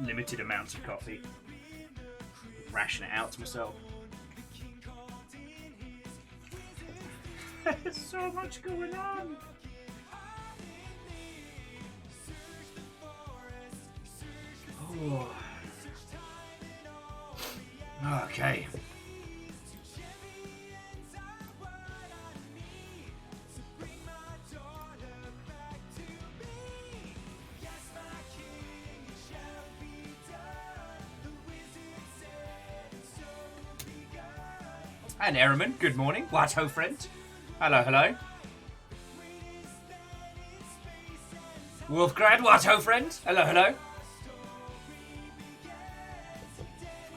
limited amounts of coffee. Ration it out to myself. There's so much going on. Oh. Okay. And Ehrman, good morning. What ho, friend? Hello, hello. Wolfgrad, what ho, friend? Hello, hello.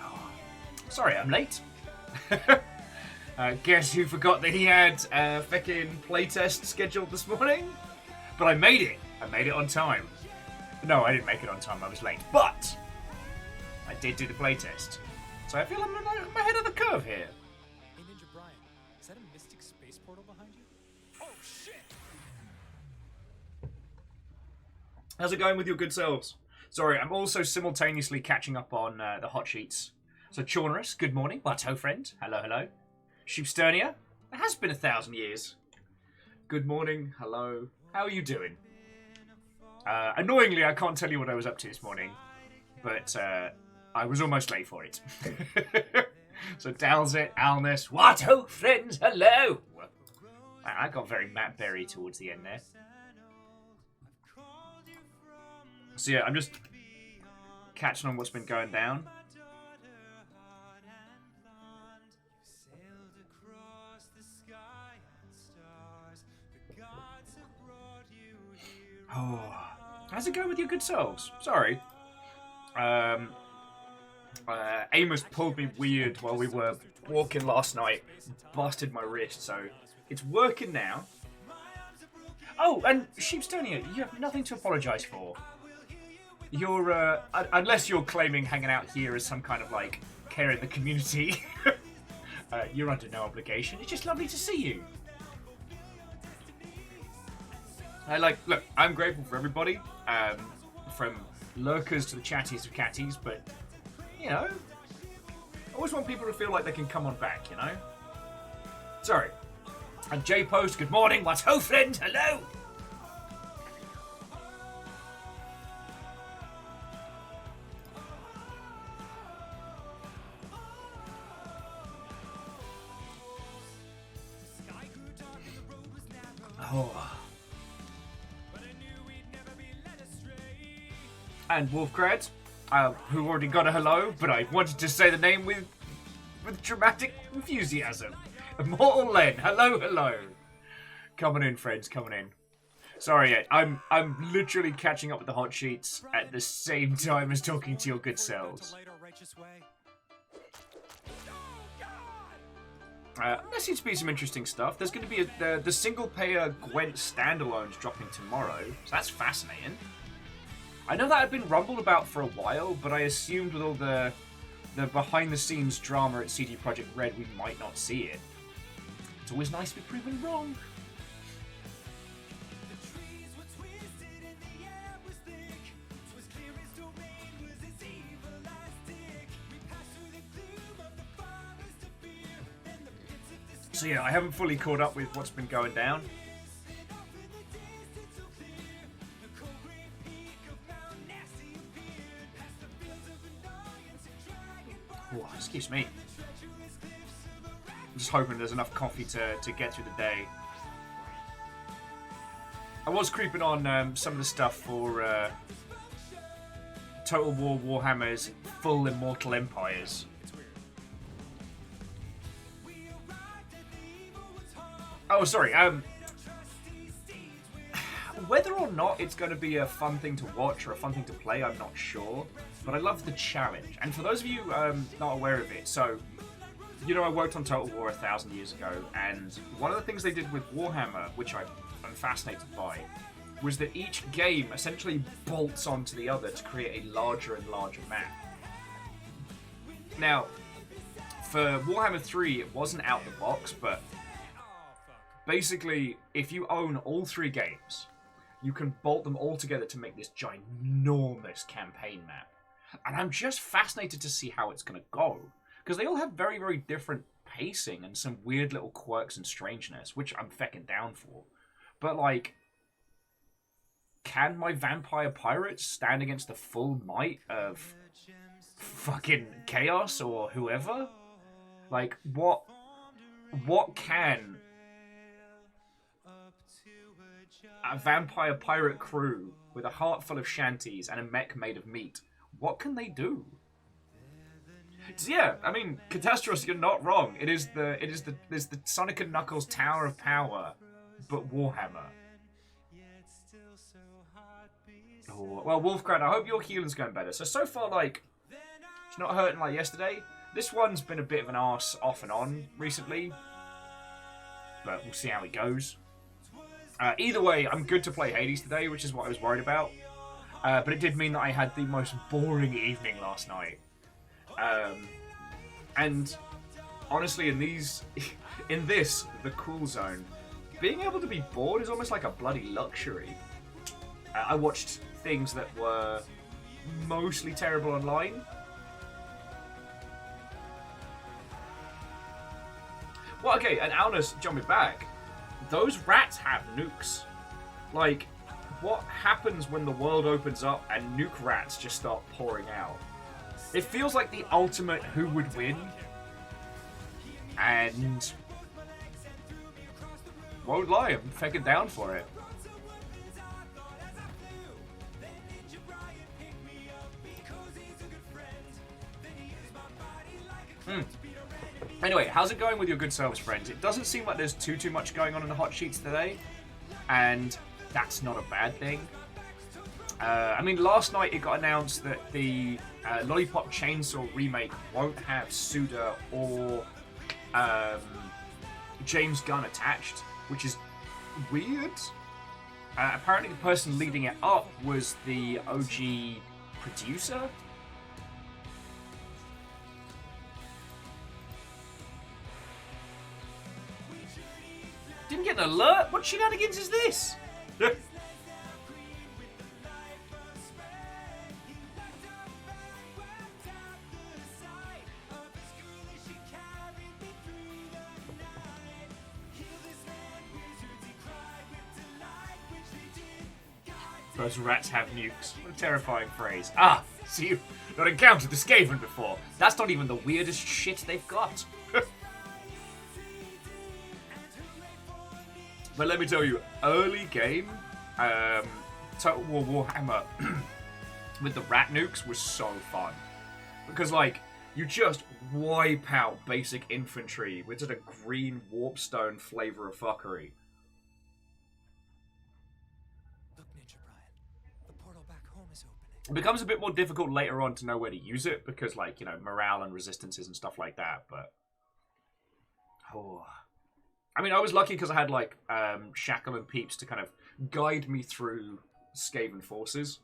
Oh, sorry, I'm late. Guess who forgot that he had a fucking playtest scheduled this morning? But I made it. I made it on time. No, I didn't make it on time. I was late. But I did do the playtest. So I feel I'm ahead of the curve here. Is that a mystic space portal behind you? Oh, shit! How's it going with your good selves? Sorry, I'm also simultaneously catching up on the hot sheets. So, Chaunerus, good morning. What ho, friend? Hello, hello. Sheepsternia, it has been 1,000 years. Good morning. Hello. How are you doing? Annoyingly, I can't tell you what I was up to this morning, but I was almost late for it. So Dalzit, Alnus, what ho, friends, hello! I got very Matt Berry towards the end there. So yeah, I'm just catching on what's been going down. Oh, how's it going with your good selves? Sorry. Amos pulled me weird while we were walking last night. Busted my wrist, so it's working now. Oh, and Sheepstonia, you have nothing to apologise for. You're, unless you're claiming hanging out here as some kind of, like, care in the community, you're under no obligation. It's just lovely to see you. Look, I'm grateful for everybody, from lurkers to the chatties of catties, but you know, I always want people to feel like they can come on back, you know? Sorry. And J-Post, good morning. What ho, friend? Hello! Oh. And Wolfgrad. Who already got a hello, but I wanted to say the name with dramatic enthusiasm. Immortal Len, hello, hello. Coming in, friends, coming in. Sorry, I'm literally catching up with the hot sheets at the same time as talking to your good selves. There seems to be some interesting stuff. There's going to be the single-payer Gwent standalones dropping tomorrow, so that's fascinating. I know that had been rumbled about for a while, but I assumed with all the behind-the-scenes drama at CD Projekt Red, we might not see it. It's always nice to be proven wrong. So yeah, I haven't fully caught up with what's been going down. Oh, excuse me. I'm just hoping there's enough coffee to get through the day. I was creeping on some of the stuff for Total War Warhammer's full Immortal Empires. Oh, sorry. Whether or not it's going to be a fun thing to watch or a fun thing to play, I'm not sure. But I love the challenge. And for those of you not aware of it, so, you know, I worked on Total War 1,000 years ago, and one of the things they did with Warhammer, which I'm fascinated by, was that each game essentially bolts onto the other to create a larger and larger map. Now, for Warhammer 3, it wasn't out the box, but basically, if you own all 3 games, you can bolt them all together to make this ginormous campaign map. And I'm just fascinated to see how it's going to go. Because they all have very, very different pacing and some weird little quirks and strangeness, which I'm fecking down for. But, like, can my vampire pirates stand against the full might of fucking Chaos or whoever? Like, what can a vampire pirate crew with a heart full of shanties and a mech made of meat, what can they do? So yeah, I mean, Catastros, you're not wrong. There's the Sonic and Knuckles Tower of Power, but Warhammer. Oh, well, Wolfcrat, I hope your healing's going better. So far, like, it's not hurting like yesterday. This one's been a bit of an arse off and on recently, but we'll see how it goes. Either way, I'm good to play Hades today, which is what I was worried about. But it did mean that I had the most boring evening last night. And honestly, in this, the cool zone, being able to be bored is almost like a bloody luxury. I watched things that were mostly terrible online. Well, okay, and Alnus, jumping back, those rats have nukes. Like, what happens when the world opens up and nuke rats just start pouring out? It feels like the ultimate who would win. And won't lie, I'm fecking down for it. Anyway, how's it going with your good service friends? It doesn't seem like there's too much going on in the hot sheets today, and that's not a bad thing. I mean, last night it got announced that the Lollipop Chainsaw remake won't have Suda or James Gunn attached, which is weird. Apparently the person leading it up was the OG producer. Didn't get an alert? What shenanigans is this? Those rats have nukes. What a terrifying phrase. Ah, so you've not encountered the Skaven before. That's not even the weirdest shit they've got. But let me tell you, early game, Total War Warhammer with the rat nukes was so fun. Because, like, you just wipe out basic infantry with just a green warpstone flavor of fuckery. Look, Ninja Brian, the portal back home is opening. It becomes a bit more difficult later on to know where to use it because, like, you know, morale and resistances and stuff like that, but... Oh... I mean, I was lucky because I had, like, Shackle and Peeps to kind of guide me through Skaven forces.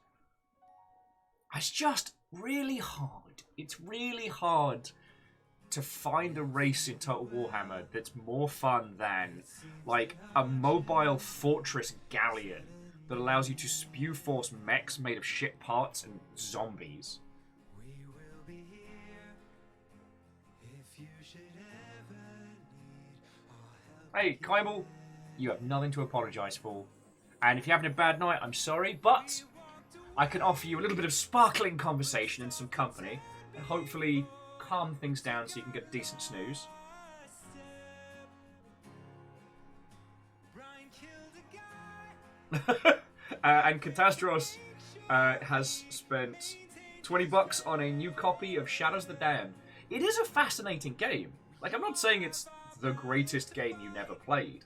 It's just really hard. It's really hard to find a race in Total Warhammer that's more fun than, like, a mobile fortress galleon that allows you to spew force mechs made of shit parts and zombies. Hey, Kybal, you have nothing to apologise for. And if you're having a bad night, I'm sorry, but I can offer you a little bit of sparkling conversation and some company, and hopefully calm things down so you can get a decent snooze. And Catastros has spent $20 on a new copy of Shadows the Dam. It is a fascinating game. Like, I'm not saying it's the greatest game you never played.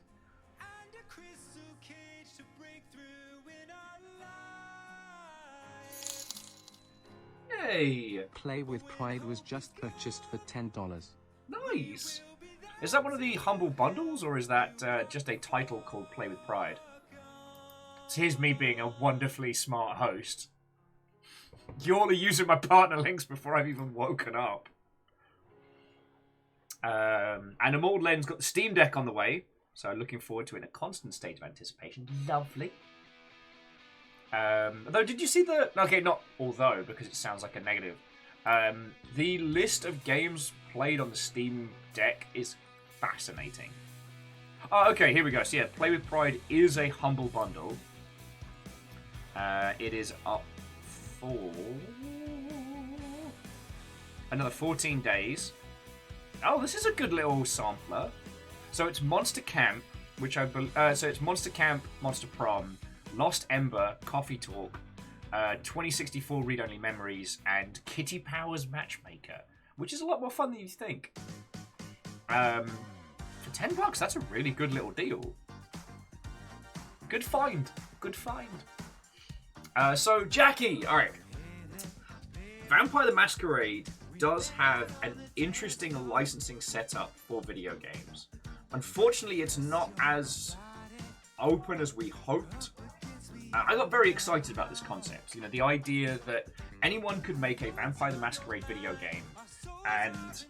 Hey! Play with Pride was just purchased for $10. Nice! Is that one of the Humble Bundles, or is that just a title called Play with Pride? So here's me being a wonderfully smart host. You all are using my partner links before I've even woken up. And Amald Len's got the Steam Deck on the way, so looking forward to it in a constant state of anticipation. Lovely. Though, did you see the... Okay, not although, because it sounds like a negative. The list of games played on the Steam Deck is fascinating. Oh, okay, here we go. So yeah, Play with Pride is a humble bundle. It is up for another 14 days. Oh, this is a good little sampler. So it's Monster Camp, which so it's Monster Camp, Monster Prom, Lost Ember, Coffee Talk, 2064 Read-Only Memories, and Kitty Powers Matchmaker, which is a lot more fun than you think. For $10, that's a really good little deal. Good find. Good find. So, Jackie, alright. Vampire the Masquerade does have an interesting licensing setup for video games. Unfortunately, it's not as open as we hoped. I got very excited about this concept. You know, the idea that anyone could make a Vampire the Masquerade video game, and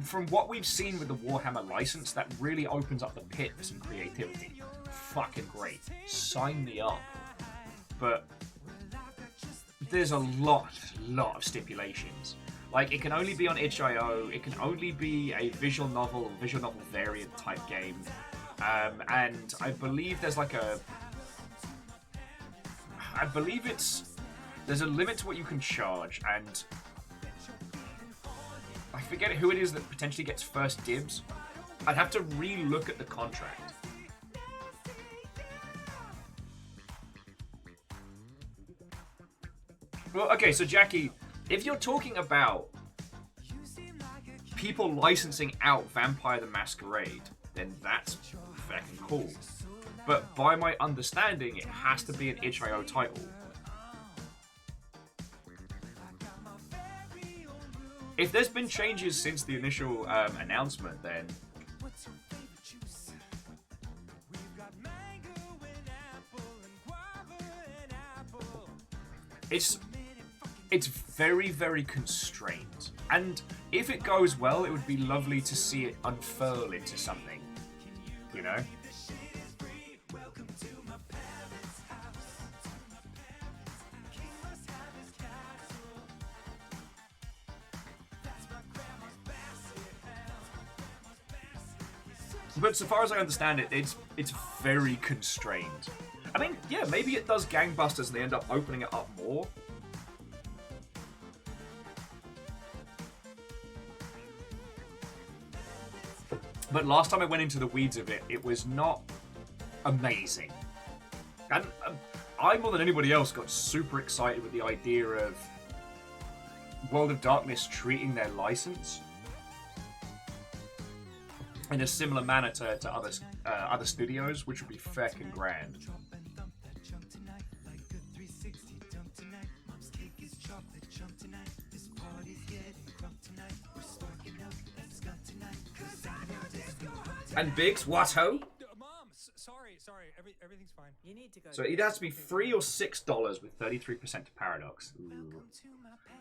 from what we've seen with the Warhammer license, that really opens up the pit for some creativity. Fucking great. Sign me up. But there's a lot of stipulations. Like, it can only be on itch.io, it can only be a visual novel variant type game, and I believe there's like there's a limit to what you can charge, and I forget who it is that potentially gets first dibs. I'd have to re-look at the contract. Well, okay, so Jackie, if you're talking about people licensing out Vampire the Masquerade, then that's fucking cool. But by my understanding, it has to be an itch.io title. If there's been changes since the initial announcement, then it's very, very constrained. And if it goes well, it would be lovely to see it unfurl into something, you know? But so far as I understand it, it's very constrained. I mean, yeah, maybe it does gangbusters and they end up opening it up more. But last time I went into the weeds of it, it was not amazing. And I, more than anybody else, got super excited with the idea of World of Darkness treating their license in a similar manner to other studios, which would be feckin' grand. And Biggs, what ho? Mom, sorry, everything's fine. You need to go. So it has to be $3 or $6 with 33% to Paradox. Ooh.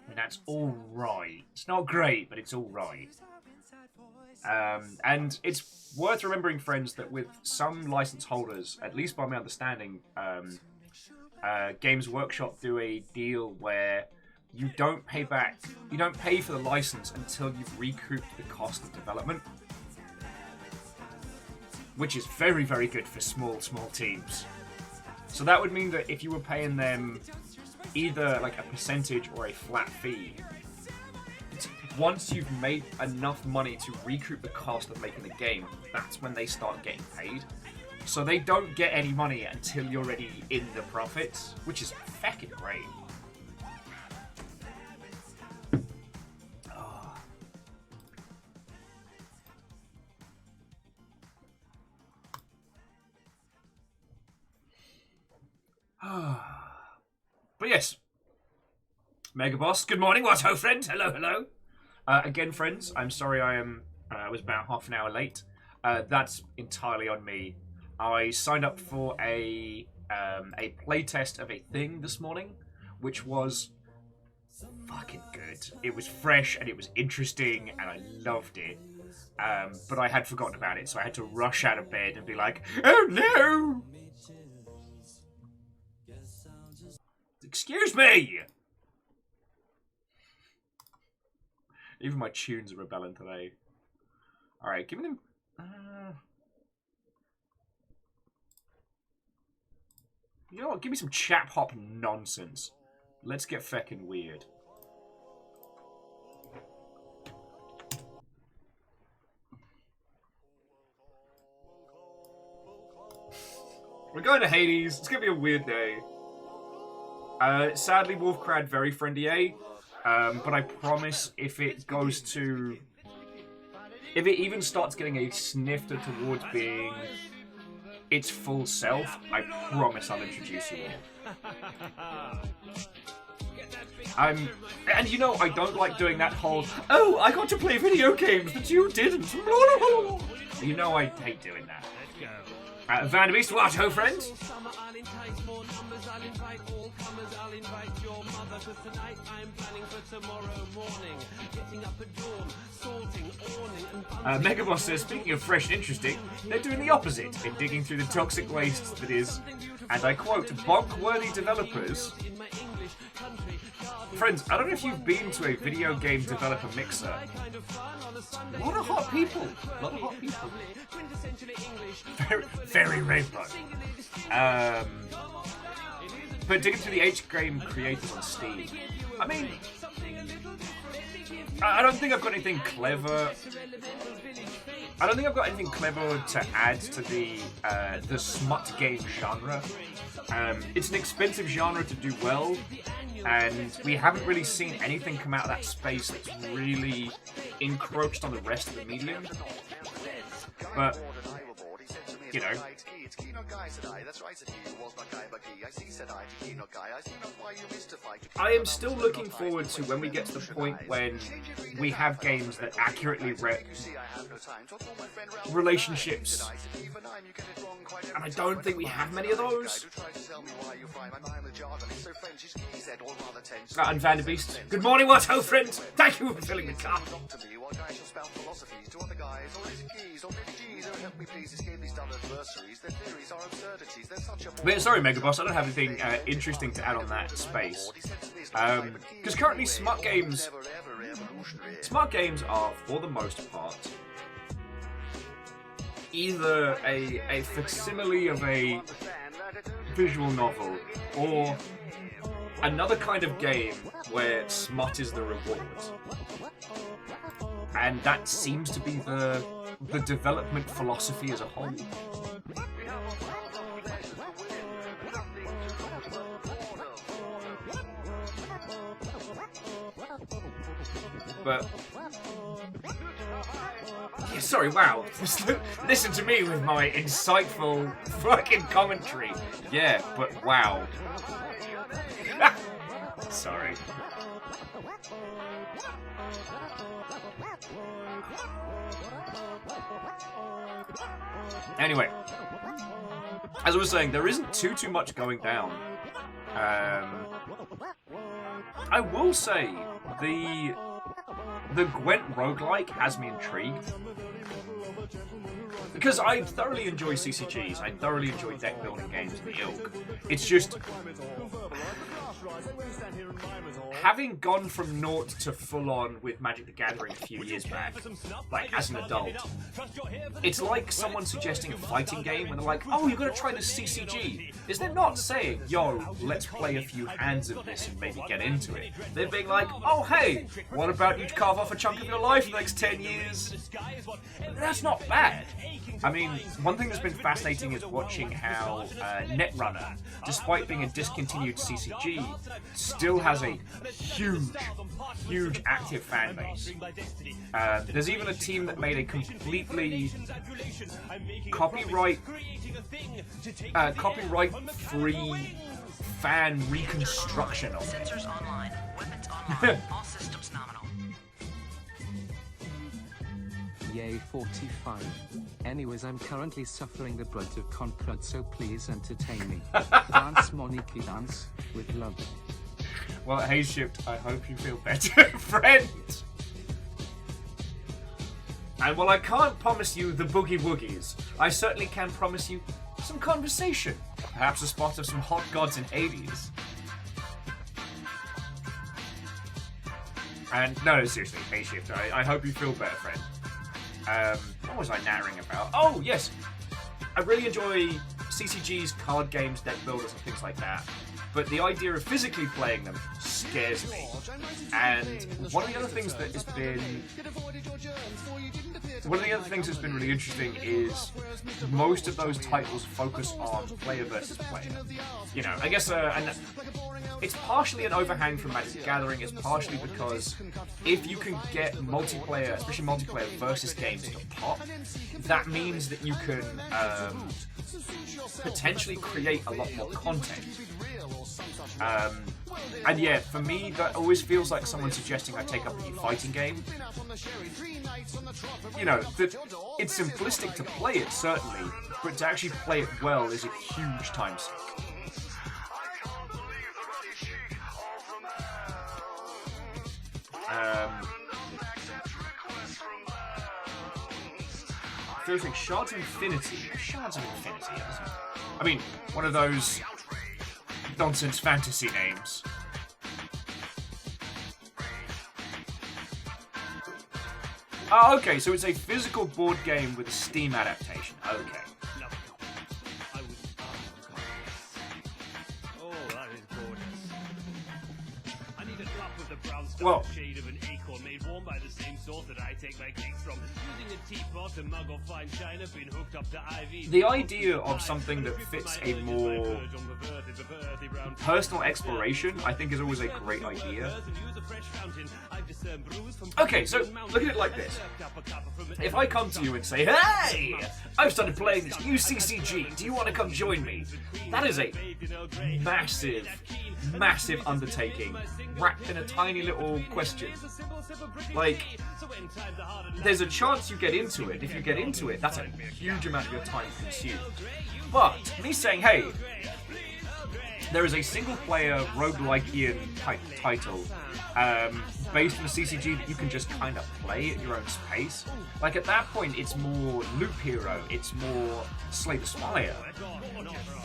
And that's all right. It's not great, but it's all right. And it's worth remembering, friends, that with some license holders, at least by my understanding, Games Workshop do a deal where you don't pay for the license until you've recouped the cost of development, which is very, very good for small teams. So that would mean that if you were paying them either like a percentage or a flat fee, once you've made enough money to recoup the cost of making the game, that's when they start getting paid. So they don't get any money until you're already in the profits, which is fucking great. But yes, Mega Boss. Good morning, what ho, friend? Hello. Again, friends, I'm sorry I was about half an hour late. That's entirely on me. I signed up for a playtest of a thing this morning, which was fucking good. It was fresh and it was interesting and I loved it. But I had forgotten about it, so I had to rush out of bed and be like, oh no! Excuse me! Even my tunes are rebelling today. Alright, give me them... You know what? Give me some chap hop nonsense. Let's get feckin' weird. We're going to Hades. It's going to be a weird day. Sadly, Wolfcrad very friendly, but I promise if it goes to... If it even starts getting a snifter towards being its full self, I promise I'll introduce you all. And you know, I don't like doing that whole, oh, I got to play video games that you didn't. You know I hate doing that. Vanderbeest, what, ho, friends? Megaboss says, speaking of fresh and interesting, they're doing the opposite in digging through the toxic waste that is, and I quote, bonk-worthy developers. Friends, I don't know if you've been to a video game developer mixer. A lot of hot people. A lot of hot people. Very, very rainbow. But digging through the H-game creators on Steam. I mean, I don't think I've got anything clever. I don't think I've got anything clever to add to the smut game genre. It's an expensive genre to do well, and we haven't really seen anything come out of that space that's really encroached on the rest of the medium. But, you know. I am still looking forward to when we get to the point when we have games that accurately rep relationships. And I don't think we have many of those. And Vanderbeest. Good morning, what ho, friend? Thank you for filling the cup. But sorry, Megaboss, I don't have anything interesting to add on that space. Because currently smart games are, for the most part, either a facsimile of a visual novel or another kind of game where smut is the reward. And that seems to be the development philosophy as a whole. But yeah, sorry, wow. Listen to me with my insightful fucking commentary. Yeah, but wow. Sorry. Anyway, as I was saying, there isn't too much going down. I will say the Gwent roguelike has me intrigued. Because I thoroughly enjoy CCGs, I thoroughly enjoy deck building games in the ilk. It's just having gone from naught to full on with Magic the Gathering a few years back, like as an adult, it's like someone suggesting a fighting game when they're like, oh, you're gonna try this CCG. Is they're not saying, yo, let's play a few hands of this and maybe get into it. They're being like, oh, hey, what about you carve off a chunk of your life for the next 10 years? That's not bad. I mean, one thing that's been fascinating is watching how Netrunner, despite being a discontinued CCG, still has a huge active fan base. There's even a team that made a completely copyright-free fan reconstruction of it. Sensors online. Weapons online. All systems nominal. Yay 45. Anyways, I'm currently suffering the brunt of Concrud, so please entertain me. Dance, Moniki, dance, with love. Well, hey, Shipped, I hope you feel better, friend. And while I can't promise you the boogie woogies, I certainly can promise you some conversation. Perhaps a spot of some hot gods in Hades. And no, seriously, hey Shift, I hope you feel better, friend. What was I nattering about? Oh, yes! I really enjoy CCG's card games, deck builders, and things like that. But the idea of physically playing them scares me. And one of the other things that has been... One of the other things that's been really interesting is most of those titles focus on player versus player. You know, I guess and it's partially an overhang from Magic the Gathering, it's partially because if you can get multiplayer, especially multiplayer versus games to pop, that means that you can potentially create a lot more content. And yeah, for me, that always feels like someone suggesting I take up a new fighting game. You know, that it's simplistic to play it, certainly, but to actually play it well is a huge time sink. Feels like Shards of Infinity. Shards of Infinity. I mean, one of those nonsense fantasy names. Oh, okay, so it's a physical board game with a Steam adaptation. Okay. Well, the idea of something that fits a more personal exploration, I think, is always a great idea. Okay, so look at it like this. If I come to you and say, hey, I've started playing this new CCG, do you want to come join me? That is a massive, massive undertaking wrapped in a tiny little question. Like, there's a chance you get into it. If you get into it, that's a huge amount of your time consumed. But me saying, hey, there is a single-player roguelike-ian type title based on a CCG that you can just kind of play at your own pace. Like, at that point, it's more Loop Hero, it's more Slay the Spire.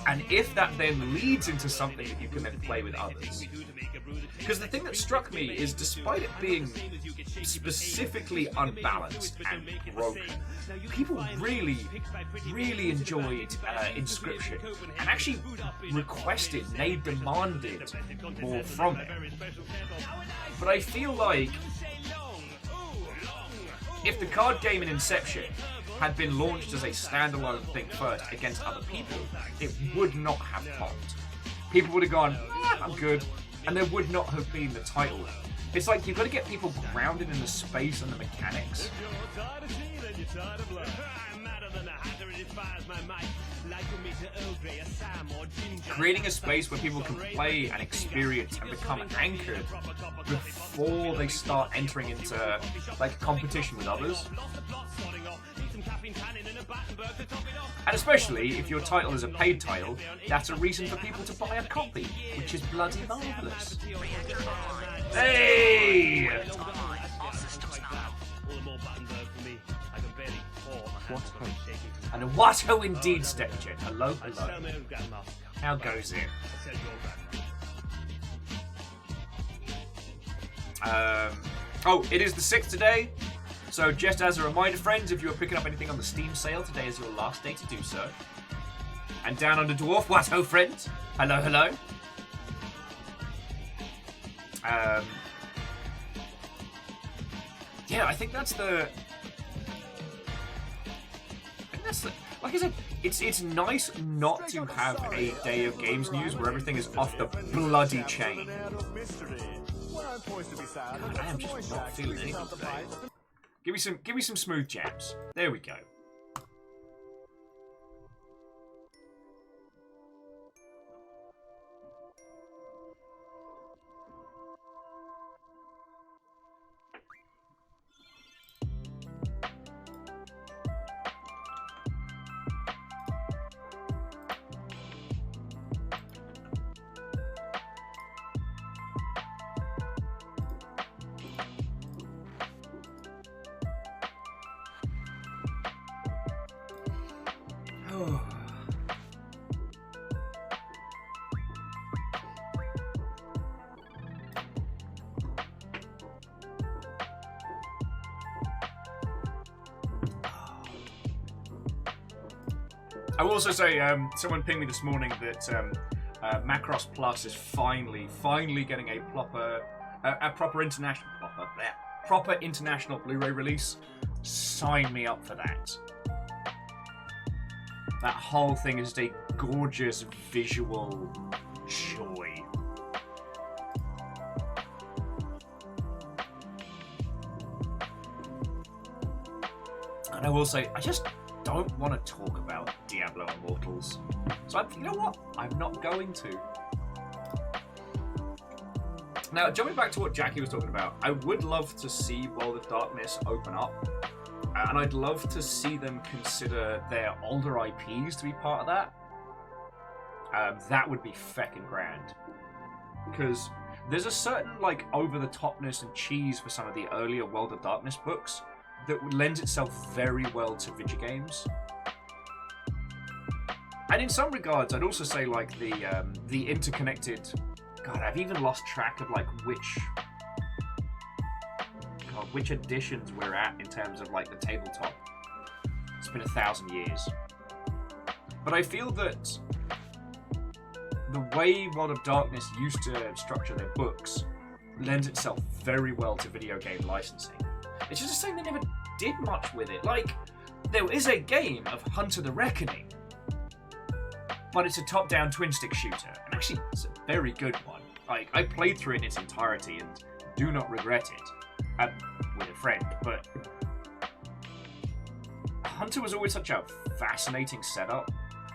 And if that then leads into something that you can then play with others... Because the thing that struck me is, despite it being specifically unbalanced and broken, people really, really enjoyed Inscription and actually requested, they demanded more from it. But I feel like if the card game in Inception had been launched as a standalone thing first against other people, it would not have popped. People would have gone, I'm good. And there would not have been the title. It's like you've got to get people grounded in the space and the mechanics. Creating a space where people can play and experience and become anchored before they start entering into like competition with others. And especially if your title is a paid title, that's a reason for people to buy a copy, which is bloody marvellous. Hey! And a what-ho indeed, Stepchen. Hello, hello. How goes it? Oh, it is the 6th today. So just as a reminder, friends, if you are picking up anything on the Steam sale, today is your last day to do so. And down under Dwarf, what ho, friends? Hello, hello. Yeah, I think that's the... Like I said, it's nice not to have a day of games news where everything is off the bloody chain. God, I am just not feeling anything today. Give me some smooth jams. There we go. I will also say, someone pinged me this morning that Macross Plus is finally getting a proper international Blu-ray release. Sign me up for that. That whole thing is a gorgeous visual joy. And I will say, I just don't want to talk about Diablo Immortals. So you know what? I'm not going to. Now, jumping back to what Jackie was talking about, I would love to see World of Darkness open up. And I'd love to see them consider their older IPs to be part of that. That would be feckin' grand. Because there's a certain, like, over-the-topness and cheese for some of the earlier World of Darkness books that lends itself very well to video games. And in some regards, I'd also say, like, the interconnected... God, I've even lost track of, like, which editions we're at in terms of, like, the tabletop. It's been 1,000 years. But I feel that the way World of Darkness used to structure their books lends itself very well to video game licensing. It's just a shame they never did much with it. Like, there is a game of Hunter the Reckoning, but it's a top-down twin-stick shooter. And actually, it's a very good one. Like, I played through it in its entirety and do not regret it. With a friend, but Hunter was always such a fascinating setup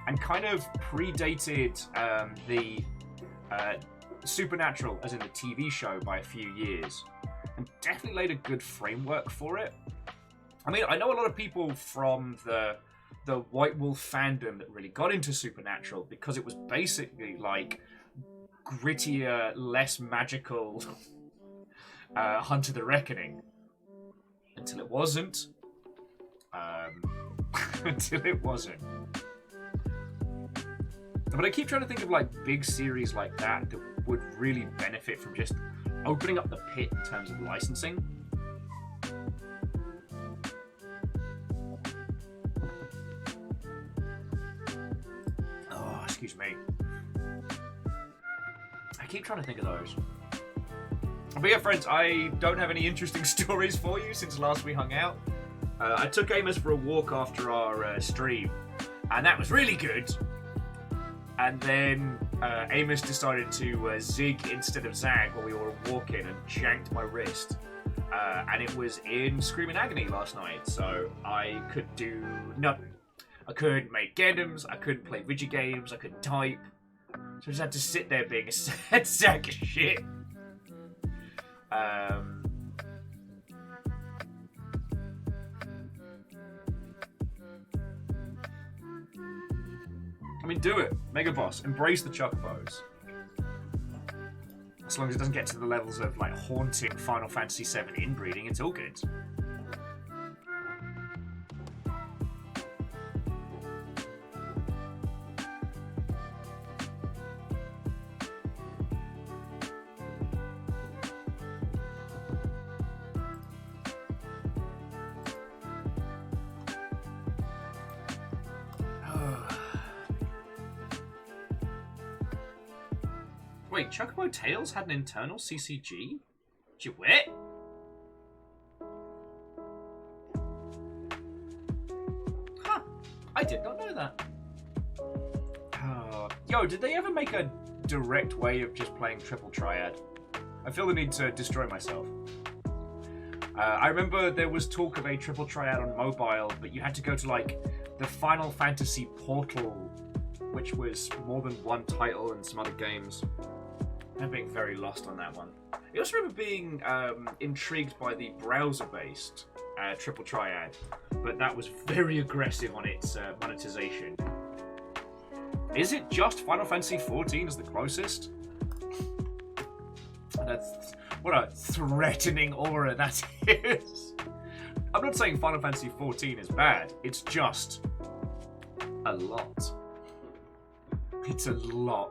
and kind of predated the Supernatural, as in the TV show, by a few years, and definitely laid a good framework for it. I mean, I know a lot of people from the White Wolf fandom that really got into Supernatural because it was basically like grittier, less magical Hunter the Reckoning. Until it wasn't. Until it wasn't. But I keep trying to think of like big series like that that would really benefit from just opening up the pit in terms of licensing. Oh, excuse me. I keep trying to think of those. But yeah, friends, I don't have any interesting stories for you since last we hung out. I took Amos for a walk after our stream, and that was really good. And then Amos decided to zig instead of zag while we were walking and janked my wrist. And it was in Screaming Agony last night, so I could do nothing. I couldn't make games, I couldn't play video games, I couldn't type. So I just had to sit there being a sad sack of shit. I mean, do it. Mega Boss. Embrace the chocobos. As long as it doesn't get to the levels of, like, haunting Final Fantasy VII inbreeding, it's all good. Wait, Chocobo Tales had an internal CCG? Duet? Huh. I did not know that. Yo, did they ever make a direct way of just playing Triple Triad? I feel the need to destroy myself. I remember there was talk of a Triple Triad on mobile, but you had to go to, like, the Final Fantasy portal, which was more than one title and some other games. I'm being very lost on that one. I also remember being intrigued by the browser-based Triple Triad, but that was very aggressive on its monetization. Is it just Final Fantasy XIV as the closest? What a threatening aura that is. I'm not saying Final Fantasy XIV is bad, it's just a lot. It's a lot.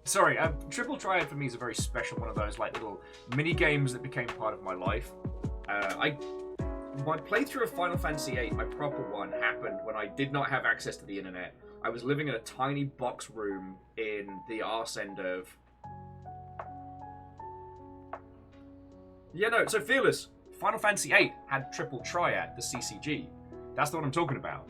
Sorry, Triple Triad for me is a very special one of those like little mini games that became part of my life. My playthrough of Final Fantasy VIII, my proper one, happened when I did not have access to the internet. I was living in a tiny box room in the arse end of... Yeah, no, so Fearless, Final Fantasy VIII had Triple Triad, the CCG. That's the one I'm talking about.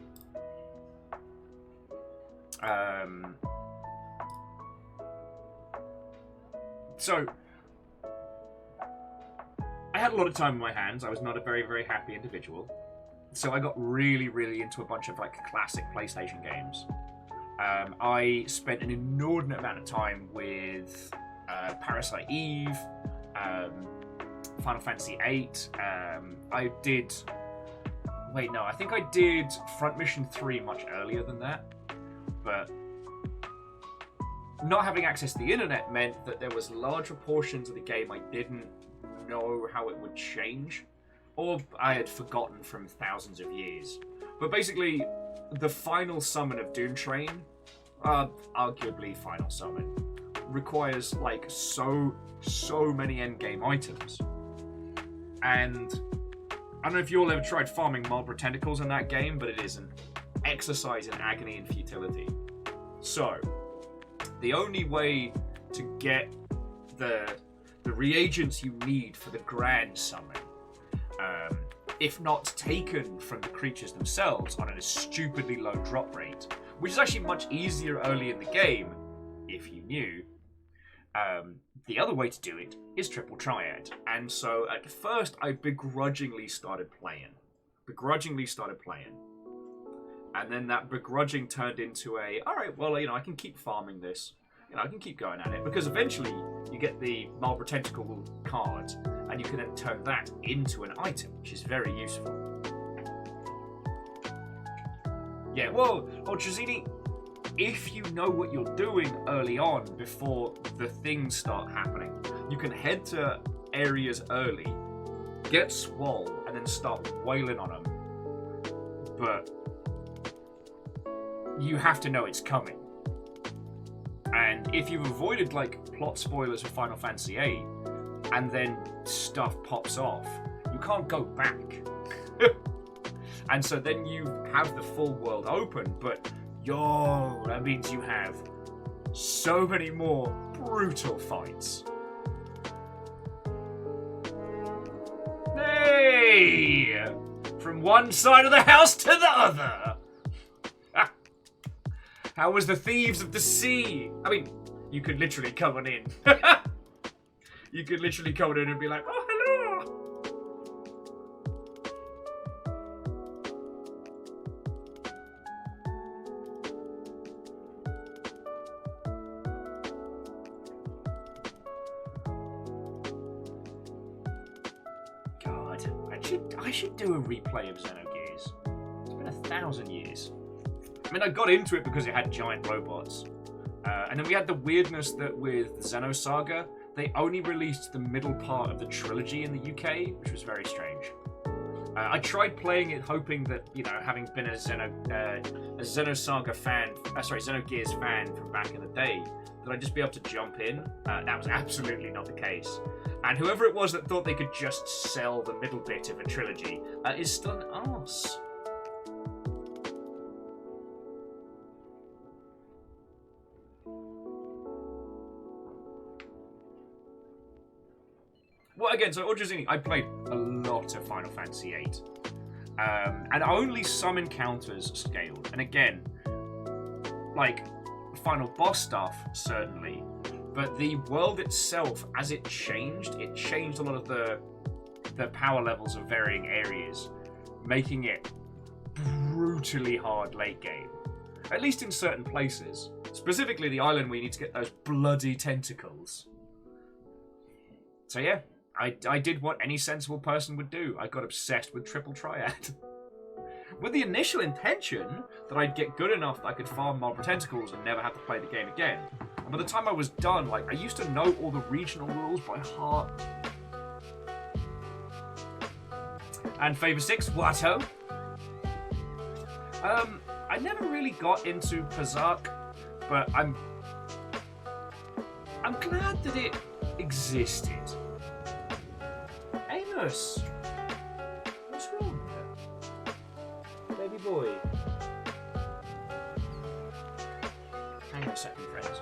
So, I had a lot of time in my hands. I was not a very, very happy individual. So I got really, really into a bunch of like classic PlayStation games. I spent an inordinate amount of time with Parasite Eve, Final Fantasy VIII. I did... Wait, no, I think I did Front Mission 3 much earlier than that. But not having access to the internet meant that there was larger portions of the game I didn't know how it would change, or I had forgotten from thousands of years. But basically, the final summon of Doom Train, arguably final summon, requires like so many endgame items. And I don't know if you all ever tried farming Marlborough Tentacles in that game, but it is an exercise in agony and futility. So, the only way to get the reagents you need for the Grand Summon, if not taken from the creatures themselves on a stupidly low drop rate, which is actually much easier early in the game, if you knew, the other way to do it is Triple Triad. And so at first I begrudgingly started playing. And then that begrudging turned into alright, well, I can keep farming this. I can keep going at it. Because eventually you get the Marlborough Tentacle card, and you can then turn that into an item, which is very useful. Yeah, well, Trazini, if you know what you're doing early on before the things start happening, you can head to areas early, get Swole, and then start wailing on them. But you have to know it's coming. And if you've avoided like plot spoilers for Final Fantasy VIII, and then stuff pops off, you can't go back. And so then you have the full world open, but that means you have so many more brutal fights. Hey! From one side of the house to the other! How was the Thieves of the Sea? I mean, you could literally come on in. You could literally come on in and be like, oh, hello! God, I should do a replay of Xenogears. It's been 1,000 years. I mean, I got into it because it had giant robots. And then we had the weirdness that with Xenosaga, they only released the middle part of the trilogy in the UK, which was very strange. I tried playing it hoping that, having been a Xenosaga fan, Xenogears fan from back in the day, that I'd just be able to jump in. That was absolutely not the case. And whoever it was that thought they could just sell the middle bit of a trilogy is still an arse. Well, again, so Odrazini, I played a lot of Final Fantasy VIII. And only some encounters scaled. And again, like, final boss stuff, certainly. But the world itself, as it changed a lot of the power levels of varying areas, making it brutally hard late game. At least in certain places. Specifically the island where you need to get those bloody tentacles. So yeah. I did what any sensible person would do. I got obsessed with Triple Triad. With the initial intention that I'd get good enough that I could farm Marlborough Tentacles and never have to play the game again. And by the time I was done, I used to know all the regional rules by heart. And Favour 6, Watto. I never really got into Berserk, but I'm glad that it existed. Amos! What's wrong there? Baby boy. Hang on a second, friends.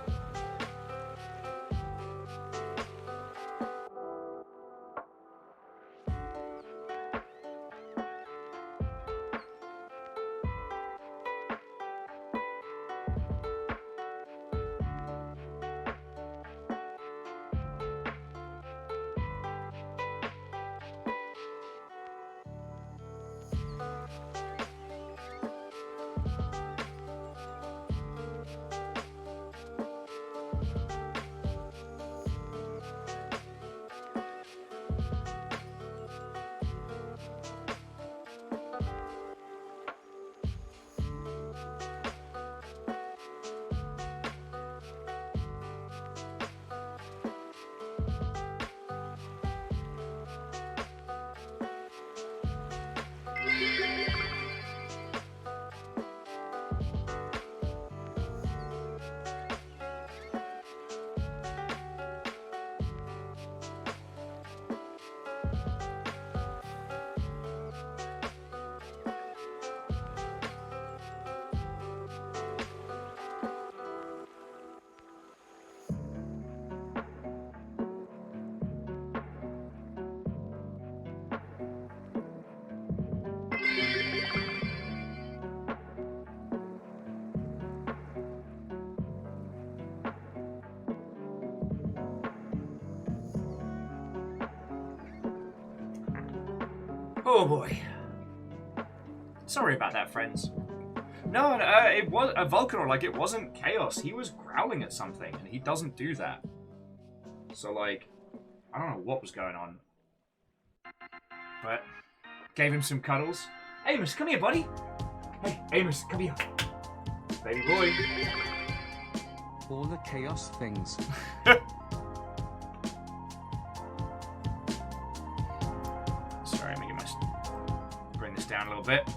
Oh boy. Sorry about that, friends. No, it was a Vulcanor, like, it wasn't chaos. He was growling at something, and he doesn't do that. So, like, I don't know what was going on. But, gave him some cuddles. Amos, come here, buddy. Hey, Amos, come here. Baby boy. All the chaos things. Sorry, I must bring this down a little bit.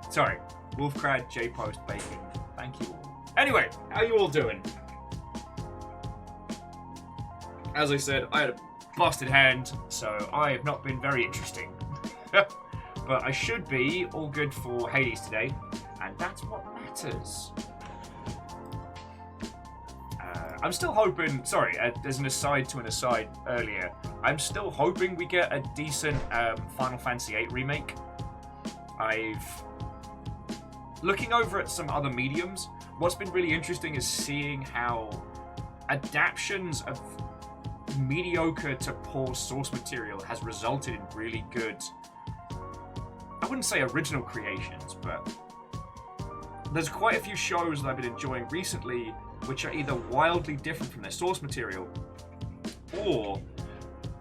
Sorry. Wolfcrad, J-Post, Viking. Thank you all. Anyway, how you all doing? As I said, I had a busted hand, so I have not been very interesting. But I should be all good for Hades today, and that's what matters. I'm still hoping, sorry, there's an aside to an aside earlier. I'm still hoping we get a decent Final Fantasy VIII remake. Looking over at some other mediums, what's been really interesting is seeing how adaptions of mediocre to poor source material has resulted in really good, I wouldn't say original creations, but there's quite a few shows that I've been enjoying recently which are either wildly different from their source material or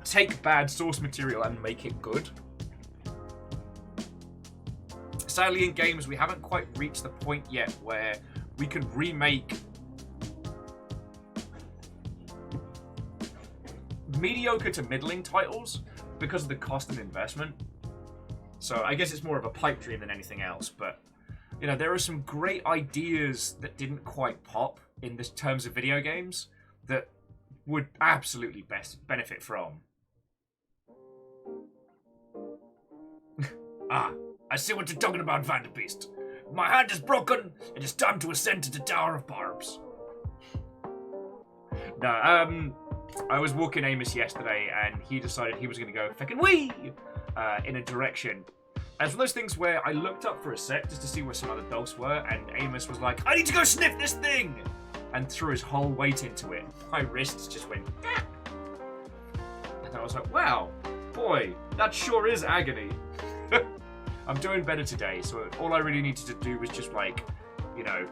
take bad source material and make it good. Sadly, in games, we haven't quite reached the point yet where we can remake mediocre to middling titles because of the cost and investment. So I guess it's more of a pipe dream than anything else, but you know, there are some great ideas that didn't quite pop in this terms of video games that would absolutely benefit from. I see what you're talking about, Vanderbeest. My hand is broken. It is time to ascend to the Tower of Barbs. No, I was walking Amos yesterday, and he decided he was going to go fucking wee in a direction. And it's one of those things where I looked up for a sec just to see where some other dogs were, and Amos was like, I need to go sniff this thing! And threw his whole weight into it. My wrists just went, ah! And I was like, wow, boy, that sure is agony. I'm doing better today, so all I really needed to do was just, like, you know,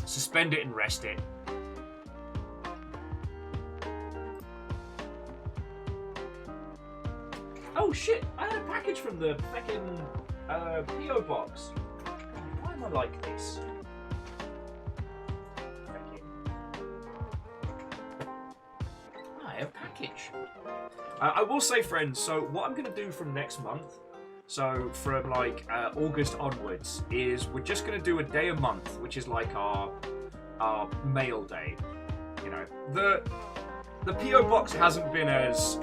suspend it and rest it. Oh shit, I had a package from the fucking P.O. box. Why am I like this? I have a package. I will say, friends, so what I'm going to do from next month, so from like August onwards, is we're just going to do a day a month, which is like our mail day. you know, the PO box hasn't been as.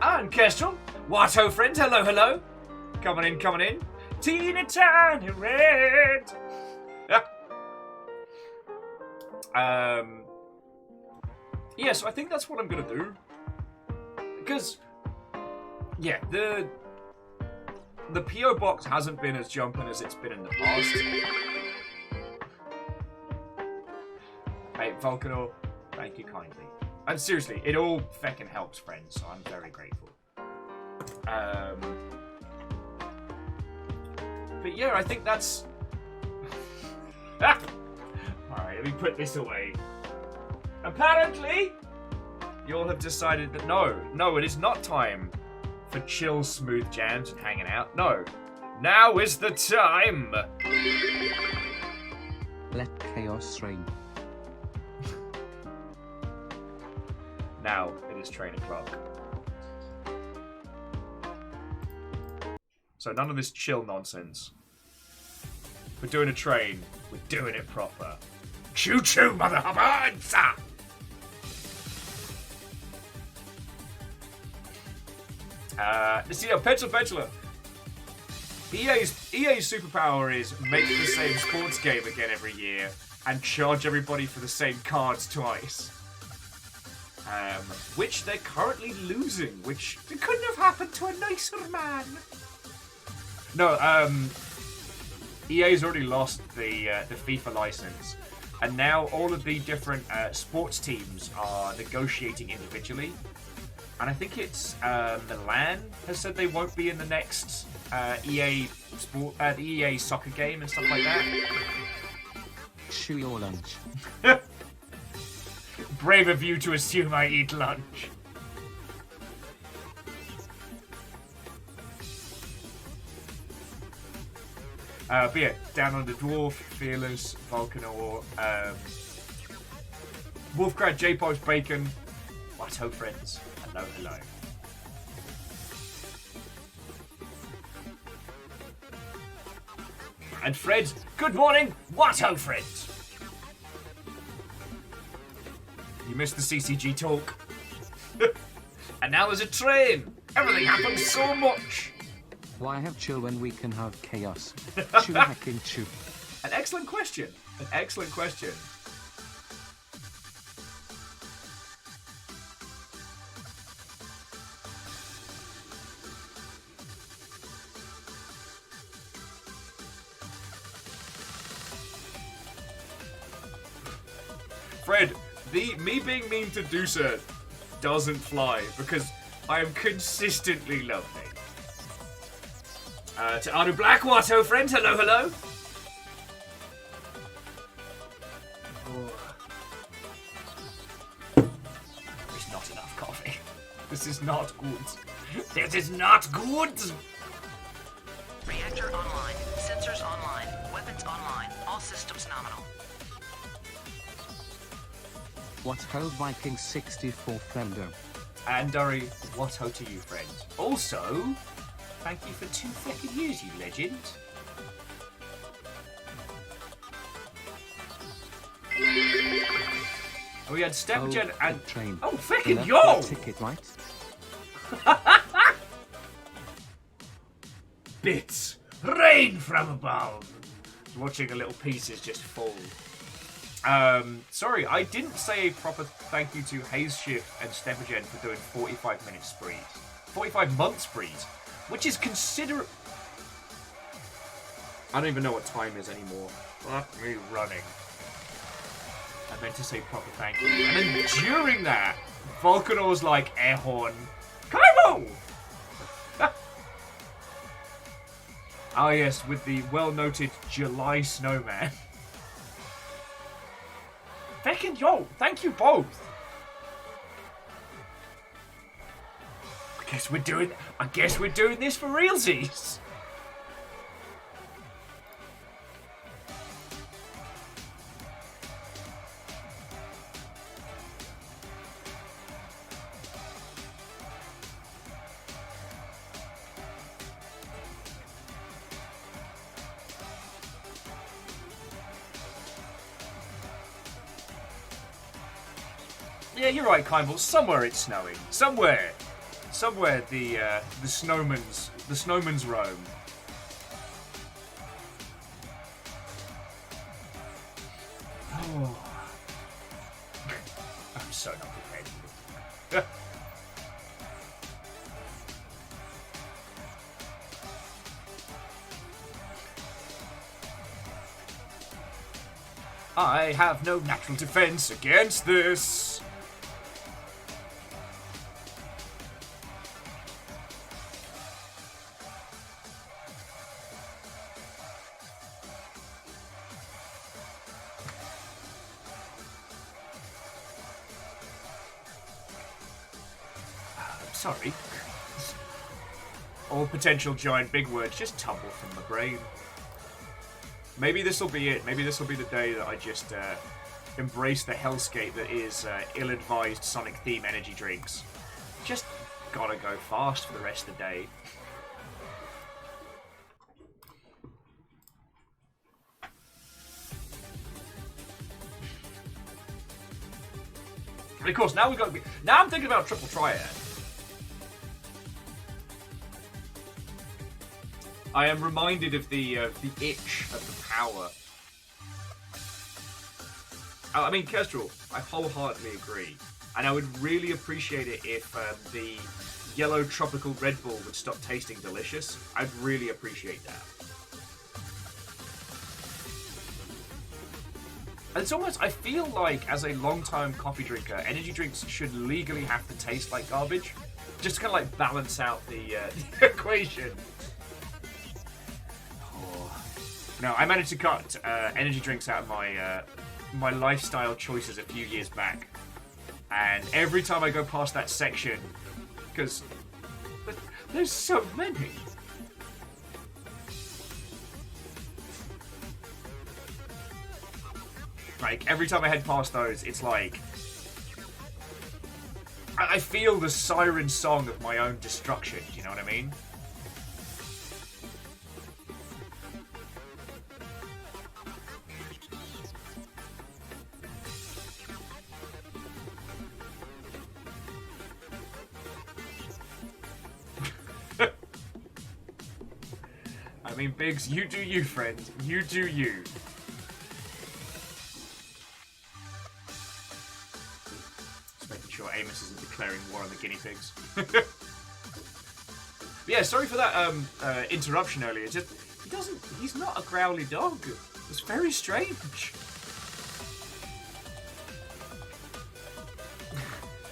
And Kestrel, Watto friends, hello, hello, coming in. Teeny tiny red. Yeah, so I think that's what I'm gonna do. Because, yeah, the PO box hasn't been as jumping as it's been in the past. Hey, Volcanor, thank you kindly. And seriously, it all feckin' helps, friends, so I'm very grateful. But yeah, I think that's... Alright, let me put this away. Apparently, you all have decided that no, it is not time for chill, smooth jams and hanging out. No, now is the time. Let chaos reign. Now it is train o'clock. So none of this chill nonsense. We're doing a train. We're doing it proper. Choo choo, mother hubbards! Let's see, Pencil. EA's superpower is make the same sports game again every year and charge everybody for the same cards twice. Which they're currently losing, which couldn't have happened to a nicer man. No, EA's already lost the FIFA license, and now all of the different sports teams are negotiating individually. And I think it's Milan has said they won't be in the next EA soccer game and stuff like that. Chew your lunch. Brave of you to assume I eat lunch. But yeah, Down on the Dwarf, Fearless, Volcanor, Wolfcrad, J-Post, Bacon, Watto friends. Hello. And Fred, good morning, Watto friends. You missed the CCG talk. And now there's a train. Everything happens so much. Why have chill when we can have chaos? Chew hacking chew. An excellent question. Fred, me being mean to Dusa doesn't fly because I am consistently lovely. To Anu Black, Watto friends, hello. There's not enough coffee. This is not good. Reactor online. Sensors online. Weapons online. All systems nominal. What ho Viking 64 friendo. And Durry, what ho to you, friend. Also, thank you for 2 fucking years, you legend. And we had Stepgen and train. Oh, fucking Left yo! Ticket right. Bits rain from above. Watching a little pieces just fall. Sorry, I didn't say a proper thank you to Haze Shift and Stepgen for doing 45-minute sprees. 45-month sprees. Which is consider. I don't even know what time is anymore. Fuck me running. I meant to say proper thank you. And then during that, Volcanor's like air horn. Kaimo! Oh yes, with the well-noted July snowman. Feckin' yo, thank you both. I guess we're doing this for realsies. Yeah, you're right, Kimball. Somewhere it's snowing. Somewhere the snowman's roam. Oh. I'm so not prepared. I have no natural defense against this. Sorry. All potential giant big words just tumble from my brain. Maybe this will be it. Maybe this will be the day that I just embrace the hellscape that is ill-advised Sonic theme energy drinks. Just gotta go fast for the rest of the day. And of course, now we've got to be. Now I'm thinking about triple triad. I am reminded of the itch of the power. I mean, Kestrel, I wholeheartedly agree. And I would really appreciate it if the yellow tropical Red Bull would stop tasting delicious. I'd really appreciate that. And it's almost, I feel like, as a long-time coffee drinker, energy drinks should legally have to taste like garbage. Just to kind of like balance out the equation. No, I managed to cut energy drinks out of my lifestyle choices a few years back, and every time I go past that section, because there's so many. Like every time I head past those, it's like I feel the siren song of my own destruction. Do you know what I mean? I mean, Biggs, you do you, friend. You do you. Just making sure Amos isn't declaring war on the guinea pigs. Yeah, sorry for that interruption earlier. Just he's not a growly dog. It's very strange.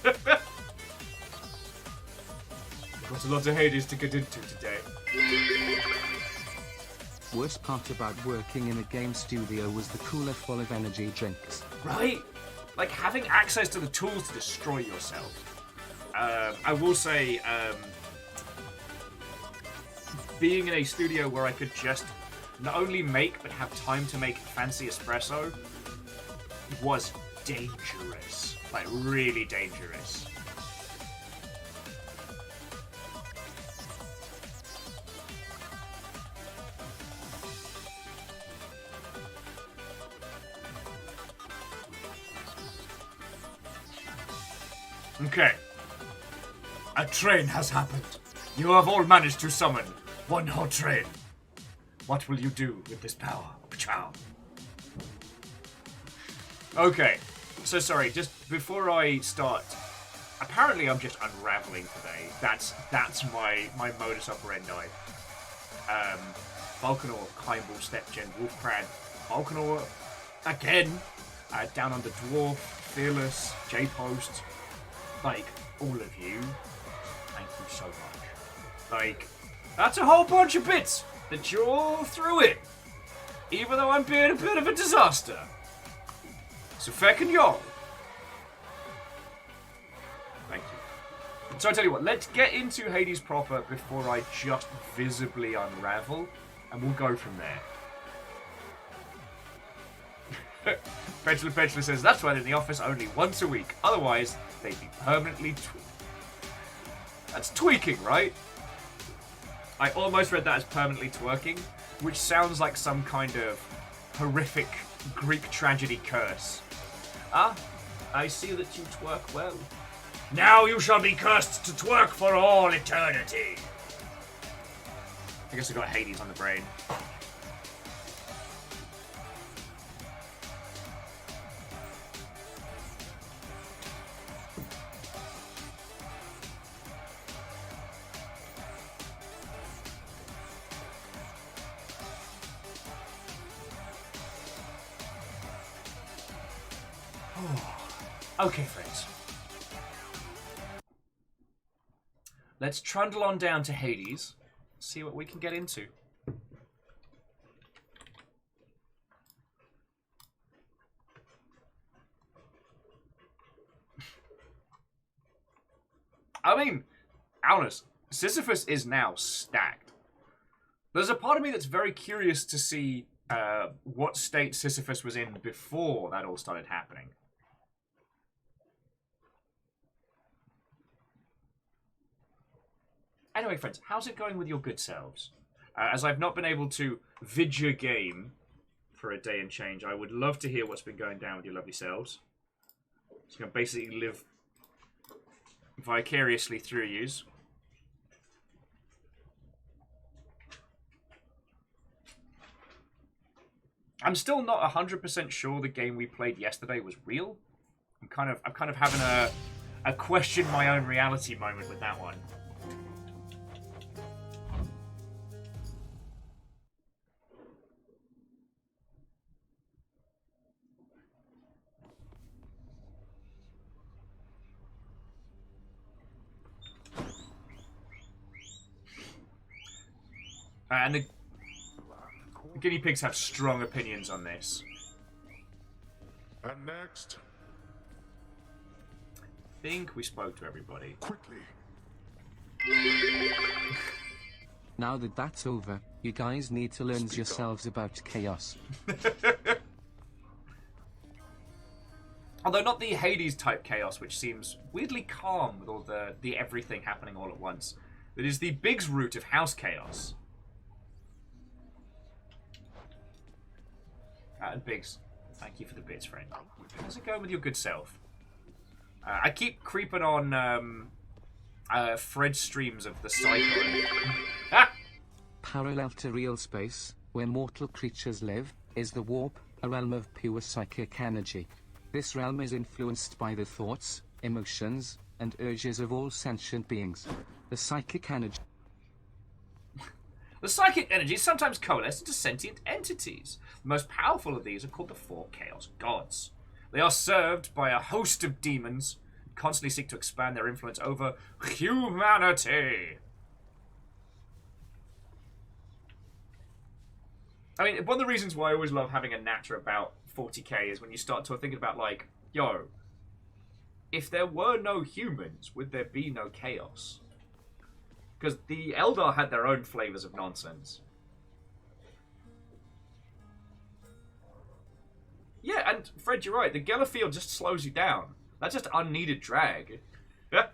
Got a lot of Hades to get into today. Worst part about working in a game studio was the cooler full of energy drinks. Right? Like having access to the tools to destroy yourself. I will say, being in a studio where I could just not only make but have time to make fancy espresso was dangerous. Like really dangerous. Okay. A train has happened. You have all managed to summon one hot train. What will you do with this power? Chow. Okay. So sorry, just before I start, apparently I'm just unraveling today. That's my modus operandi. Vulcanor, Kimball, Stepgen, Wolfcrad, Vulcanor again. Down under Dwarf, Fearless, J-Post. Like, all of you, thank you so much. Like, that's a whole bunch of bits that you're all through it. Even though I'm being a bit of a disaster. So feckin' y'all. Thank you. So I tell you what, let's get into Hades proper before I just visibly unravel, and we'll go from there. Petula says, that's why they're in the office only once a week. Otherwise, they'd be permanently That's tweaking, right? I almost read that as permanently twerking, which sounds like some kind of horrific Greek tragedy curse. I see that you twerk well. Now you shall be cursed to twerk for all eternity. I guess I got Hades on the brain. Okay, friends. Let's trundle on down to Hades, see what we can get into. I mean, honest, Sisyphus is now stacked. There's a part of me that's very curious to see what state Sisyphus was in before that all started happening. Anyway, friends, how's it going with your good selves? As I've not been able to vid your game for a day and change, I would love to hear what's been going down with your lovely selves. Just going to basically live vicariously through yous. I'm still not 100% sure the game we played yesterday was real. I'm kind of having a question my own reality moment with that one. And the guinea pigs have strong opinions on this. And next, I think we spoke to everybody. quickly. Now that that's over, you guys need to learn yourselves about chaos. Although not the Hades type chaos, which seems weirdly calm with all the everything happening all at once. It is the Biggs route of house chaos. And Biggs, thank you for the bits, friend. How's it going with your good self? I keep creeping on Fred's streams of the cycle. Ah! Parallel to real space, where mortal creatures live, is the warp, a realm of pure psychic energy. This realm is influenced by the thoughts, emotions, and urges of all sentient beings. The psychic energy The psychic energies sometimes coalesce into sentient entities. The most powerful of these are called the four Chaos Gods. They are served by a host of demons who constantly seek to expand their influence over humanity. I mean, one of the reasons why I always love having a natter about 40k is when you start to thinking about, like, yo, if there were no humans, would there be no chaos? Because the Eldar had their own flavors of nonsense. Yeah, and Fred, you're right. The Geller field just slows you down. That's just unneeded drag. Yeah.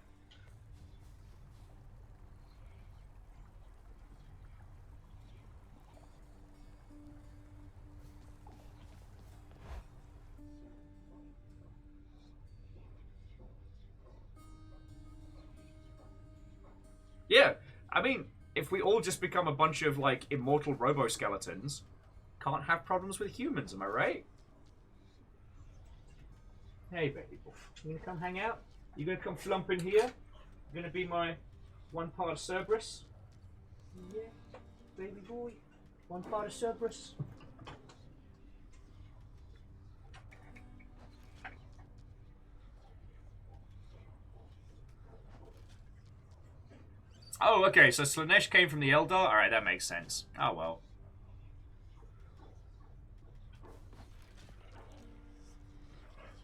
Yeah, I mean, if we all just become a bunch of, like, immortal robo-skeletons, can't have problems with humans, am I right? Hey, baby boy, you gonna come hang out? You gonna come flump in here? You gonna be my one part of Cerberus? Yeah, baby boy, one part of Cerberus. Oh, okay, so Slanesh came from the Eldar? Alright, that makes sense. Oh, well.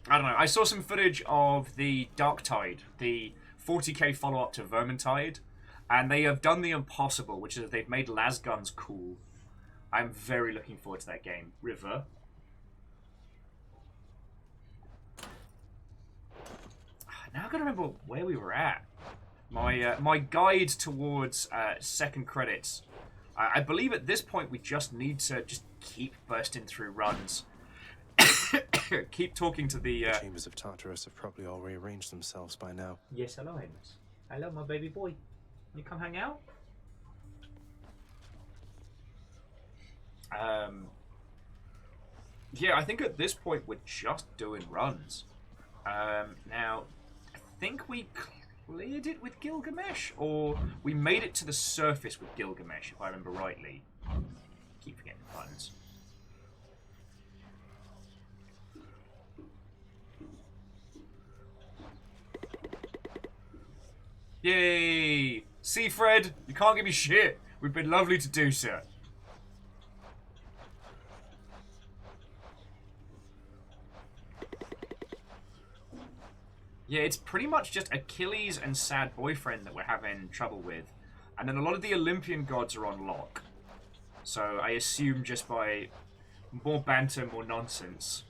I don't know. I saw some footage of the Darktide, the 40k follow-up to Vermintide, and they have done the impossible, which is they've made lasguns cool. I'm very looking forward to that game. River. Now I've got to remember where we were at. My guide towards second credits. I believe at this point we just need to just keep bursting through runs. Keep talking to the. The chambers of Tartarus have probably all rearranged themselves by now. Yes, hello, Amos. Hello, my baby boy. You come hang out? Yeah, I think at this point we're just doing runs. Now, I think we cleared it with Gilgamesh, or we made it to the surface with Gilgamesh, if I remember rightly. Keep forgetting buttons. Yay! See, Fred, you can't give me shit. We've been lovely to do, sir. Yeah, it's pretty much just Achilles and Sad Boyfriend that we're having trouble with. And then a lot of the Olympian gods are on lock. So I assume just by more banter, more nonsense.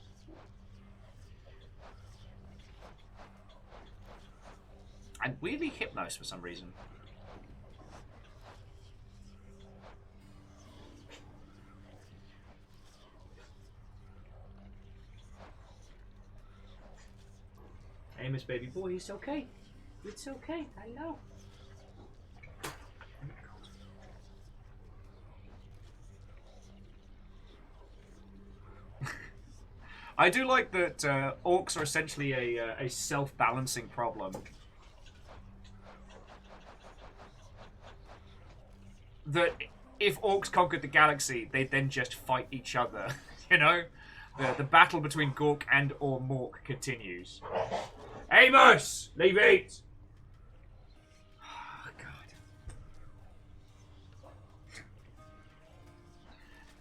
And weirdly Hypnos for some reason. Amos, baby boy, it's okay. It's okay, I know. I do like that orcs are essentially a self-balancing problem. That if orcs conquered the galaxy, they'd then just fight each other. You know? The battle between Gork and or Mork continues. Amos! Leave it! Oh, God.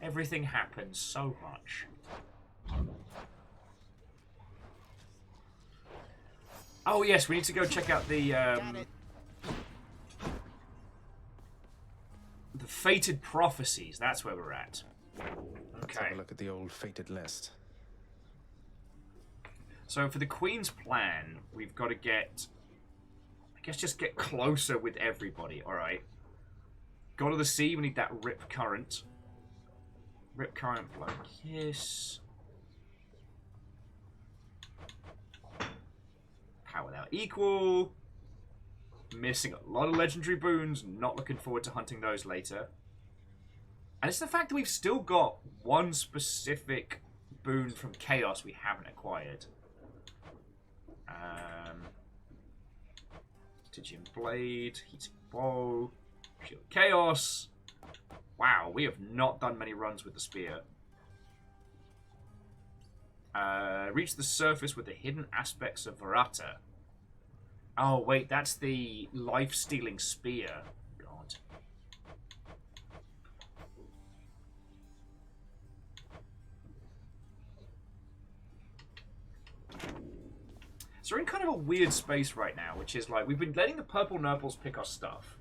Everything happens so much. Oh, yes, we need to go check out the Fated Prophecies. That's where we're at. Let's have a look at the old fated list. So for the Queen's plan, we've got to get... I guess just get closer with everybody. Alright. God of the Sea, we need that Rip Current. Rip Current, Blow Kiss. Power Without Equal. Missing a lot of legendary boons. Not looking forward to hunting those later. And it's the fact that we've still got one specific boon from Chaos we haven't acquired. Stygian Blade, Heating Bow, Shield of Chaos. Wow, we have not done many runs with the spear. Reach the surface with the hidden aspects of Varata. Oh, wait, that's the life-stealing spear. God. So we're in kind of a weird space right now, which is like, we've been letting the purple nurples pick our stuff.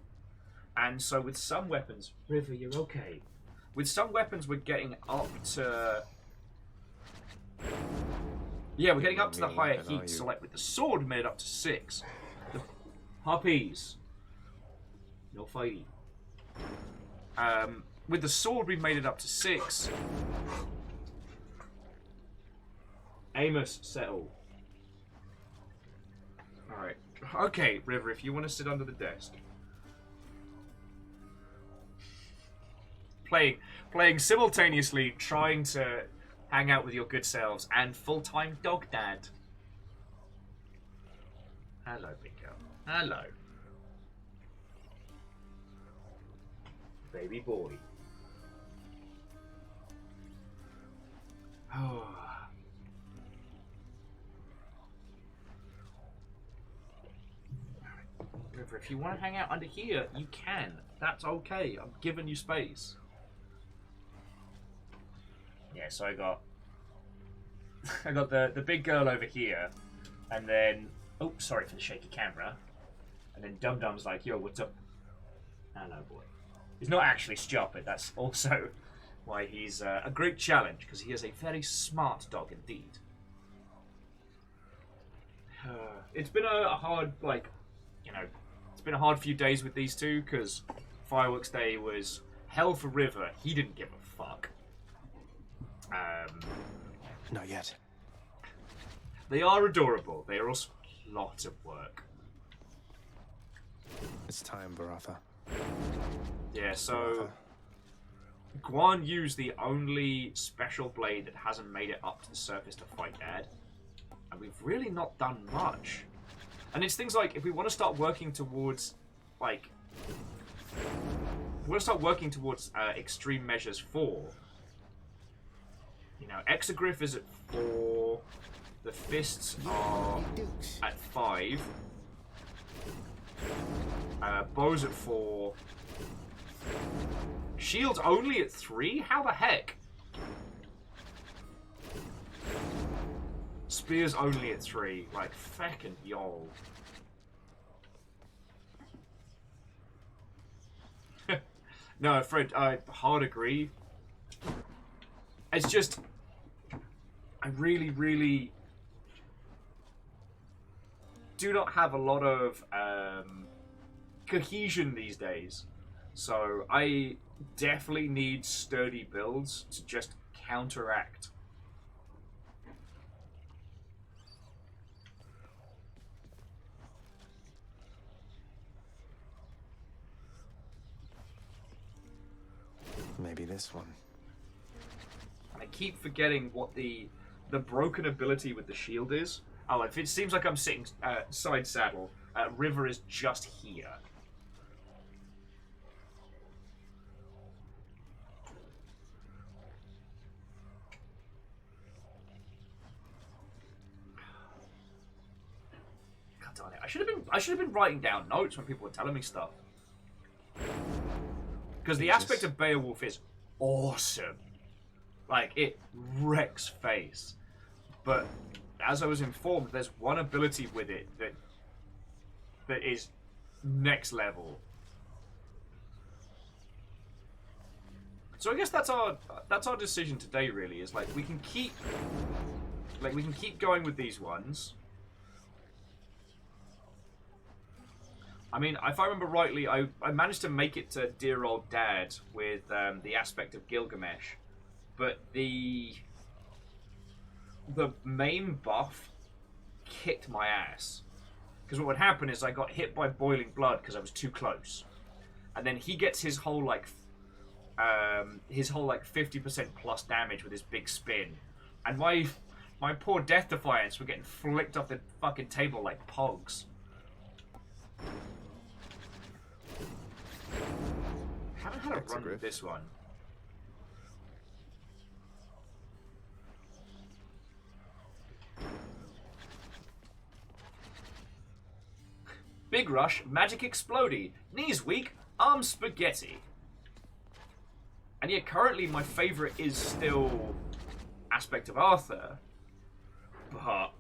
And so with some weapons... River, you're okay. With some weapons, we're getting up to... Yeah, we're getting up to the higher heat. So like with the sword, we made it up to 6. The harpies. No fighting. With the sword, we made it up to 6. Amos, settle. Alright. Okay, River, if you want to sit under the desk. Playing simultaneously, trying to hang out with your good selves, and full-time dog dad. Hello, big girl. Hello. Baby boy. Oh. River, if you want to hang out under here, you can. That's okay. I'm giving you space. Yeah, so I got the big girl over here, and then oh, sorry for the shaky camera, and then Dum Dum's like, yo, what's up? Hello, boy. He's not actually stupid. That's also why he's a great challenge, because he is a very smart dog indeed. It's been a hard, like, you know, it's been a hard few days with these two, because Fireworks Day was hell for River. He didn't give a fuck. Not yet. They are adorable. They are also lots of work. It's time, Baratha. Yeah, so Guan Yu's the only special blade that hasn't made it up to the surface to fight Dad. And we've really not done much. And it's things like, if we want to start working towards, like... we want to start working towards extreme measures 4. You know, Exogryph is at 4. The fists are at 5. Bow's at 4. Shield's only at 3? How the heck? Spear's only at 3. Like, feckin' y'all. No, Fred, I hard agree. It's just... I really, really... do not have a lot of cohesion these days. So I definitely need sturdy builds to just counteract. Maybe this one. I keep forgetting what the broken ability with the shield is. Oh, if it seems like I'm sitting side saddle, River is just here. God darn it! I should have been writing down notes when people were telling me stuff. Because the aspect of Beowulf is awesome. Like, it wrecks face. But as I was informed, there's one ability with it that is next level. So I guess that's our decision today, really, is like we can keep going with these ones. I mean, if I remember rightly, I managed to make it to Dear Old Dad with the aspect of Gilgamesh, but the main buff kicked my ass. Because what would happen is I got hit by boiling blood because I was too close, and then he gets his whole like 50% plus damage with his big spin, and my poor Death Defiance were getting flicked off the fucking table like pogs. Haven't had a run with this one. Big Rush, Magic Explodey, Knees Weak, Arm Spaghetti. And yet currently my favourite is still Aspect of Arthur. But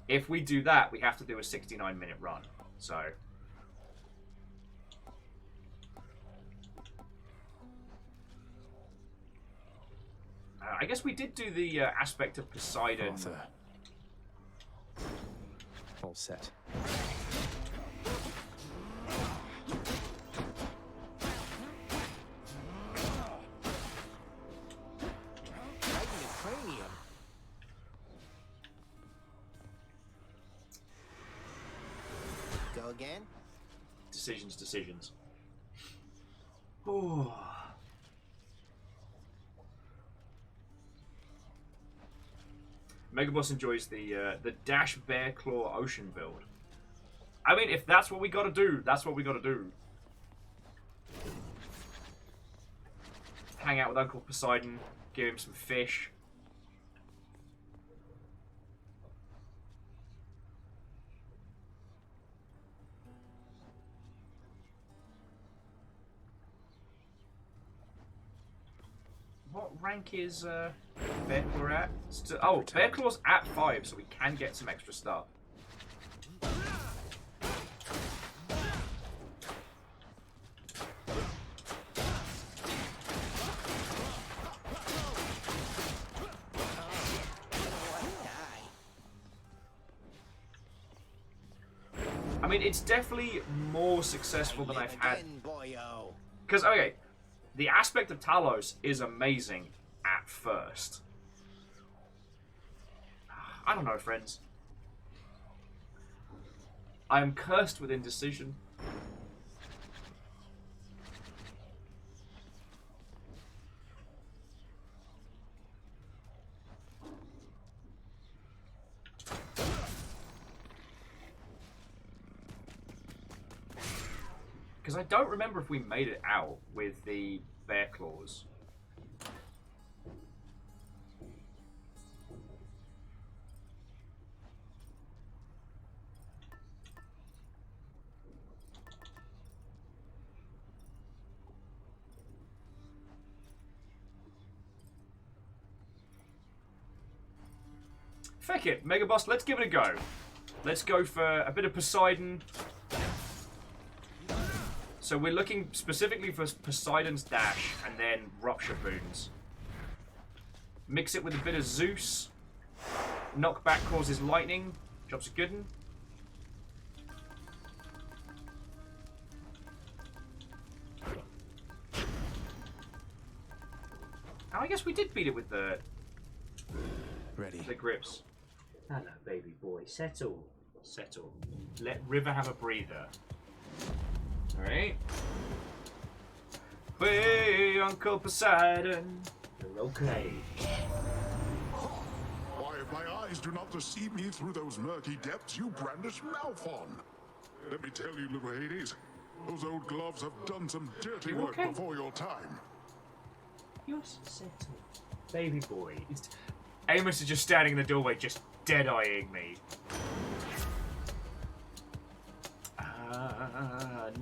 if we do that, we have to do a 69-minute run. So... I guess we did do the aspect of Poseidon. Arthur. All set. Go again? Decisions. Oh. Megaboss enjoys the Dash Bear Claw Ocean build. I mean, if that's what we gotta do, that's what we gotta do. Hang out with Uncle Poseidon, give him some fish. What rank is Bear Claw at? Oh, Bear Claw's at 5, so we can get some extra stuff. I mean, it's definitely more successful than I've had. Because, okay, the aspect of Talos is amazing at first. I don't know, friends. I am cursed with indecision. Because I don't remember if we made it out with the bear claws. Feck it, Mega Boss, let's give it a go. Let's go for a bit of Poseidon. So we're looking specifically for Poseidon's dash and then Rupture Boons. Mix it with a bit of Zeus. Knockback causes lightning. Job's a good one. Oh, I guess we did beat it with the Ready. grips. Hello, baby boy. Settle. Settle. Let River have a breather. Alright. Hey, Uncle Poseidon. You're okay. Why, if my eyes do not deceive me through those murky depths, you brandish Malphon. Let me tell you, little Hades, those old gloves have done some dirty You work okay? before your time. You're settled. Baby boy. Amos is just standing in the doorway, just dead-eyeing me.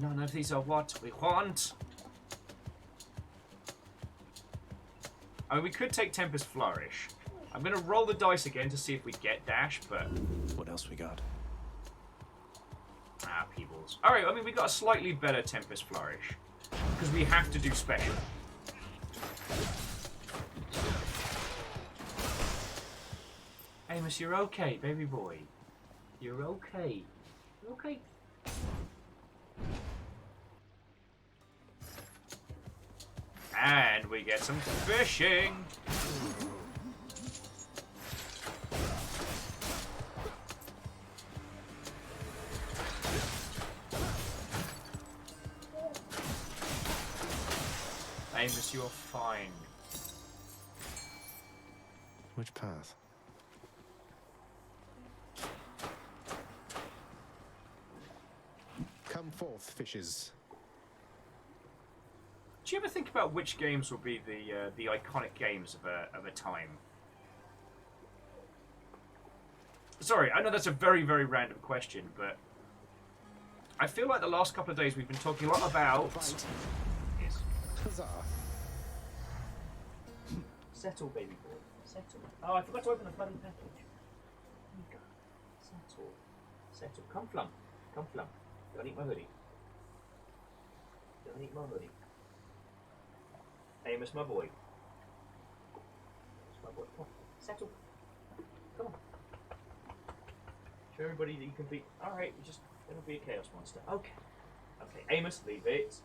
None of these are what we want. I mean, we could take Tempest Flourish. I'm going to roll the dice again to see if we get dash, but... What else we got? Ah, Peebles. Alright, I mean, we got a slightly better Tempest Flourish. Because we have to do special. Amos, you're okay, baby boy. You're okay. You're okay. And we get some fishing. Amos, you're fine. Which path? Come forth, fishes. Do you ever think about which games will be the iconic games of a time? Sorry, I know that's a very, very random question, but I feel like the last couple of days we've been talking a lot about... Yes. Huzzah! Settle, baby boy. Settle. Oh, I forgot to open the bloody package. Here you go. Settle. Settle. Come flum. Come flum. Don't eat my hoodie. Don't eat my hoodie. Amos, my boy. Amos, my boy. Come on. Settle. Come on. Show everybody that you can be... Alright, you're just gonna be a chaos monster. Okay. Okay, Amos, leave it. It's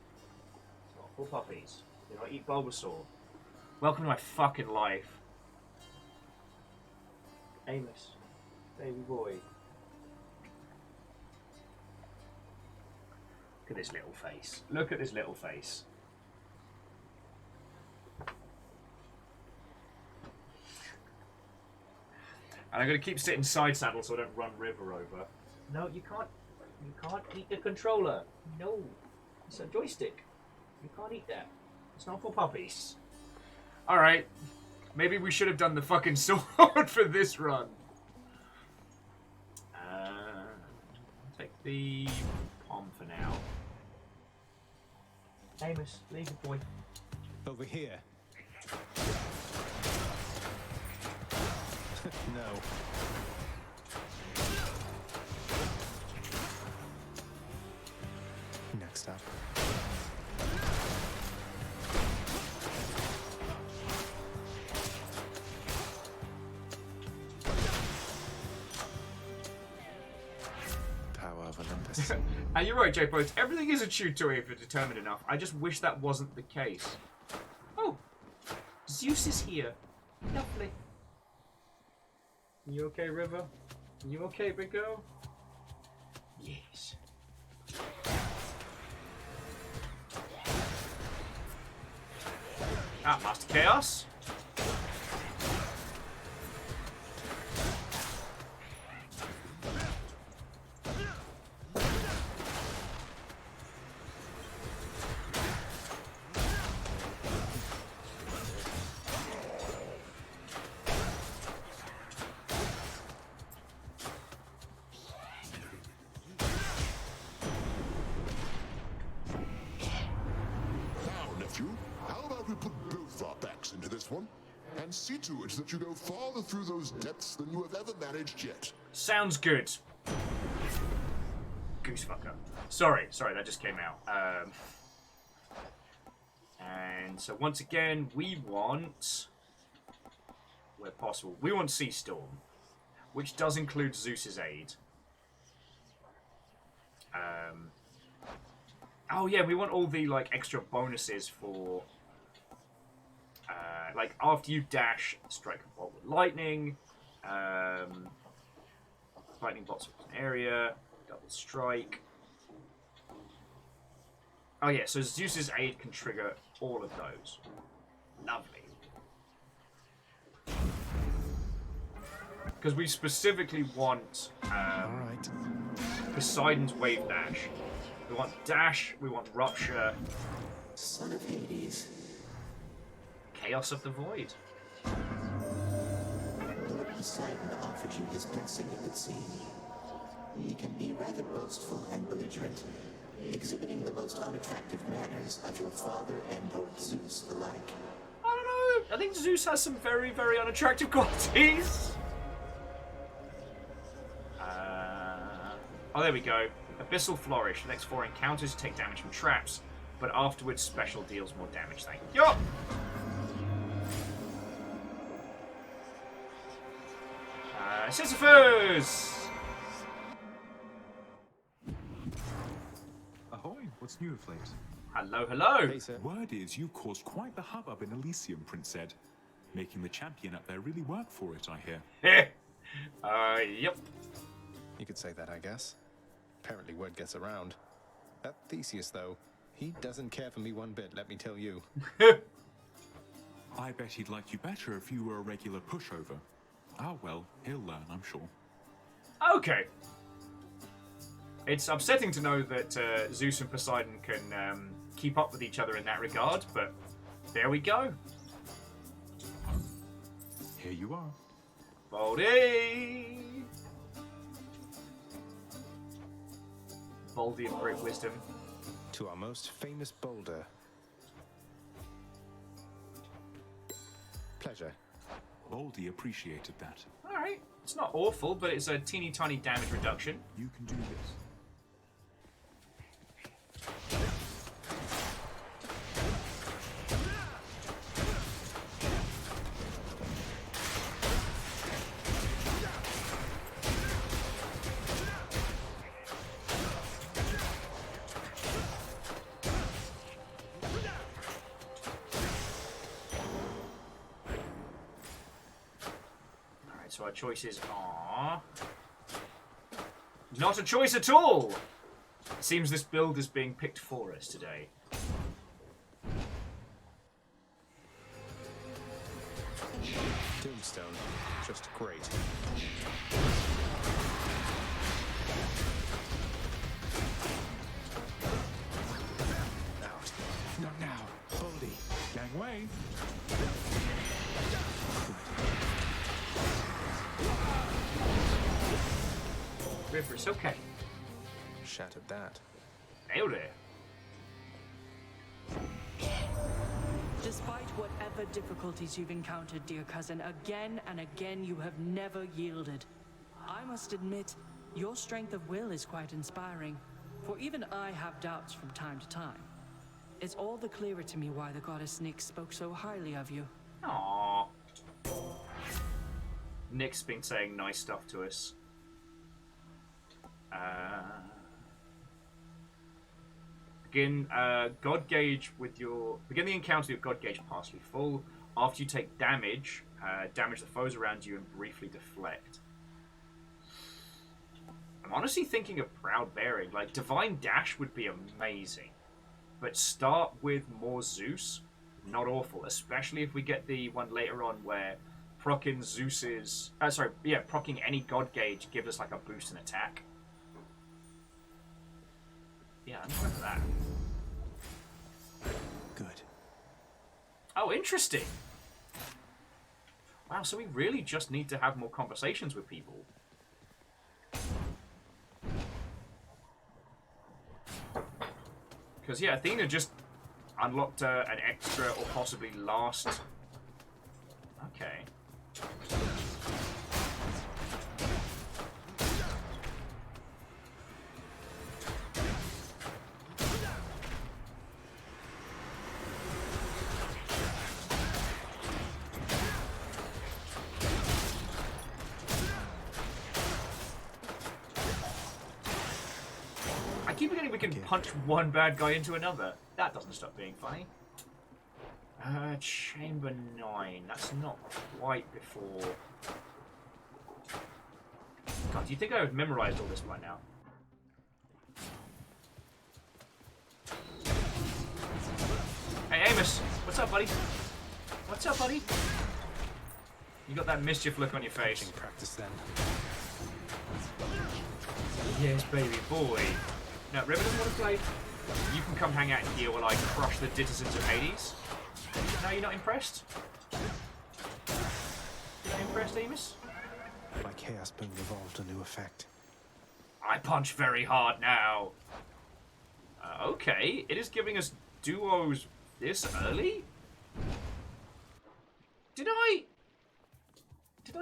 not for puppies. Do not eat Bulbasaur. Welcome to my fucking life. Amos. Baby boy. Look at this little face. Look at this little face. And I'm going to keep sitting side saddle so I don't run River over. No, you can't. You can't eat the controller. No. It's a joystick. You can't eat that. It's not for puppies. Alright. Maybe we should have done the fucking sword for this run. Take the palm for now. Amos, leave it, boy. Over here. No. Next up. Power of Olympus. And you're right, J-Boats. Everything is a tutorial if you're determined enough. I just wish that wasn't the case. Oh, Zeus is here. Lovely. You okay, River? You okay, big girl? Yes. Ah, Master Chaos. Now, nephew, how about we put both our backs into this one and see to it that you go farther through those depths than you have ever managed yet? Sounds good. Goosefucker. Sorry, that just came out. And so once again, we want, where possible, we want Sea Storm, which does include Zeus's aid. Oh yeah, we want all the like extra bonuses for, like after you dash, strike a bolt with lightning, lightning bolts across an area, double strike. Oh yeah, so Zeus's aid can trigger all of those. Lovely. Because we specifically want All right. Poseidon's wave dash. We want dash, we want rupture, Son of Hades, chaos of the void. Lord Poseidon offered you his blessing, it would seem. He can be rather boastful and belligerent, exhibiting the most unattractive manners of your father and Lord Zeus alike. I don't know. I think Zeus has some very, very unattractive qualities. Oh, there we go. Abyssal Flourish. The next 4 encounters take damage from traps, but afterwards special deals more damage. Thank you. Sisyphus! Ahoy, what's new of late? Hello, hello. Hey, sir. Word is you caused quite the hubbub in Elysium, Prince said. Making the champion up there really work for it, I hear. Yep. You could say that, I guess. Apparently word gets around. That Theseus, though, he doesn't care for me one bit, let me tell you. I bet he'd like you better if you were a regular pushover. Ah well, he'll learn, I'm sure. Okay. It's upsetting to know that Zeus and Poseidon can keep up with each other in that regard, but there we go. Here you are. Baldy! Baldy of great wisdom. To our most famous boulder. Pleasure. Baldy appreciated that. Alright, it's not awful, but it's a teeny tiny damage reduction. You can do this. So our choices are not a choice at all. It seems this build is being picked for us today. Tombstone. Just great. Out. Not now. Baldy. Gangway. River, it's okay. Shattered that. Nailed it. Despite whatever difficulties you've encountered, dear cousin, again and again you have never yielded. I must admit, your strength of will is quite inspiring, for even I have doubts from time to time. It's all the clearer to me why the goddess Nyx spoke so highly of you. Aww. Nick's been saying nice stuff to us. Begin God Gauge with your... Begin the encounter with your God Gauge partially full. After you take damage, damage the foes around you and briefly deflect. I'm honestly thinking of Proud Bearing. Like, Divine Dash would be amazing. But start with more Zeus, not awful. Especially if we get the one later on where proccing Zeus's... proccing any God Gauge gives us, like, a boost in attack. Yeah, I'm going for that. Good. Oh, interesting. Wow, so we really just need to have more conversations with people. Because, yeah, Athena just unlocked an extra or possibly last... Okay. I keep forgetting we can punch one bad guy into another. That doesn't stop being funny. Chamber 9. That's not quite before... God, do you think I have memorized all this by now? Hey, Amos! What's up, buddy? What's up, buddy? You got that mischief look on your face. Practice then. Yes, baby boy. No, River doesn't want to play. You can come hang out here while I crush the denizens of Hades. No, you're not impressed? You're not impressed, Amos? My chaos boom evolved a new effect. I punch very hard now. Okay, it is giving us duos this early? Did I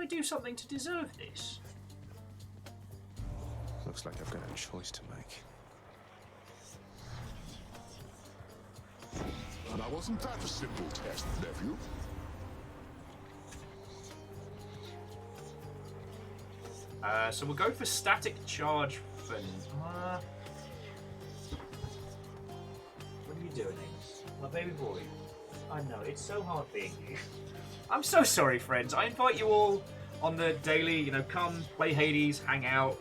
do something to deserve this? Looks like I've got a choice to make. Now, wasn't that a simple test, nephew? So we'll go for static charge for... what are you doing, Amos? My baby boy. I know, it's so hard being you. I'm so sorry, friends. I invite you all on the daily, you know, come, play Hades, hang out,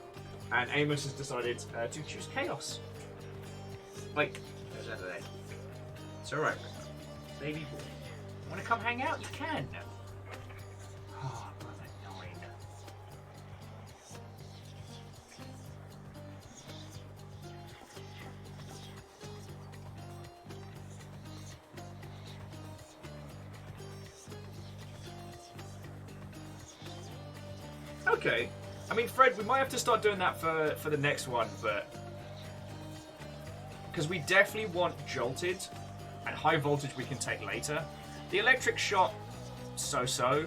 and Amos has decided to choose Chaos. Like, it's alright, baby boy. Want to come hang out? You can. Oh, brother 9. Okay. I mean, Fred, we might have to start doing that for the next one, but... Because we definitely want Jolted, and High Voltage we can take later. The Electric Shot, so-so.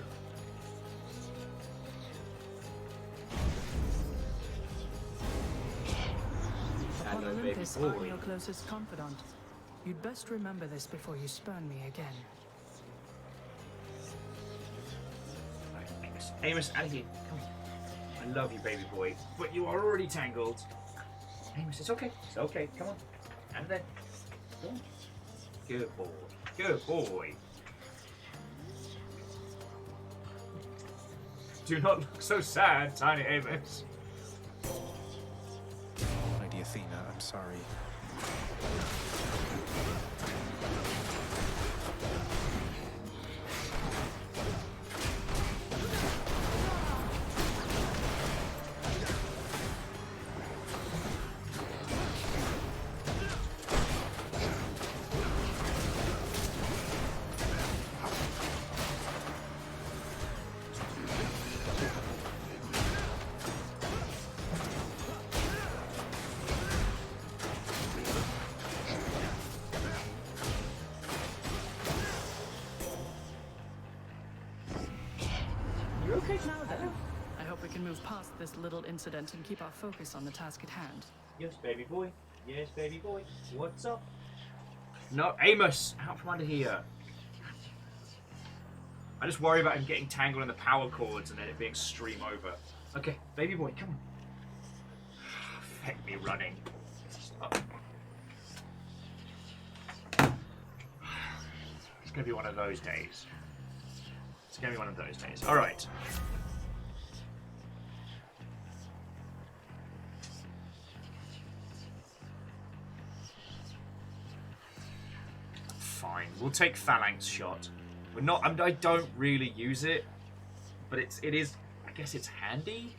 Upon Hello, Olympus, baby boy. I'm your closest confidant. You'd best remember this before you spurn me again. Amos, Amos, out of here. Come on. I love you, baby boy, but you are already tangled. Amos, it's okay. It's okay. Come on. Out of there. Go on. Good boy. Good boy. Do not look so sad, tiny Amos. Lady Athena, I'm sorry. Now then, I hope we can move past this little incident and keep our focus on the task at hand. Yes, baby boy. Yes, baby boy. What's up? No, Amos! Out from under here. I just worry about him getting tangled in the power cords and then it being stream over. Okay, baby boy, come on. Heck me running. Stop. It's gonna be one of those days. It's gonna be one of those days. Alright. We'll take Phalanx Shot. We're not. I don't really use it, but it is. I guess it's handy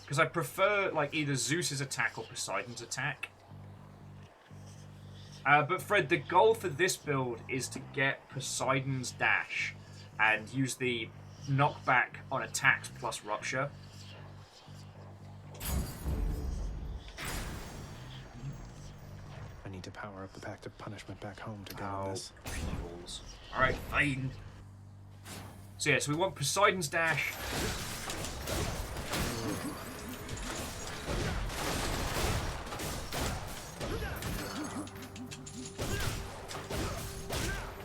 because I prefer like either Zeus's attack or Poseidon's attack. But Fred, the goal for this build is to get Poseidon's dash and use the knockback on attacks plus Rupture. I need to power up the Pact of Punishment back home to go Oh, on this. peoples. Alright, fine. So yeah, so we want Poseidon's dash.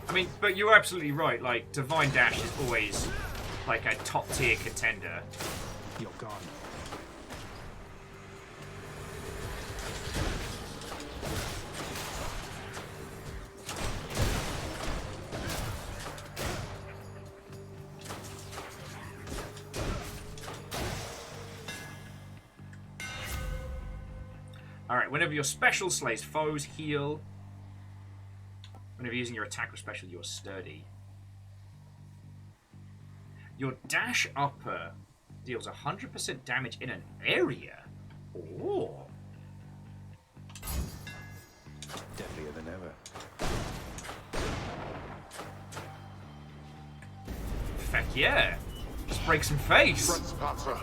I mean, but you're absolutely right, like, Divine Dash is always, like, a top-tier contender. You're gone. Alright, whenever your special slays foes, heal. Whenever using your attack or special, you're sturdy. Your dash upper deals 100% damage in an area. Oh. Deadlier than ever. Heck yeah. Let's break some face. Trespasser.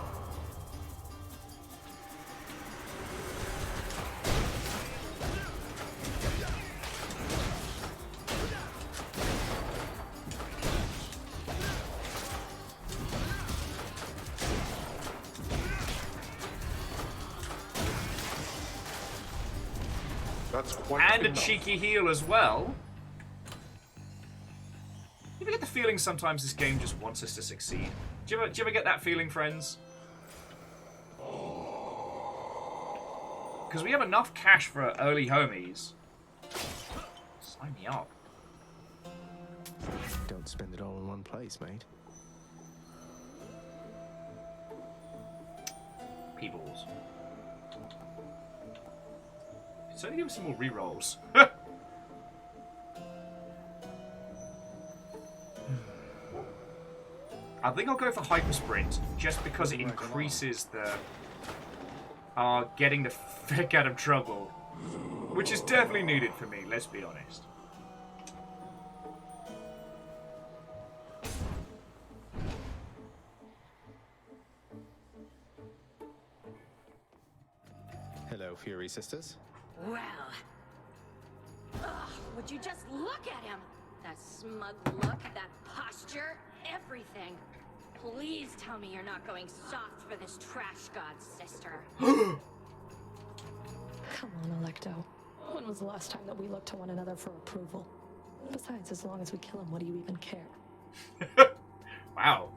And a enough. cheeky heal as well. You ever get the feeling sometimes this game just wants us to succeed? Do you ever get that feeling, friends? Because we have enough cash for early homies. Sign me up. Don't spend it all in one place, mate. Peoples. So give us some more rerolls. I think I'll go for Hyper Sprint just because it increases the getting the feck out of trouble, which is definitely needed for me. Let's be honest. Hello, Fury Sisters. Well. Ugh, would you just look at him? That smug look, that posture, everything. Please tell me you're not going soft for this trash god's sister. Come on, Electo. When was the last time that we looked to one another for approval? Besides, as long as we kill him, what do you even care? Wow.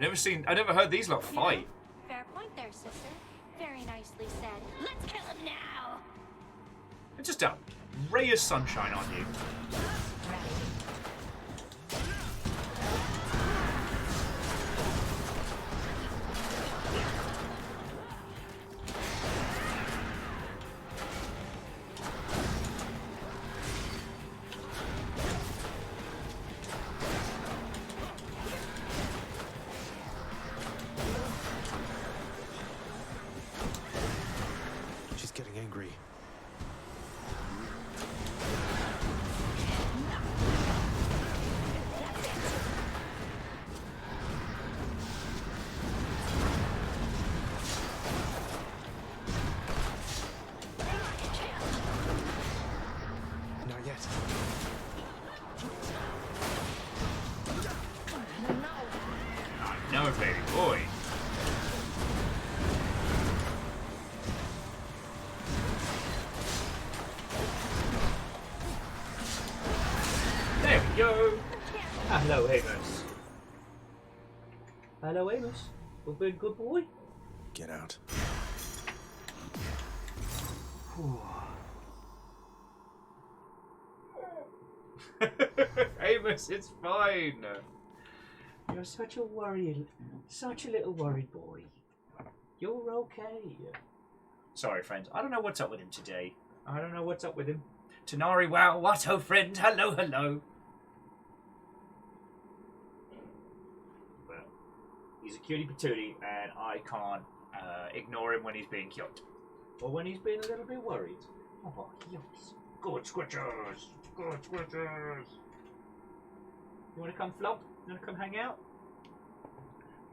I never heard these lot fight. Fair point there, sister. Very nicely said. Let's kill him now! It's just a ray of sunshine on you. She's getting angry. Not yet. No, baby boy. There we go. Hello, Amos. Hello, Amos. You been good boy? Get out. Amos, it's fine. You're such a little worried boy. You're okay. Sorry, friends. I don't know what's up with him today. I don't know what's up with him. Tanari, wow, what ho friend, hello, hello. Well, he's a cutie patootie, and I can't ignore him when he's being cute. Or when he's being a little bit worried. Oh, yes. Good squitchers! Good squitchers! You wanna come flop? You wanna come hang out?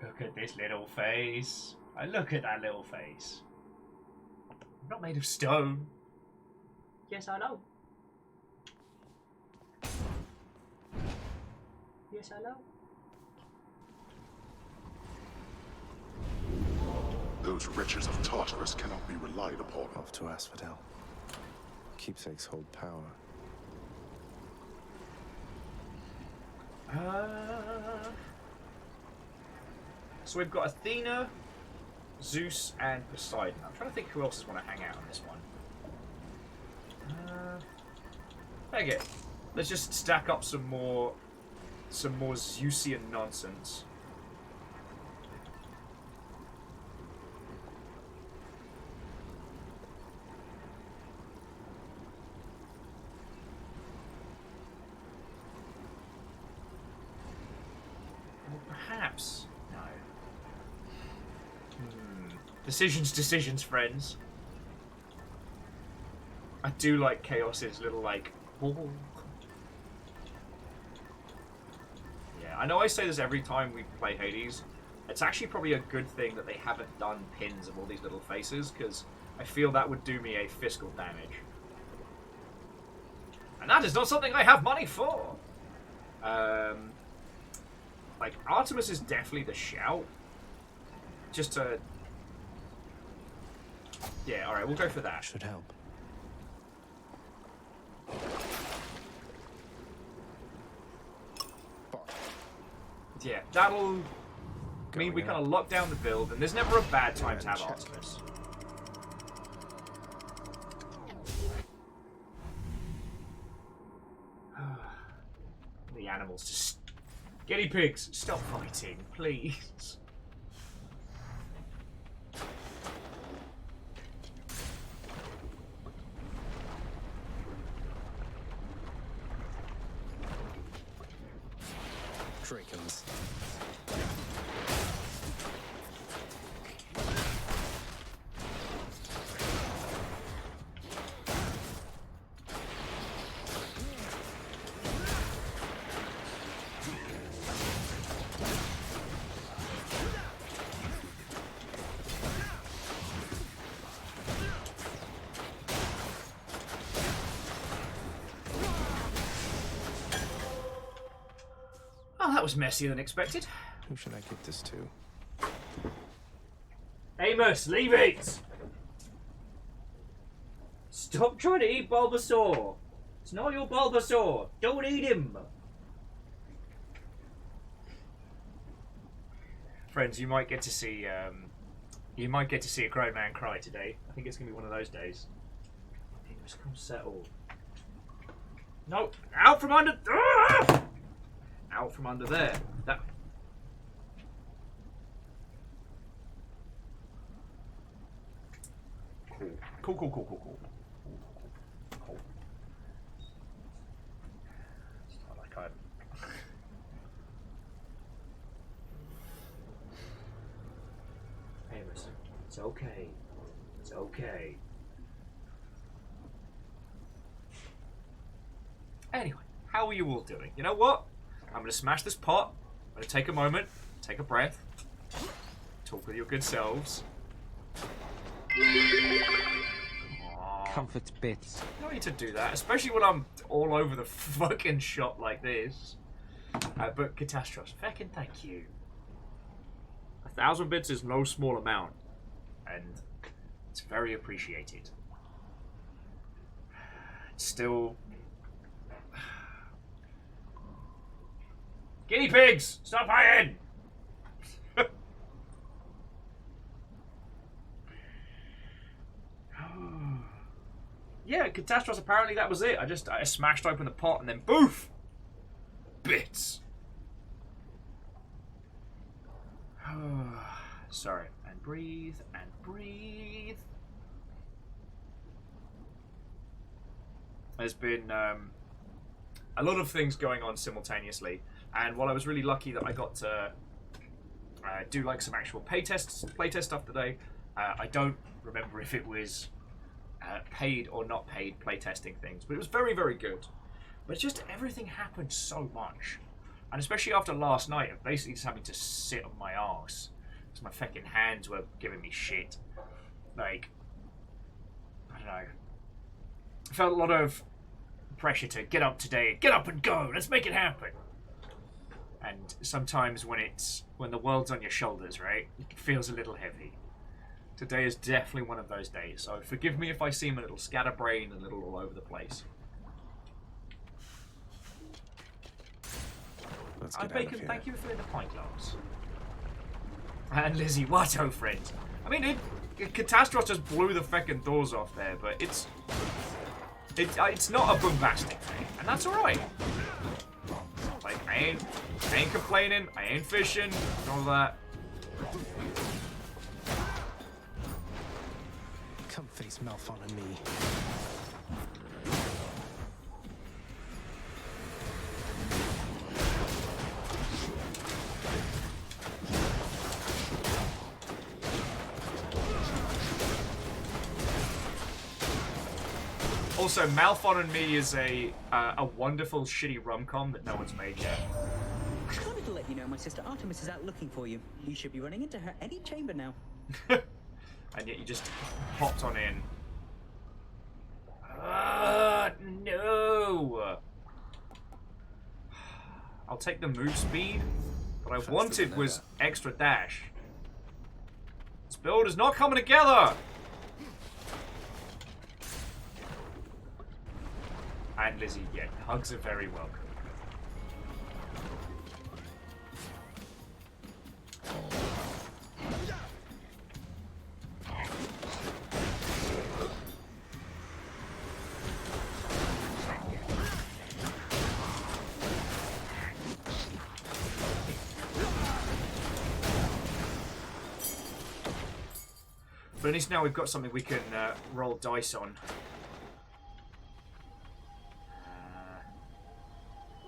Look at this little face. Look at that little face. I'm not made of stone. Yes, I know. Yes, I know. Those wretches of Tartarus cannot be relied upon. Off to Asphodel. Keepsakes hold power. So we've got Athena, Zeus, and Poseidon. I'm trying to think who else is want to hang out on this one. Okay, let's just stack up some more Zeusian nonsense. Or perhaps no. Decisions, friends. I do like Chaos's little like. Oh. Yeah, I know I say this every time we play Hades. It's actually probably a good thing that they haven't done pins of all these little faces, because I feel that would do me a fiscal damage. And that is not something I have money for! Like, Artemis is definitely the shout. Just to... Yeah, alright, we'll go for that. Should help. Yeah, that'll mean we kind of lock down the build, and there's never a bad time to have Artemis. The animals just... Guinea pigs, stop fighting, please. Drakens. Oh, that was messier than expected. Who should I give this to? Amos, leave it! Stop trying to eat Bulbasaur! It's not your Bulbasaur! Don't eat him! Friends, you might get to see a grown man cry today. I think it's gonna be one of those days. Amos, come settle. No! Out from under! Ah! Out from under there. That. Cool. It's not like I'm. Amos, it's okay. It's okay. Anyway, how are you all doing? You know what? I'm going to smash this pot. I'm going to take a moment, take a breath, talk with your good selves. Comfort bits. You don't need to do that, especially when I'm all over the fucking shop like this. But Catastros, feckin' thank you. 1,000 bits is no small amount, and it's very appreciated. It's still... Guinea pigs! Stop hiding! Yeah, Catastros, apparently that was it. I smashed open the pot and then boof! Bits! Sorry. And breathe, and breathe. There's been a lot of things going on simultaneously, and while I was really lucky that I got to do like some actual playtest stuff today, I don't remember if it was paid or not paid playtesting things, but it was very, very good. But it's just everything happened so much, and especially after last night of basically just having to sit on my arse because my fucking hands were giving me shit. Like, I don't know. I felt a lot of pressure to get up today, get up and go, let's make it happen. And sometimes when the world's on your shoulders, right, it feels a little heavy. Today is definitely one of those days, so forgive me if I seem a little scatterbrained and a little all over the place. Bacon, thank you for the pint glass. And Lizzie, what, oh friend? I mean, Catastrophe just blew the feckin' doors off there, but it's not a bombastic thing, and that's alright. Like, I ain't complaining, I ain't fishing, and all that. Come face Malphon and me. Also, Malphon and Me is a wonderful, shitty rom-com that no one's made yet. I wanted to let you know my sister Artemis is out looking for you. You should be running into her any chamber now. And yet you just popped on in. No! I'll take the move speed. What I wanted was extra dash. This build is not coming together! And Lizzie, yeah, hugs are very welcome. But at least now we've got something we can roll dice on.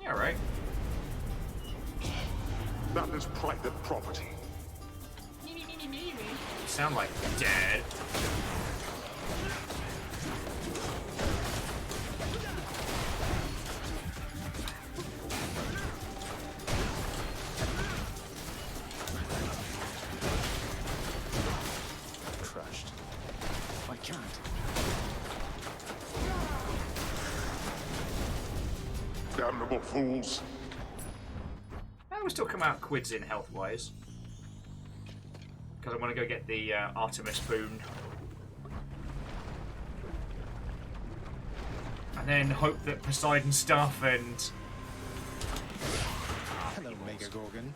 Yeah, right. That is private property. You sound like dead. Crushed. I can't. Damnable fools. We still come out quids in health-wise. Because I want to go get the Artemis boon. And then hope that Poseidon stuff and... Hello, Mega Gorgon.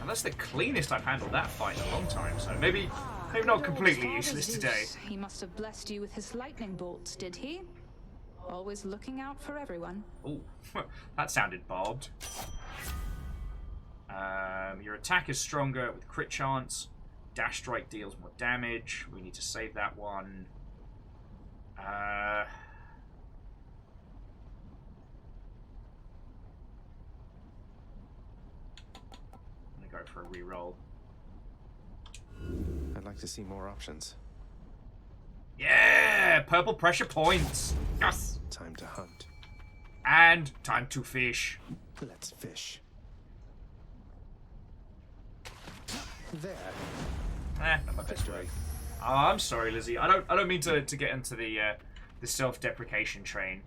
That's the cleanest I've handled that fight in a long time, so maybe not completely useless today. He must have blessed you with his lightning bolts, did he? Always looking out for everyone. Ooh, that sounded barbed. Your attack is stronger with crit chance. Dash strike deals more damage. We need to save that one. Go for a reroll. I'd like to see more options. Yeah! Purple pressure points! Yes! Time to hunt. And time to fish. Let's fish. There. Not my best way. Oh, I'm sorry, Lizzie. I don't mean to get into the self-deprecation train.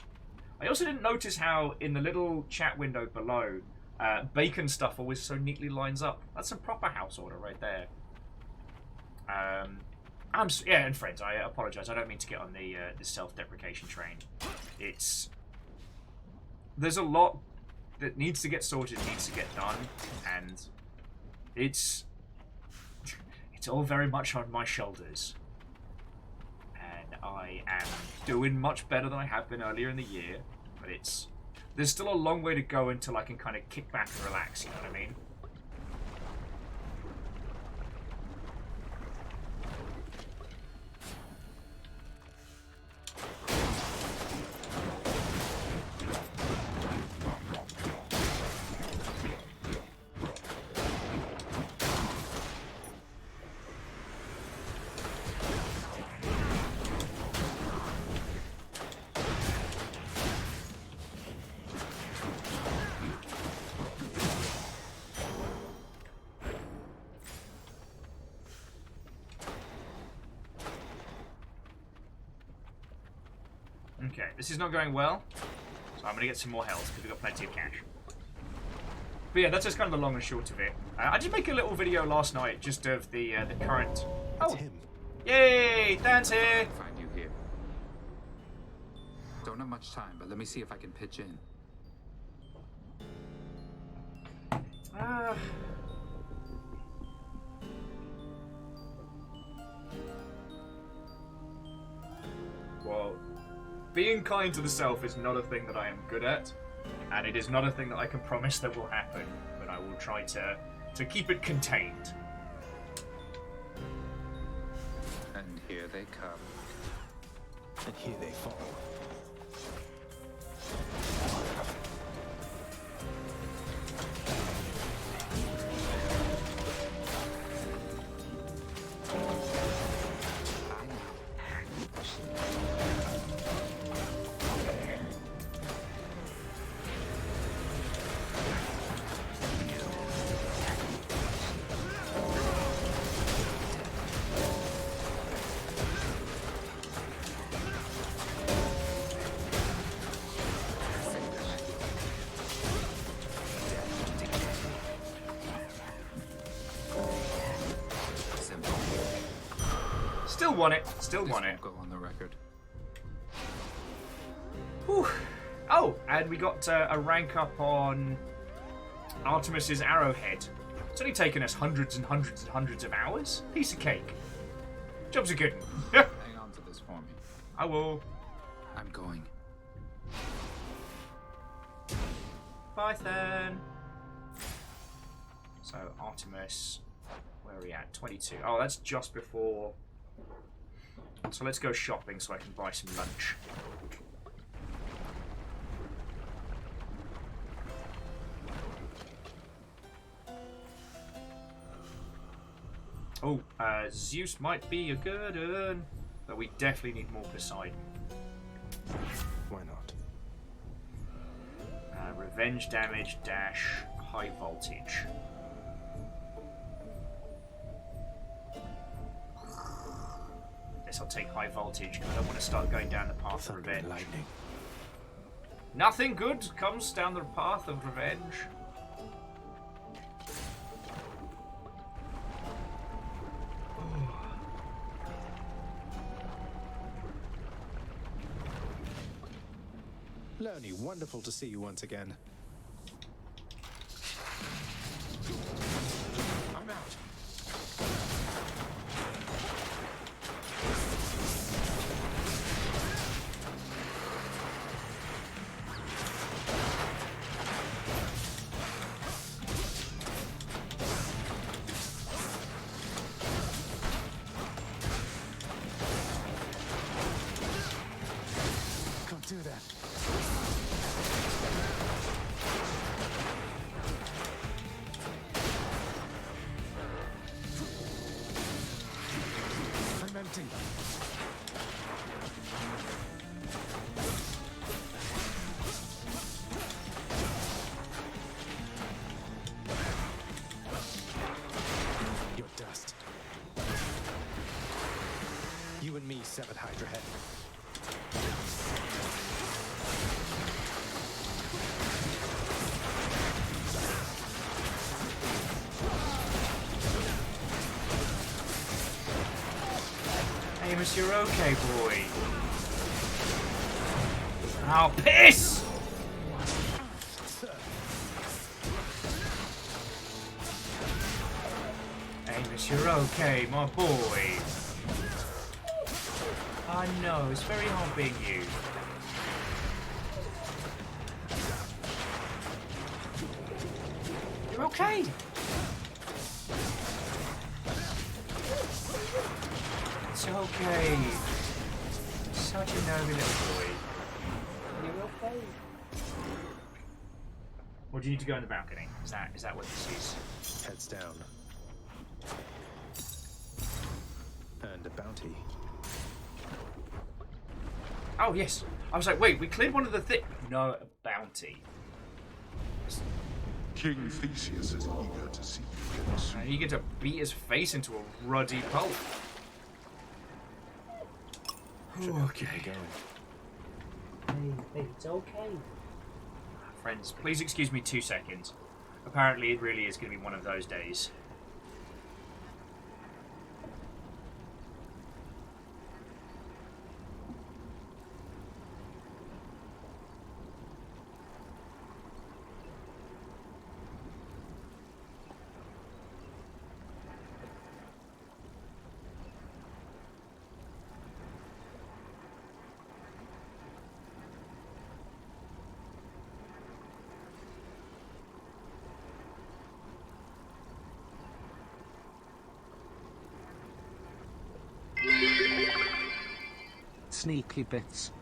I also didn't notice how in the little chat window below bacon stuff always so neatly lines up. That's some proper house order right there. Yeah, and friends, I apologise. I don't mean to get on the self-deprecation train. There's a lot that needs to get sorted, needs to get done, and it's It's all very much on my shoulders. And I am doing much better than I have been earlier in the year. But there's still a long way to go until I can kind of kick back and relax, you know what I mean? Okay, this is not going well, so I'm going to get some more health because we've got plenty of cash. But yeah, that's just kind of the long and short of it. I did make a little video last night just of the current... Oh! Him. Yay! Dan's here! Find you here. Don't have much time, but let me see if I can pitch in. Well, being kind to the self is not a thing that I am good at, and it is not a thing that I can promise that will happen, but I will try to keep it contained. And here they come. And here they fall. Still won it. Still won it. Go on the record. Whew. Oh, and we got a rank up on Artemis's arrowhead. It's only taken us hundreds and hundreds and hundreds of hours. Piece of cake. Job's a good one. Hang on to this for me. I will. I'm going. Python. So Artemis, where are we at? 22. Oh, that's just before. So let's go shopping so I can buy some lunch. Oh, Zeus might be a good one, but we definitely need more Poseidon. Why not? Revenge damage dash high voltage. Guess I'll take high voltage because I don't want to start going down the path of revenge. Lightning. Nothing good comes down the path of revenge. Leonie, wonderful to see you once again. I'm out. Can't do that. I'm empty. You're dust. You and me, severed Hydra head. Amos, you're okay, boy. Oh, piss! Amos, Yes, you're okay, my boy. I know, it's very hard being you. You're okay. It's okay. Such a nervy little boy. You're okay. Or do you need to go on the balcony? Is that what this is? Heads down. And a bounty. Oh yes. I was like, wait, we cleared one of the No, a bounty. King Theseus is eager to see you again soon. And you get to beat his face into a ruddy pulp. Okay. Hey, it's okay. Friends, please excuse me 2 seconds. Apparently it really is going to be one of those days. Sneaky bits.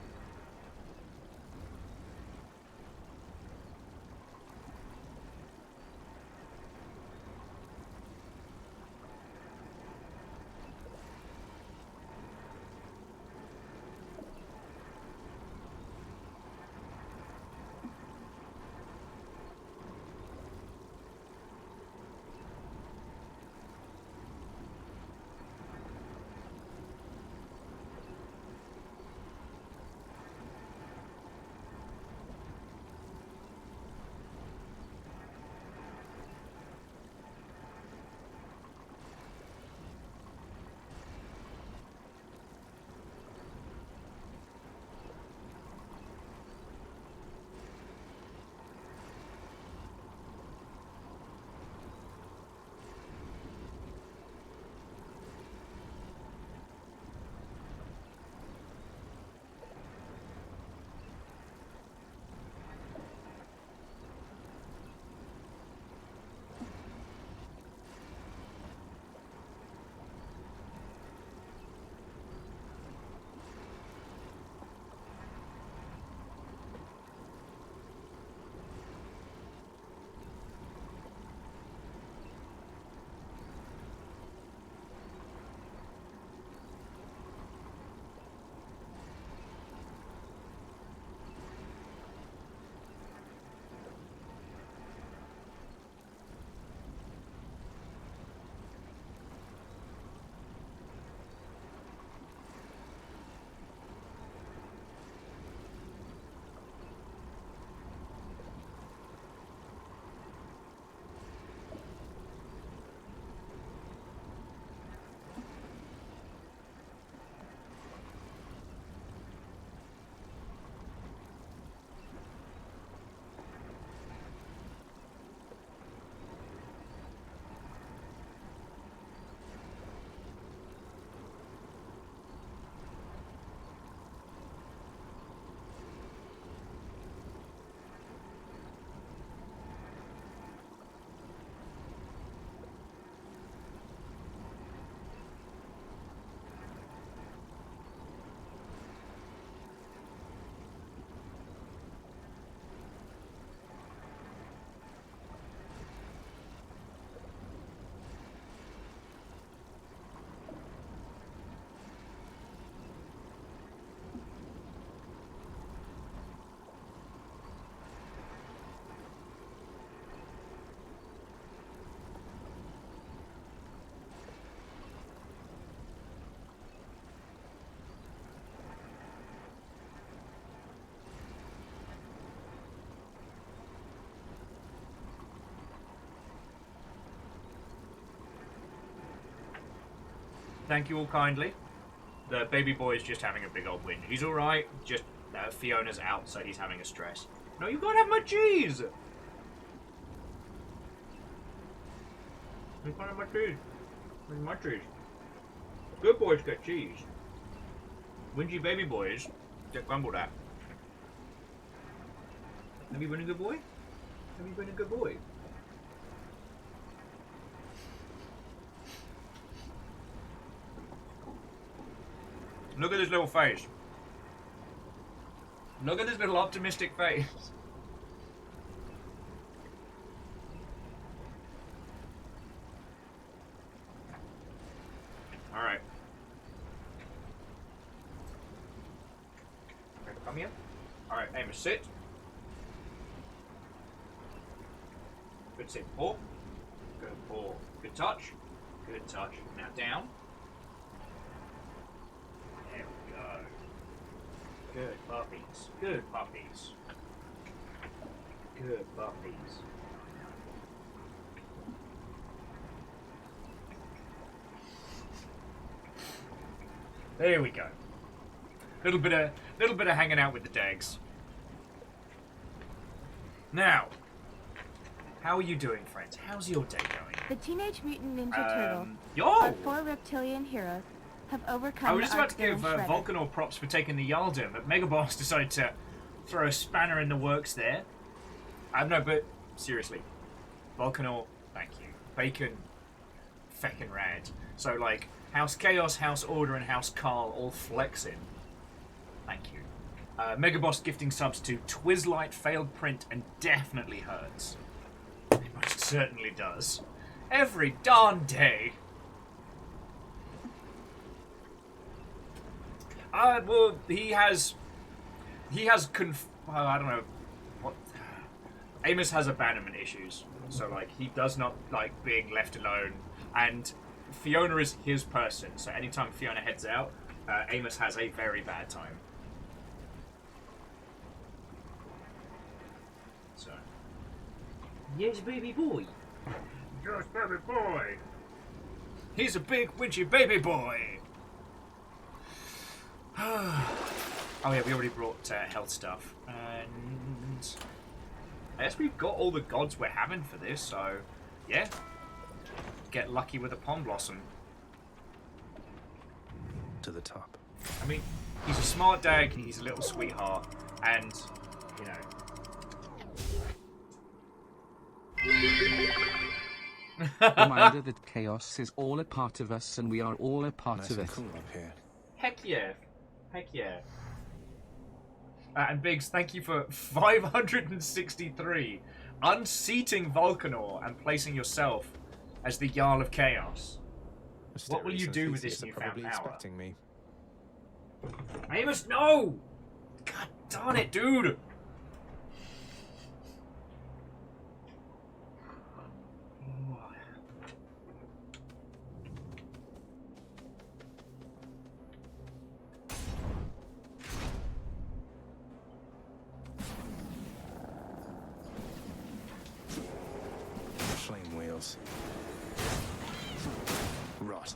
Thank you all kindly. The baby boy is just having a big old whinge. He's alright, just Fiona's out, so he's having a stress. No, you can't have my cheese! You can't have my cheese. Where's my cheese? Good boys get cheese. Whingy baby boys get grumbled at. Have you been a good boy? Have you been a good boy? Look at his little face. Look at his little optimistic face. Alright. Come here. Alright, Amos, sit. Good sit, paw. Good paw. Good touch. Good touch. Now down. There we go. Good puppies. Good puppies. Good puppies. There we go. Little bit of hanging out with the dags. Now, how are you doing, friends? How's your day going? The Teenage Mutant Ninja Turtle, Yo! our 4 reptilian heroes, have overcome I was just the about to give Archdale Shredder. Volcanor props for taking the Yalda, but Megaboss decided to throw a spanner in the works there. No, but seriously, Volcanor, thank you. Bacon, feckin' rad. So like, House Chaos, House Order, and House Carl all flexing. Thank you. Megaboss gifting subs to Twizlight, Failed Print, and Definitely Hurts. It most certainly does. Every darn day. Well, he has I don't know what. Amos has abandonment issues, so like he does not like being left alone, and Fiona is his person. So anytime Fiona heads out, Amos has a very bad time. So, yes, baby boy. Yes, baby boy. He's a big, witchy baby boy. Oh yeah, we already brought health stuff, and I guess we've got all the gods we're having for this. So, yeah, get lucky with a Pond Blossom. To the top. I mean, he's a smart dag, he's a little sweetheart, and you know. Reminder that chaos is all a part of us, and we are all a part Nice of and it. cool up here. Heck yeah. Heck yeah. And Biggs, thank you for 563 unseating Volcanor and placing yourself as the Jarl of Chaos. What will you do with this newfound probably power? expecting me. Amos, no! God darn it, dude! Flame wheels. Rot.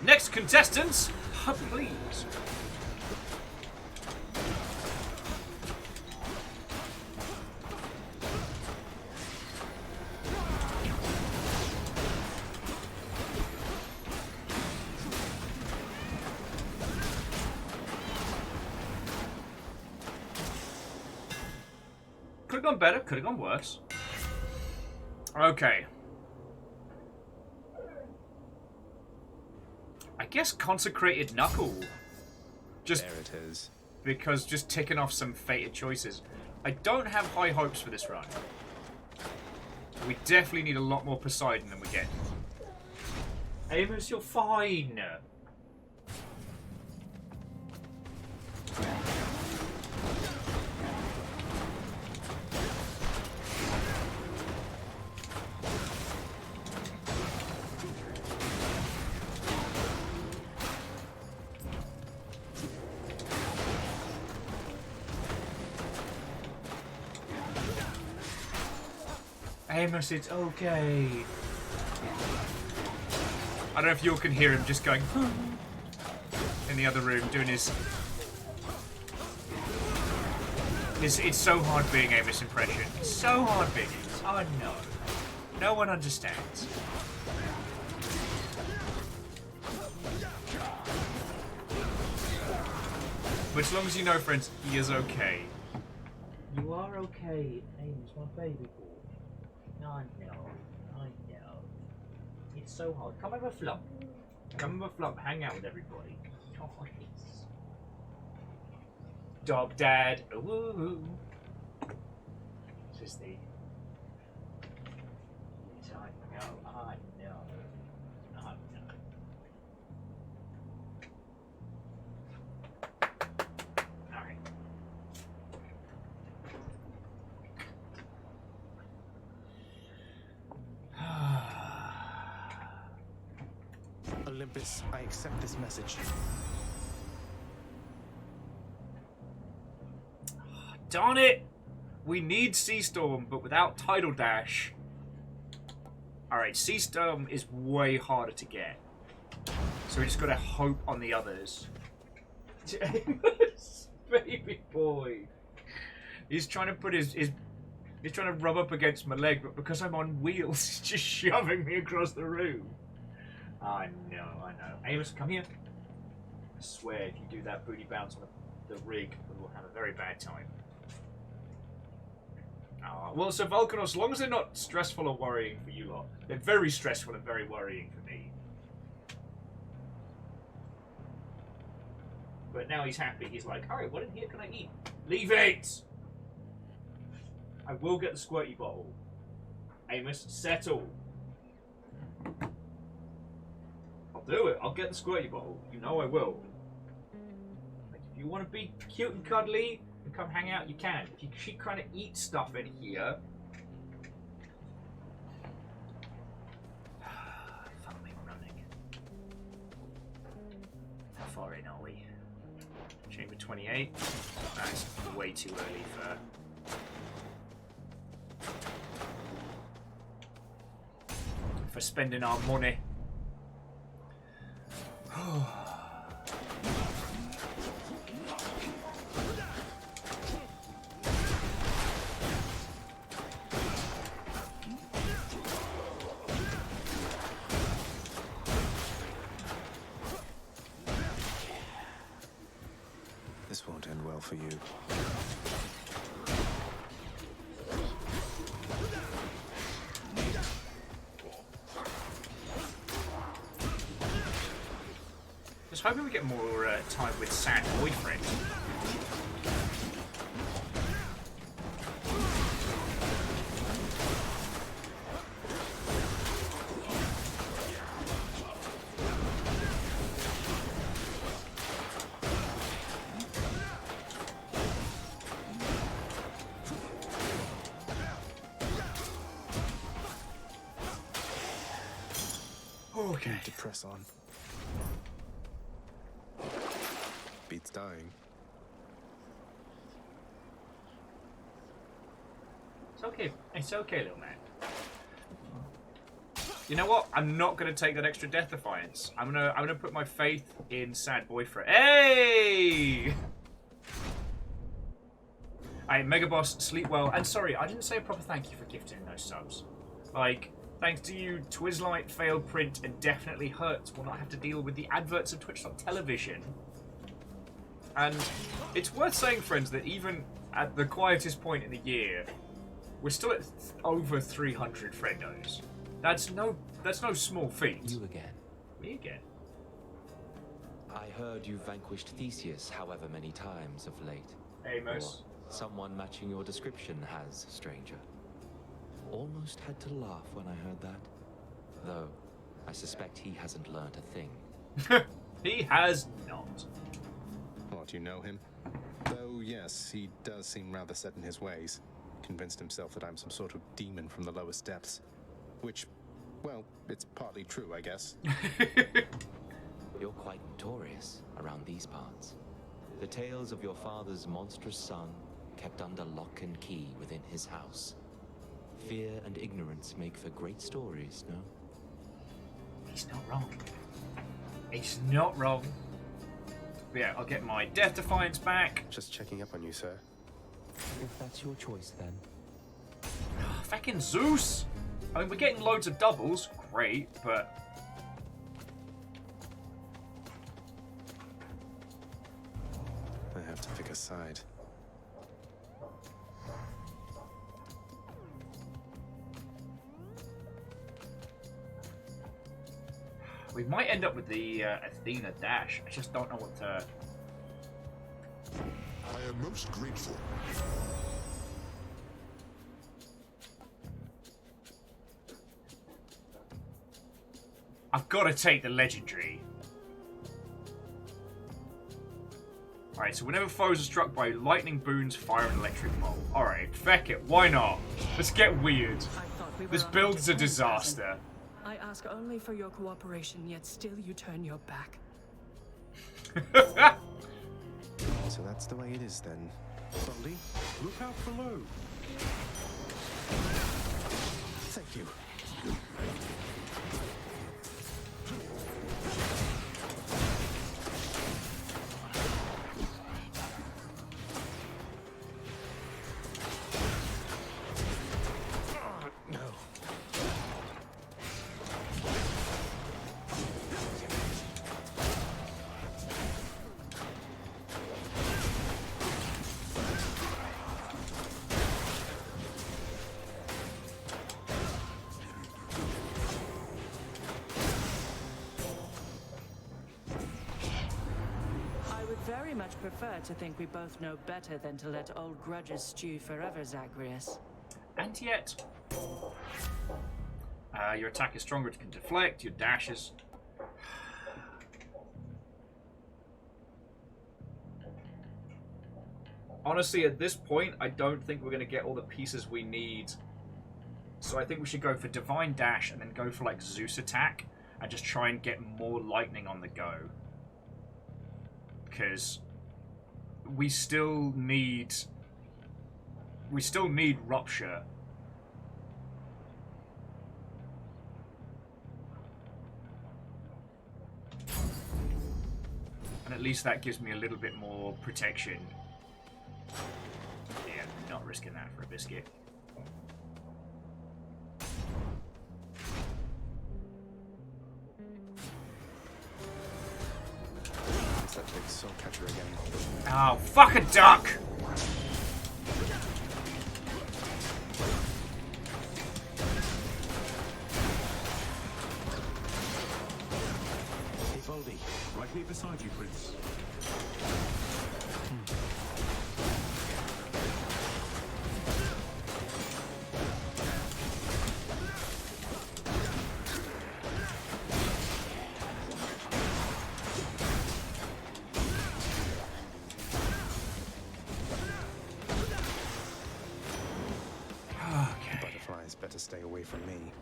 Next contestants, please. Could have gone better, could have gone worse. Okay. I guess Consecrated Knuckle. Just there it is. Because just ticking off some fated choices. I don't have high hopes for this run. We definitely need a lot more Poseidon than we get. Amos, you're fine. Amos, it's okay. I don't know if you all can hear him just going in the other room doing his. It's so hard being Amos' impression. It's so hard being Amos. Oh no. No one understands. But as long as you know, friends, he is okay. You are okay, Amos, my baby boy. I know. It's so hard. Come over, Flump. Come over, Flump. Hang out with everybody. Oh, yes. Dog Dad. Ooh. This is the. Yes, I know. Alright. Olympus, I accept this message. Darn it! We need Sea Storm, but without Tidal Dash. Alright, Sea Storm is way harder to get. So we just gotta hope on the others. Baby boy. He's trying to put his he's trying to rub up against my leg, but because I'm on wheels, he's just shoving me across the room. I know. Amos, come here. I swear, if you do that booty bounce on the rig, we will have a very bad time. Oh, well, so Vulcanos, as long as they're not stressful or worrying for you lot, they're very stressful and very worrying for me. But now he's happy. He's like, alright, what in here can I eat? Leave it! I will get the squirty bottle. Amos, settle. I'll do it. I'll get the squirty bottle. You know I will. Like, if you want to be cute and cuddly and come hang out, you can. If you keep trying to eat stuff in here... Fuck me, running. How far in are we? Chamber 28. That's way too early for spending our money. This won't end well for you. Just hoping we get more time with Sad Boyfriend. Okay. Need to press on. Beats dying. It's okay. It's okay, little man. You know what? I'm not gonna take that extra death defiance. I'm gonna put my faith in Sad Boyfriend. Hey! Alright, Mega Boss, sleep well. And sorry, I didn't say a proper thank you for gifting those subs. Like, thanks to you, Twizzlight, Failed Print, and Definitely Hurts will not have to deal with the adverts of Twitch.television. And it's worth saying, friends, that even at the quietest point in the year, we're still at over 300 friendos. That's no small feat. You again. Me again. I heard you vanquished Theseus however many times of late. Amos. Or someone matching your description has, stranger. Almost had to laugh when I heard that. Though, I suspect he hasn't learned a thing. He has not. What, you know him? Though, yes, he does seem rather set in his ways. Convinced himself that I'm some sort of demon from the lowest depths. Which, well, it's partly true, I guess. You're quite notorious around these parts. The tales of your father's monstrous son kept under lock and key within his house. Fear and ignorance make for great stories, no? He's not wrong. He's not wrong. But yeah, I'll get my Death Defiance back. Just checking up on you, sir. If that's your choice, then. Fucking Zeus! I mean, we're getting loads of doubles. Great, but... I have to pick a side. We might end up with the Athena dash. I just don't know what to... I am most grateful. I've got to take the legendary. Alright, so whenever foes are struck by lightning, boons, fire, and electric bolt. Alright, feck it, why not? Let's get weird. This build is a disaster. I ask only for your cooperation, yet still you turn your back. So that's the way it is then. Baldy, look out below. Thank you. Very much prefer to think we both know better than to let old grudges stew forever, Zagreus. And yet... your attack is stronger, it can deflect, your dash is... Honestly, at this point, I don't think we're going to get all the pieces we need. So I think we should go for Divine Dash and then go for, like, Zeus attack and just try and get more lightning on the go. Because we still need Rupture. And at least that gives me a little bit more protection. Yeah, not risking that for a biscuit. That big soul catcher again. Oh, fuck a duck! Hey, Baldy, right here beside you, Prince. Better stay away from me.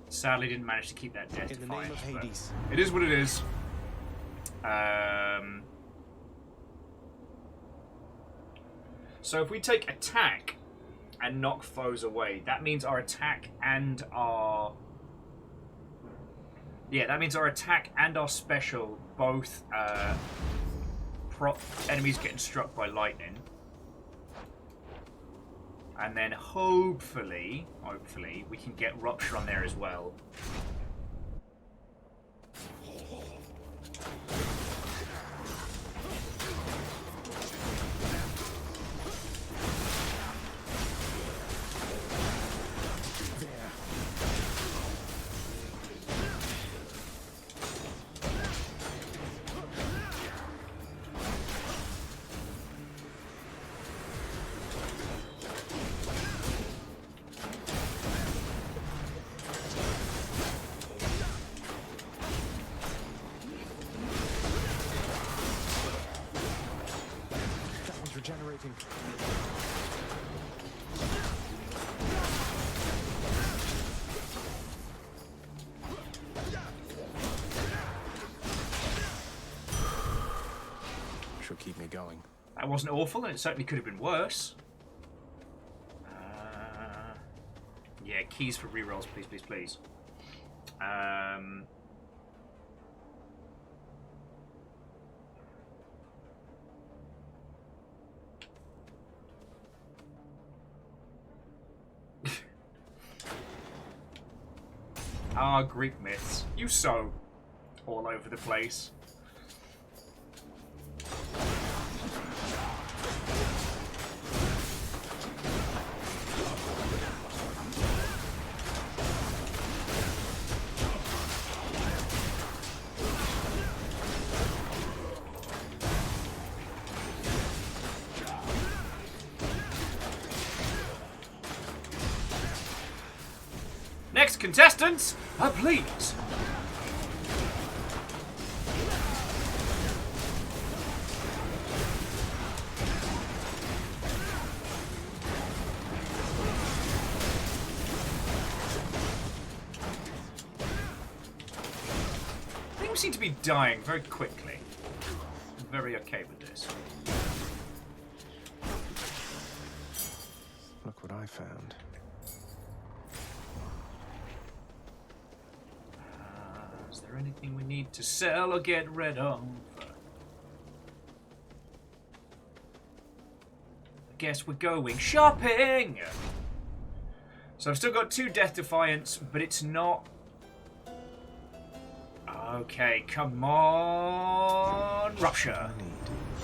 Sadly, didn't manage to keep that Death In the name of Hades. It is what it is. So if we take attack and knock foes away, that means our attack and our... Yeah, that means our attack and our special both prop enemies getting struck by lightning. And then hopefully, we can get Rupture on there as well. Regenerating. Should keep me going. That wasn't awful, and it certainly could have been worse. Yeah, keys for rerolls, please, please, please. Greek myths. You so all over the place. Next contestants, please. Things seem to be dying very quickly. I'm very okay with this. Look what I found. Is there anything we need to sell or get rid of? I guess we're going shopping! So I've still got 2 Death Defiance, but it's not... Okay, come on, Russia.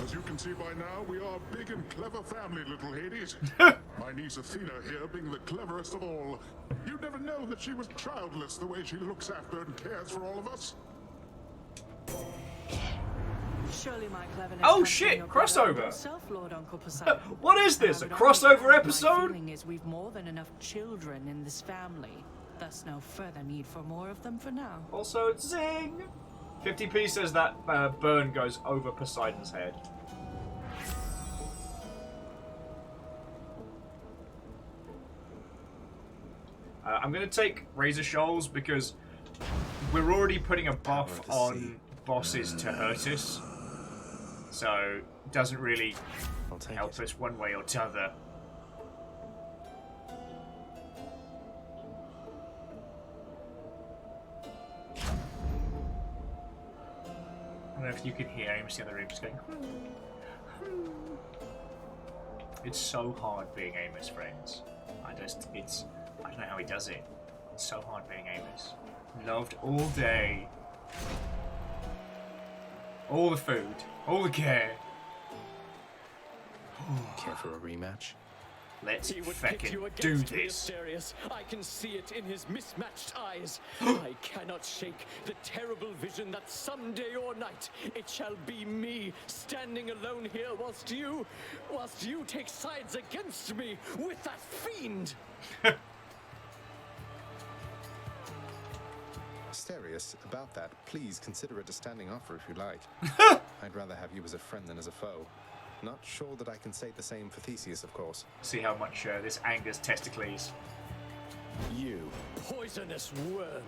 As you can see by now, we are a big and clever family, little Hades. My niece Athena here being the cleverest of all. You'd never know that she was childless the way she looks after and cares for all of us. Surely my cleverness Oh shit, crossover! Yourself, Lord Uncle Poseidon. What is this, a crossover episode? My feeling is we've more than enough children in this family. Thus no further need for more of them for now. Also, zing! 50p says that burn goes over Poseidon's head. I'm going to take Razor Shoals because we're already putting a buff on bosses to hurt us. So, it doesn't really help us one way or t'other. I don't know if you can hear Amos in the other room just going. It's so hard being Amos, friends. I don't know how he does it. It's so hard being Amos. Loved all day. All the food. All the care. Care for a rematch? Let's He would pick you feckin' do against me, this. Asterius. I can see it in his mismatched eyes. I cannot shake the terrible vision that someday or night it shall be me standing alone here whilst you take sides against me with that fiend. Asterius, about that, please consider it a standing offer if you like. I'd rather have you as a friend than as a foe. Not sure that I can say the same for Theseus, of course. See how much this angers Testicles. You poisonous worm!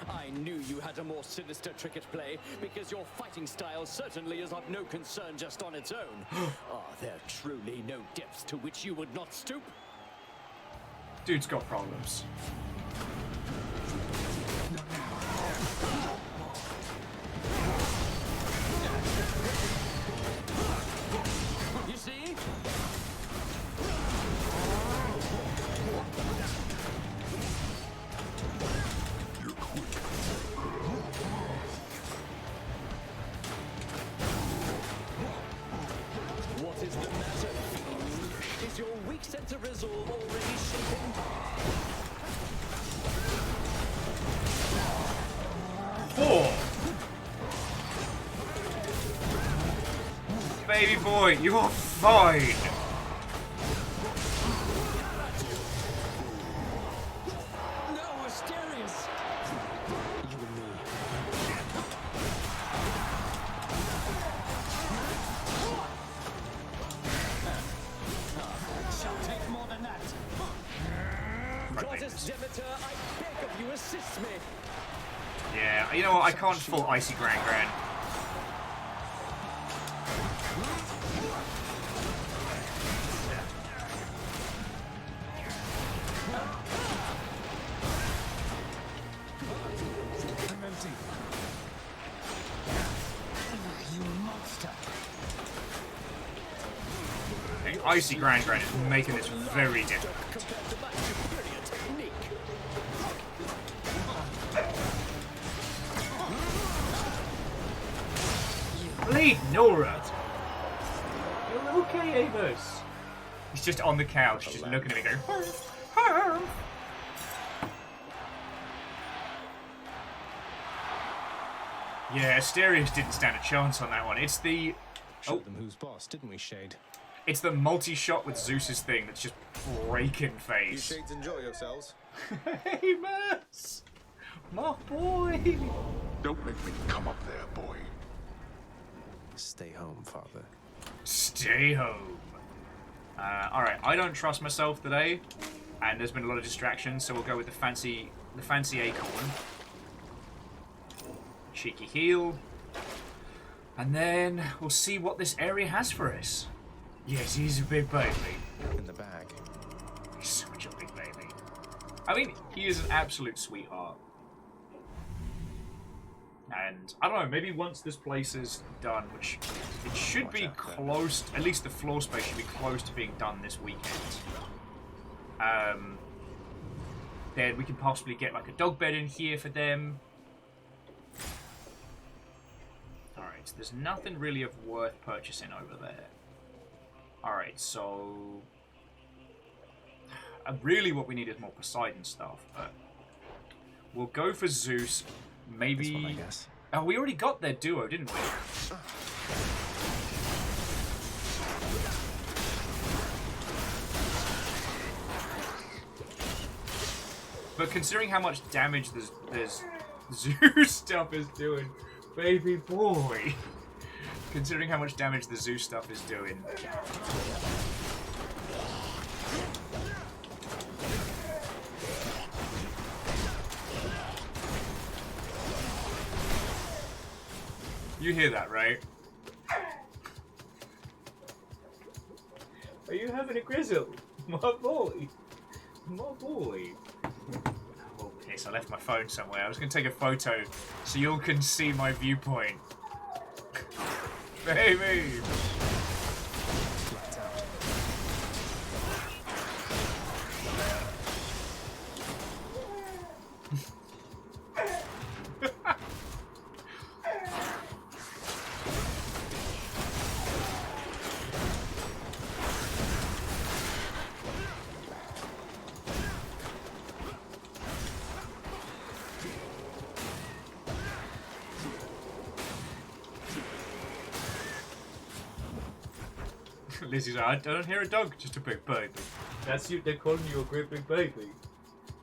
I knew you had a more sinister trick at play, because your fighting style certainly is of no concern just on its own. Are there truly no depths to which you would not stoop? Dude's got problems. You see? What is the matter? Is your weak sense of resolve already shaken? Baby boy, you are fine. No, Asterius! You and me. Shall take more than that. Goddess Demeter, I beg of you, assist me. Yeah, you know what? I can't full Icy Gran Gran. Icy Grand Grand is making this very difficult. compared to my superior technique. Bleed, Nora! You're okay, Amos. He's just on the couch, just looking at me going, Yeah, Asterios didn't stand a chance on that one. It's the... Showed them who's boss, didn't we, Shade? It's the multi-shot with Zeus's thing that's just breaking You face. Shades enjoy yourselves. Amos! My boy! Don't make me come up there, boy. Stay home, father. Stay home. Alright, I don't trust myself today, and there's been a lot of distractions, so we'll go with the fancy acorn. Cheeky heal. And then we'll see what this area has for us. Yes, he's a big baby. In the bag. He's such a big baby. I mean, he is an absolute sweetheart. And, I don't know, maybe once this place is done, which it should be close, at least the floor space should be close to being done this weekend. Then we can possibly get like a dog bed in here for them. Alright, so there's nothing really of worth purchasing over there. Alright, so... really what we need is more Poseidon stuff, but... we'll go for Zeus. Maybe... This one, I guess. Oh, we already got their duo, didn't we? But considering how much damage there's Zeus stuff is doing, baby boy. Considering how much damage the Zeus stuff is doing. You hear that, right? Are you having a grizzle? My boy. My boy. Oh, yes, I left my phone somewhere. I was going to take a photo so you all can see my viewpoint. Baby! Lizzie's like, I don't hear a dog, just a big baby. That's you, they're calling you a great big baby.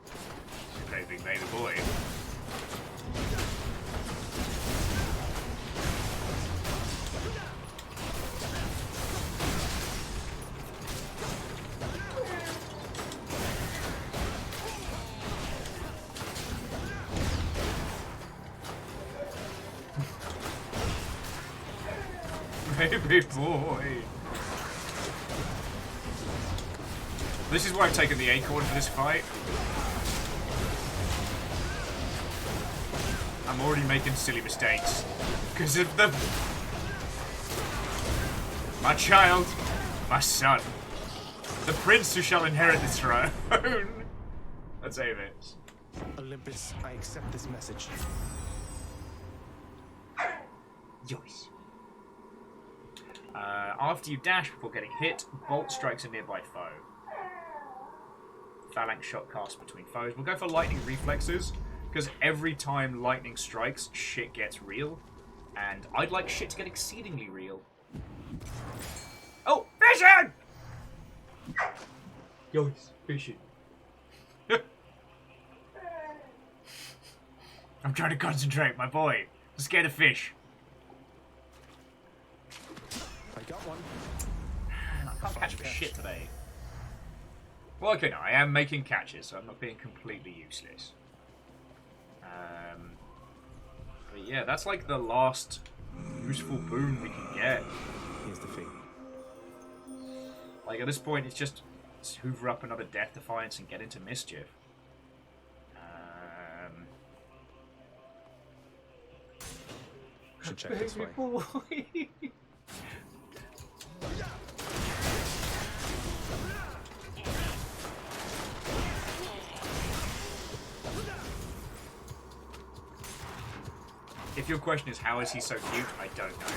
It's a great big baby boy. Baby boy. This is why I've taken the acorn for this fight. I'm already making silly mistakes. Because of the... my child, my son, the prince who shall inherit the throne. That's Amos. Olympus, I accept this message. Yours. After you dash before getting hit, bolt strikes a nearby foe. Phalanx shot cast between foes. We'll go for lightning reflexes, because every time lightning strikes, shit gets real. And I'd like shit to get exceedingly real. Oh, vision! Yours, vision. I'm trying to concentrate, my boy. I'm scared of fish. I got one. I can't catch for shit today. Well, okay, no, I am making catches, so I'm not being completely useless. But yeah, that's like the last useful boon we can get. Here's the fee. Like, at this point, it's just hoover up another Death Defiance and get into mischief. Should check this way. Boy. If your question is how is he so cute, I don't know.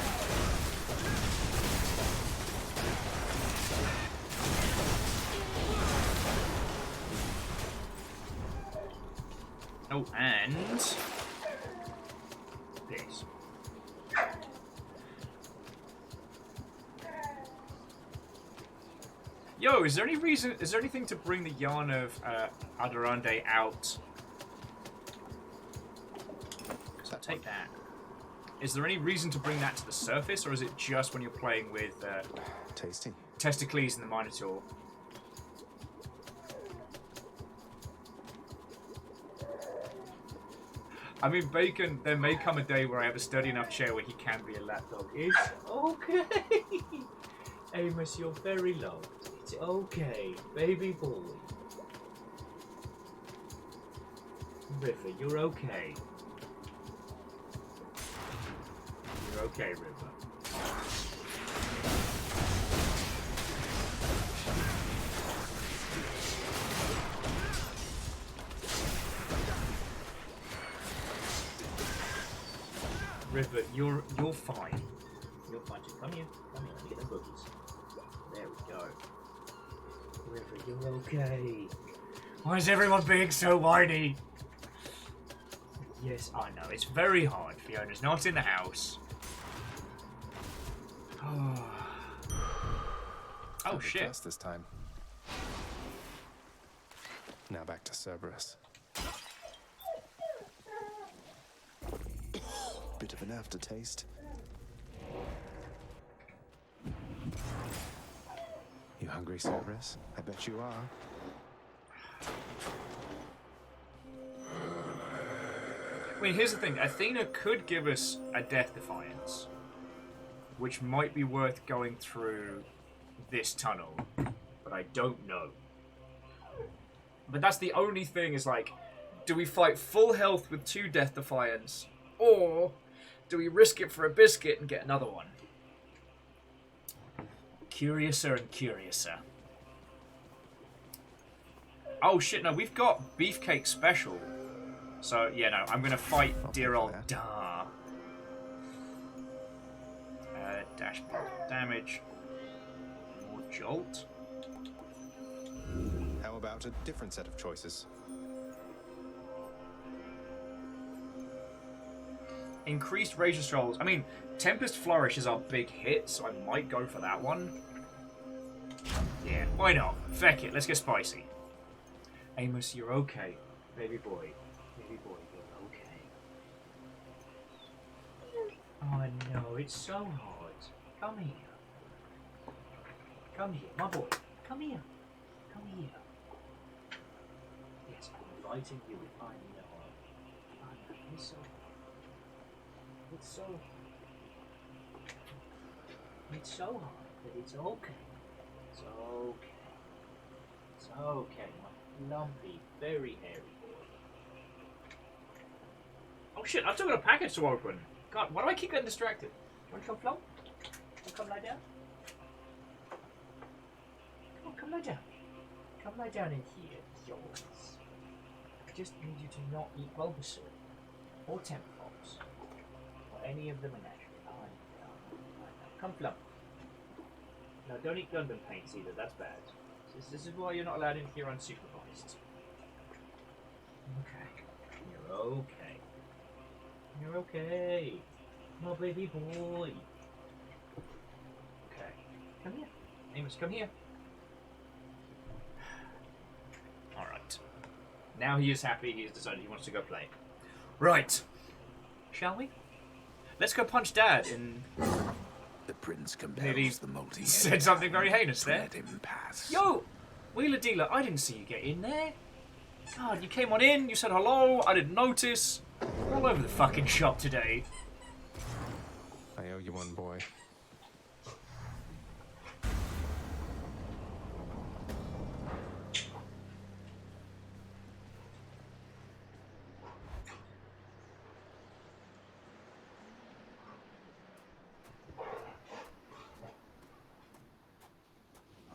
Oh, and this. Yo, is there anything to bring the yarn of Adirande out? So I'll take that. Is there any reason to bring that to the surface, or is it just when you're playing with tasty Testicles and the Minotaur? I mean, Bacon, there may come a day where I have a sturdy enough chair where he can be a lapdog. It's okay. Amos, you're very loved. It's okay, baby boy. River, you're okay. You're okay, River. River, you're fine. You're fine. Just come here. Come here. Let me get them boogies. There we go. River, you're okay. Why is everyone being so whiny? Yes, I know. It's very hard. Fiona's not in the house. Oh shit. This time. Now back to Cerberus. Bit of an aftertaste. You hungry, Cerberus? I bet you are. I mean, here's the thing. Athena could give us a Death Defiance, which might be worth going through this tunnel, but I don't know. But that's the only thing is, like, do we fight full health with 2 Death Defiance, or do we risk it for a biscuit and get another one? Curiouser and curiouser. Oh shit, no, we've got Beefcake Special. So, yeah, no, I'm gonna fight dear old Dar. Dash damage. More Jolt. How about a different set of choices? Increased Razor Strolls. I mean, Tempest Flourish is our big hit, so I might go for that one. Yeah, why not? Feck it, let's get spicy. Amos, you're okay. Baby boy. Baby boy, you're okay. Oh no, it's so hard. Come here. Come here, my boy. Come here. Come here. Yes, I'm inviting you. I know. It's so... It's so hard, but it's okay. It's okay. It's okay, my lumpy, very hairy boy. Oh shit, I've still got a package to open. God, why do I keep getting distracted? Want to come Flo? Want to come lie down? Come on, come lie down. Come lie down in here, yours. I just need you to not eat Bulbasaur or Tempox. Any of them are natural. Come Plum. No, don't eat Gundam paints either, that's bad. This is why you're not allowed in here unsupervised. Okay. You're okay. You're okay. My baby boy. Okay. Come here. Amos, come here. Alright. Now he is happy, he has decided he wants to go play. Right. Shall we? Let's go punch Dad in... The prince Maybe compels the multi. said something very heinous there. Let him pass. Yo! Wheeler Dealer, I didn't see you get in there. God, you came on in, you said hello, I didn't notice. You're all over the fucking shop today. I owe you one, boy.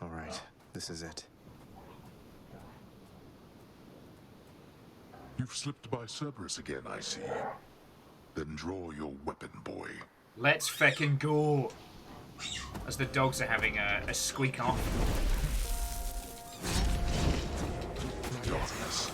All right, this is it. You've slipped by Cerberus again, I see. Then draw your weapon, boy. Let's feckin' go. As the dogs are having a squeak off. Darkness.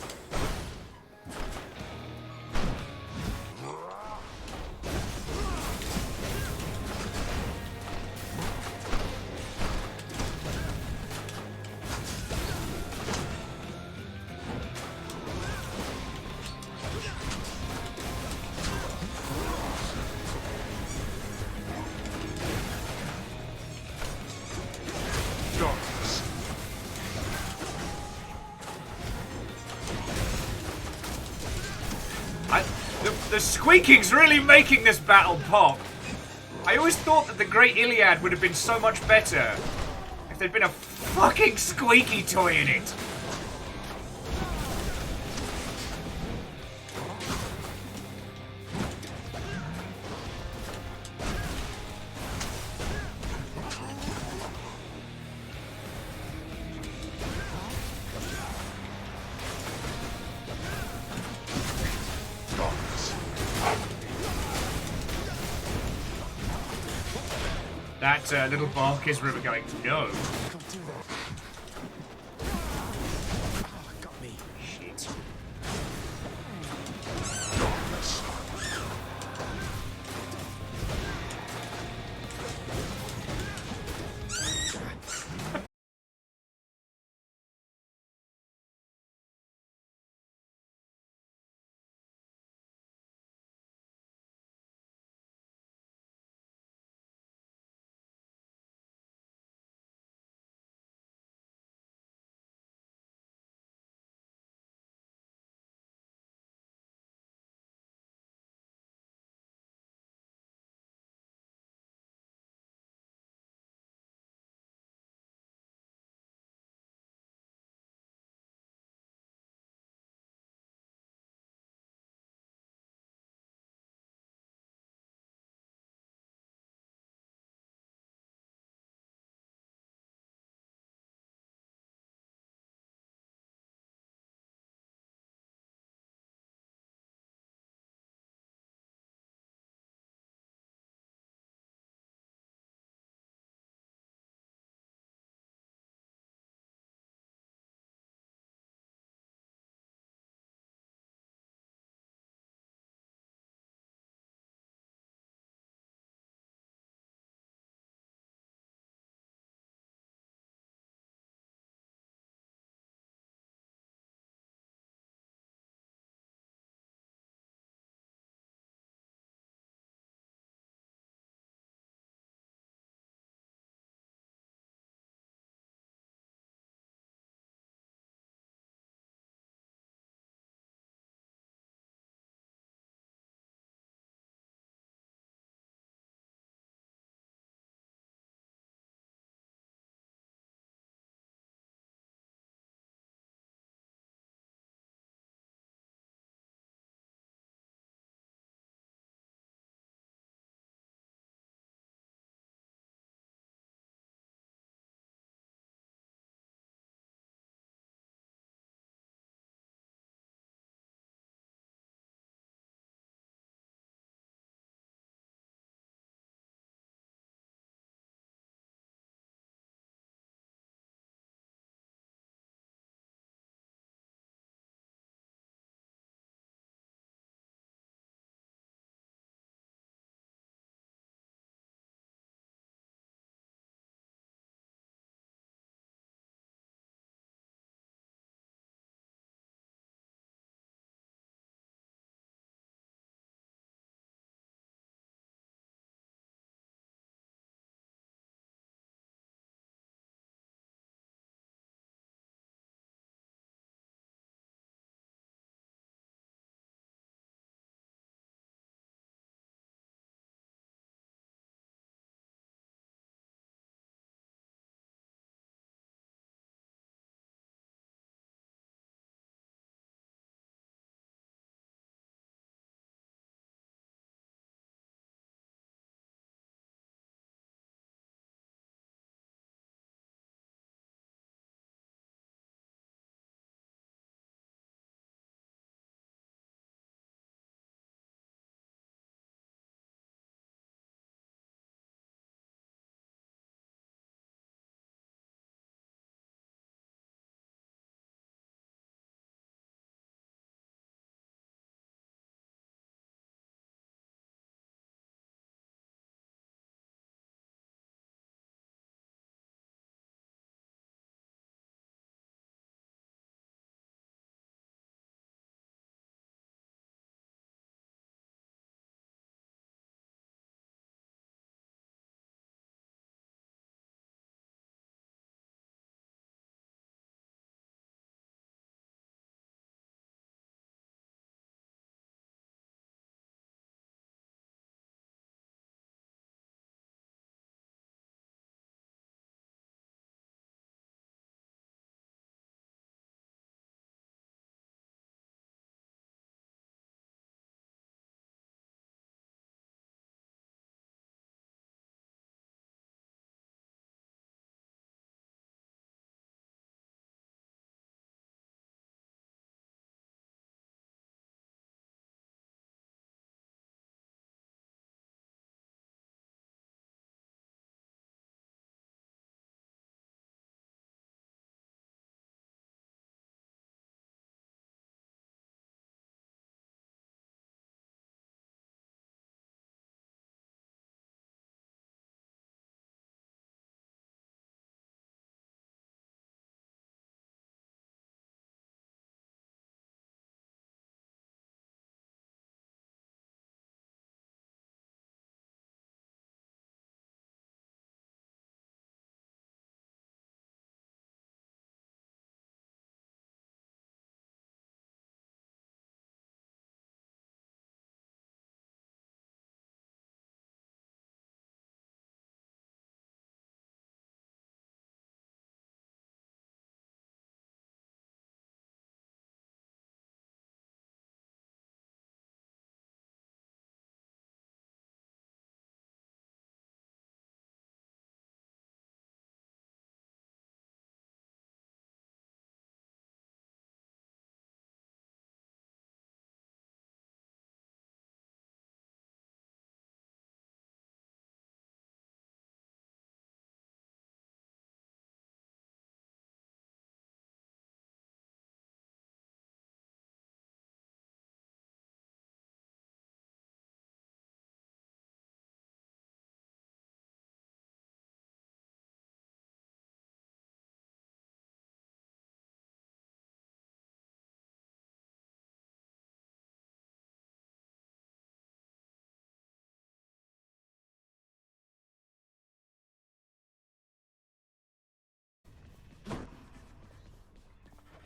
The squeaking's really making this battle pop. I always thought that the Great Iliad would have been so much better if there'd been a fucking squeaky toy in it. That little Barkis river going, no.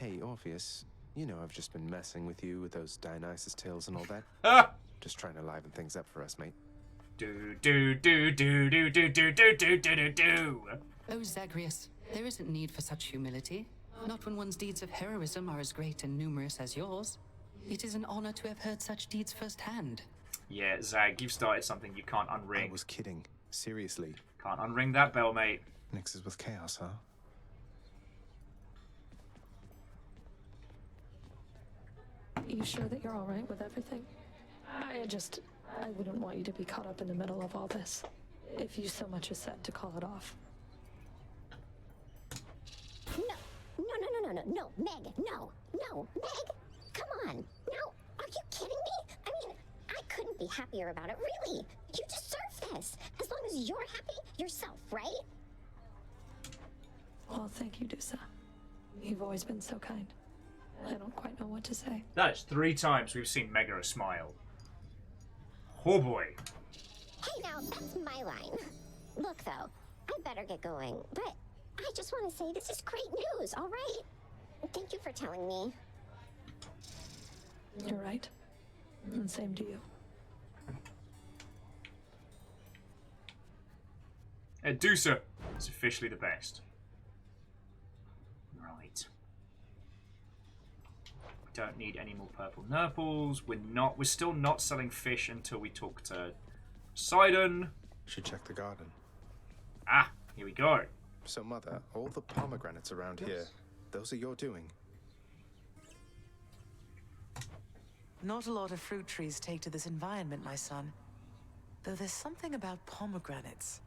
Hey, Orpheus, you know I've just been messing with you with those Dionysus tales and all that. Just trying to liven things up for us, mate. Do do do do do do do do do do do. Oh, Zagreus, there isn't need for such humility. Not when one's deeds of heroism are as great and numerous as yours. It is an honor to have heard such deeds firsthand. Yeah, Zag, you've started something you can't unring. I was kidding. Seriously. Can't unring that bell, mate. Mixes with chaos, huh? You sure that you're all right with everything? I wouldn't want you to be caught up in the middle of all this. If you so much as said to call it off. No, Meg, no, Meg, come on. No, are you kidding me? I mean, I couldn't be happier about it, really. You deserve this. As long as you're happy yourself, right? Well, thank you, Dusa. You've always been so kind. I don't quite know what to say. That is 3 times we've seen Megara smile. Oh boy. Hey, now, that's my line. Look, though, I better get going, but I just want to say this is great news, all right? Thank you for telling me. You're right. And same to you. Dusa is officially the best. Right. We don't need any more purple nurples. We're still not selling fish until we talk to Sidon. Should check the garden. Ah, here we go. So, Mother, all the pomegranates around here, those are your doing? Not a lot of fruit trees take to this environment, my son. Though there's something about pomegranates.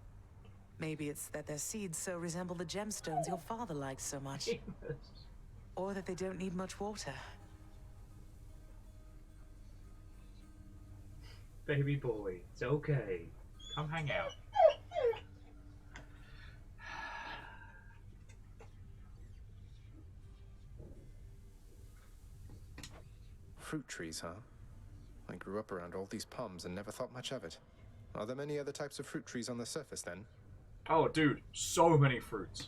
Maybe it's that their seeds so resemble the gemstones your father liked so much. Or that they don't need much water. Baby boy, it's okay. Come hang out. Fruit trees, huh? I grew up around all these palms and never thought much of it. Are there many other types of fruit trees on the surface, then? Oh, dude, so many fruits.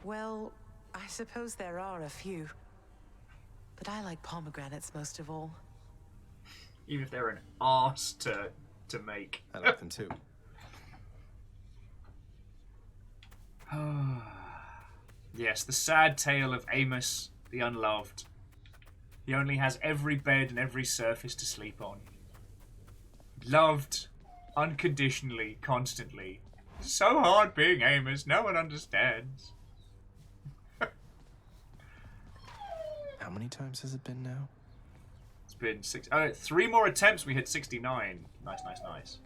Well, I suppose there are a few. But I like pomegranates most of all. Even if they're an arse to make. I like them too. Yes, the sad tale of Amos, the unloved. He only has every bed and every surface to sleep on. Loved, unconditionally, constantly. So hard being Amos, no one understands. How many times has it been now? It's been 3 more attempts, we hit 69. Nice, nice, nice.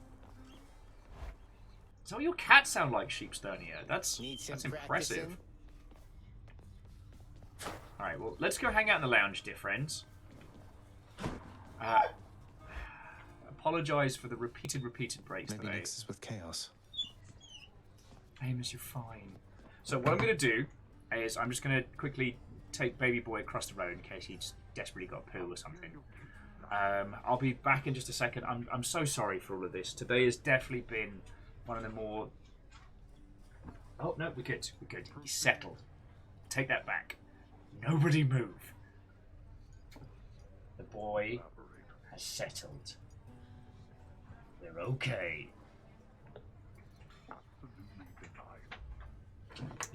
Is that what your cat sound like, Sheepsternia? That's impressive. Alright, well, let's go hang out in the lounge, dear friends. Apologise for the repeated breaks Maybe today. mixes with chaos. Amos, you're fine. So what I'm going to do is I'm just going to quickly take baby boy across the road in case he's desperately got a poo or something. I'll be back in just a second. I'm so sorry for all of this. Today has definitely been one of the more... Oh, no, we're good. We're good. He's settled. Take that back. Nobody move. The boy has settled. They're okay.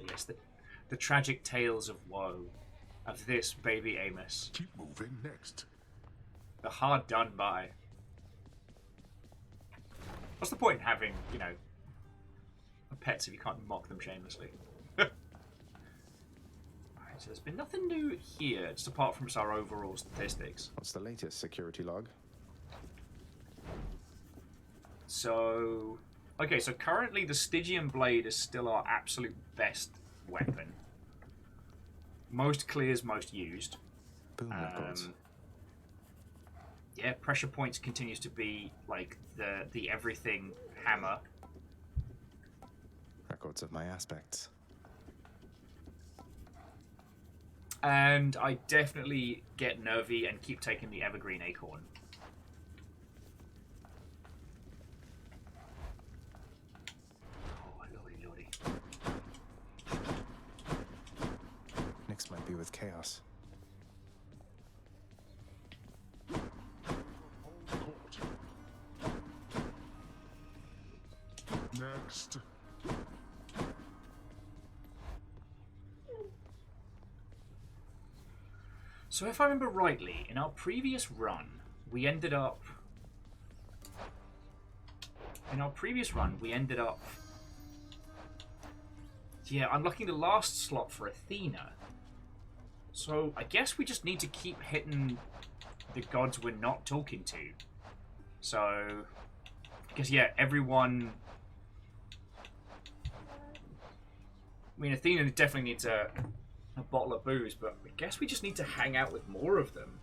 Yes, the tragic tales of woe of this baby Amos. Keep moving next. The hard done by. What's the point in having, you know, pets if you can't mock them shamelessly? Alright, so there's been nothing new here, just apart from our overall statistics. What's the latest security log? So, okay, so currently the Stygian Blade is still our absolute best weapon. Most clears, most used. Boom knuckles. Yeah, pressure points continues to be like the everything hammer. Records of my aspects. And I definitely get nervy and keep taking the evergreen acorn. Next might be with chaos. Next. So if I remember rightly, in our previous run, we ended up... Yeah, unlocking the last slot for Athena. So I guess we just need to keep hitting the gods we're not talking to. So, I guess, yeah, everyone... I mean, Athena definitely needs a bottle of booze, but I guess we just need to hang out with more of them.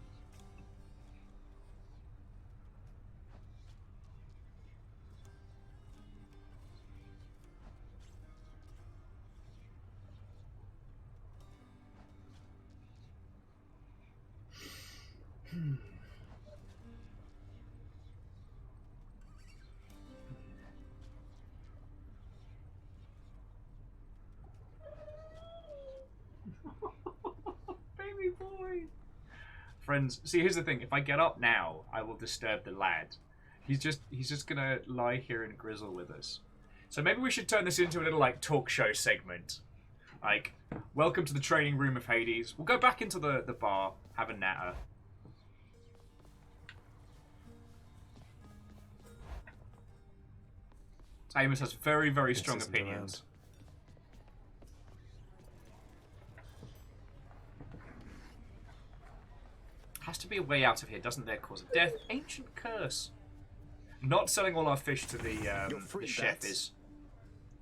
Baby boy. Friends, see, here's the thing. If I get up now, I will disturb the lad. He's just gonna lie here and grizzle with us. So maybe we should turn this into a little, like, talk show segment. Like, welcome to the training room of Hades. We'll go back into the bar, have a natter. Amos has very, very strong opinions. Has to be a way out of here, doesn't there? Cause of death. Ancient curse. Not selling all our fish to the chef is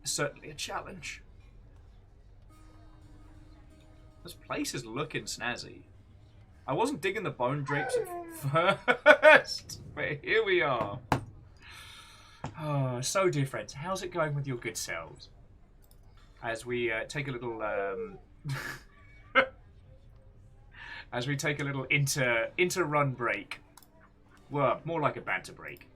certainly a challenge. This place is looking snazzy. I wasn't digging the bone drapes at first, but here we are. Oh, so dear friends, how's it going with your good selves? As we take a little as we take a little inter-run break. Well, more like a banter break.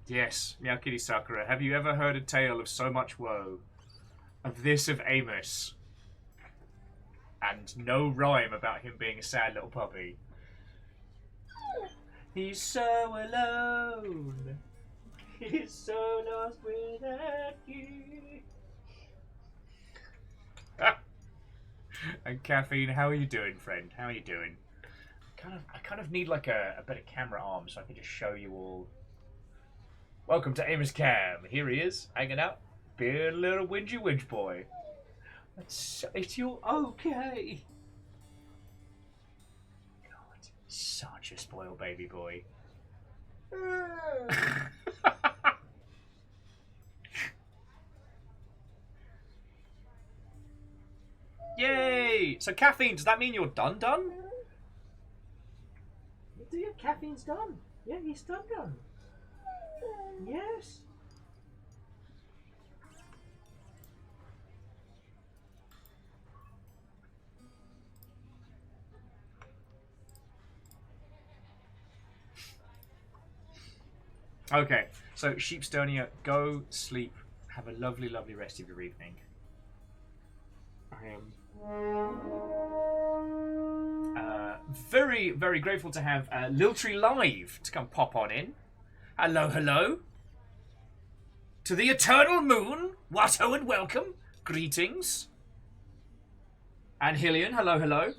Yes, Meow Kitty Sakura, have you ever heard a tale of so much woe? Of this of Amos. And no rhyme about him being a sad little puppy. He's so alone. He's so lost without you. And Caffeine, how are you doing, friend? How are you doing? I kind of need like a better camera arm so I can just show you all. Welcome to Amos Cam. Here he is, hanging out. Being a little whingy winch boy. It's your okay. God, such a spoiled baby boy. Yay! So Caffeine, does that mean you're done? Yeah, Caffeine's done. Yeah, he's done. Yes. Okay, so Sheepstonia, go sleep. Have a lovely, lovely rest of your evening. I am very, very grateful to have Liltree Live to come pop on in. Hello, hello. To the Eternal Moon, Watto and welcome. Greetings. And Hillian, hello, hello.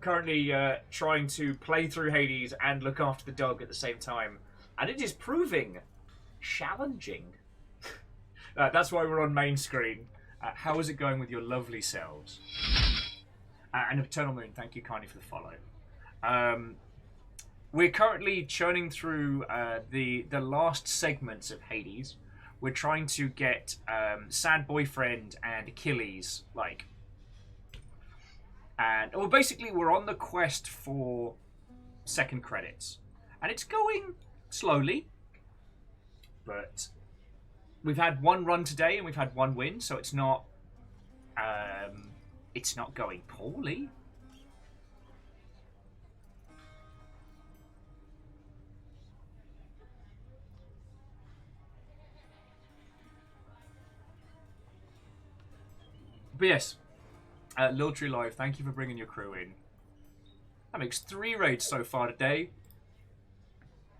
Currently trying to play through Hades and look after the dog at the same time. And it is proving challenging. That's why we're on main screen. How is it going with your lovely selves? And Eternal Moon, thank you kindly for the follow. We're currently churning through the last segments of Hades. We're trying to get Sad Boyfriend and Achilles, like... And well, basically, we're on the quest for second credits, and it's going slowly. But we've had one run today, and we've had one win, so it's not going poorly. But yes, Lil Tree Live, thank you for bringing your crew in. That makes 3 raids so far today.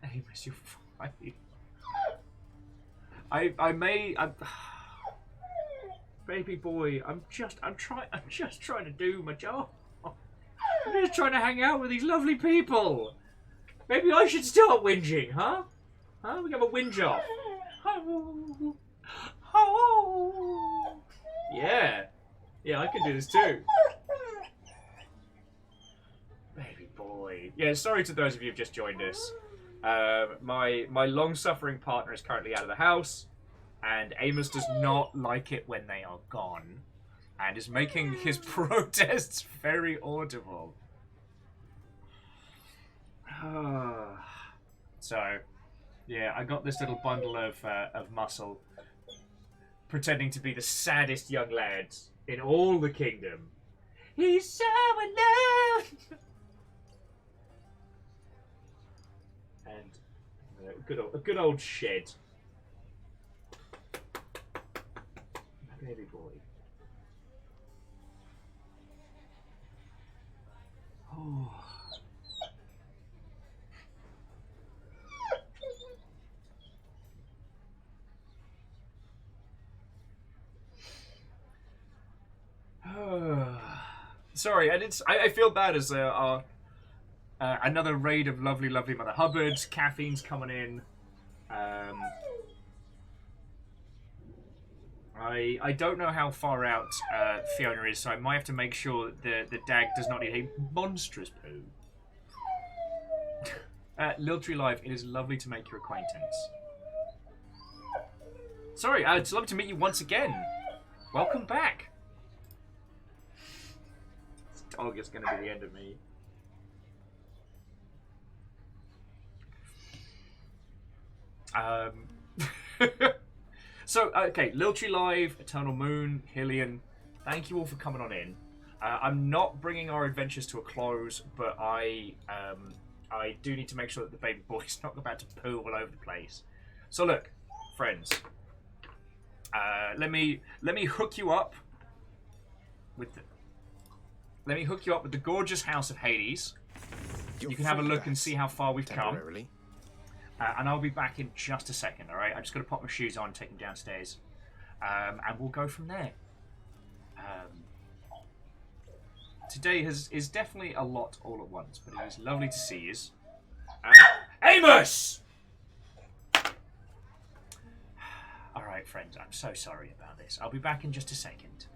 Amos, you're fine. Baby boy, I'm just trying to do my job. I'm just trying to hang out with these lovely people. Maybe I should start whinging, huh? Huh? We have a whinge off. Yeah. Yeah, I can do this too. Baby boy. Yeah, sorry to those of you who've just joined us. My long-suffering partner is currently out of the house, and Amos does not like it when they are gone, and is making his protests very audible. So, yeah, I got this little bundle of muscle, pretending to be the saddest young lad in all the kingdom. He's so alone. And a good old shed. Baby boy. Oh. Sorry, and I feel bad as another raid of lovely Mother Hubbards. Caffeine's coming in. I don't know how far out Fiona is, so I might have to make sure that the dag does not eat a monstrous poo. Lil Tree Live, it is lovely to make your acquaintance. Sorry, it's lovely to meet you once again. Welcome back. This dog is going to be the end of me. So, okay, Lil Tree Live, Eternal Moon, Hillian, thank you all for coming on in. I'm not bringing our adventures to a close, but I do need to make sure that the baby boy's not about to poo all over the place. So look, friends, let me hook you up with the gorgeous House of Hades. You can have a look and see how far we've come. And I'll be back in just a second, alright? I'm just going to pop my shoes on, take them downstairs. And we'll go from there. Today is definitely a lot all at once, but it is lovely to see you. Amos! Alright, friends, I'm so sorry about this. I'll be back in just a second.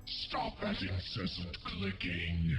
Stop that incessant clicking.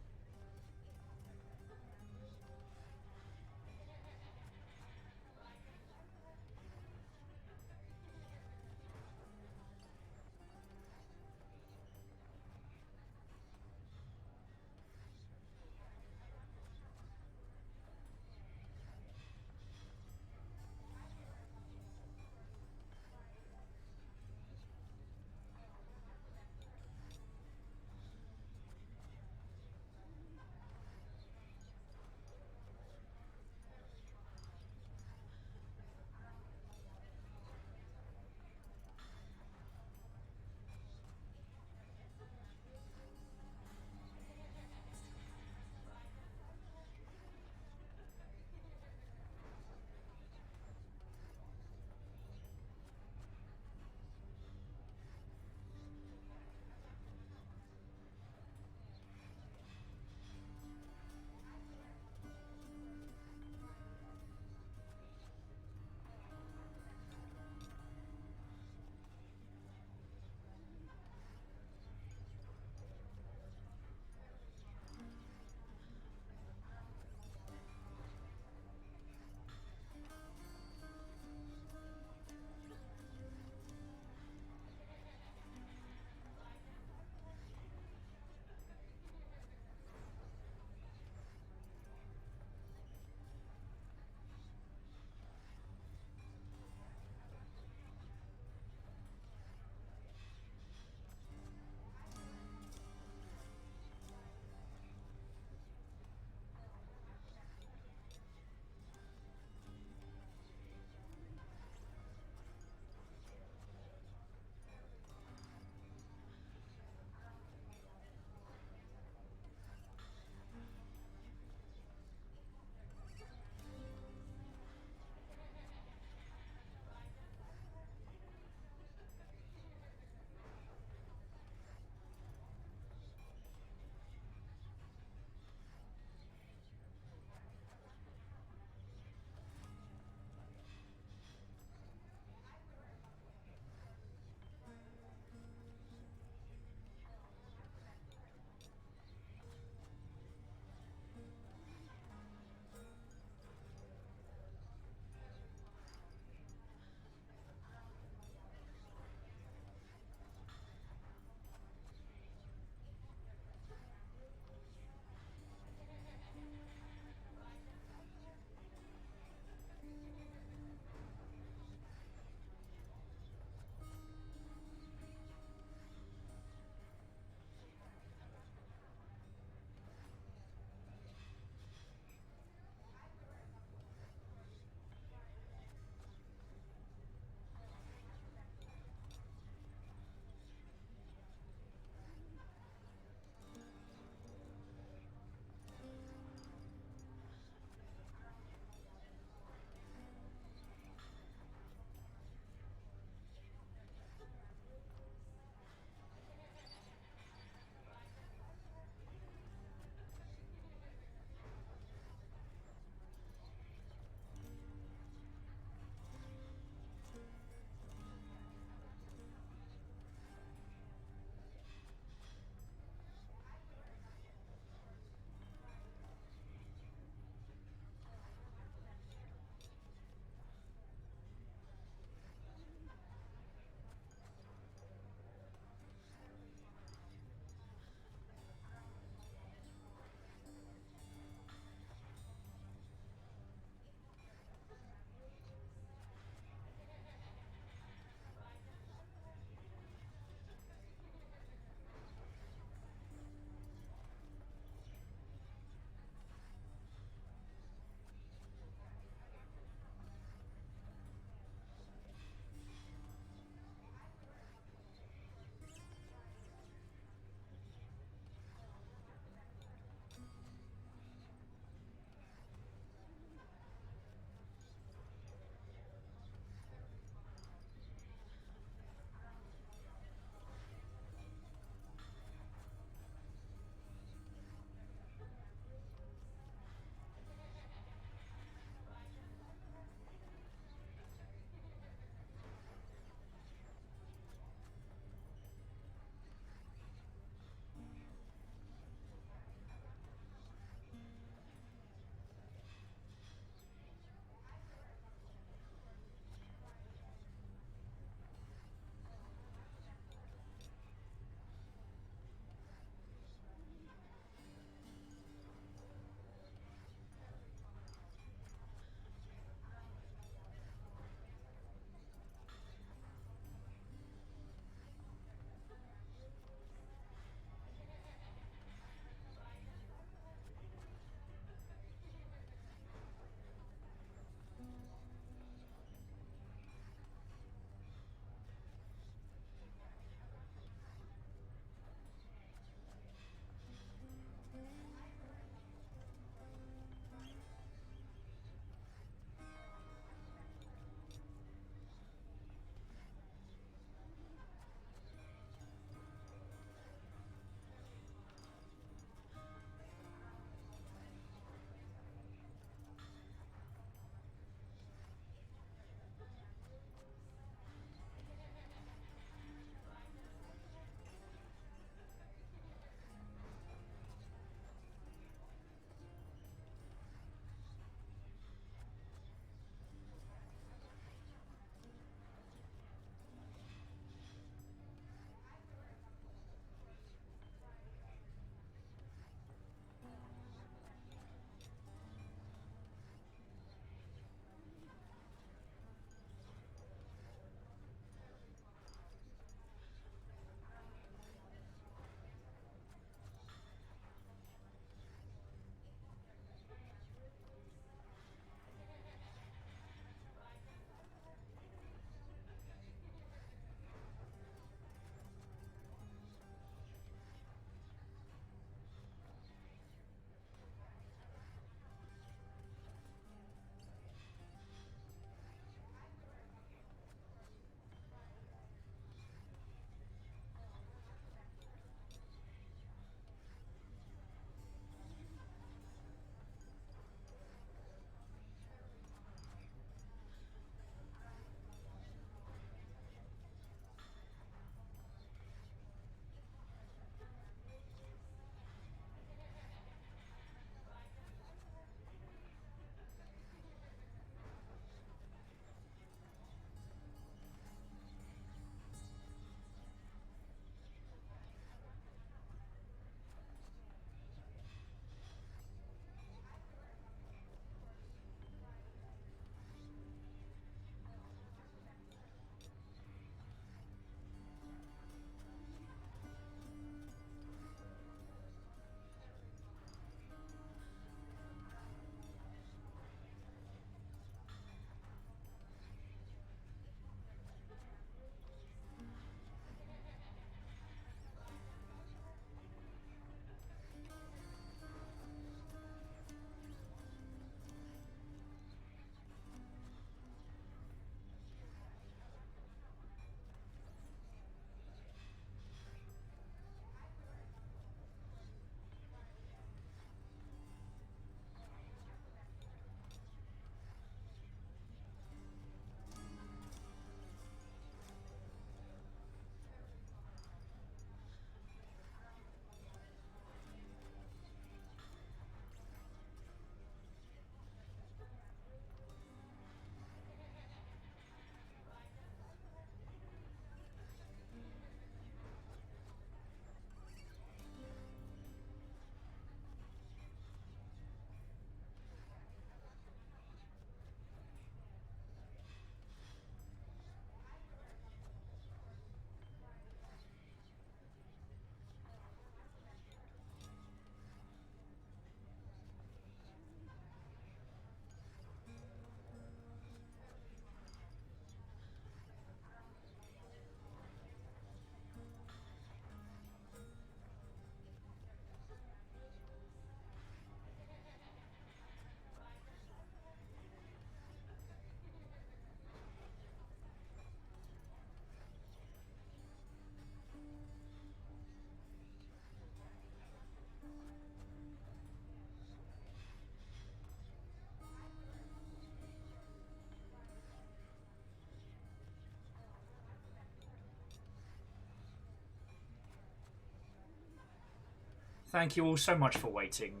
Thank you all so much for waiting.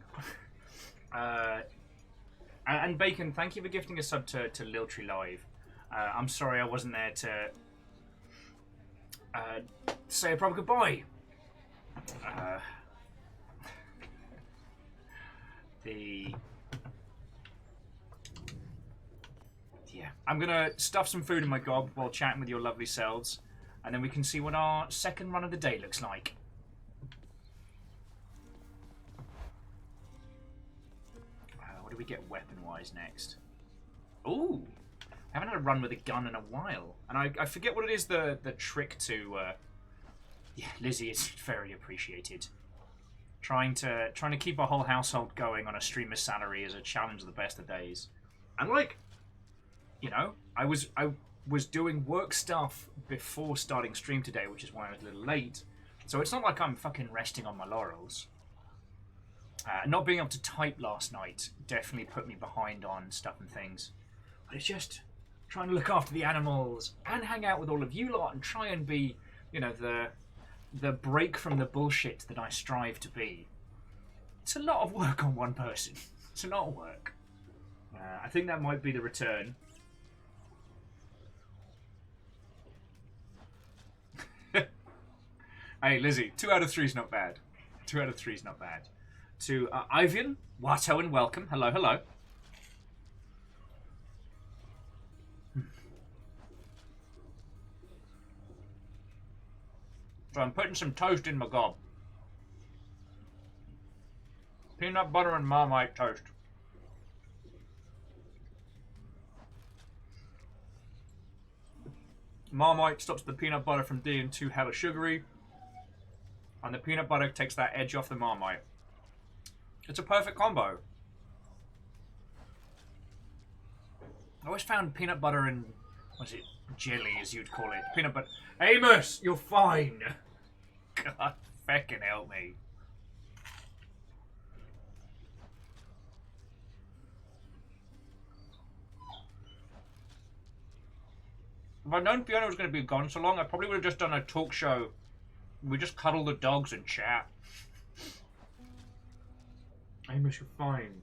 And Bacon, thank you for gifting a sub to Liltree Live. I'm sorry I wasn't there to say a proper goodbye. Yeah, I'm gonna stuff some food in my gob while chatting with your lovely selves, and then we can see what our second run of the day looks like. What do we get weapon-wise next? Ooh, I haven't had a run with a gun in a while, and I forget what it is. The trick to yeah, Lizzie is very appreciated. Trying to keep a whole household going on a streamer's salary is a challenge of the best of days. And like, you know, I was doing work stuff before starting stream today, which is why I was a little late. So it's not like I'm fucking resting on my laurels. Not being able to type last night definitely put me behind on stuff and things. But it's just trying to look after the animals and hang out with all of you lot and try and be, you know, the break from the bullshit that I strive to be. It's a lot of work on one person. It's a lot of work. I think that might be the return. Hey, Lizzie, 2 out of 3 is not bad. 2 out of 3 is not bad. To Ivan, Watto, and welcome. Hello, hello. So I'm putting some toast in my gob. Peanut butter and Marmite toast. Marmite stops the peanut butter from being too hella sugary, and the peanut butter takes that edge off the Marmite. It's a perfect combo. I always found peanut butter and, what's it, jelly as you'd call it. Peanut butter. Amos, you're fine. God, feckin' help me. If I'd known Fiona was going to be gone so long, I probably would have just done a talk show. We just cuddle the dogs and chat. Amos, you're fine.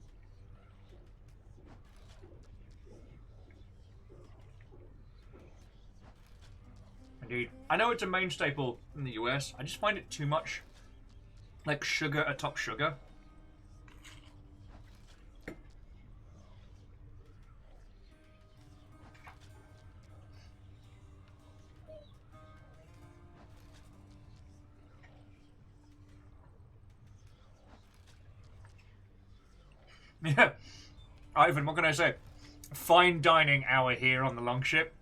Indeed. I know it's a main staple in the US. I just find it too much like sugar atop sugar. Yeah. Ivan, what can I say? Fine dining hour here on the Longship.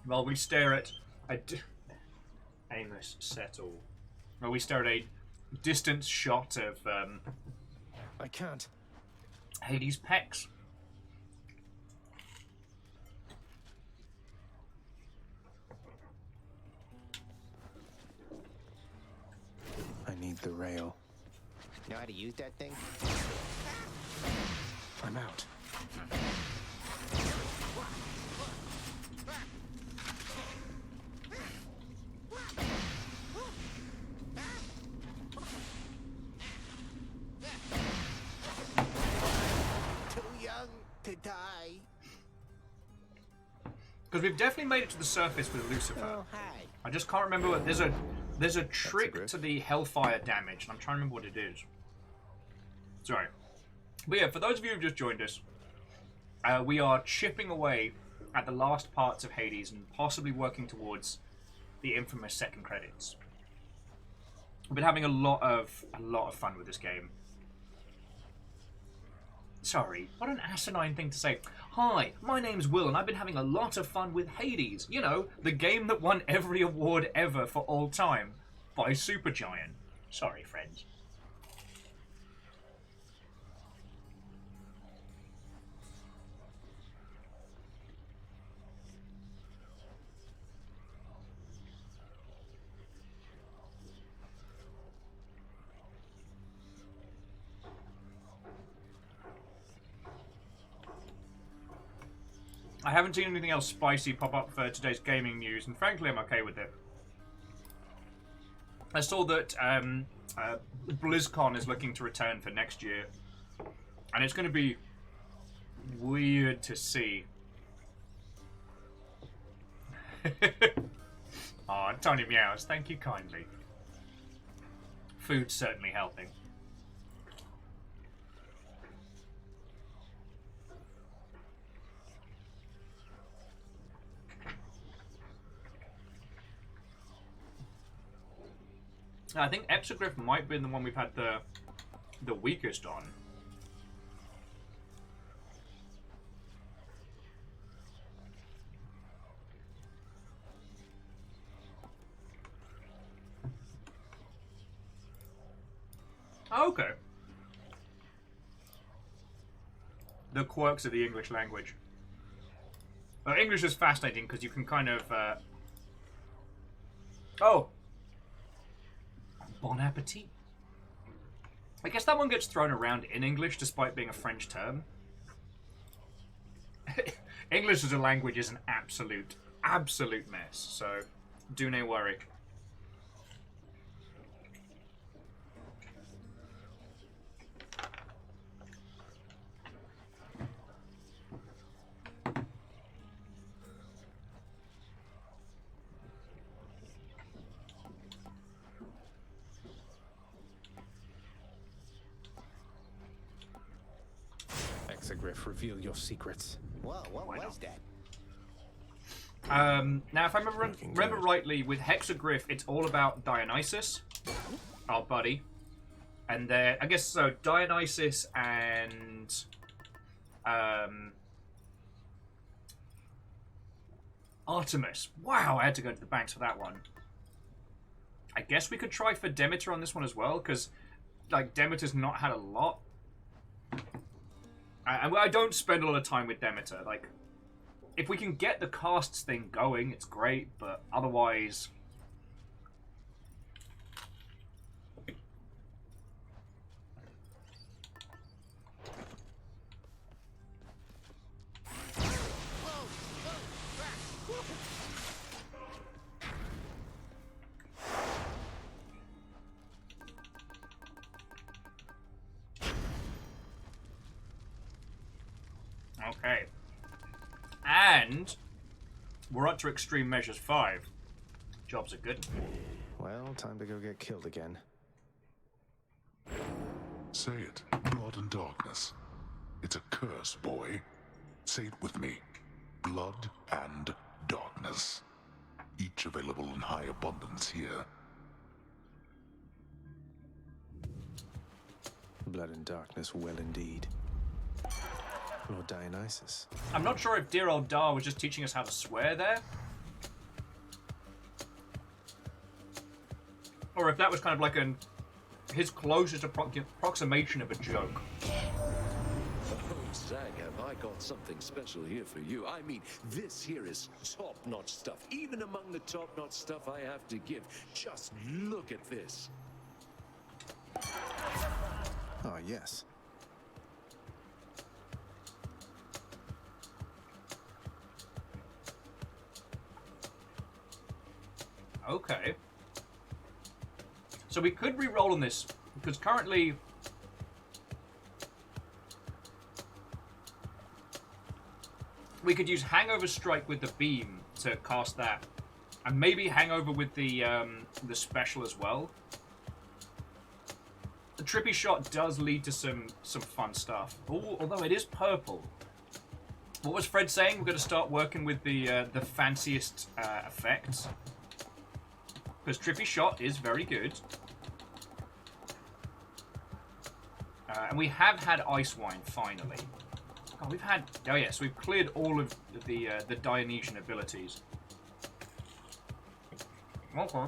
While we stare at Amos, settle. While we stare at a distant shot of I can't. Hades' pecs. I need the rail. Know how to use that thing? I'm out. Too young to die. Because we've definitely made it to the surface with Lucifer. Oh, hi. I just can't remember what there's a trick to the hellfire damage, and I'm trying to remember what it is. Sorry. But yeah, for those of you who've just joined us, we are chipping away at the last parts of Hades and possibly working towards the infamous second credits. I've been having a lot of fun with this game. Sorry, what an asinine thing to say. Hi, my name's Will, and I've been having a lot of fun with Hades. You know, the game that won every award ever for all time by Supergiant. Sorry, friends. I haven't seen anything else spicy pop up for today's gaming news, and frankly, I'm okay with it. I saw that BlizzCon is looking to return for next year, and it's going to be weird to see. Oh, Tony Meows, thank you kindly. Food's certainly helping. I think Epsigriff might be the one we've had the weakest on. Okay. The quirks of the English language. English is fascinating because you can kind of... Oh! Bon appetit. I guess that one gets thrown around in English despite being a French term. English as a language is an absolute mess, so do no worry. Exegriff, reveal your secrets. Whoa, what was that? Now, if I remember rightly, with Hexagriff, it's all about Dionysus, our buddy. And there, I guess so, Dionysus and... Artemis. Wow, I had to go to the banks for that one. I guess we could try for Demeter on this one as well, because, like, Demeter's not had a lot. And I don't spend a lot of time with Demeter. Like, if we can get the casts thing going, it's great, but otherwise... Okay. And we're up to Extreme Measures 5. Jobs are good. Well, time to go get killed again. Say it. Blood and darkness. It's a curse, boy. Say it with me. Blood and darkness. Each available in high abundance here. Blood and darkness, well indeed. Lord Dionysus. I'm not sure if dear old Dar was just teaching us how to swear there. Or if that was kind of like his closest approximation of a joke. Oh, Zag, have I got something special here for you. I mean, this here is top-notch stuff. Even among the top-notch stuff I have to give. Just look at this. Oh, yes. Okay. So we could re-roll on this, because currently... we could use Hangover Strike with the beam to cast that. And maybe Hangover with the special as well. The Trippy Shot does lead to some fun stuff. Ooh, although it is purple. What was Fred saying? We're going to start working with the fanciest effects. Because Trippy Shot is very good. And we have had Ice Wine, finally. Oh, we've had... oh, yes, we've cleared all of the Dionysian abilities. Okay.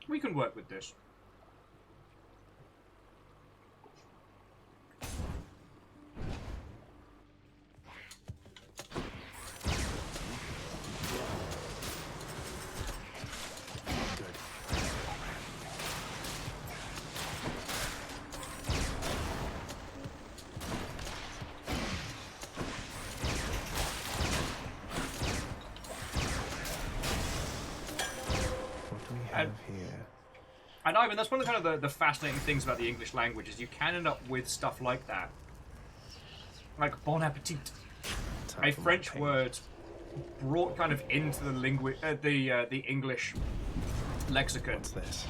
We can work with this. And, and Ivan, that's one of the fascinating things about the English language is you can end up with stuff like that. Like bon appetit. A French word brought kind of into the English lexicon. What's this?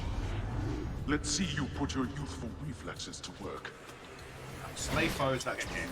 Let's see you put your youthful reflexes to work. Slay foes that get hit.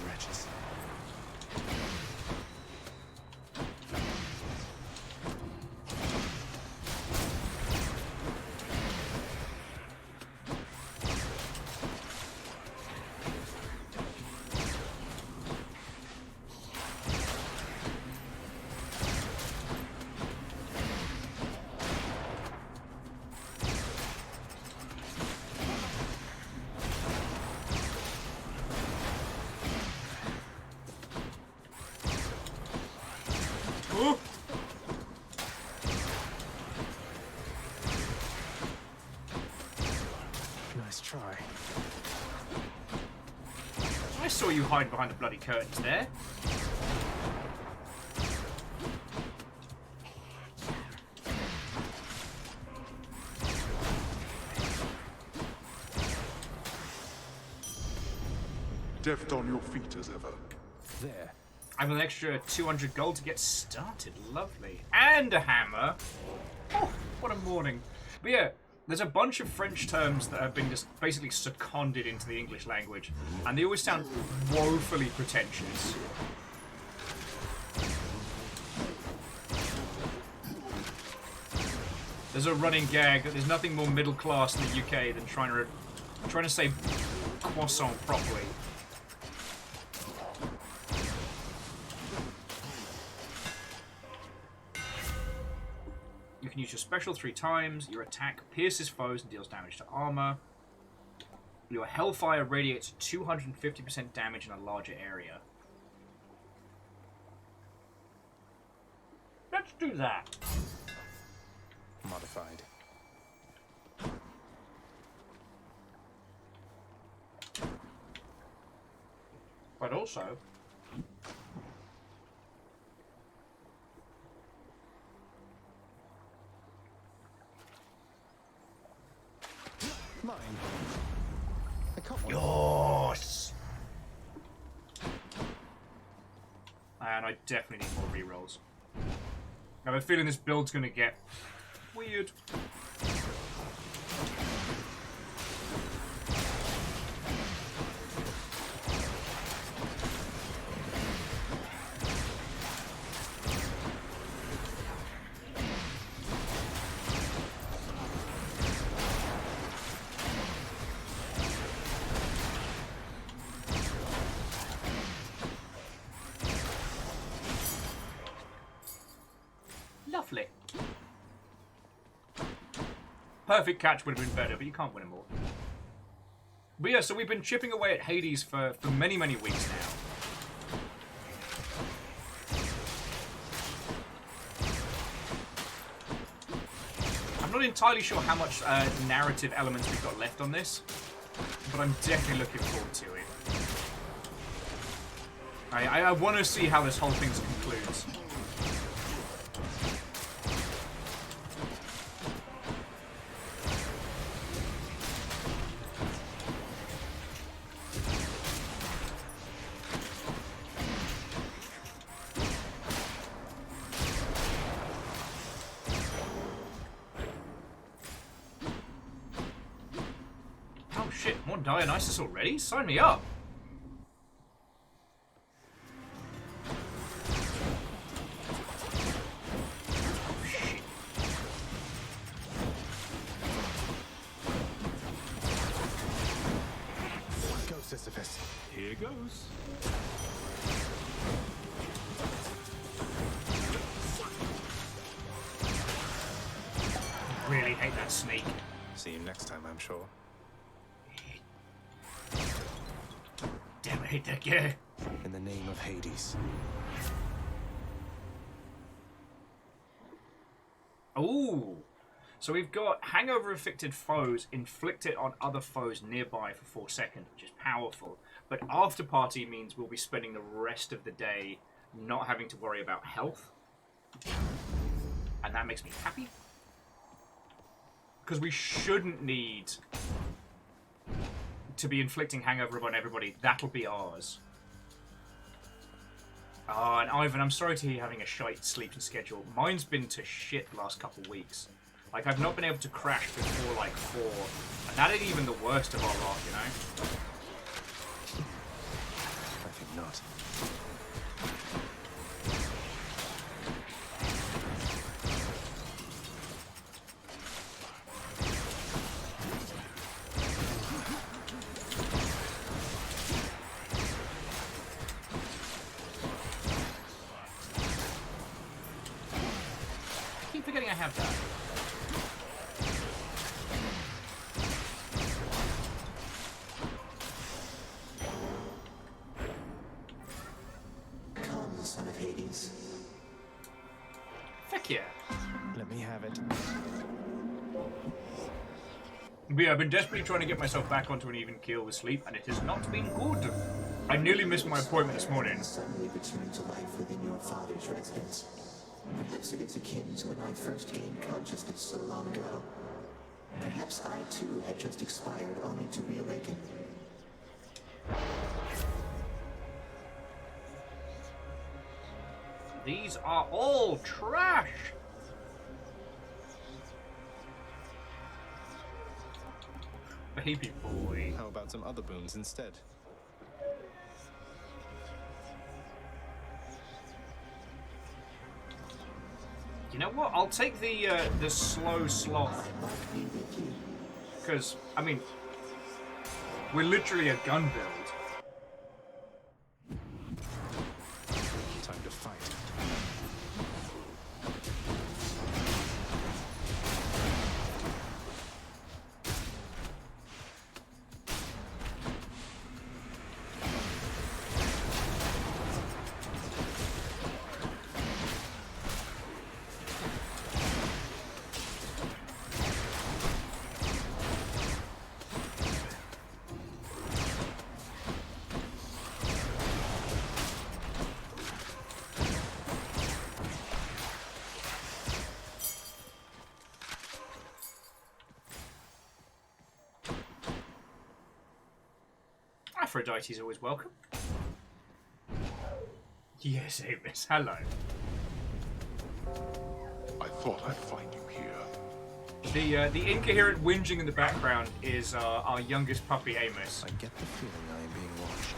Nice try. I saw you hide behind the bloody curtains there. Deft on your feet as ever. There. I have an extra 200 gold to get started. Lovely. And a hammer. Oh, what a morning. But yeah, there's a bunch of French terms that have been just basically seconded into the English language. And they always sound woefully pretentious. There's a running gag that there's nothing more middle class in the UK than trying to say croissant properly. You can use your special 3 times. Your attack pierces foes and deals damage to armor. Your Hellfire radiates 250% damage in a larger area. Let's do that. Modified. But also, Mine. I caught one. yes. And I definitely need more rerolls. I have a feeling this build's going to get weird. Lovely. Perfect catch would have been better, but you can't win them all. But yeah, so we've been chipping away at Hades for many, many weeks now. I'm not entirely sure how much narrative elements we've got left on this, but I'm definitely looking forward to it. I want to see how this whole thing concludes. Oh shit, more Dionysus already? Sign me up! Go, Sisyphus. Here goes. I really hate that snake. See you next time, I'm sure. Damn, I hate that guy. In the name of Hades. Ooh. So we've got hangover afflicted foes inflict it on other foes nearby for 4 seconds, which is powerful. But after party means we'll be spending the rest of the day not having to worry about health. And that makes me happy. because we shouldn't need to be inflicting hangover upon everybody. That'll be ours. Oh, and Ivan, I'm sorry to hear you having a shite sleeping schedule. Mine's been to shit the last couple of weeks. Like, I've not been able to crash before, like, 4. And that ain't even the worst of our lot, you know? I think not. I keep forgetting I have that. Come, son of Hades. Heck yeah. Let me have it. But yeah, I've been desperately trying to get myself back onto an even keel with sleep, and it has not been good. I nearly missed my appointment this morning. Suddenly return to life within your father's residence. Perhaps it is akin to when I first gained consciousness so long ago. Perhaps I too had just expired only to reawaken. These are all trash. Baby boy. How about some other boons instead? You know what? I'll take the slow sloth. Because, I mean, we're literally a gun build. Time to fight. Aphrodite's always welcome. Yes, Amos. Hello. I thought I'd find you here. The incoherent whinging in the background is our youngest puppy, Amos. I get the feeling I am being watched.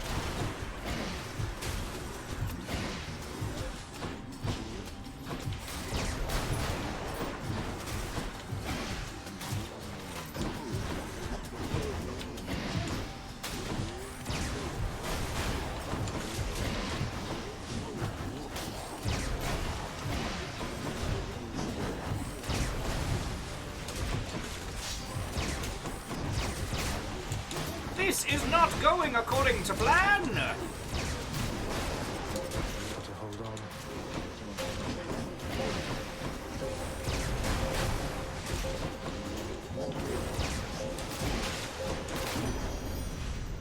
This is not going according to plan! Got to hold on.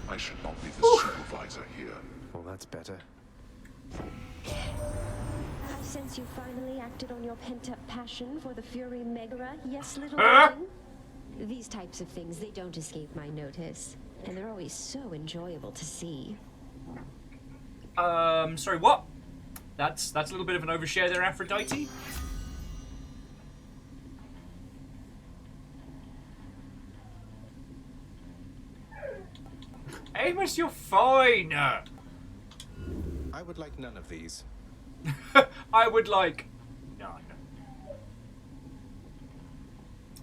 I should not be the supervisor here. Well, that's better. I sense you finally acted on your pent-up passion for the Fury Megara, yes, little Huh? one? These types of things, they don't escape my notice. And they're always so enjoyable to see. Sorry, what? That's a little bit of an overshare there, Aphrodite. Amos, you're fine. I would like none of these. I would like none.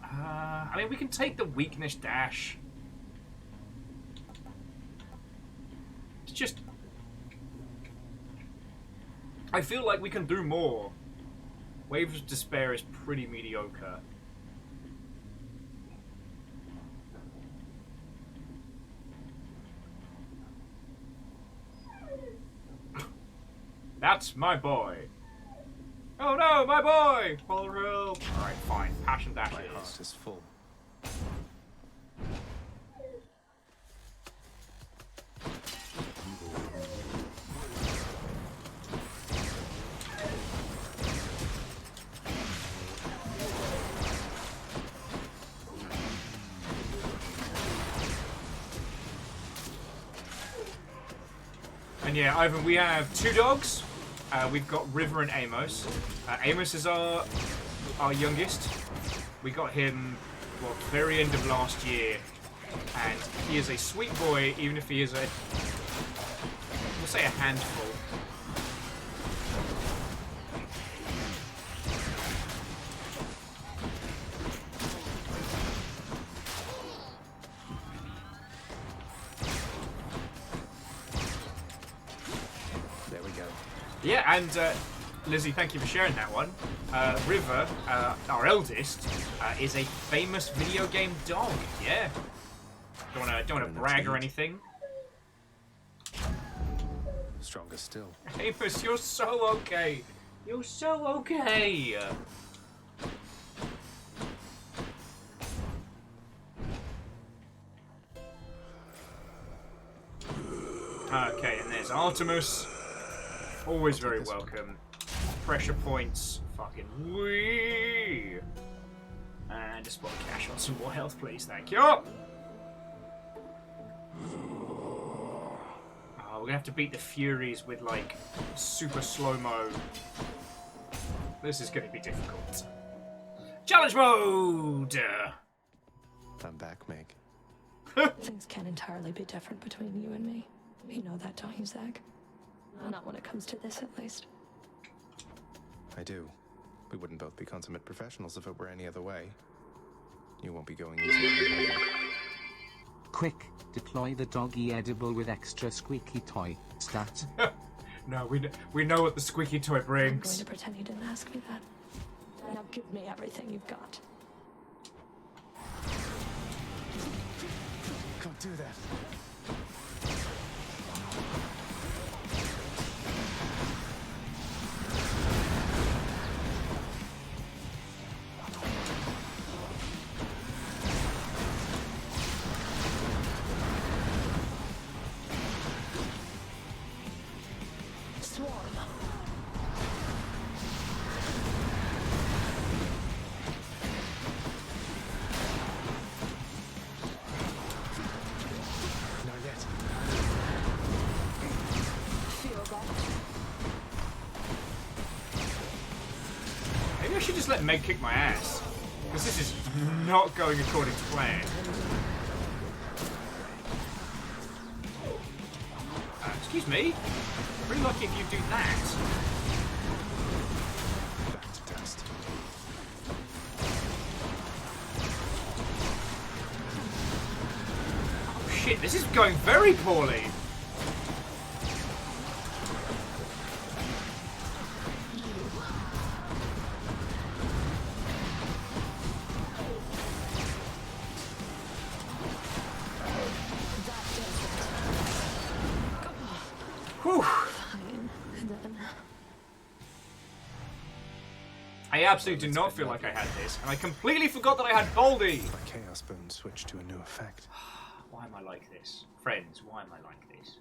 I mean, we can take the weakness dash. It's just, I feel like we can do more. Waves of Despair is pretty mediocre. That's my boy. Oh no, my boy! Alright, fine. Passion dash My it heart is. is full. And yeah, Ivan, we have 2 dogs. We've got River and Amos. Amos is our youngest. We got him, well, very end of last year. And he is a sweet boy, even if he is a, we'll say a handful. There we go. Yeah, and Lizzie, thank you for sharing that one. River, our eldest, is a famous video game dog. Yeah. Don't wanna brag or anything. Stronger still. Amos, you're so okay. You're so okay. Okay, and there's Artemis. Always very welcome. Pressure points. Fucking wee. And a spot of cash on some more health, please. Thank you. Oh, we're gonna have to beat the Furies with like super slow-mo. This is gonna be difficult. Challenge mode! I'm back, Meg. Things can't entirely be different between you and me. You know that, don't you, Zach? Not when it comes to this, at least. I do. We wouldn't both be consummate professionals if it were any other way. You won't be going easy on me. Quick, deploy the doggy edible with extra squeaky toy. Stat. No, we know what the squeaky toy I'm brings. going to pretend you didn't ask me that. Now give me everything you've got. Can't do that. Maybe I should just let Meg kick my ass. Because this is not going according to plan. Excuse me? Pretty lucky if you do that. Back to dust. Oh shit, this is going very poorly. I absolutely did not feel like I had this, and I completely forgot that I had Baldy! My Chaos Bone switched to a new effect. Why am I like this? Friends, why am I like this?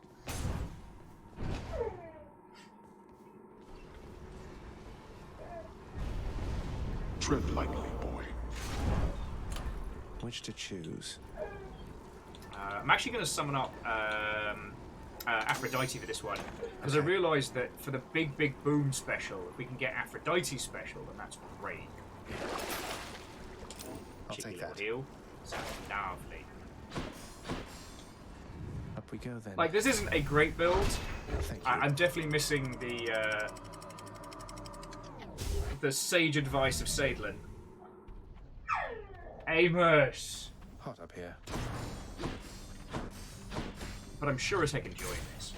Tread lightly, boy. Which to choose? I'm actually going to summon up Aphrodite for this one, because I realised that for the big boom special, if we can get Aphrodite special, then that's great. I'll take that. Heal. Sounds lovely. Up we go then. Like, this isn't a great build. Thank you. I'm definitely missing the sage advice of Sadlin. Amos! Hot up here. But I'm sure as heck enjoying this.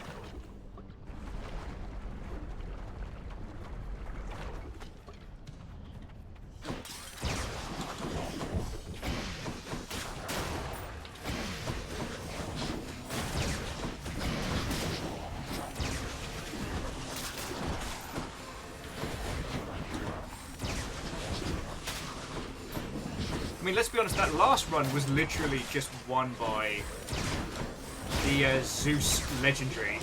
I mean, let's be honest, that last run was literally just won by the Zeus legendary.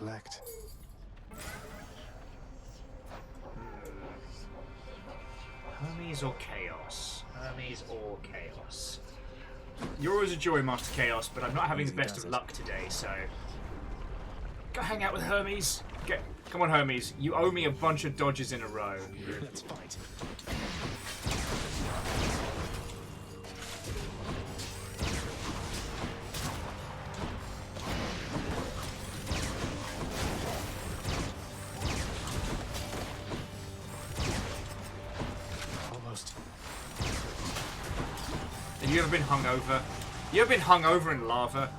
collect. Hermes or Chaos? Hermes or Chaos? You're always a joy, Master Chaos, but I'm not having the best of luck today, so... Go hang out with Hermes. Come on, Hermes. You owe me a bunch of dodges in a row. Let's fight. Almost. Have you ever been hungover? You ever been hungover in lava?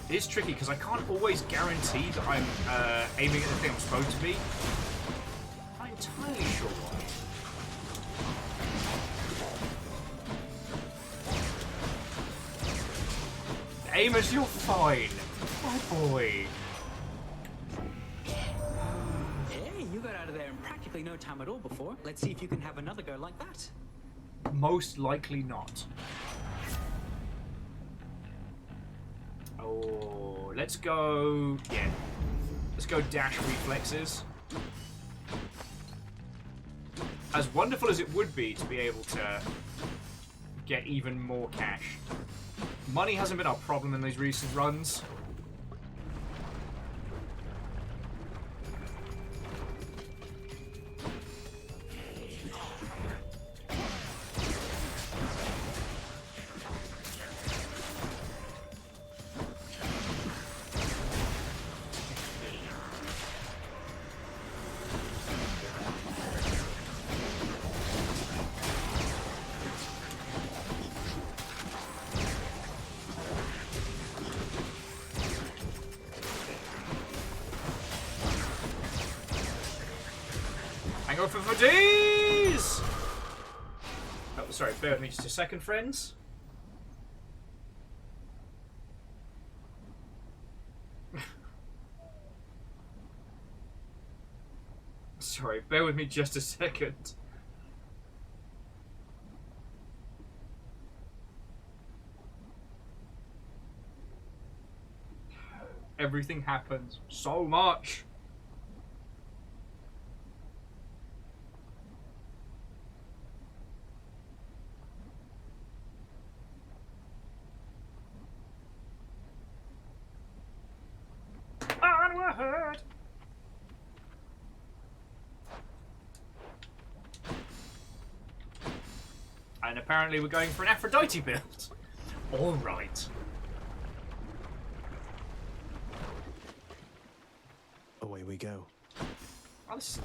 It is tricky because I can't always guarantee that I'm aiming at the thing I'm supposed to be. I'm not entirely sure why. Amos, you're fine. My boy. Hey, you got out of there in practically no time at all before. Let's see if you can have another go like that. Most likely not. Oh, let's go... Yeah. Let's go dash reflexes. As wonderful as it would be to be able to get even more cash. Money hasn't been our problem in these recent runs. Hang on for days! Oh, sorry, bear with me just a second, friends. Sorry, bear with me just a second. Everything happens so much. Onward! And apparently we're going for an Aphrodite build. Alright. Away we go. Oh, this is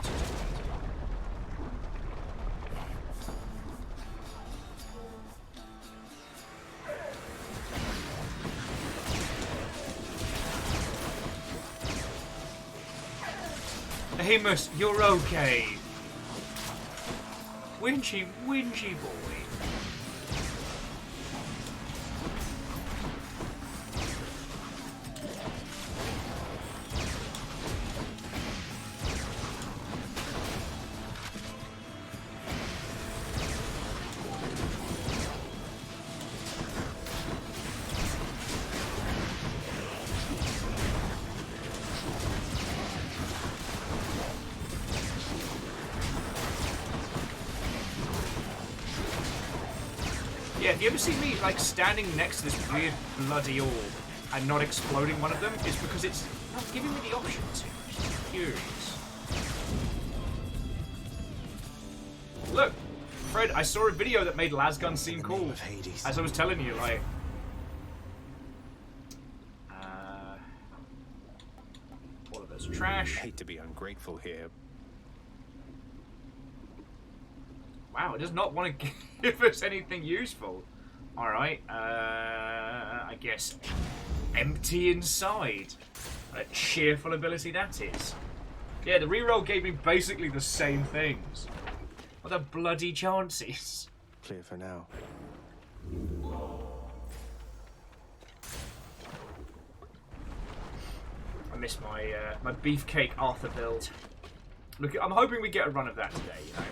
Amos, you're okay. Winchy boy. Yeah, if you ever see me like standing next to this weird bloody orb and not exploding one of them, it's because it's not giving me the option to. I'm just curious. Look, Fred, I saw a video that made Lasgun seem cool. As I was telling you, like... all of this trash. I hate to be ungrateful here. Wow, it does not want to give us anything useful. Alright, I guess empty inside. A cheerful ability that is. Yeah, the reroll gave me basically the same things. What the bloody chances? Clear for now. I miss my my beefcake Arthur build. Look, I'm hoping we get a run of that today, you know.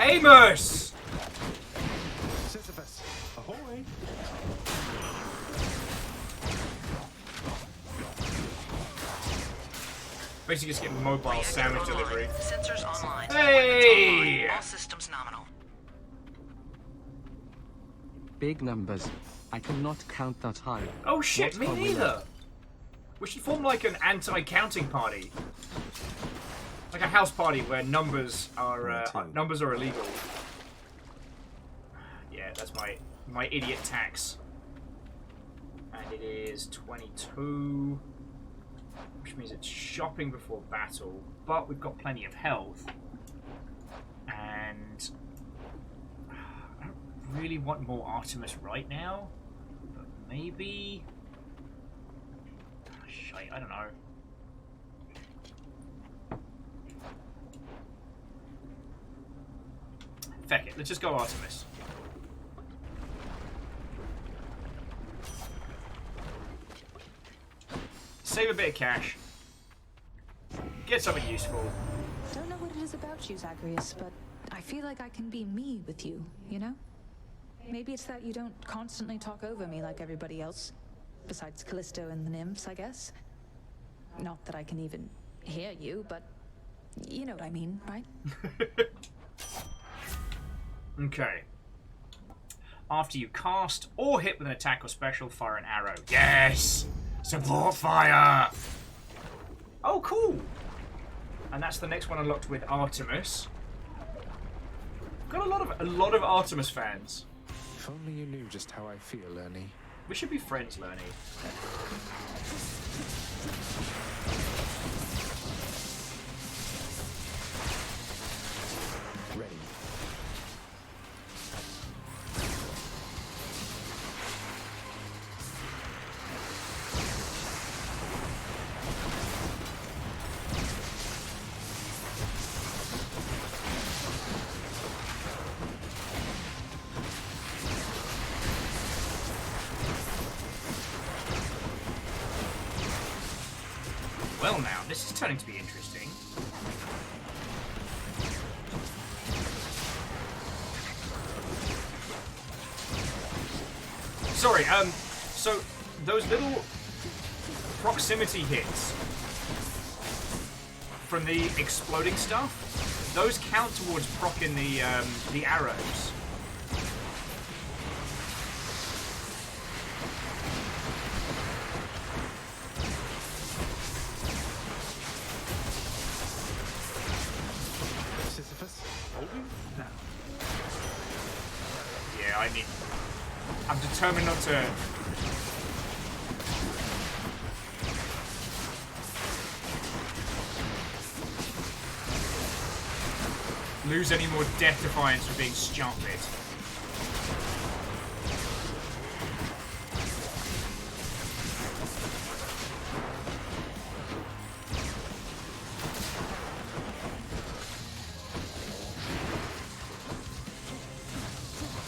Amos! Sisyphus, ahoy! Basically just getting mobile sandwich delivery. Sensors online. Hey! All systems nominal. Big numbers. I cannot count that high. Oh shit, What me are we neither! left? We should form like an anti-counting party. Like a house party where numbers are illegal. Yeah, that's my idiot tax. And it is 22, which means it's shopping before battle, but we've got plenty of health. And I don't really want more Artemis right now, but maybe... Shite, I don't know. Feck it, let's just go Artemis. Save a bit of cash. Get something useful. Don't know what it is about you, Zagreus, but I feel like I can be me with you, you know? Maybe it's that you don't constantly talk over me like everybody else. Besides Callisto and the nymphs, I guess. Not that I can even hear you, but you know what I mean, right? Okay. After you cast or hit with an attack or special, fire an arrow. Yes! Support fire! Oh, cool! And that's the next one unlocked with Artemis. Got a lot of Artemis fans. If only you knew just how I feel, Ernie. We should be friends, Lernie. Ready. Well now, this is turning to be interesting. Sorry, so those little proximity hits from the exploding stuff, those count towards proccing the arrows. Sisyphus? No. Yeah, I'm determined not to... lose any more death defiance for being stupid.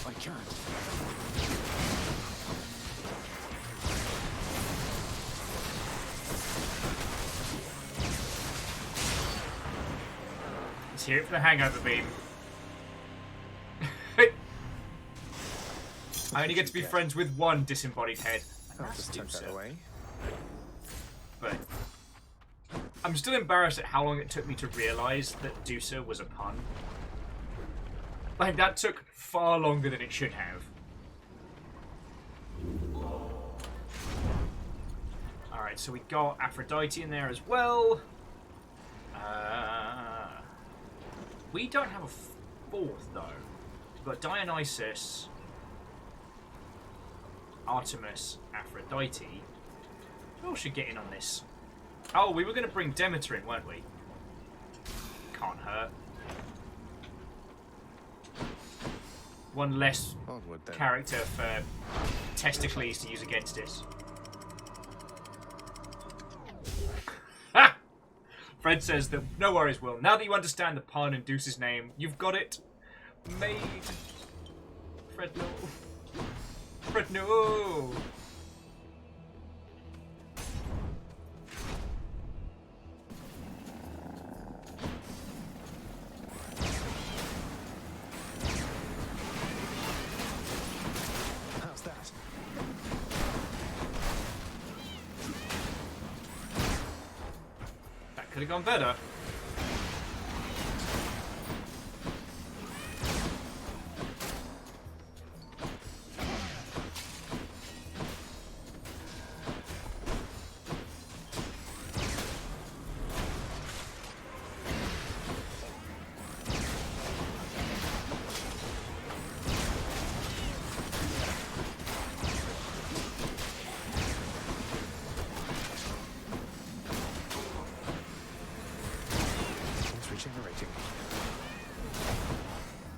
I can't. Let's hear it for the hangover beam. I only get to be friends with one disembodied head. I'll just tuck that away. But I'm still embarrassed at how long it took me to realise that Dusa was a pun. Like, that took far longer than it should have. Alright, so we got Aphrodite in there as well. We don't have a fourth, though. We've got Dionysus. Artemis, Aphrodite. We all should get in on this. Oh, we were going to bring Demeter in, weren't we? Can't hurt. One less character for testicles to use against us. Ha! Fred says that, no worries, Will. Now that you understand the pun in Dusa's name, you've got it made. Fred, no. Fred, no. How's that? That could have gone better.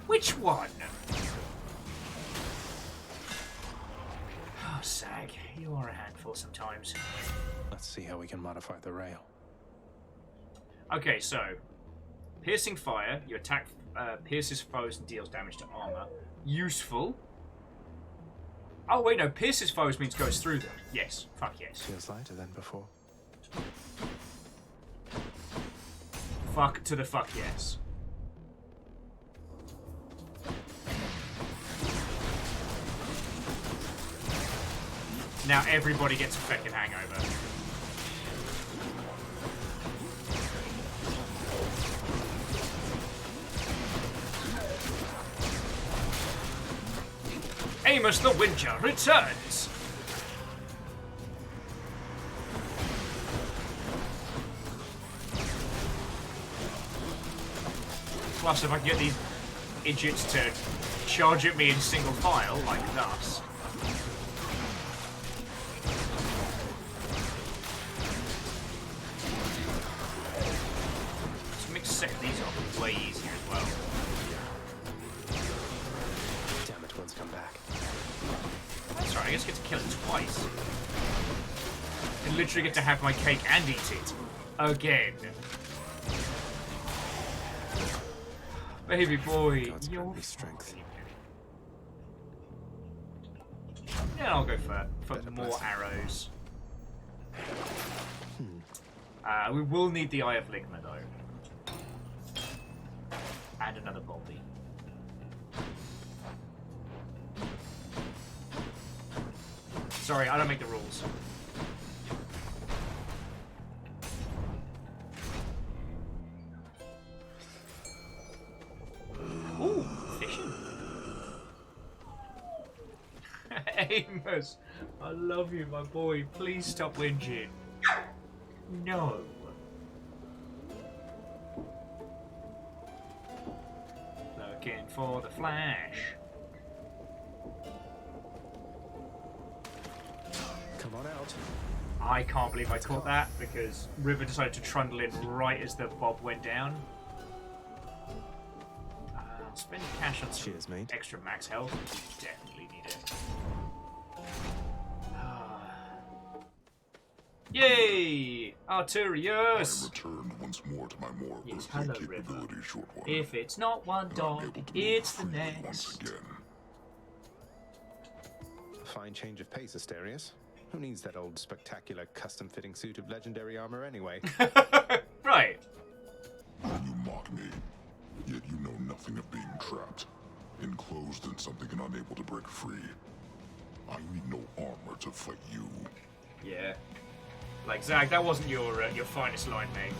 Which one? Oh, Sag, you are a handful sometimes. Let's see how we can modify the rail. Okay, so piercing fire, your attack pierces foes and deals damage to armor. Useful. Oh wait, no, pierces foes means goes through them. Yes, fuck yes. Feels lighter than before. Fuck to the fuck yes. Now everybody gets a fucking hangover. Amos the Winter returns! Plus, if I can get these idiots to charge at me in single file, like thus. Set these up way easier as well. Damn it, one's come back. That's right, I just get to kill it twice. I literally get to have my cake and eat it. Again. Baby boy, you're strength. Yeah, I'll go for more arrows. We will need the Eye of Ligma though. And another Bolby. Sorry, I don't make the rules. Ooh, fishing. Amos, I love you, my boy. Please stop whinging. No. Looking for the Flash. Come on out. I can't believe I caught that because River decided to trundle in right as the bob went down. I'll spend cash on some extra max health. You definitely need it. Yay! Arturius! I returned once more to my more yes, earthly hello, capabilities, short one. If it's not one dog, it's the next. Once again. A fine change of pace, Asterius. Who needs that old spectacular custom-fitting suit of legendary armor anyway? Right. You mock me, yet you know nothing of being trapped, enclosed in something and unable to break free. I need no armor to fight you. Yeah. Like, Zag, that wasn't your finest line, mate.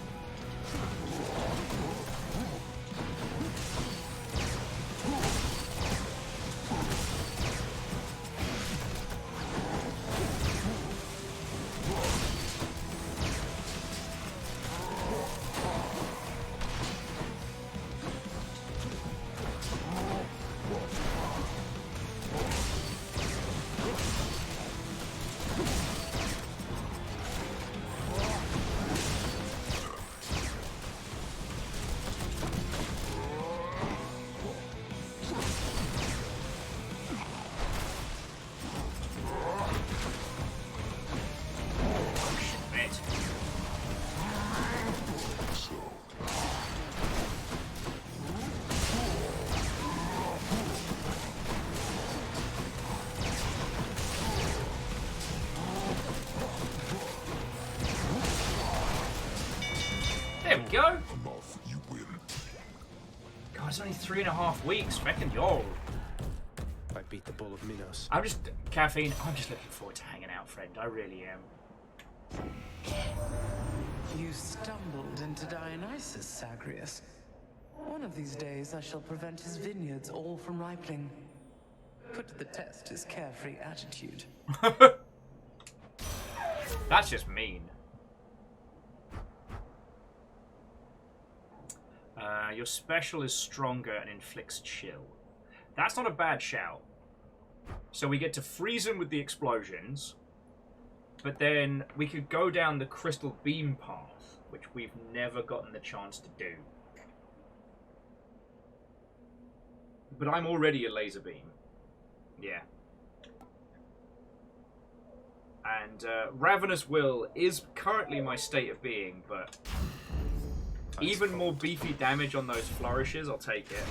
go. God, it's only 3.5 weeks. Fucking yo. I beat the bull of Minos. Caffeine, I'm just looking forward to hanging out, friend. I really am. You stumbled into Dionysus, Zagreus. One of these days I shall prevent his vineyards all from ripening. Put to the test his carefree attitude. That's just mean. Your special is stronger and inflicts chill. That's not a bad shout. So we get to freeze him with the explosions, but then we could go down the crystal beam path, which we've never gotten the chance to do. But I'm already a laser beam. Yeah. And Ravenous Will is currently my state of being, but even more beefy damage on those flourishes, I'll take it.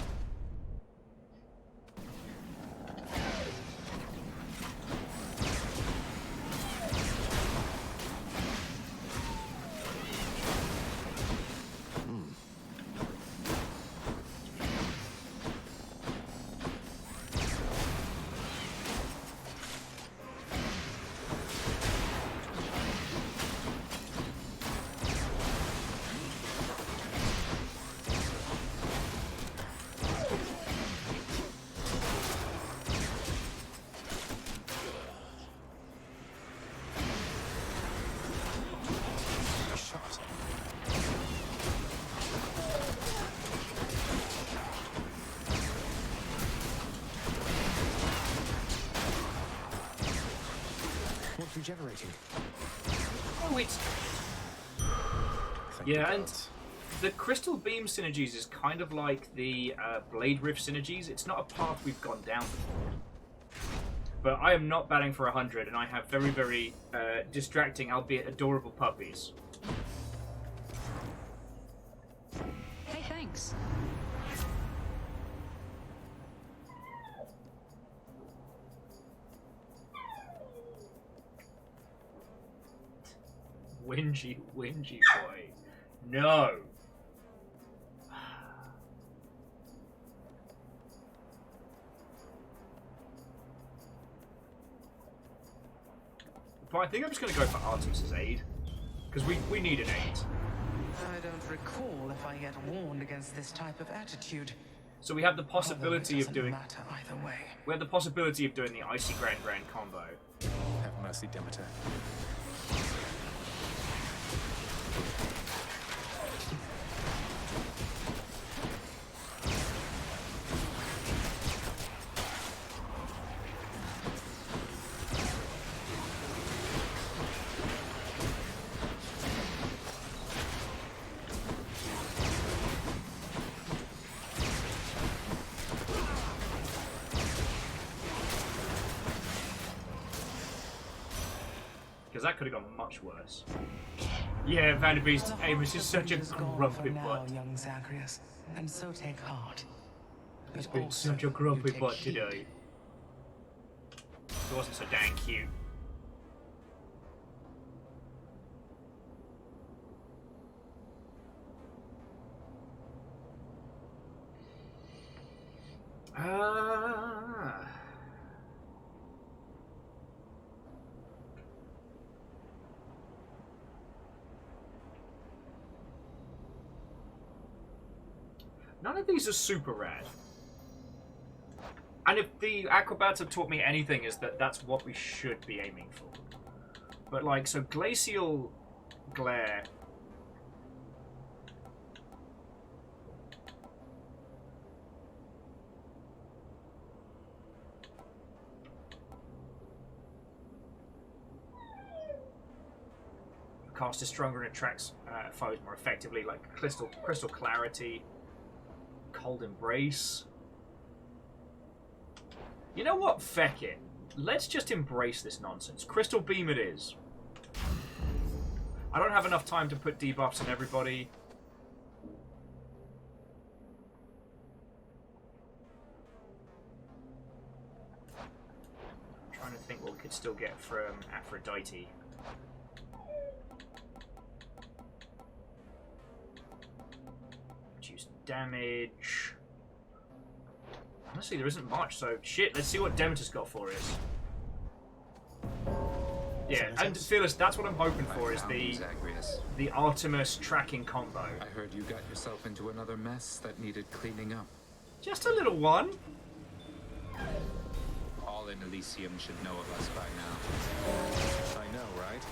Regenerating. Oh, it's... Yeah, and the Crystal Beam synergies is kind of like the Blade Rift synergies. It's not a path we've gone down before. But I am not batting for 100, and I have very, very distracting, albeit adorable puppies. Hey, thanks. Whingy, whingy boy. No. But I think I'm just going to go for Artemis's aid. Because we need an aid. I don't recall if I yet warned against this type of attitude. So we have the possibility of doing... matter either way. We have the possibility of doing the Icy Grand combo. Have mercy, Demeter. Because that could have gone much worse. Yeah, Vanderbeest, Amos is such a grumpy butt. Young Zagreus, and so take heart. He's been such a grumpy butt today. He wasn't so dang cute. None of these are super rad. And if the acrobats have taught me anything, is that that's what we should be aiming for. But like, so Glacial Glare. Cast is stronger and attracts foes more effectively, like Crystal Clarity, Cold Embrace. You know what? Feck it. Let's just embrace this nonsense. Crystal Beam it is. I don't have enough time to put debuffs on everybody. I'm trying to think what we could still get from Aphrodite. damage. Honestly, there isn't much, so shit, let's see what Demeter's got for us. Yeah, and Fearless, that's what I'm hoping for, is the Artemis tracking combo. I heard you got yourself into another mess that needed cleaning up. Just a little one. All in Elysium should know of us by now. I know, right?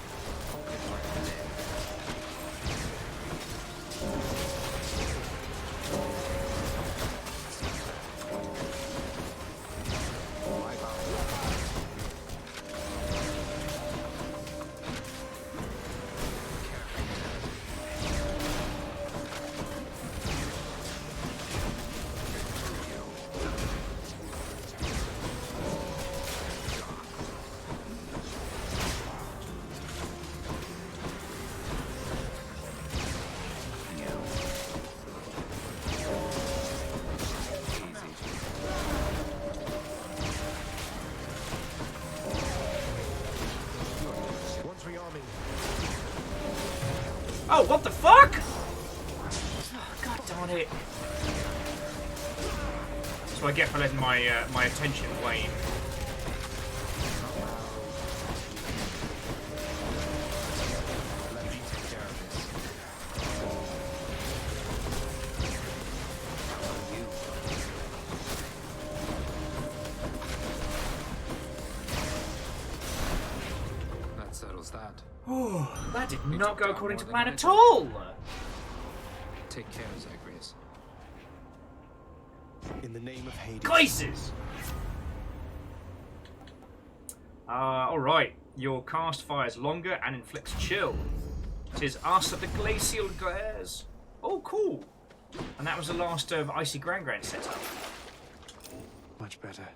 Oh, what the fuck? Oh, God darn it. That's what I get for letting my my attention wane. That settles that. Oh, that did not go according to plan at all. Take care, Zagreus. In the name of Hades. Glaciers! Alright. Your cast fires longer and inflicts chill. 'Tis us of the glacial glares. Oh, cool. And that was the last of Icy Grand Grand setup. Much better.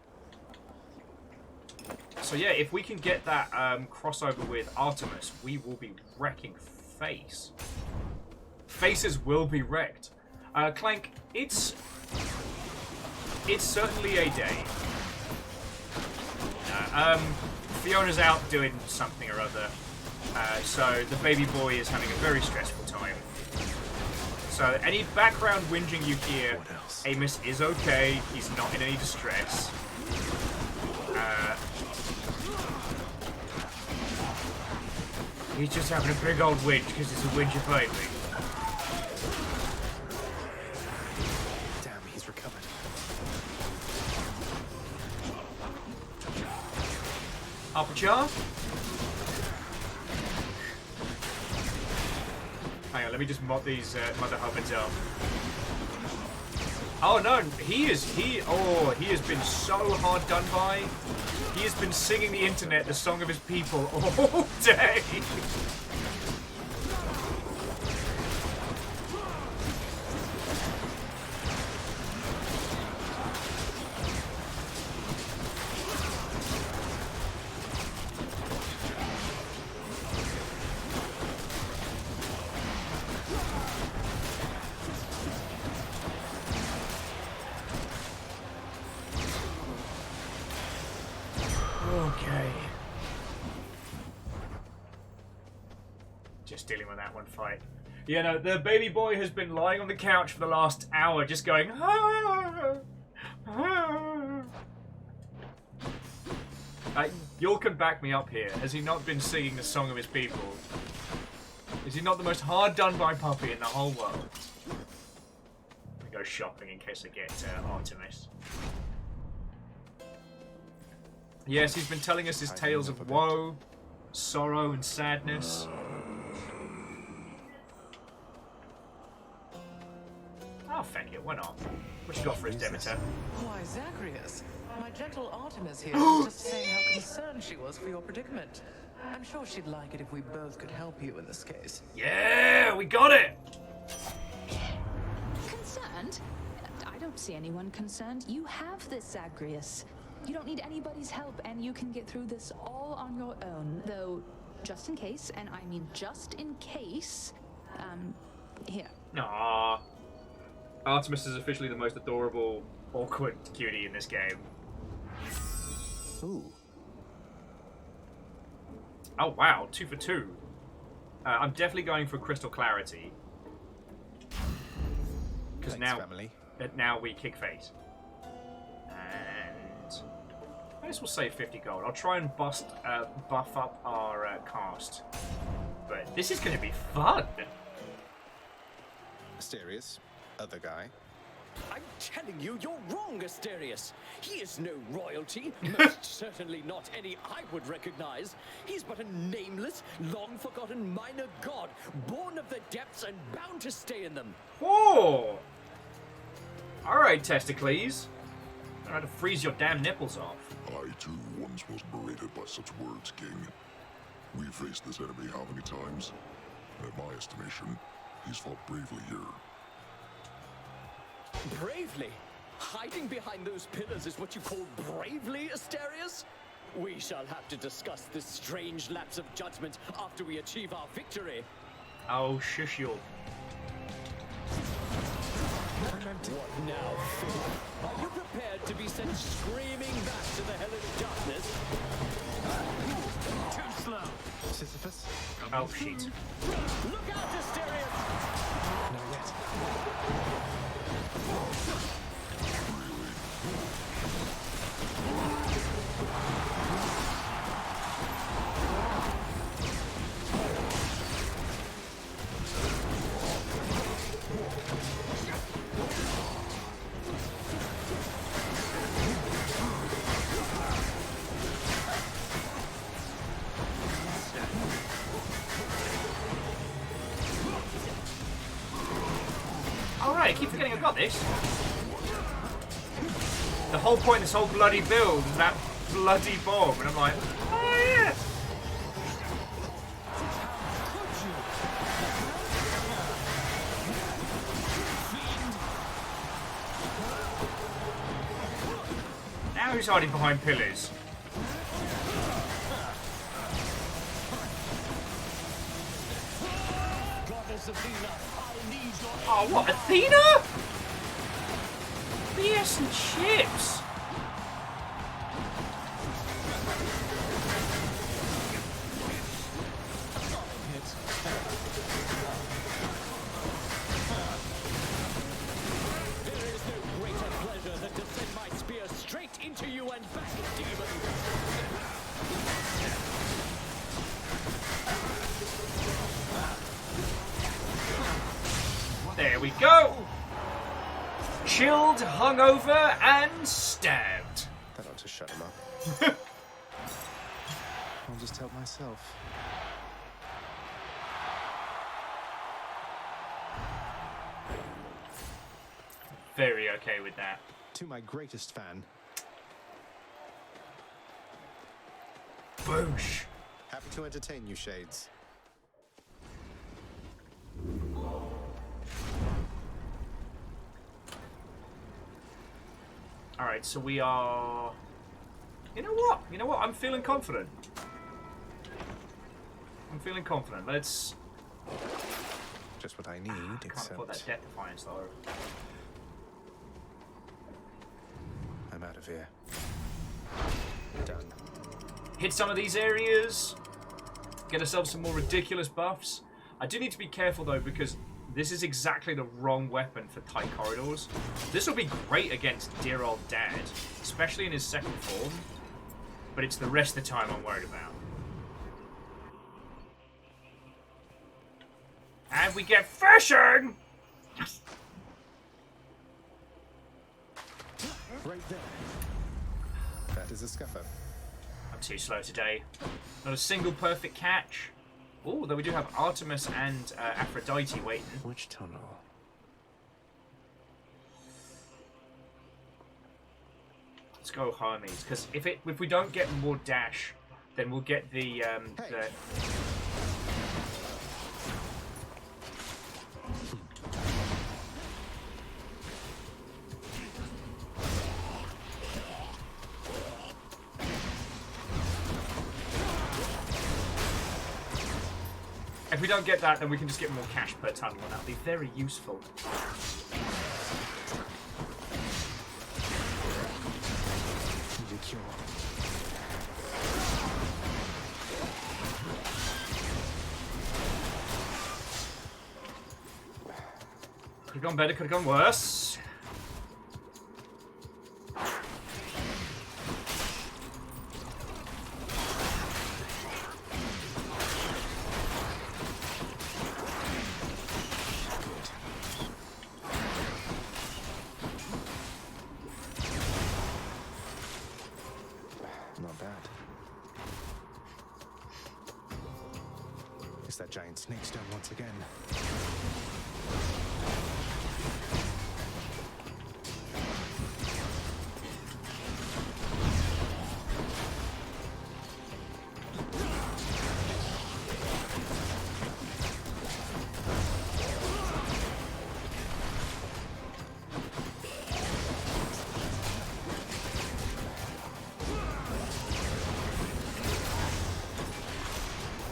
So yeah, if we can get that crossover with Artemis, we will be wrecking face. Faces will be wrecked. Clank, it's certainly a day. Fiona's out doing something or other, so the baby boy is having a very stressful time. So any background whinging you hear, Amos is okay. He's not in any distress. He's just having a big old whinge because it's a whinge of baby. Damn, he's recovered. Aperture? Hang on, let me just mop these mother hubbards up. Oh no, he has been so hard done by. He has been singing the internet the song of his people all day. Okay. Just dealing with that one fight. You know, the baby boy has been lying on the couch for the last hour just going, ah, ah. Yul can back me up here. Has he not been singing the song of his people? Is he not the most hard done by puppy in the whole world? I go shopping in case I get Artemis. Yes, he's been telling us his tales of woe, sorrow, and sadness. Oh, feck it, why not? What you got for us, Demeter? Why, Zagreus, my gentle Artemis here was just saying how concerned she was for your predicament. I'm sure she'd like it if we both could help you in this case. Yeah, we got it! Concerned? I don't see anyone concerned. You have this, Zagreus. You don't need anybody's help, and you can get through this all on your own. Though, just in case, and I mean just in case, here. Aww. Artemis is officially the most adorable, awkward cutie in this game. Ooh. Oh wow, 2 for 2. I'm definitely going for Crystal Clarity. Because because now we kick face. And I guess we'll save 50 gold. I'll try and buff up our cast. But this is going to be fun. Asterius, other guy. I'm telling you, you're wrong, Asterius. He is no royalty, most certainly not any I would recognize. He's but a nameless, long-forgotten minor god, born of the depths and bound to stay in them. Whoa! Alright, Testicles. I'm trying to freeze your damn nipples off. I, too, once was berated by such words, King. We've faced this enemy how many times? In my estimation, he's fought bravely here. Bravely? Hiding behind those pillars is what you call bravely, Asterius? We shall have to discuss this strange lapse of judgment after we achieve our victory. Oh, shush you. What now, Phil? Are you prepared to be sent screaming back to the hellish darkness? Too slow. Sisyphus? Oh, shit. Look out, Asterius! Not yet. Alright, I keep forgetting I've got this. The whole point of this whole bloody build is that bloody bomb, and I'm like, oh yeah! Now who's hiding behind pillars? Oh, what? Athena? BS and chips. There is no greater pleasure than to send my spear straight into you and back, demon. There we go. Chilled, hungover, and stabbed. That ought to shut him up. I'll just help myself. Very okay with that. To my greatest fan. Boosh. Happy to entertain you, Shades. Alright, so we are... You know what? You know what? I'm feeling confident. I'm feeling confident. Let's... Just what I need, Can't put that Death Defiance though. I'm out of here. Done. Hit some of these areas. Get ourselves some more ridiculous buffs. I do need to be careful though, because this is exactly the wrong weapon for tight corridors. This will be great against dear old Dad, especially in his second form. But it's the rest of the time I'm worried about. And we get fishing! Yes! Right there. That is a scuffer. I'm too slow today. Not a single perfect catch. Oh, though we do have Artemis and Aphrodite waiting. Which tunnel? Let's go Hermes, because if we don't get more dash, then we'll get the If we don't get that, then we can just get more cash per tunnel, and that'll be very useful. Could have gone better, could have gone worse. Not bad. It's that giant snake stone once again.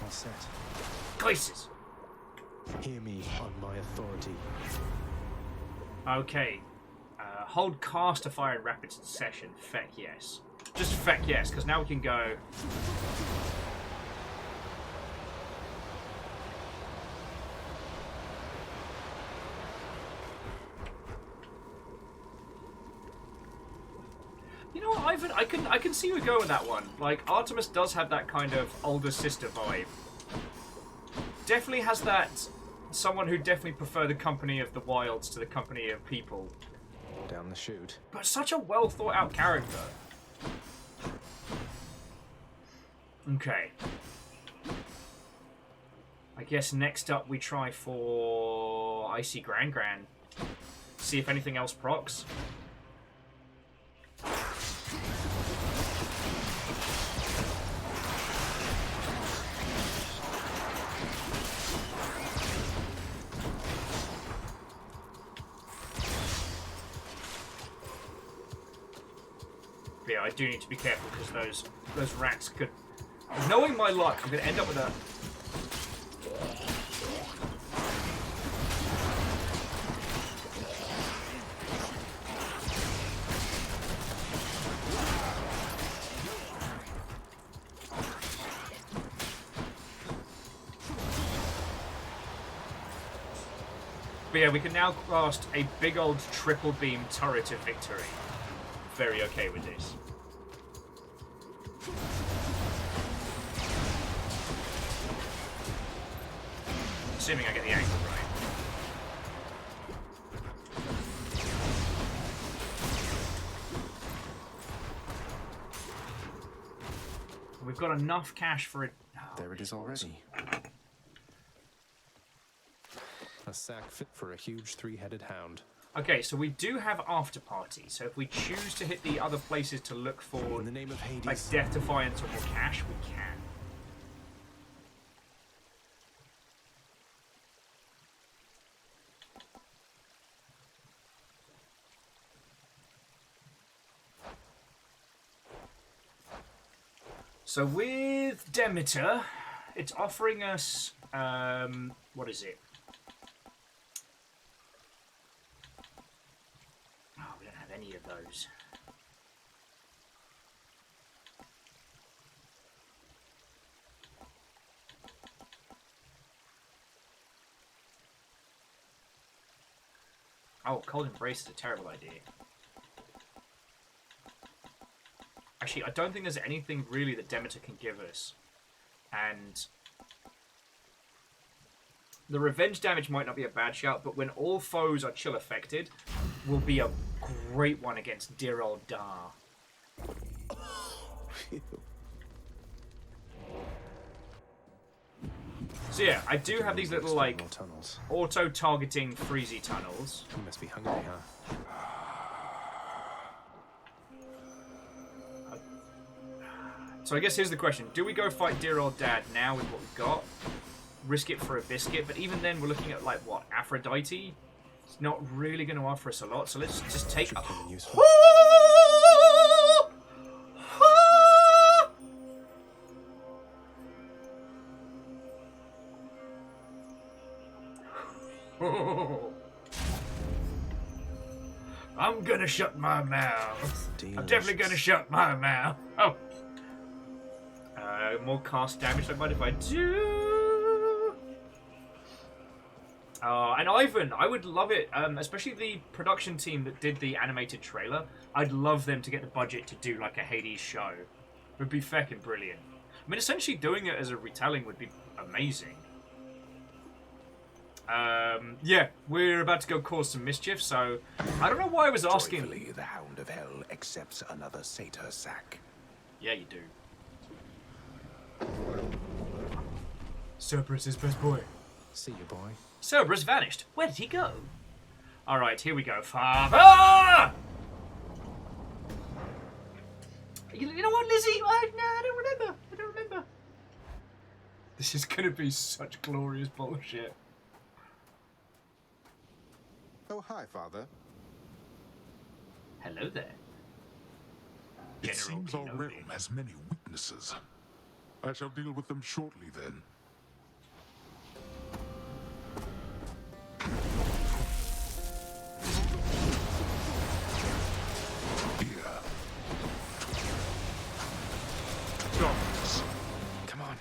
All set. Places. Hear me on my authority. Okay. Hold cast to fire in rapid succession. Feck yes. Just feck yes, because now we can go. You know what, Ivan? I can see you go with that one. Like, Artemis does have that kind of older sister vibe. Definitely has that someone who definitely prefer the company of the wilds to the company of people. Down the chute. But such a well thought out character. Okay. I guess next up we try for Icy Gran. See if anything else procs. Yeah, I do need to be careful because those rats could. Knowing my luck, I'm going to end up with a. But yeah, we can now cast a big old triple beam turret of victory. Very okay with this. Assuming I get the angle right. We've got enough cash for it. Oh, there it is already. A sack fit for a huge three-headed hound. Okay, so we do have after party. So if we choose to hit the other places to look for, in the name of Hades, like Death Defiance or more cash, we can. So with Demeter, it's offering us what is it? Oh, we don't have any of those. Oh, Cold Embrace is a terrible idea. Actually, I don't think there's anything really that Demeter can give us. And the revenge damage might not be a bad shout, but when all foes are chill affected, will be a great one against dear old Dar. So yeah, I do have these little like auto-targeting freezy tunnels. You must be hungry, huh? So I guess here's the question. Do we go fight dear old dad now with what we've got? Risk it for a biscuit? But even then, we're looking at, like, what? Aphrodite? It's not really going to offer us a lot, so let's just take... I'm gonna shut my mouth. I'm definitely gonna shut my mouth. Oh. More cast damage, I mind if I do. And Ivan, I would love it, especially the production team that did the animated trailer. I'd love them to get the budget to do like a Hades show. It would be feckin' brilliant. I mean, essentially doing it as a retelling would be amazing. Yeah, we're about to go cause some mischief, so I don't know why I was asking. Joyfully, the Hound of Hell accepts another satyr sack. Yeah, you do. Cerberus' best boy. See you, boy. Cerberus vanished. Where did he go? Alright, here we go. Father! You know what, Lizzie? I don't remember. I don't remember. This is going to be such glorious bullshit. Oh, hi, Father. Hello there. It seems our realm has many weaknesses. I shall deal with them shortly, then. Here. Darkness. Come on.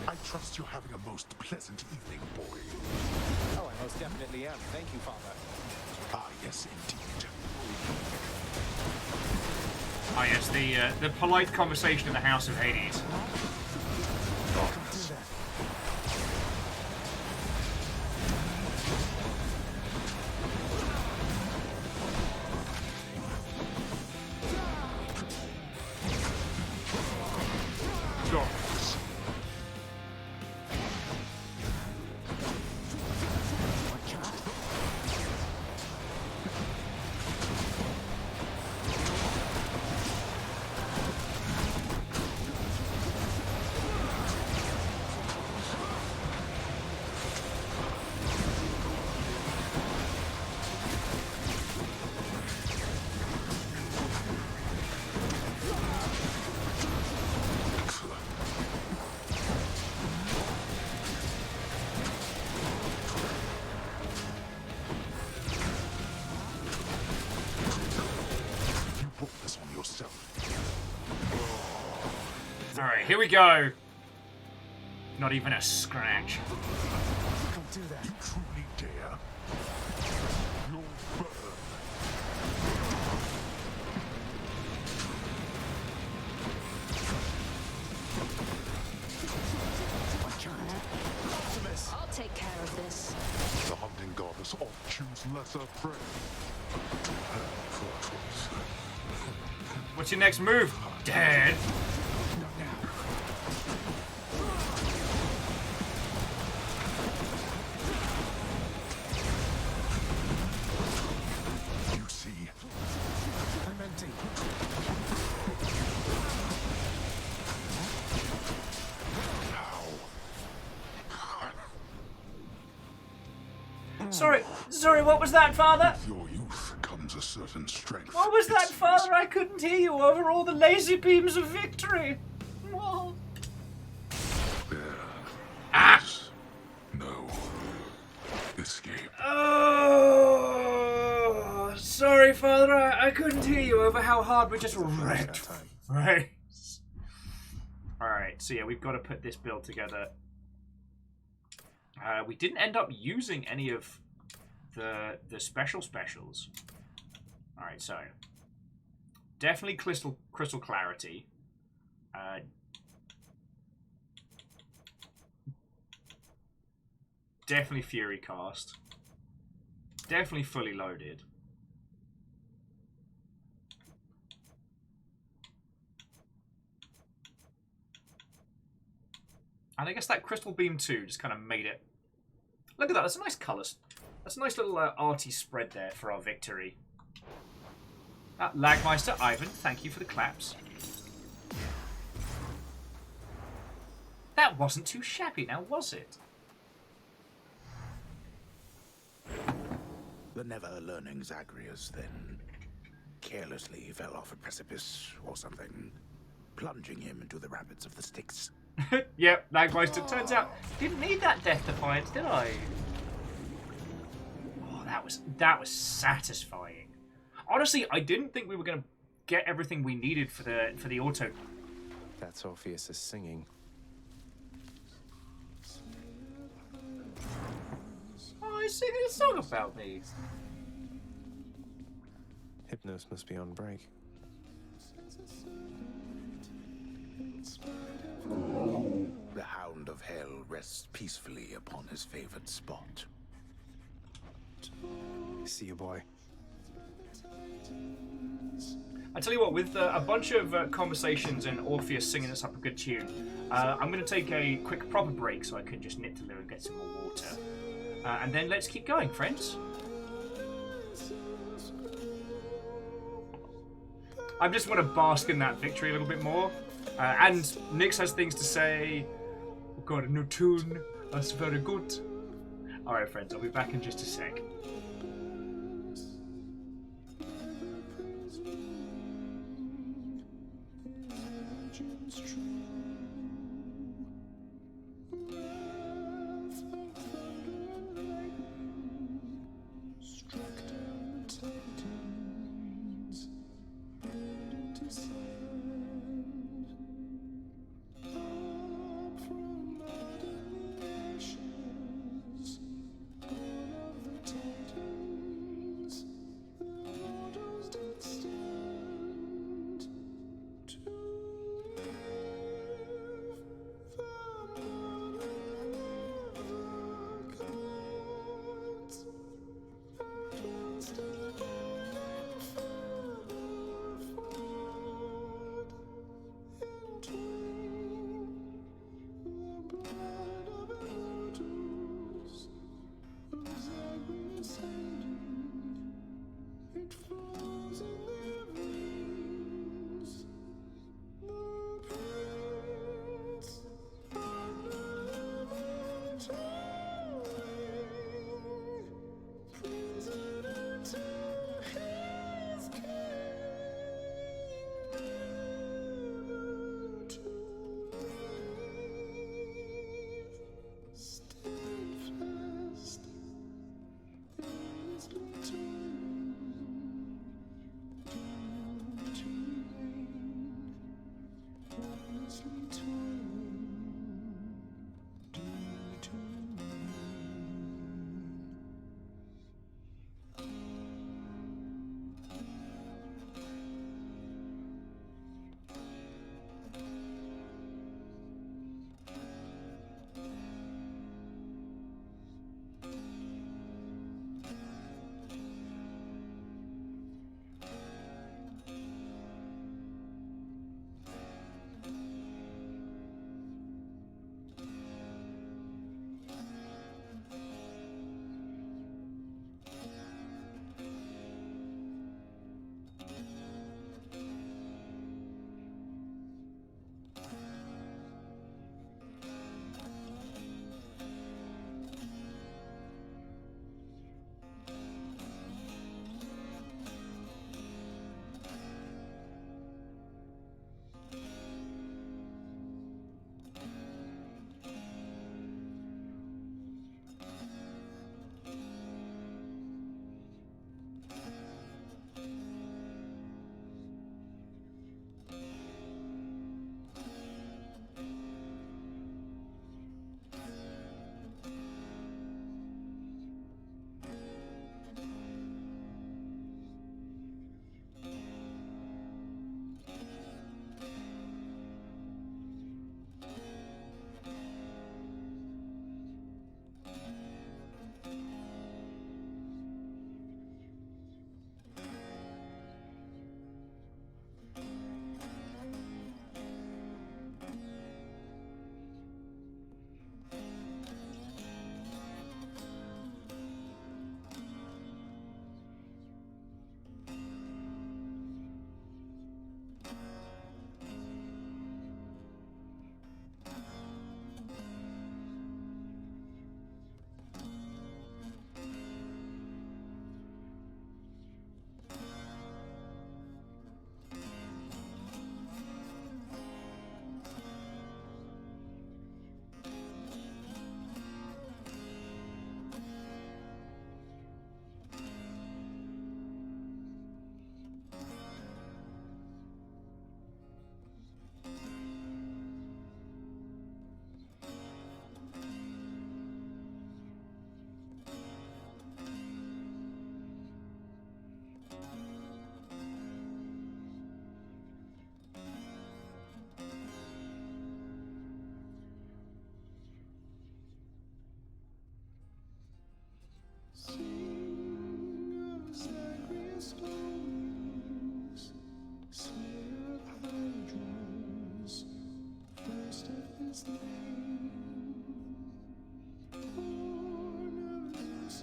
I trust you're having a most pleasant evening, boy. Oh, I most definitely am. Thank you, Father. Ah, yes, indeed. Oh yes, the polite conversation in the House of Hades. Darkness. You brought this on yourself. Alright, here we go. Not even a scratch. Don't do that. You truly dare. You'll burn. I'll take care of this. The hunting goddess ought choose lesser prey. What's your next move? Dead. You see, I'm empty. Sorry, what was that, Father? with your youth comes a certain strength. What was that, Father? I couldn't hear you over all the laser beams of victory. Whoa. There is no escape. Oh, sorry, Father. I couldn't hear you over how hard we just wrecked. Right. Alright, so yeah, we've got to put this build together. We didn't end up using any of the specials. Alright, so definitely crystal clarity. Definitely Fury cast. Definitely fully loaded. And I guess that Crystal Beam 2 just kind of made it. Look at that, that's a nice colour. That's a nice little arty spread there for our victory. Lagmeister, Ivan, thank you for the claps. That wasn't too shabby now, was it? The never-learning Zagreus then carelessly fell off a precipice or something, plunging him into the rapids of the Styx. Yep, Lagmeister. Turns out, didn't need that Death Defiance, did I? Oh, that was satisfying. Honestly, I didn't think we were gonna get everything we needed for the auto. That's Orpheus is singing. Oh, he's singing a song about me. Hypnos must be on break. The Hound of Hell rests peacefully upon his favored spot. See you, boy. I tell you what, with a bunch of conversations and Orpheus singing us up a good tune, I'm going to take a quick proper break so I can just nip to Lou and get some more water. And then let's keep going, friends. I just want to bask in that victory a little bit more. And Nyx has things to say. We've got a new tune. That's very good. Alright, friends, I'll be back in just a sec.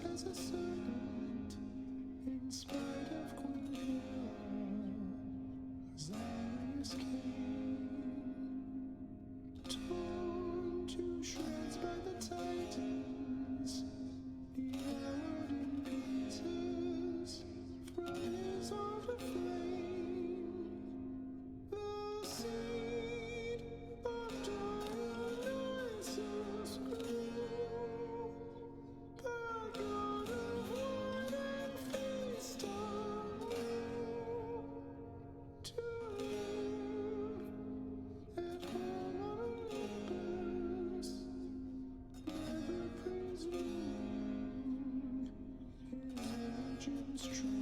as a serpent in spite of control. Zagreus came, torn to shreds by the Titans, devoured in pieces from his altar flame. The seed of Dionysus grew, the god of wine and feast on you, to live at home on Olympus, never presumed his virgin's true.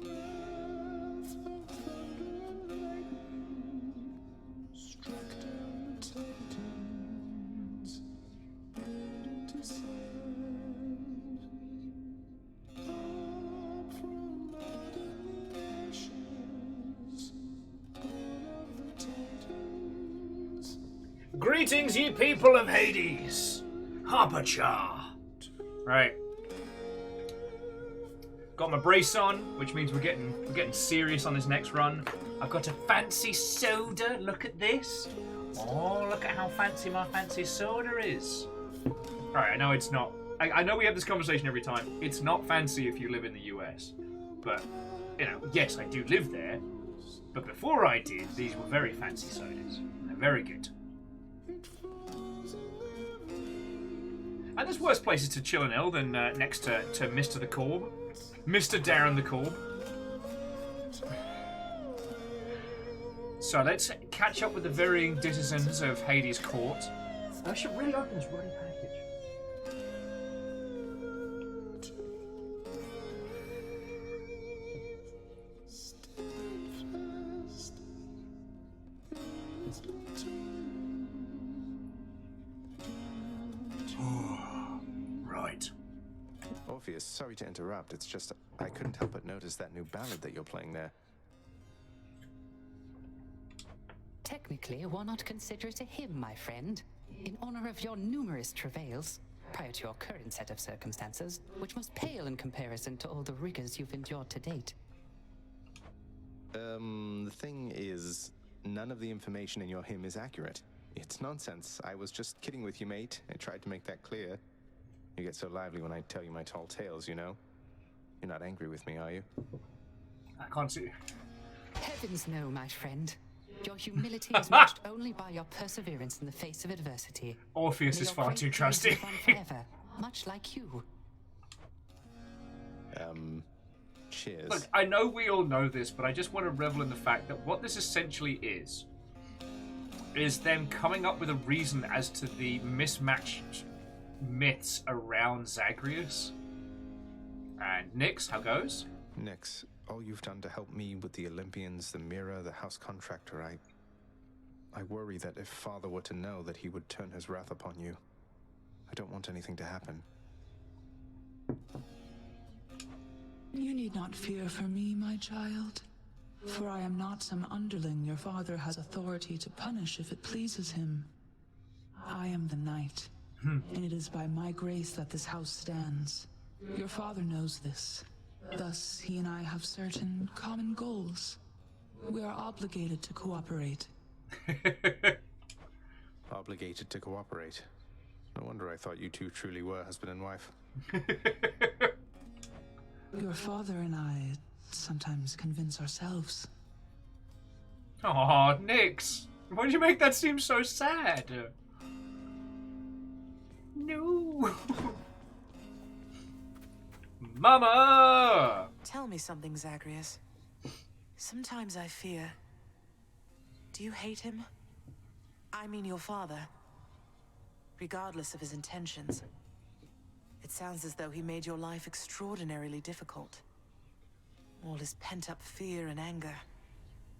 Wrath of thunder and lightning struck down the Titans, burned into sand. Up from mud and the ashes, born of the Titans. Greetings, ye people of Hades! Harpacha! Right. Got my brace on, which means we're getting serious on this next run. I've got a fancy soda. Look at this. Oh, look at how fancy my fancy soda is. Alright, I know it's not. I know we have this conversation every time. It's not fancy if you live in the US. But, you know, yes, I do live there. But before I did, these were very fancy sodas. They're very good. And there's worse places to chill and ill than next to Mr. the Corb. Mr. Darren the Corb. So let's catch up with the varying denizens of Hades' court. I should really open this bloody package. Right. Orpheus, sorry to interrupt. It's just I couldn't help but notice that new ballad that you're playing there. Technically, why not consider it a hymn, my friend? In honor of your numerous travails, prior to your current set of circumstances, which must pale in comparison to all the rigors you've endured to date. The thing is, none of the information in your hymn is accurate. It's nonsense. I was just kidding with you, mate. I tried to make that clear. You get so lively when I tell you my tall tales, you know? You're not angry with me, are you? I can't see. Heavens no, my friend. Your humility is matched only by your perseverance in the face of adversity. Orpheus is far too trusting. Forever, much like you. Cheers. Look, I know we all know this, but I just want to revel in the fact that what this essentially is them coming up with a reason as to the mismatched myths around Zagreus. And Nyx, how goes? Nyx, all you've done to help me with the Olympians, the mirror, the house contractor, I worry that if Father were to know that he would turn his wrath upon you. I don't want anything to happen. You need not fear for me, my child. For I am not some underling your father has authority to punish if it pleases him. I am the knight, and it is by my grace that this house stands. Your father knows this. Thus, he and I have certain common goals. We are obligated to cooperate. Obligated to cooperate? No wonder I thought you two truly were husband and wife. Your father and I sometimes convince ourselves. Aw, Nyx. Why did you make that seem so sad? No. Mama! Tell me something, Zagreus. Sometimes I fear. Do you hate him? I mean your father. Regardless of his intentions. It sounds as though he made your life extraordinarily difficult. All his pent-up fear and anger.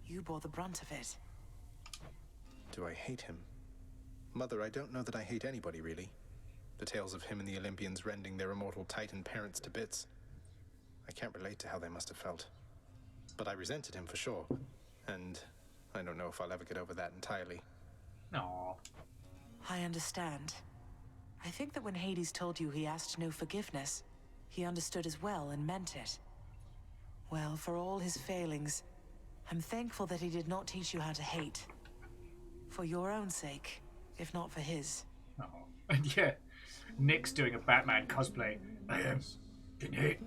You bore the brunt of it. Do I hate him? Mother, I don't know that I hate anybody, really. The tales of him and the Olympians rending their immortal Titan parents to bits. I can't relate to how they must have felt. But I resented him for sure. And I don't know if I'll ever get over that entirely. No. I understand. I think that when Hades told you he asked no forgiveness, he understood as well and meant it. Well, for all his failings, I'm thankful that he did not teach you how to hate. For your own sake, if not for his. Oh. And yeah, Nick's doing a Batman cosplay. I am in it.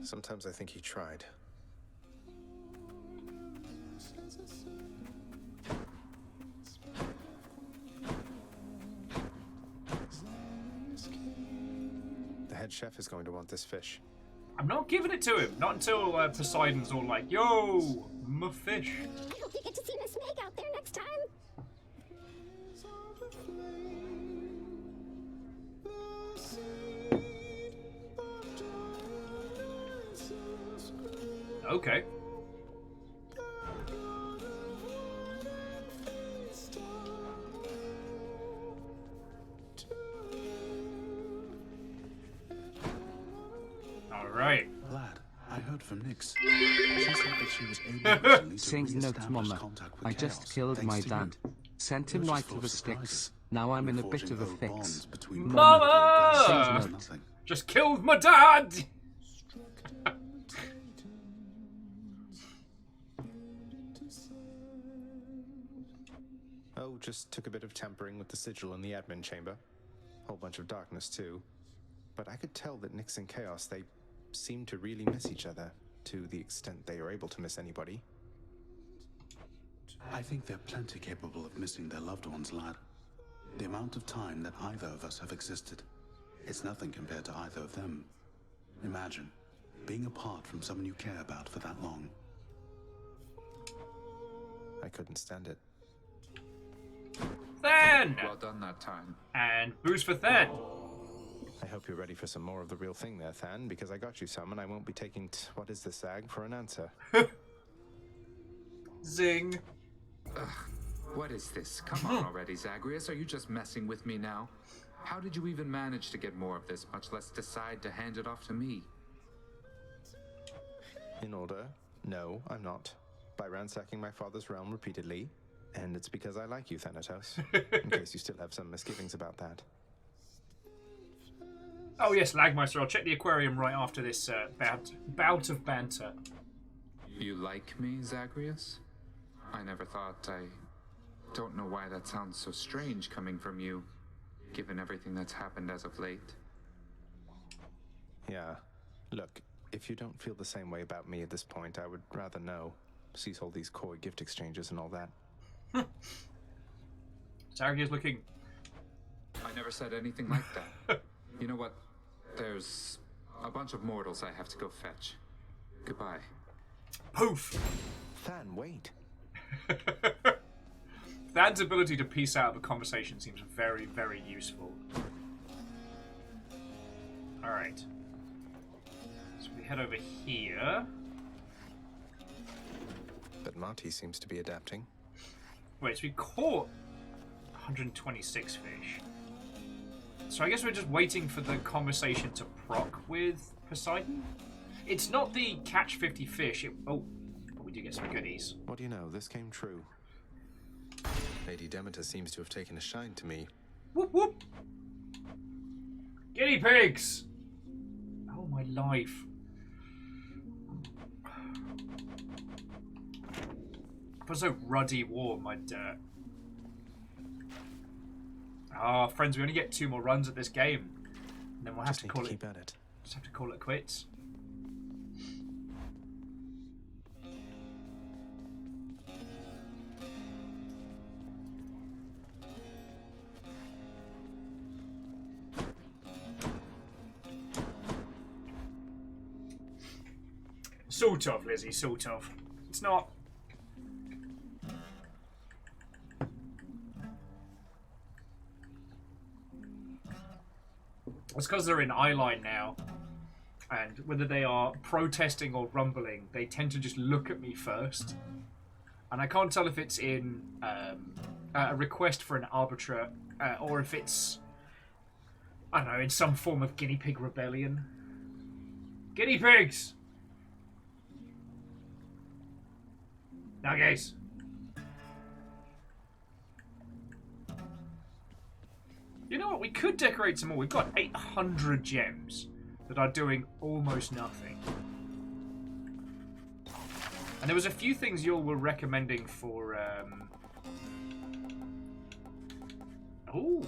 Sometimes I think he tried. The head chef is going to want this fish. I'm not giving it to him. Not until Poseidon's all like, yo, my fish. I hope you get to see Miss Meg out there next time. Okay. All right. Lad, I heard from Nyx. She said that she was able recently to Saint note, re-establish Mama. contact with I Chaos, just killed my thanks to you. dad. Sent him You're right just to full the of surprises. sticks. Now I'm in a bit of a Forging old fix. bonds between Mama! Saint note. Just killed my dad! Oh, just took a bit of tampering with the sigil in the admin chamber. Whole bunch of darkness, too. But I could tell that Nyx and Chaos, they seem to really miss each other, to the extent they are able to miss anybody. I think they're plenty capable of missing their loved ones, lad. The amount of time that either of us have existed, it's nothing compared to either of them. Imagine being apart from someone you care about for that long. I couldn't stand it. Then! Well done that time. And boost for Then. I hope you're ready for some more of the real thing there, Than, because I got you some and I won't be taking what is this, Zag, for an answer. Zing. Ugh, what is this? Come on already, Zagreus. Are you just messing with me now? How did you even manage to get more of this, much less decide to hand it off to me? In order, no, I'm not. By ransacking my father's realm repeatedly, and it's because I like you, Thanatos. In case you still have some misgivings about that. Oh yes, Lagmeister, I'll check the aquarium right after this bout of banter. You like me, Zagreus? I never thought. I don't know why that sounds so strange coming from you, given everything that's happened as of late. Yeah. Look, if you don't feel the same way about me at this point, I would rather know. Cease all these coy gift exchanges and all that. Zagreus looking... I never said anything like that. You know what? There's a bunch of mortals I have to go fetch. Goodbye. Poof! Than, wait. Than's ability to piece out of a conversation seems very, very useful. Alright. So we head over here. But Marty seems to be adapting. Wait, so we caught 126 fish. So I guess we're just waiting for the conversation to proc with Poseidon? It's not the catch 50 fish. Oh, but we do get some goodies. What do you know? This came true. Lady Demeter seems to have taken a shine to me. Whoop whoop! Guinea pigs! Oh, my life. It was so ruddy warm, I'd... Ah, friends, we only get 2 more runs at this game. And then we'll have to call it... keep at it. Just have to call it quits. Sort of, Lizzie, sort of. It's not... It's because they're in eyeline now. And whether they are protesting or rumbling, they tend to just look at me first. And I can't tell if it's in a request for an arbiter or if it's, I don't know, in some form of guinea pig rebellion. Guinea pigs! Nuggies! You know what? We could decorate some more. We've got 800 gems that are doing almost nothing. And there was a few things you all were recommending for... Ooh.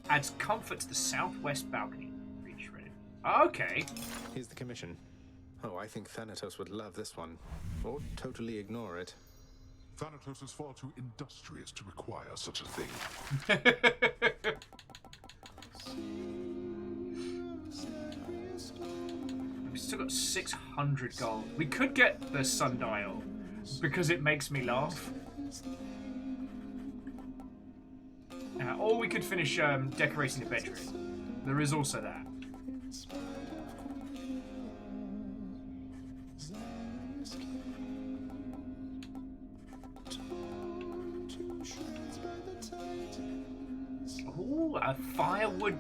Adds comfort to the southwest balcony. Reach ready. Okay. Here's the commission. Oh, I think Thanatos would love this one. Or totally ignore it. Thanatos is far too industrious to require such a thing. We've still got 600 gold. We could get the sundial because it makes me laugh. Or we could finish decorating the bedroom. There is also that. Ooh, a firewood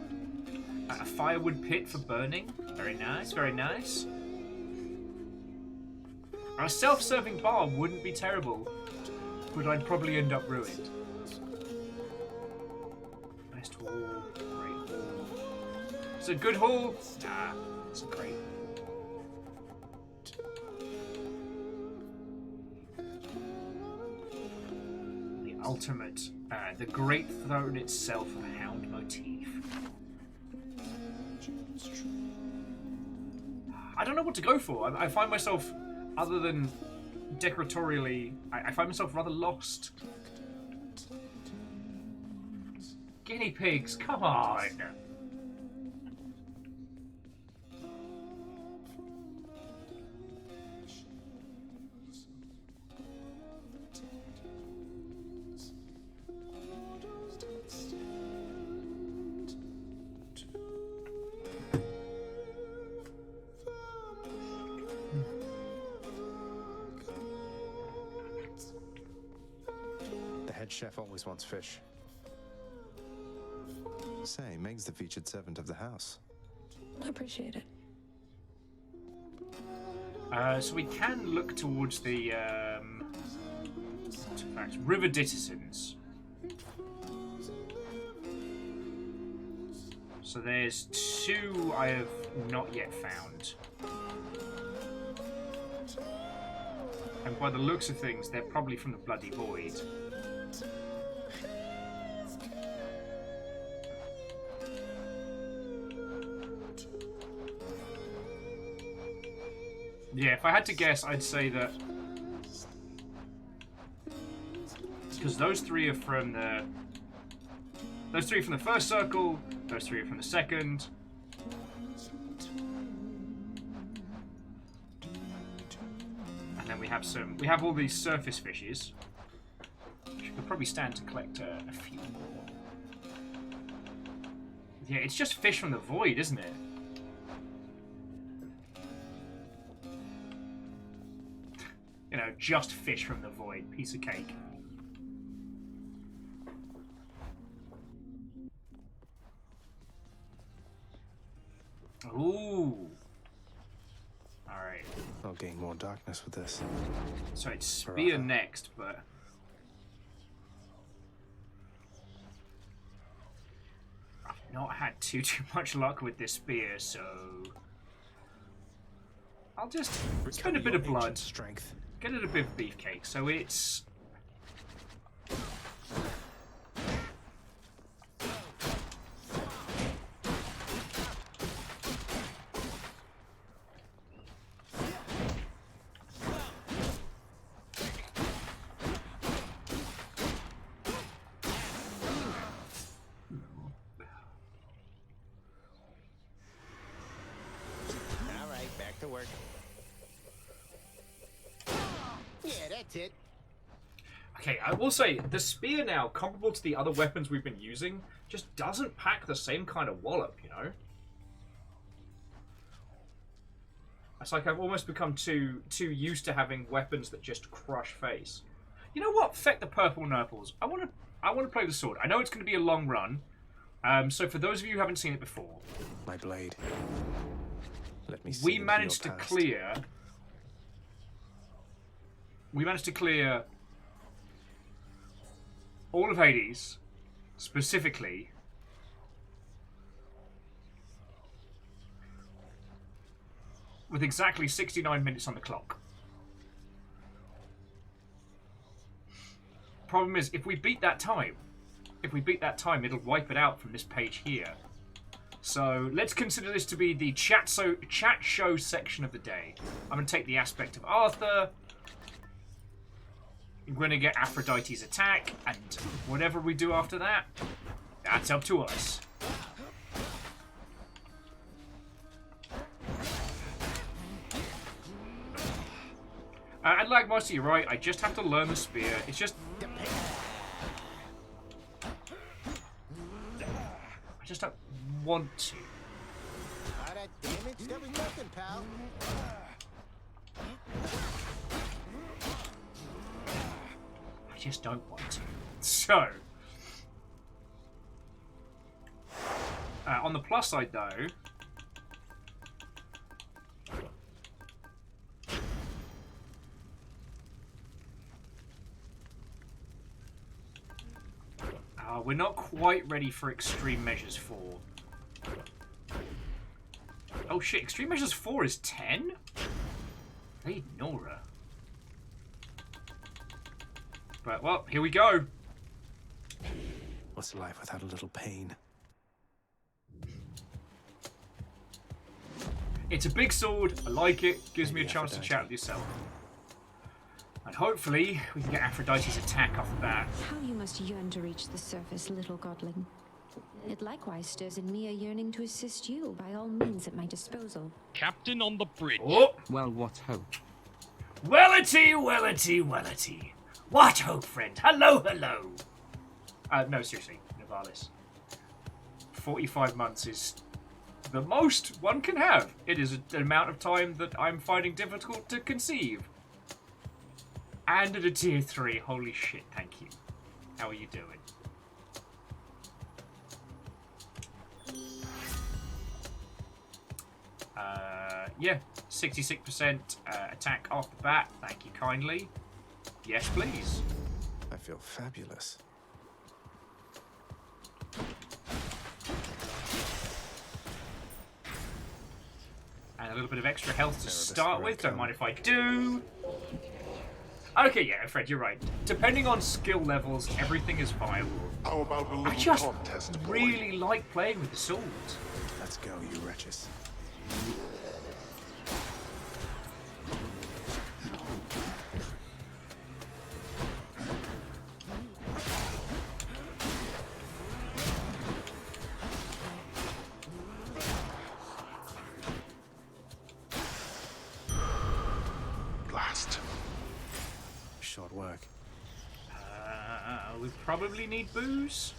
pit for burning. Very nice, very nice. A self-serving bar wouldn't be terrible, but I'd probably end up ruined. Best hall, great hall. It's a good hall. Nah, it's great. The ultimate, the great throne itself, a hound motif. I don't know what to go for. I find myself, other than decoratorially, I find myself rather lost. Guinea pigs, come on! The head chef always wants fish. Say, Meg's the featured servant of the house. I appreciate it. So we can look towards the artifacts. River Dittisons. So there's 2 I have not yet found. And by the looks of things, they're probably from the Bloody Void. Yeah, if I had to guess, I'd say that because those 3 are from the first circle, those 3 are from the second. And then we have all these surface fishes, which could probably stand to collect a few more. Yeah, it's just fish from the void, isn't it? You know, just fish from the void. Piece of cake. Ooh. Alright. I'll gain more darkness with this. So it's spear next, but... I've not had too much luck with this spear, so... I'll just spend a bit of blood. Strength. Get it a bit of beefcake, so it's... Alright, back to work. Yeah, that's it. Okay, I will say, the spear now, comparable to the other weapons we've been using, just doesn't pack the same kind of wallop, you know? It's like I've almost become too used to having weapons that just crush face. You know what? Feck the purple nurples. I want to play the sword. I know it's going to be a long run. So for those of you who haven't seen it before, my blade. Let me see. We managed to clear. We managed to clear all of Hades, specifically, with exactly 69 minutes on the clock. Problem is, if we beat that time, it'll wipe it out from this page here. So let's consider this to be the chat show section of the day. I'm going to take the aspect of Arthur. I'm going to get Aphrodite's attack, and whatever we do after that, that's up to us. And like Marcy, you're right, I just have to learn the spear. It's just... I just don't want to. All that damage that was nothing, pal. I just don't want to. So... on the plus side, though... we're not quite ready for Extreme Measures 4. Oh shit, Extreme Measures 4 is 10? Hey, Nora. But, well, here we go. What's life without a little pain? It's a big sword. I like it. Gives me a chance to chat with yourself. And hopefully, we can get Aphrodite's attack off the bat. How you must yearn to reach the surface, little godling. It likewise stirs in me a yearning to assist you by all means at my disposal. Captain on the bridge. Oh. Well, what hope? Wellity, wellity, wellity. What hope, friend? Hello, hello. No, seriously, Nivalis. 45 months is the most one can have. It is an amount of time that I'm finding difficult to conceive. And at a tier 3. Holy shit, thank you. How are you doing? Yeah, 66% attack off the bat. Thank you kindly. Yes, please. I feel fabulous. And a little bit of extra health to start with. Don't mind if I do. Okay, yeah, Fred, you're right. Depending on skill levels, everything is viable. How about a little I just contest, boy? really like playing with the sword. Let's go, you wretches. Blast. Short work. We probably need booze.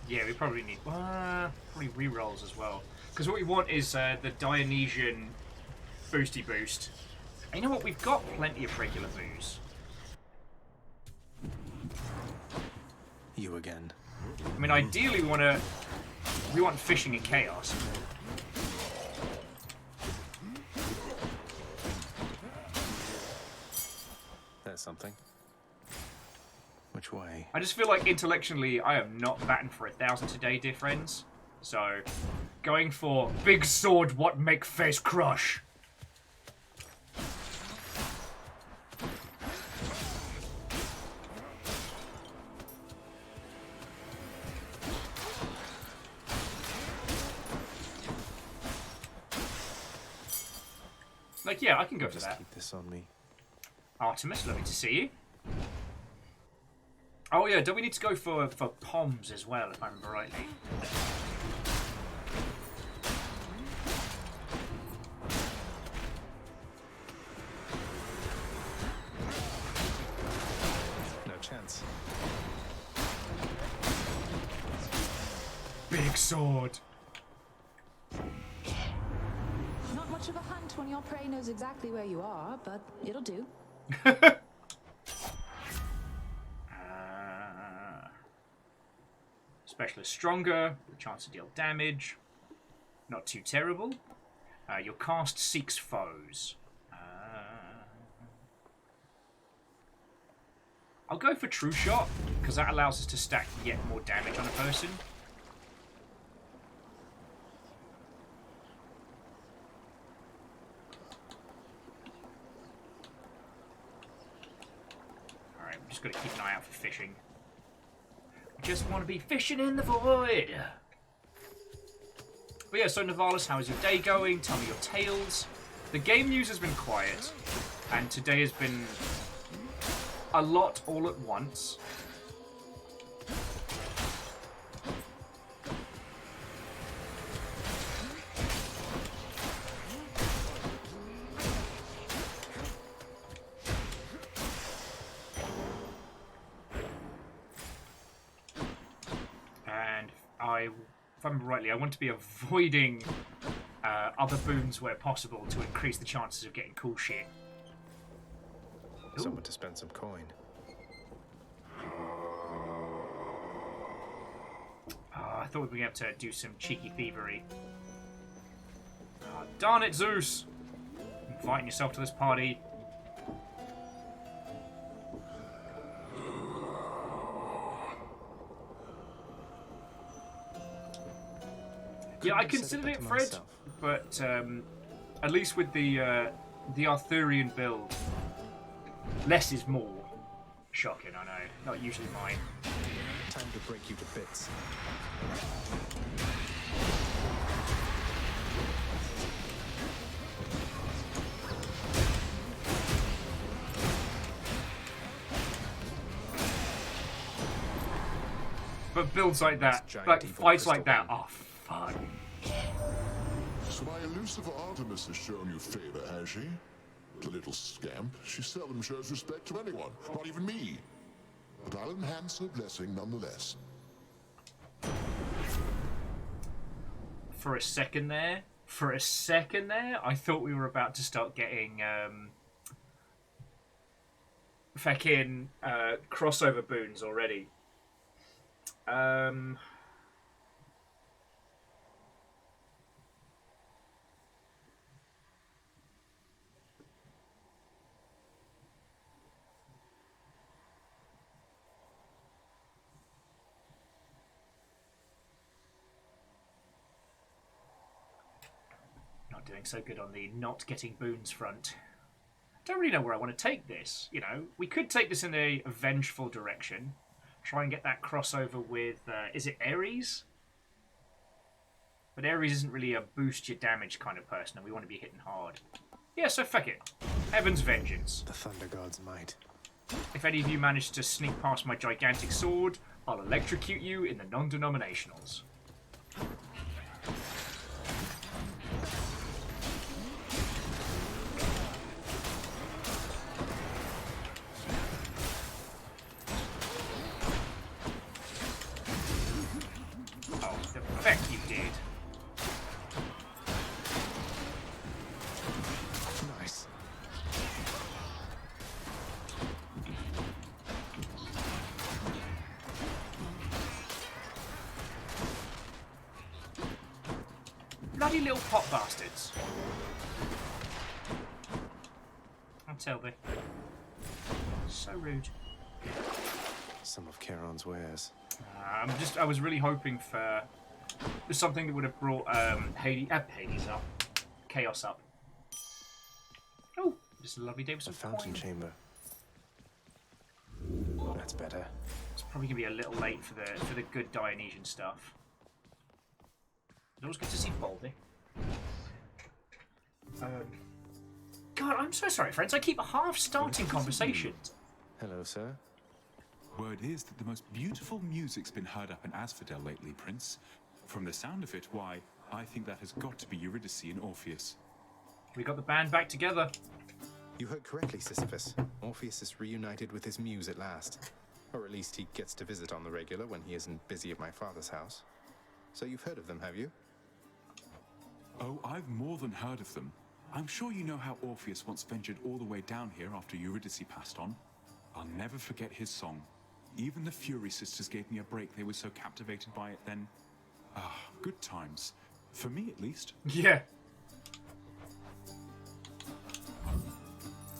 Yeah, we probably need probably rerolls as well. Because what we want is the Dionysian boosty boost. And you know what? We've got plenty of regular booze. You again. I mean, ideally we want fishing and chaos. There's something. Which way? I just feel like intellectually I am not batting for 1,000 today, dear friends. So, going for big sword, what make face crush. Like, yeah, I can go for that. Keep this on me. Artemis, lovely to see you. Oh yeah, don't we need to go for Poms as well, if I remember rightly? No chance. Big sword. Not much of a hunt when your prey knows exactly where you are, but it'll do. Specialist stronger, the chance to deal damage. Not too terrible. Your cast seeks foes. I'll go for True Shot, because that allows us to stack yet more damage on a person. Alright, we've just got to keep an eye out for fishing. We just want to be fishing in the void! But yeah, so Navalis, how is your day going? Tell me your tales. The game news has been quiet, and today has been a lot all at once. And if I remember rightly, I want to be avoiding other boons where possible to increase the chances of getting cool shit. Someone to spend some coin. I thought we'd be able to do some cheeky thievery. Darn it, Zeus! Inviting yourself to this party. Yeah, I considered it, Fred, but at least with the Arthurian build, less is more. Shocking, I know. Not usually mine. Time to break you to bits. But builds like that, like fights like that, are fun. So my elusive Artemis has shown you favor, has she? The little scamp. She seldom shows respect to anyone, not even me. But I'll enhance her blessing nonetheless. For a second there, I thought we were about to start getting fucking crossover boons already. Not doing so good on the not getting boons front. Don't really know where I want to take this. You know, we could take this in a vengeful direction. Try and get that crossover with, is it Ares? But Ares isn't really a boost your damage kind of person, and we want to be hitting hard. Yeah, so fuck it. Heaven's Vengeance. The Thunder God's might. If any of you manage to sneak past my gigantic sword, I'll electrocute you in the non-denominationals. Oh, the feck you did. Nice. Bloody little pot bastards. I'll tell thee. So rude. Some of Charon's wares. I was really hoping for something that would have brought Hades up. Chaos up. Oh, just a lovely day with some fountain coin. chamber. That's better. It's probably gonna be a little late for the good Dionysian stuff. It's always good to see Baldy. God, I'm so sorry, friends. I keep half starting conversations. Hello, sir. Word is that the most beautiful music's been heard up in Asphodel lately, Prince. From the sound of it, why, I think that has got to be Eurydice and Orpheus. We got the band back together. You heard correctly, Sisyphus. Orpheus is reunited with his muse at last. Or at least he gets to visit on the regular when he isn't busy at my father's house. So you've heard of them, have you? Oh, I've more than heard of them. I'm sure you know how Orpheus once ventured all the way down here after Eurydice passed on. I'll never forget his song. Even the Fury sisters gave me a break. They were so captivated by it then. Ah, good times. For me, at least. Yeah.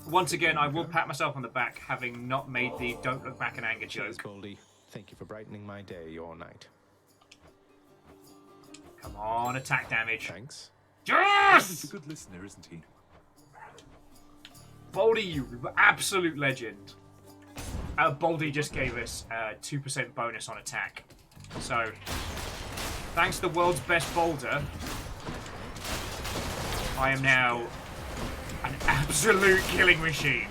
Once again, I will pat myself on the back, having not made the "don't look back in anger" Cheers, joke. Baldy. Thank you for brightening my day or night. Come on, attack damage. Thanks. Yes! He's a good listener, isn't he? Baldy, you absolute legend. Baldy just gave us 2% bonus on attack. So, thanks to the world's best boulder, I am now an absolute killing machine.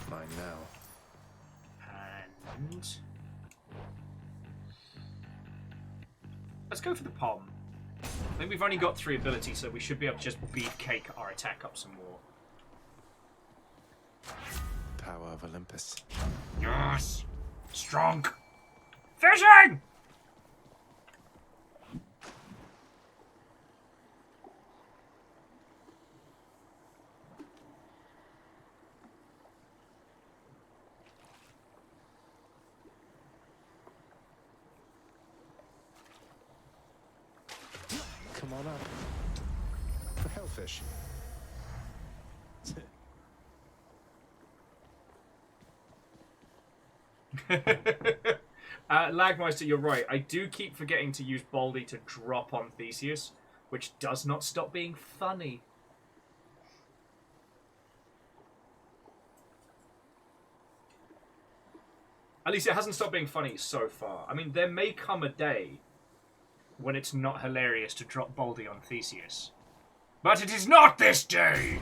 Mine now. And let's go for the palm. I think we've only got 3 abilities, so we should be able to just beefcake our attack up some more. Power of Olympus. Yes! Strong! Fishing! Come on up. For hellfish. Lagmeister, you're right. I do keep forgetting to use Baldy to drop on Theseus, which does not stop being funny. At least it hasn't stopped being funny so far. I mean, there may come a day when it's not hilarious to drop Baldy on Theseus. But it is not this day!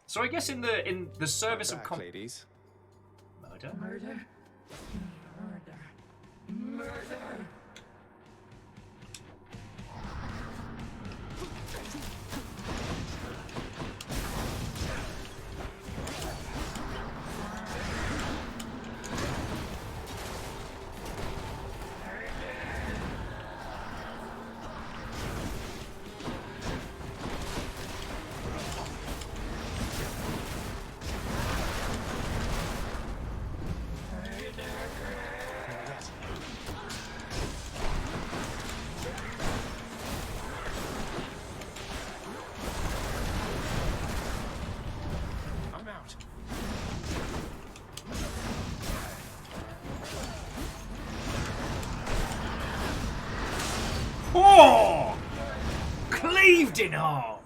So I guess in the service of ladies. Murder? Murder. Murder. Murder. I'm out. Oh! Cleaved in half!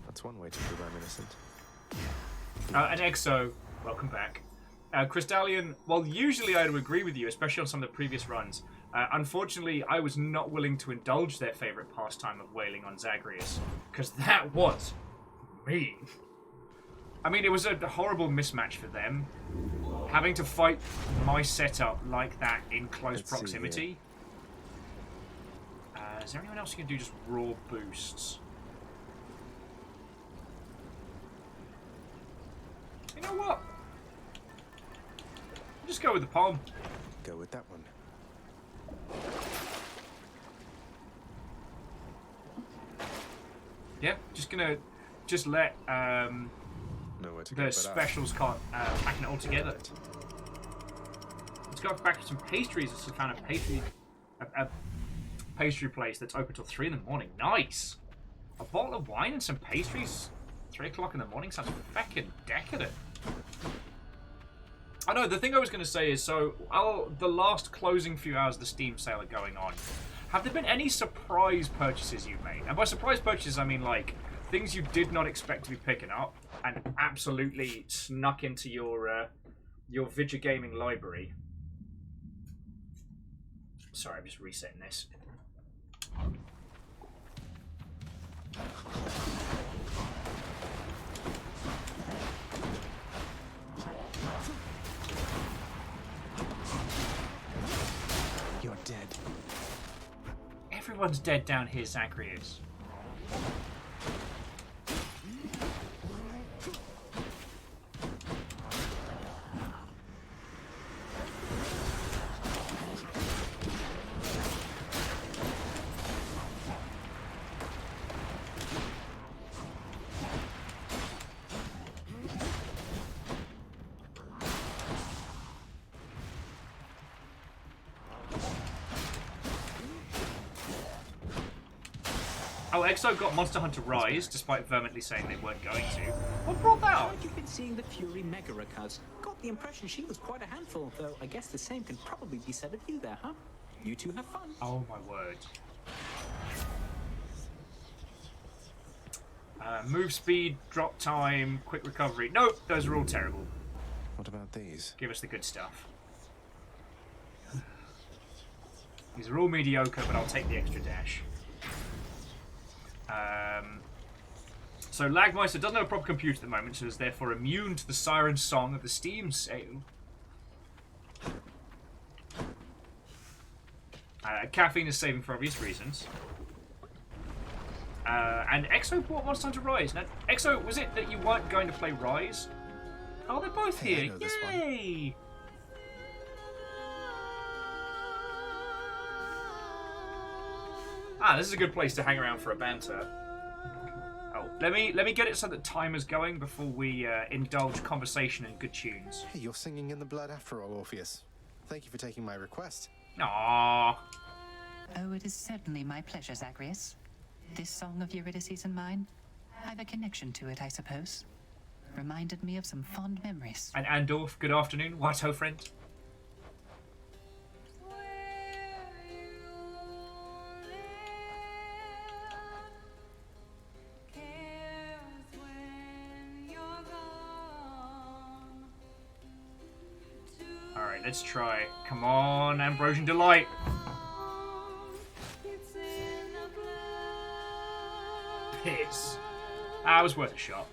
That's one way to prove I'm innocent. And Exo, welcome back. Crystallion, well, usually I would agree with you, especially on some of the previous runs. Unfortunately, I was not willing to indulge their favourite pastime of wailing on Zagreus, because that was mean. I mean, it was a horrible mismatch for them. Having to fight my setup like that in close proximity. Is there anyone else who can do just raw boosts? You know what? Just go with the palm. Go with that one. Yeah, just let Nowhere to the go specials can't packing it all together. Let's go back to some pastries. It's found a pastry place that's open till 3 in the morning. Nice. A bottle of wine and some pastries. 3 o'clock in the morning sounds feckin' decadent. I know, the thing I was going to say is, so, the last closing few hours of the Steam sale are going on. Have there been any surprise purchases you've made? And by surprise purchases, I mean, like, things you did not expect to be picking up and absolutely snuck into your Vidya Gaming library. Sorry, I'm just resetting this. You're dead. Everyone's dead down here, Zagreus. Oh, EXO got Monster Hunter Rise, despite vehemently saying they weren't going to. What brought that on? Heard you've been seeing the Fury Mega Rakas. Got the impression she was quite a handful, though I guess the same can probably be said of you there, huh? You two have fun. Oh my word. Move speed, drop time, quick recovery. Nope, those are all terrible. What about these? Give us the good stuff. These are all mediocre, but I'll take the extra dash. So Lagmeister doesn't have a proper computer at the moment, so is therefore immune to the siren song of the Steam sale. Caffeine is saving for obvious reasons. And EXO bought Monster Hunter Rise. Now, EXO, was it that you weren't going to play Rise? Oh, they're both here. Yay! Ah, this is a good place to hang around for a banter. Oh, let me get it so that time is going before we indulge conversation and good tunes. Hey, you're singing in the blood after all, Orpheus. Thank you for taking my request. Aww. Oh, it is certainly my pleasure, Zagreus. This song of Eurydice's and mine, I've a connection to it, I suppose. Reminded me of some fond memories. And Andorf, good afternoon. What ho, friend? Alright, let's try. Come on, Ambrosian Delight. Piss. That was worth a shot.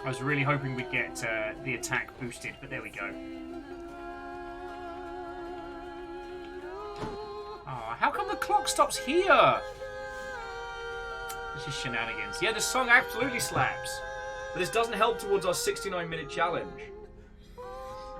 I was really hoping we'd get the attack boosted, but there we go. Oh, how come the clock stops here? This is shenanigans. Yeah, the song absolutely slaps. But this doesn't help towards our 69-minute challenge.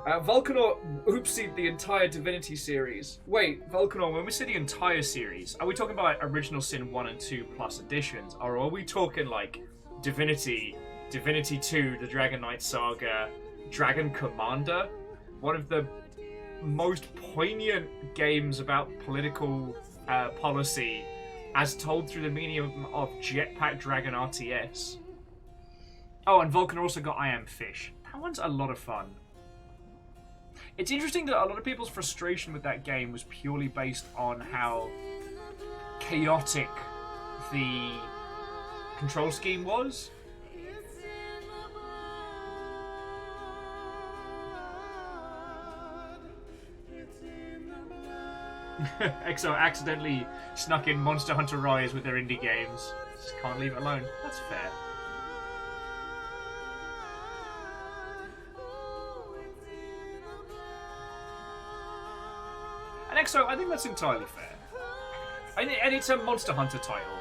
Volcanor oopsied the entire Divinity series. Wait, Volcanor, when we say the entire series, are we talking about Original Sin 1 and 2 plus additions? Or are we talking like Divinity, Divinity 2, the Dragon Knight Saga, Dragon Commander? One of the most poignant games about political policy as told through the medium of Jetpack Dragon RTS. Oh, and Vulcan also got I Am Fish. That one's a lot of fun. It's interesting that a lot of people's frustration with that game was purely based on how chaotic the control scheme was. EXO accidentally snuck in Monster Hunter Rise with their indie games. Just can't leave it alone. That's fair. And EXO, I think that's entirely fair. And it's a Monster Hunter title.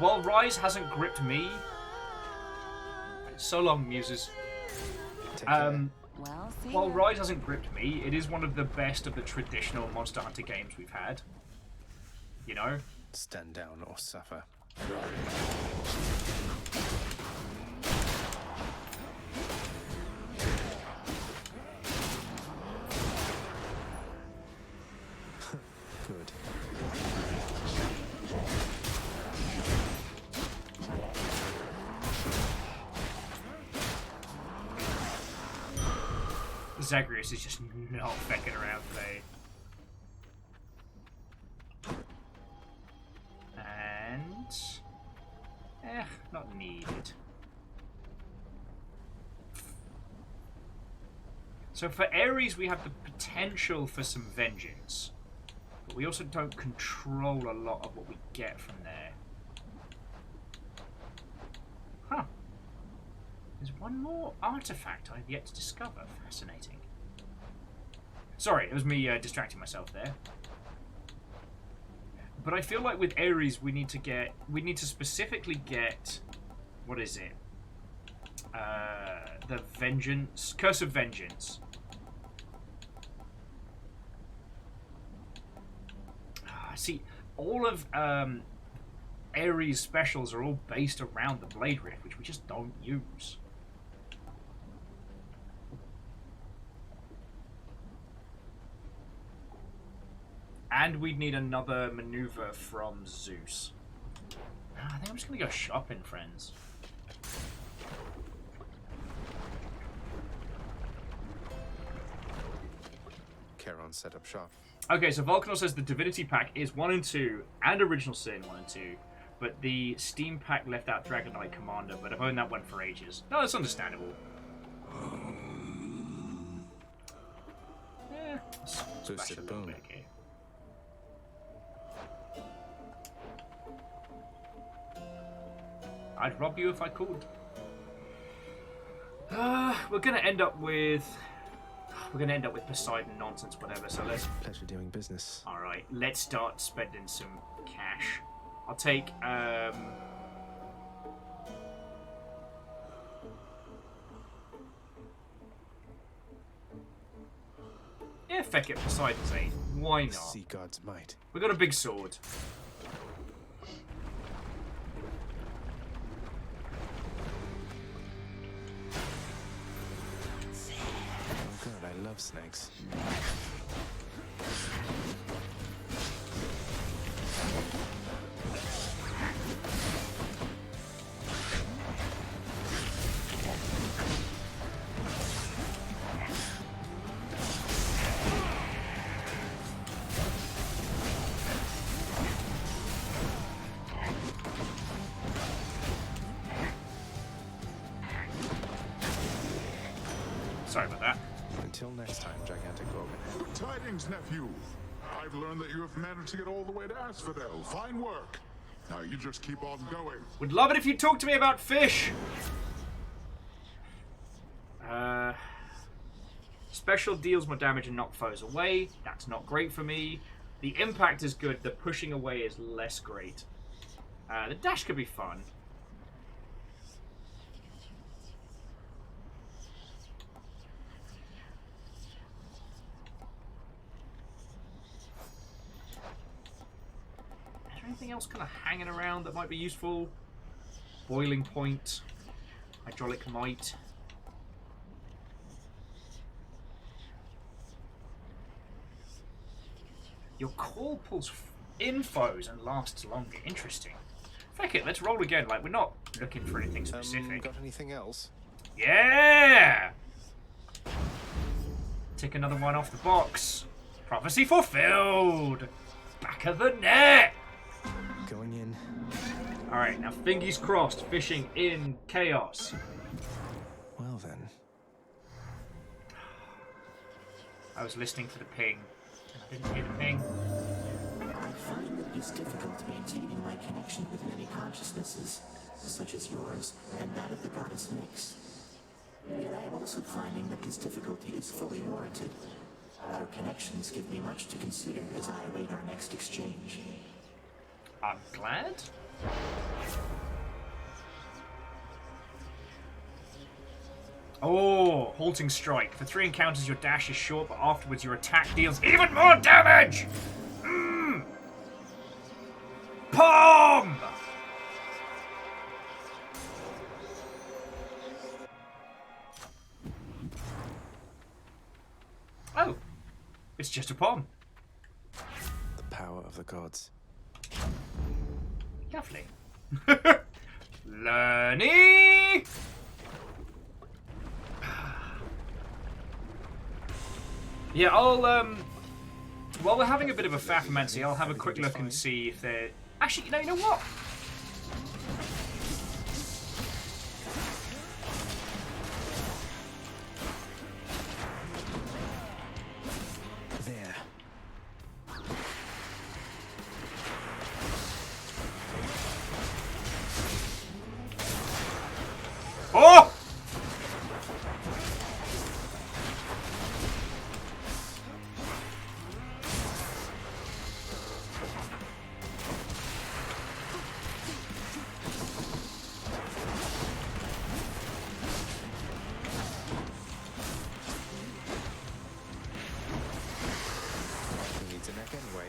While Rise hasn't gripped me... So long, muses. While Rise hasn't gripped me, it is one of the best of the traditional Monster Hunter games we've had. You know? Stand down or suffer. Good. Zagreus is just not fecking around today. And... not needed. So for Ares, we have the potential for some vengeance. But we also don't control a lot of what we get from there. Huh. There's one more artifact I've yet to discover. Fascinating. Sorry, it was me distracting myself there. But I feel like with Ares, we need to specifically get, what is it? The Vengeance, Curse of Vengeance. See, all of Ares' specials are all based around the Blade Rift, which we just don't use. And we'd need another maneuver from Zeus. I think I'm just going to go shopping, friends. Charon set up shop. Okay, so Volcanor says the Divinity Pack is 1 and 2, and Original Sin 1 and 2, but the Steam Pack left out Dragon Knight Commander, but I've owned that one for ages. No, that's understandable. Yeah, Boosted boom. Okay. I'd rob you if I could. We're gonna end up with Poseidon nonsense, whatever. So let's. Pleasure doing business. All right, let's start spending some cash. I'll take. Yeah, feck it, Poseidon's 8. Why not? See God's might. We got a big sword. Oh god, I love snakes. Sorry about that. Until next time, gigantic Gorgon. Good tidings, nephew. I've learned that you have managed to get all the way to Asphodel. Fine work. Now you just keep on going. Would love it if you talked to me about fish. Special deals more damage and knock foes away. That's not great for me. The impact is good. The pushing away is less great. The dash could be fun. Is there anything else kind of hanging around that might be useful? Boiling point. Hydraulic might. Your call pulls in foes and lasts longer. Interesting. Fuck it, let's roll again. Like, we're not looking for anything specific. Got anything else? Yeah! Take another one off the box. Prophecy fulfilled! Back of the net! Going in. Alright, now fingies crossed, fishing in chaos. Well then. I was listening to the ping. I didn't hear the ping. I find that it is difficult maintaining my connection with many consciousnesses, such as yours and that of the goddess Nyx. Yet I am also finding that this difficulty is fully warranted. Our connections give me much to consider as I await our next exchange. I'm glad. Oh, halting strike. For 3 encounters, your dash is short, but afterwards your attack deals even more damage! Mmm! Palm! Oh, it's just a palm. The power of the gods. Lovely. Lenny! Yeah, I'll, while we're having a bit of a faffmancy, I'll have a quick look and see if they're... Actually, you know what? There. Oh! Who needs a neck anyway?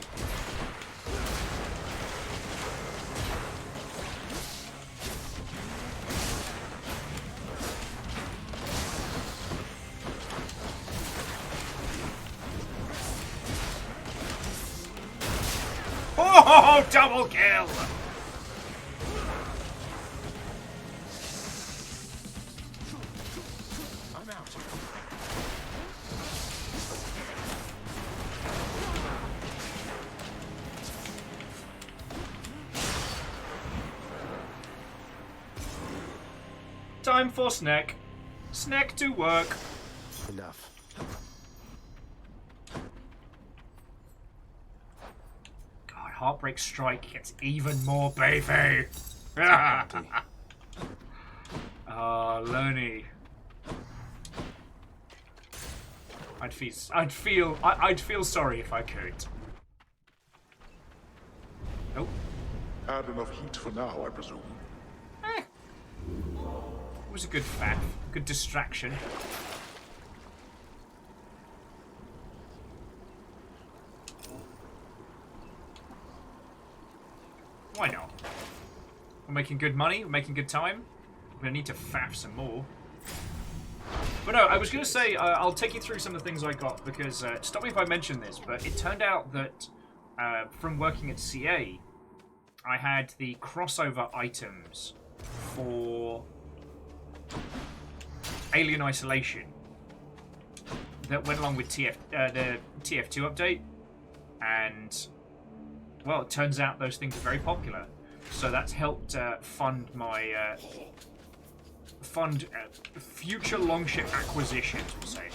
Oh, double kill! I'm out. Time for Snack. Snack to work. Enough. God, Heartbreak Strike gets even more beefy. Oh, Loney. I'd feel sorry if I could. Oh. Had enough heat for now, I presume. It was a good faff, good distraction. Why not? We're making good money, we're making good time. We're gonna need to faff some more. But no, I was gonna say, I'll take you through some of the things I got, because, stop me if I mention this, but it turned out that, from working at CA, I had the crossover items for Alien Isolation that went along with the TF2 update, and well, it turns out those things are very popular. So that's helped fund my future longship acquisitions, we'll say.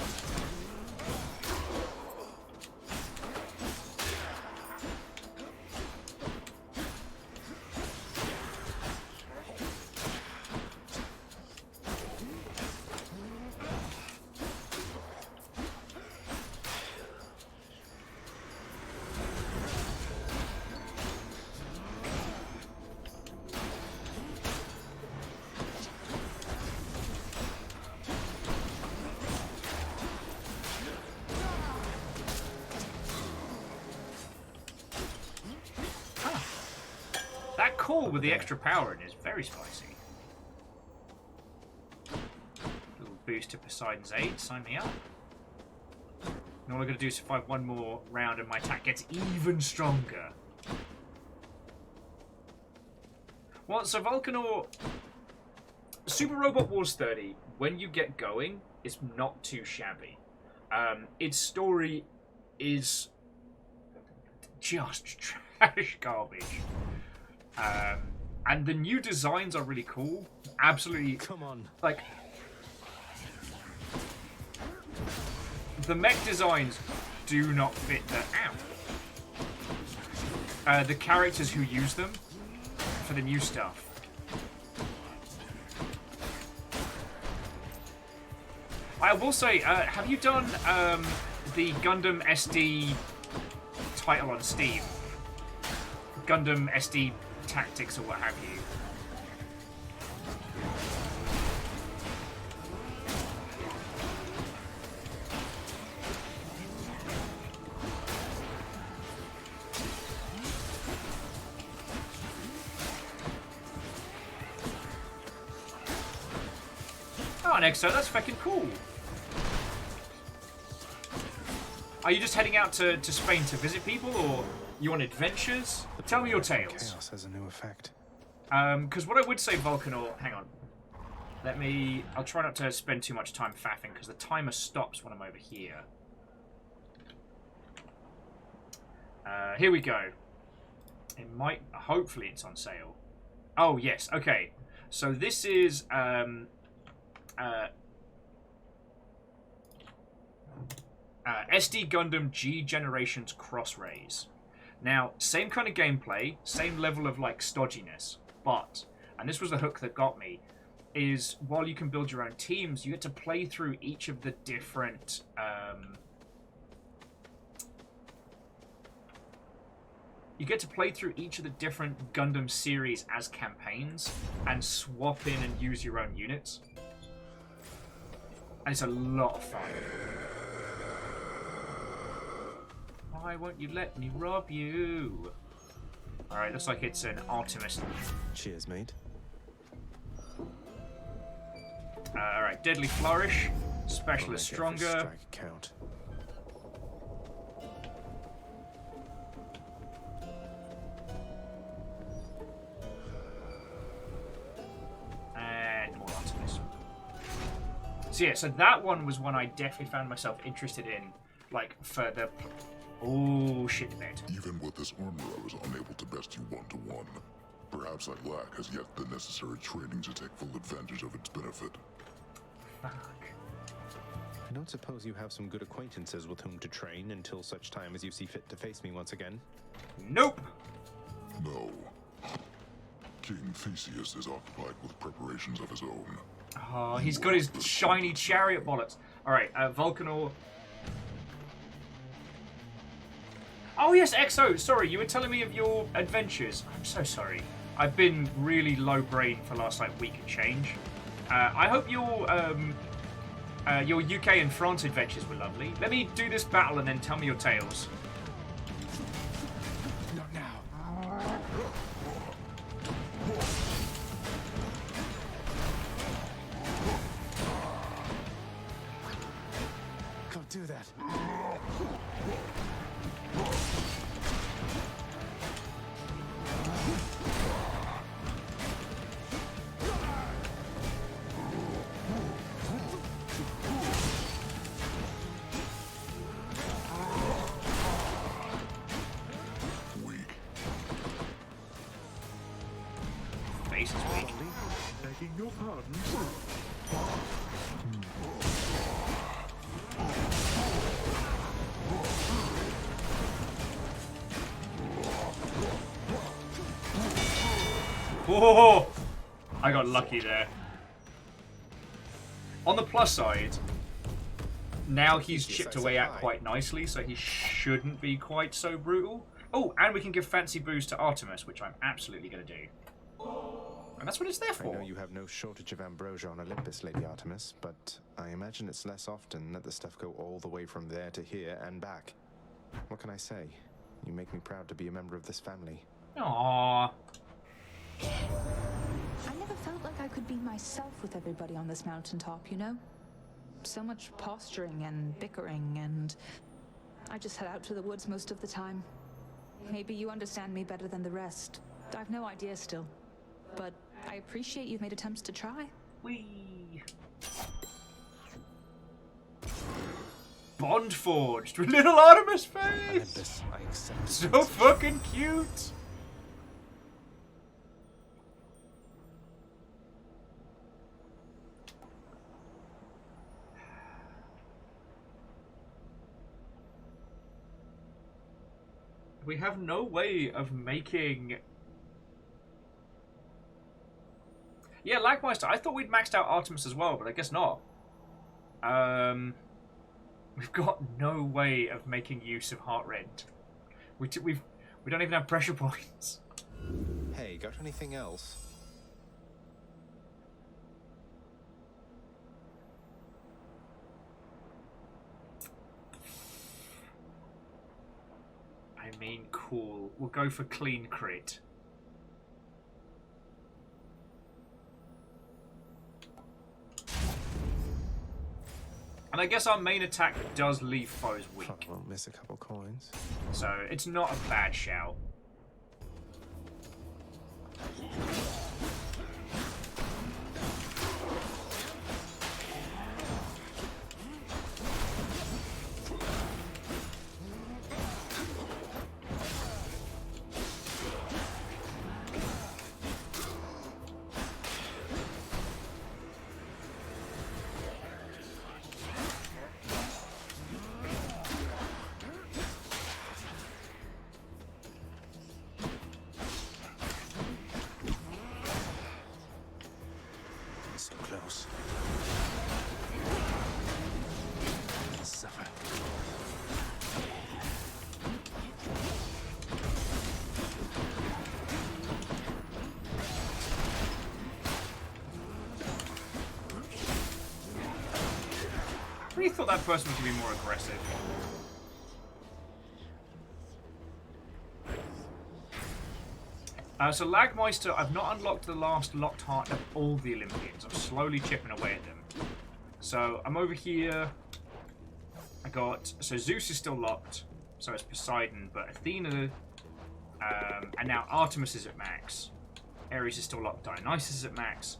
That call with the extra power in is very spicy. Little boost to Poseidon's aid, sign me up. And all I gotta do is survive one more round and my attack gets even stronger. Well, so Vulcanor... Super Robot Wars 30, when you get going, is not too shabby. Its story is just trash garbage. And the new designs are really cool. Absolutely. Come on. Like, the mech designs do not fit the... Ow. The characters who use them for the new stuff. I will say, have you done the Gundam SD title on Steam? Gundam SD Tactics or what have you? Oh, an EXO, that's fucking cool. Are you just heading out to Spain to visit people, or you on adventures? Tell me your tales. Chaos has a new effect. Because what I would say, Vulcanor... Hang on. I'll try not to spend too much time faffing, because the timer stops when I'm over here. Here we go. It might... Hopefully it's on sale. Oh, yes. Okay. So this is... SD Gundam G Generations Cross Rays. Now, same kind of gameplay, same level of like stodginess, but, and this was the hook that got me, is while you can build your own teams, you get to play through each of the different Gundam series as campaigns and swap in and use your own units. And it's a lot of fun. Why won't you let me rob you? Alright, looks like it's an Artemis. Cheers, mate. Alright, Deadly Flourish. Specialist Stronger. Strike count. So yeah, so that one was one I definitely found myself interested in, like for the. Oh shit, the bed. Even with this armor, I was unable to best you one-to-one. Perhaps I lack as yet the necessary training to take full advantage of its benefit. Fuck. I don't suppose you have some good acquaintances with whom to train until such time as you see fit to face me once again? Nope. No. King Theseus is occupied with preparations of his own. Oh, he's got his shiny chariot bollocks. Alright, Vulcanor. Oh yes, Exo, sorry, you were telling me of your adventures. I'm so sorry. I've been really low brain for the last like week and change. I hope your UK and France adventures were lovely. Let me do this battle and then tell me your tales. Not now. Can't do that. Face is weak. Begging your pardon. Whoa! I got lucky there. On the plus side, now he's chipped away at quite nicely, so he shouldn't be quite so brutal. Oh, and we can give fancy boost to Artemis, which I'm absolutely going to do. And that's what it's there for. I know you have no shortage of ambrosia on Olympus, Lady Artemis, but I imagine it's less often that the stuff go all the way from there to here and back. What can I say? You make me proud to be a member of this family. Aww. I never felt like I could be myself with everybody on this mountaintop, you know? So much posturing and bickering, and I just head out to the woods most of the time. Maybe you understand me better than the rest. I've no idea still. But I appreciate you've made attempts to try. Whee! Bond forged with little Artemis face! I accept. So fucking cute! We have no way of making... Yeah, Lagmeister, I thought we'd maxed out Artemis as well, but I guess not. We've got no way of making use of Heart Rend. We don't even have pressure points. Hey, got anything else? I mean, cool. We'll go for clean crit. And I guess our main attack does leave foes weak. Probably won't miss a couple coins. So it's not a bad shout. So close. Suffer. I really thought that person was going to be more aggressive. So Lagmeister, I've not unlocked the last locked heart of all the Olympians. I'm slowly chipping away at them. So I'm over here. I got... So Zeus is still locked. So it's Poseidon, but Athena... and now Artemis is at max. Ares is still locked. Dionysus is at max.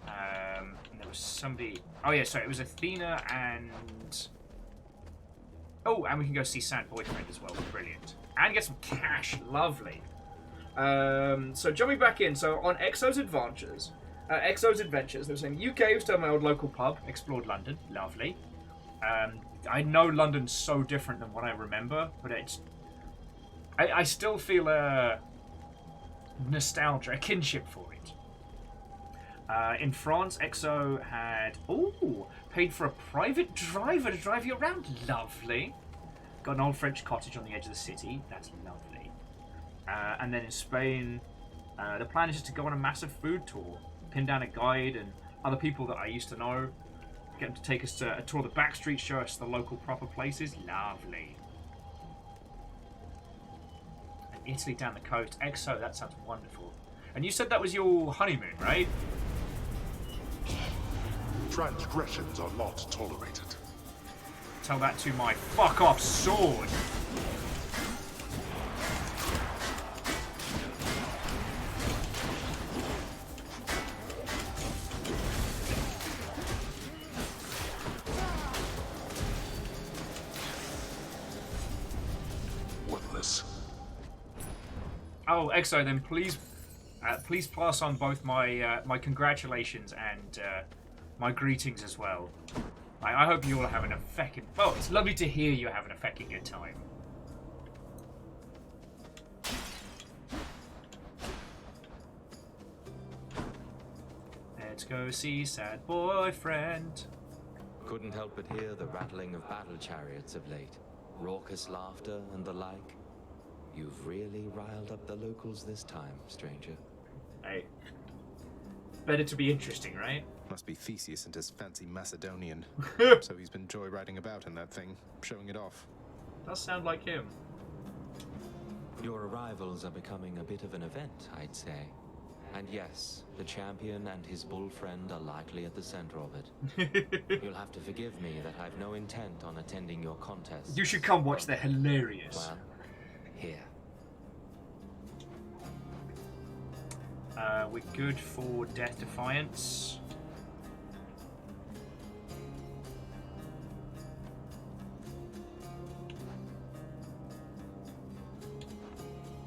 And there was somebody... Oh, yeah, sorry. It was Athena and... Oh, and we can go see Sad Boyfriend as well. Brilliant. And get some cash. Lovely. So jumping back in. So on Exo's Adventures, they were saying UK, was to my old local pub, explored London. Lovely. I know London's so different than what I remember, but it's... I still feel a nostalgia, a kinship for it. In France, EXO had paid for a private driver to drive you around. Lovely. Got an old French cottage on the edge of the city. That's lovely. And then in Spain, the plan is just to go on a massive food tour, pin down a guide and other people that I used to know, get them to take us to a tour of the back streets, show us the local proper places. Lovely. And Italy down the coast. EXO, that sounds wonderful. And you said that was your honeymoon, right? Transgressions are not tolerated. Tell that to my fuck off sword. Worthless. Oh, EXO, then please pass on both my my congratulations and my greetings as well. I hope you all are having a feckin'... Well, it's lovely to hear you're having a feckin' good time. Let's go see Sad Boyfriend. Couldn't help but hear the rattling of battle chariots of late. Raucous laughter and the like. You've really riled up the locals this time, stranger. Hey. Better to be interesting, right? Must be Theseus and his fancy Macedonian. So he's been joyriding about in that thing, showing it off. Does sound like him. Your arrivals are becoming a bit of an event, I'd say. And yes, the champion and his bull friend are likely at the center of it. You'll have to forgive me that I've no intent on attending your contest. You should come watch, they're hilarious. Well, here. We're good for Death Defiance.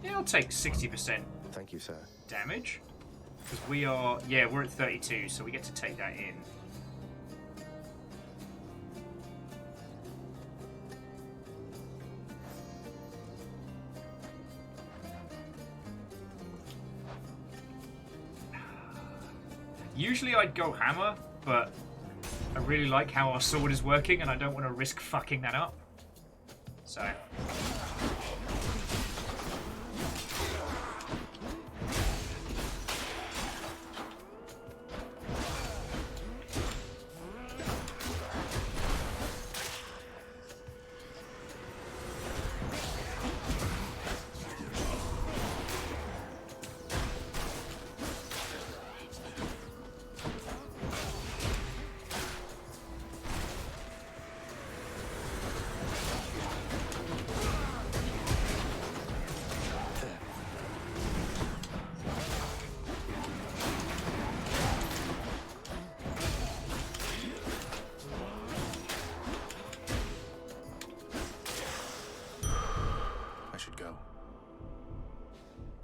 Yeah, I'll take 60%. Thank you, sir. Damage. Because we are... Yeah, we're at 32, so we get to take that in. Usually I'd go hammer, but I really like how our sword is working and I don't want to risk fucking that up. So...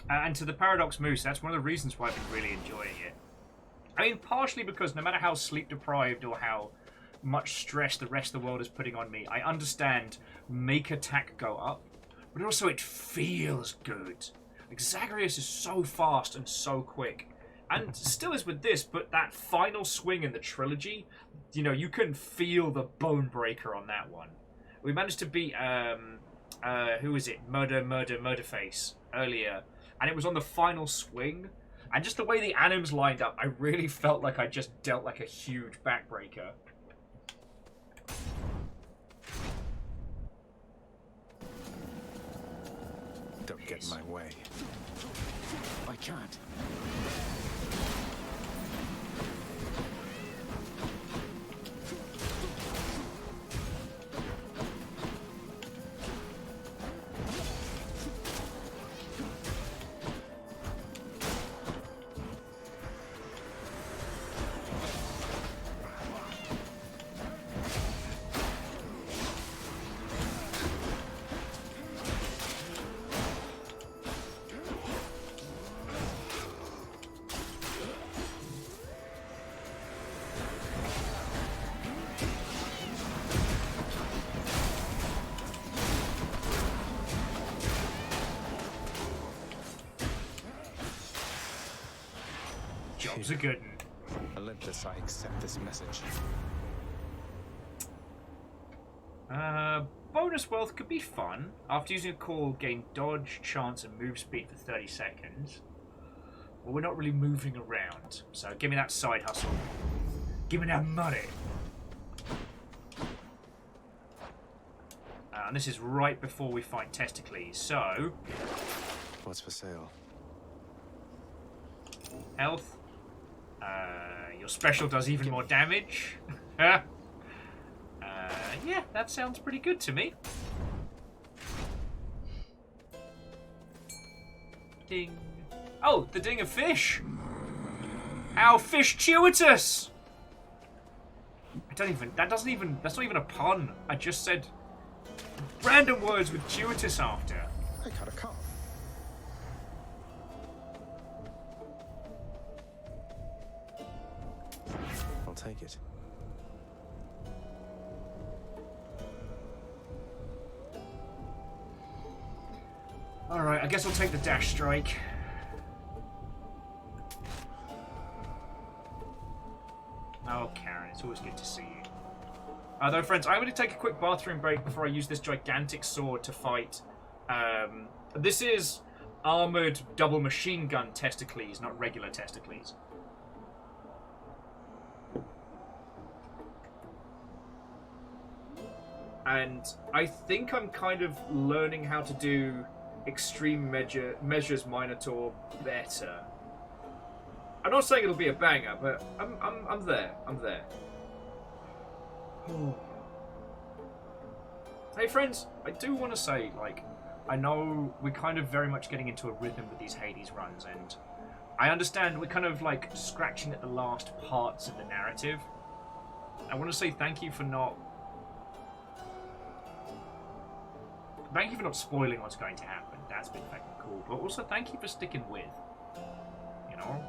And to the Paradox Moose, that's one of the reasons why I've been really enjoying it. I mean, partially because no matter how sleep-deprived or how much stress the rest of the world is putting on me, I understand make attack go up, but also it feels good. Like, Zagreus is so fast and so quick. And still is with this, but that final swing in the trilogy, you know, you can feel the bone breaker on that one. We managed to beat, who is it? Murderface earlier. And it was on the final swing. And just the way the anims lined up, I really felt like I just dealt like a huge backbreaker. Don't get in my way. I can't. Job's a good one. Olympus, I accept this message. Bonus wealth could be fun. After using a call, gain dodge, chance, and move speed for 30 seconds. Well, we're not really moving around, so give me that side hustle. Give me that money. And this is right before we fight Testicles, so... What's for sale? Health. Your special does even more damage. Yeah, that sounds pretty good to me. Ding. Oh, the ding of fish. Our fish Tuitus. That's not even a pun. I just said random words with Tuitus after. I cut a calf. I'll take it. Alright, I guess I'll take the dash strike. Oh, Karen, it's always good to see you. Though, friends, I'm going to take a quick bathroom break before I use this gigantic sword to fight. This is armored double machine gun Testicles, not regular Testicles. And I think I'm kind of learning how to do extreme measures Minotaur better. I'm not saying it'll be a banger, but I'm there. I'm there. Hey friends, I do want to say, like, I know we're kind of very much getting into a rhythm with these Hades runs, and I understand we're kind of like scratching at the last parts of the narrative. I want to say thank you for not spoiling what's going to happen. That's been fucking cool. But also thank you for sticking with. You know?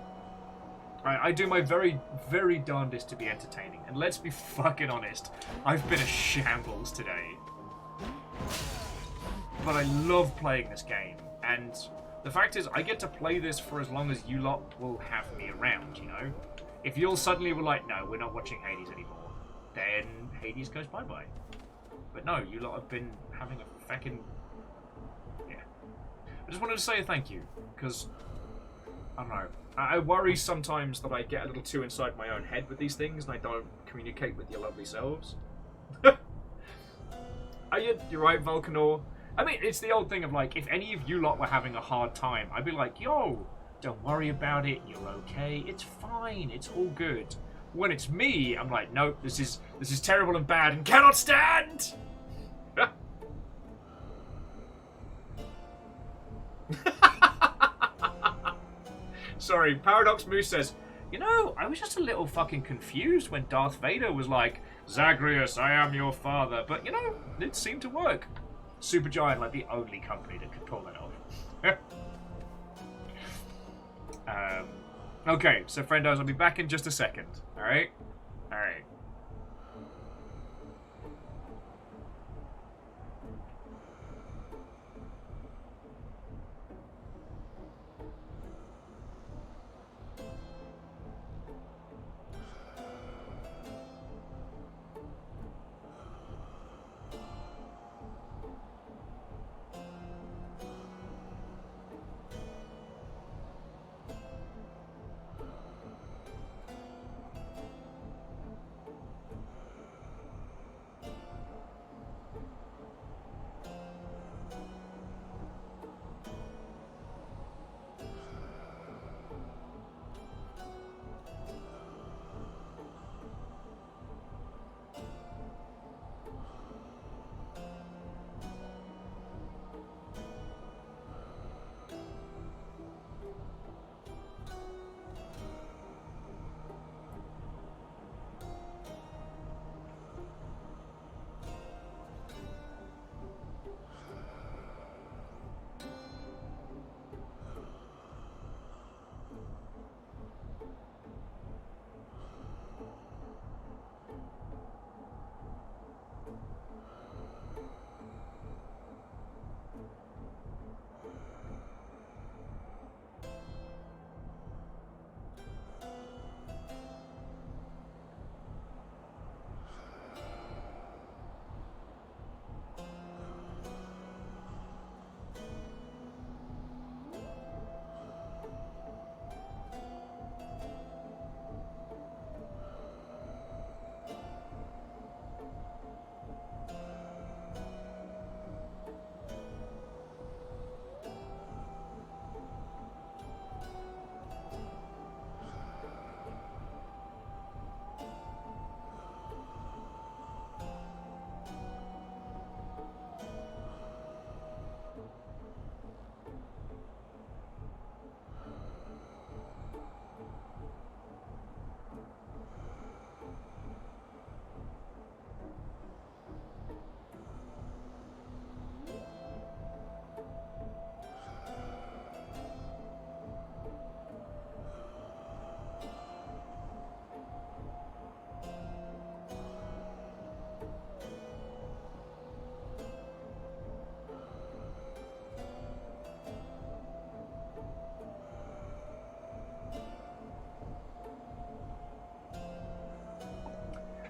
I do my very, very darndest to be entertaining. And let's be fucking honest, I've been a shambles today. But I love playing this game. And the fact is, I get to play this for as long as you lot will have me around, you know? If you'll suddenly were like, no, we're not watching Hades anymore, then Hades goes bye-bye. But no, you lot have been having a fucking... Yeah. I just wanted to say a thank you, because, I don't know, I worry sometimes that I get a little too inside my own head with these things, and I don't communicate with your lovely selves. You're right, Vulcanor. I mean, it's the old thing of, like, if any of you lot were having a hard time, I'd be like, yo, don't worry about it, you're okay, it's fine, it's all good. When it's me, I'm like, nope, this is terrible and bad and cannot stand! Sorry, Paradox Moose says, you know, I was just a little fucking confused when Darth Vader was like, Zagreus, I am your father. But, you know, it seemed to work. Supergiant, like the only company that could pull that off. Okay, so friendos, I'll be back in just a second. Alright? Alright.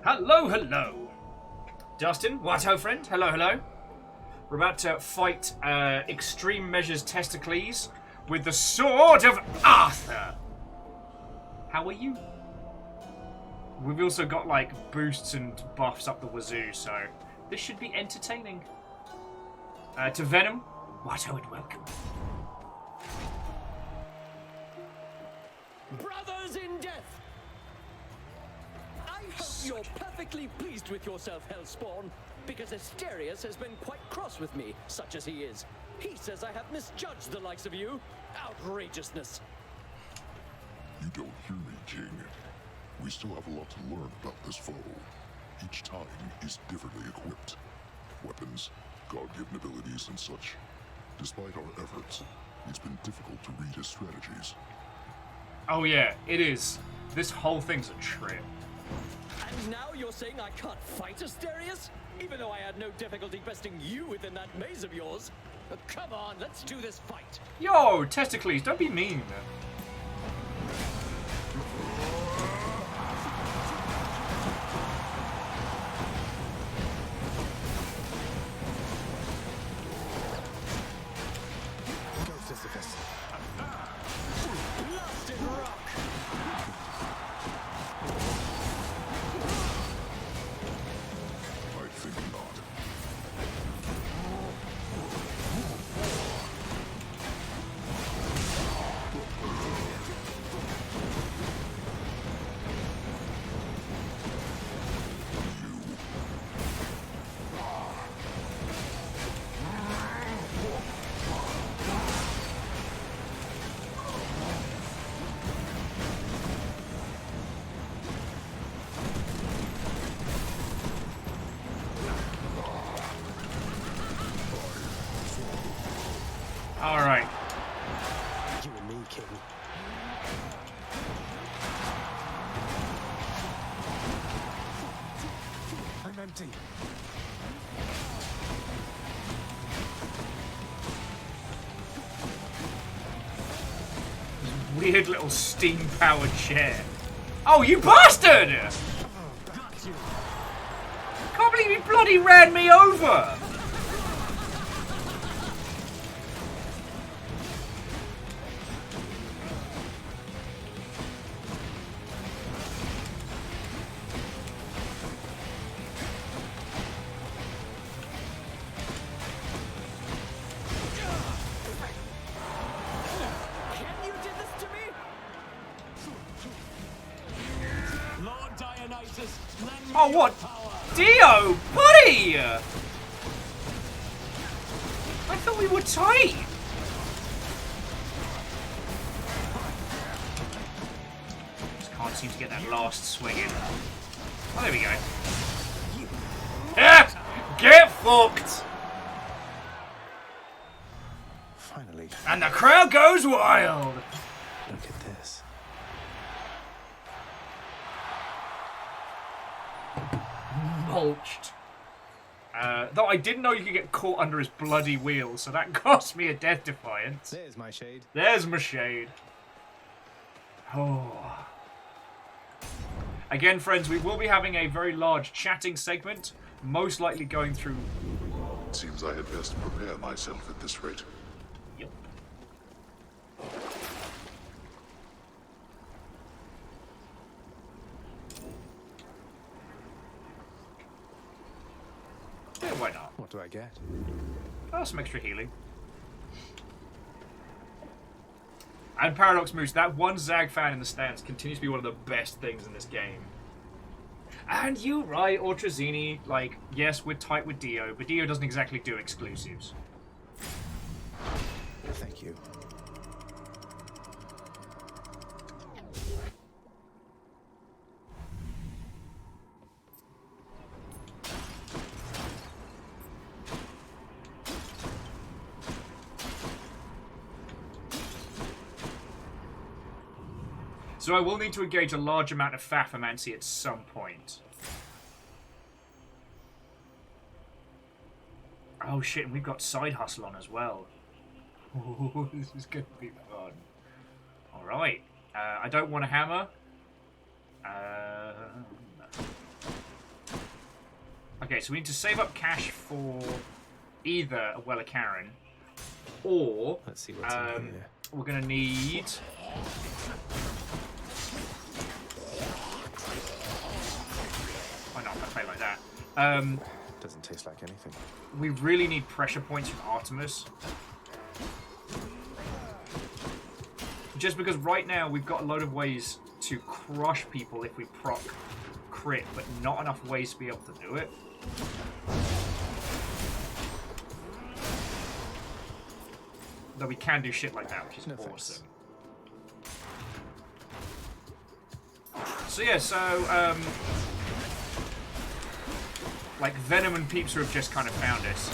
Hello, hello. Dustin, Watto friend, hello, hello. We're about to fight Extreme Measures Testicles with the Sword of Arthur. How are you? We've also got like boosts and buffs up the wazoo, so this should be entertaining. To Venom, Watto and welcome. Brothers in death! I hope you're perfectly pleased with yourself, Hellspawn, because Asterius has been quite cross with me, such as he is. He says I have misjudged the likes of you. Outrageousness. You don't hear me, King. We still have a lot to learn about this foe. Each time, he's differently equipped. Weapons, God-given abilities, and such. Despite our efforts, it's been difficult to read his strategies. Oh yeah, it is. This whole thing's a trip. And now you're saying I can't fight Asterius? Even though I had no difficulty besting you within that maze of yours? Come on, let's do this fight. Yo, Testicles, don't be mean. Go, Sisyphus. Blasted rock! I think not. All right. You and me, King. I'm empty. Weird little steam-powered chair. Oh, you bastard! Can't believe he bloody ran me over! Can you do this to me? Lord Dionysus, lend me Oh, your what? power. Dio! Buddy! I thought we were tight! Just can't seem to get that last swing in. Oh, there we go. Ah! Get fucked! Finally. And the crowd goes wild! Look at this. Mulched. Though I didn't know you could get caught under his bloody wheel, so that cost me a death defiance. There's my shade. There's my shade. Oh. Again, friends, we will be having a very large chatting segment, most likely going through... It seems I had best prepare myself at this rate. Yep. Yeah, why not? What do I get? Oh, some extra healing. And Paradox Moose, that one Zag fan in the stands continues to be one of the best things in this game. And you right, Ortrazini, like, yes, we're tight with Dio, but Dio doesn't exactly do exclusives. Thank you. So I will need to engage a large amount of Fathomancy at some point. Oh shit, and we've got Side Hustle on as well. Ooh, this is going to be fun. Alright. I don't want a hammer. Okay, so we need to save up cash for either a Well of Karen or Let's see what's in here. we're going to need... Why not? I play like that. Doesn't taste like anything. We really need pressure points from Artemis. Just because right now we've got a load of ways to crush people if we proc crit, but not enough ways to be able to do it. Though we can do shit like that, which is awesome. So yeah, like Venom and Peeps who have just kind of found us.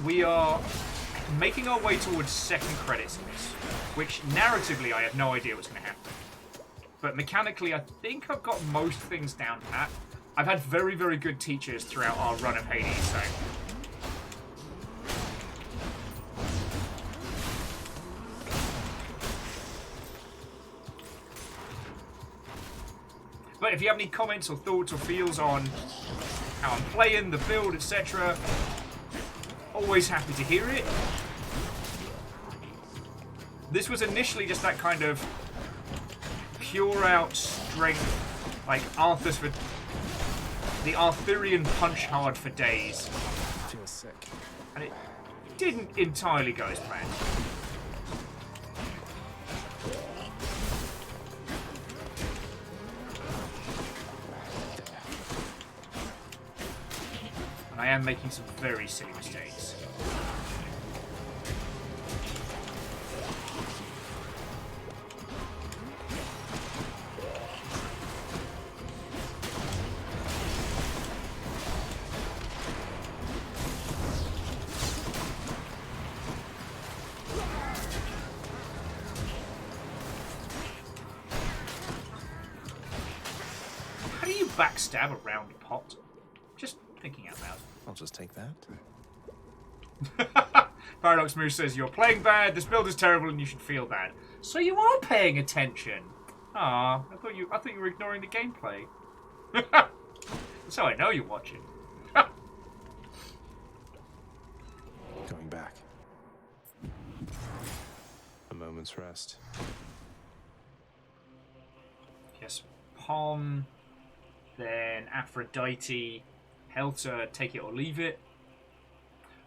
We are making our way towards second credits in this, which narratively I have no idea what's going to happen. But mechanically, I think I've got most things down pat. I've had very, very good teachers throughout our run of Hades, so... But if you have any comments or thoughts or feels on how I'm playing, the build, etc., always happy to hear it. This was initially just that kind of pure out strength, like Arthur's for the Arthurian punch hard for days. Feels sick. And it didn't entirely go as planned. And I am making some very silly mistakes. How do you backstab a round pot? Just thinking out loud. I'll just take that. Paradox Moose says, you're playing bad, this build is terrible, and you should feel bad. So you are paying attention. Ah, I thought you were ignoring the gameplay. So I know you're watching. Going back. A moment's rest. Yes, Palm, then Aphrodite, Helter, take it or leave it.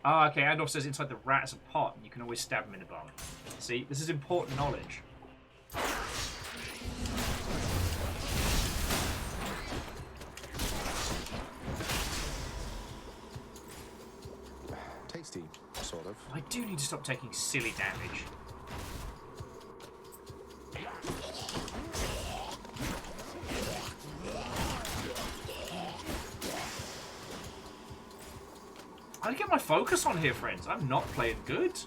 Ah, okay, Andorf says inside the rat is a pot, and you can always stab him in the bum. See, this is important knowledge. Tasty, sort of. I do need to stop taking silly damage. I gotta get my focus on here, friends. I'm not playing good.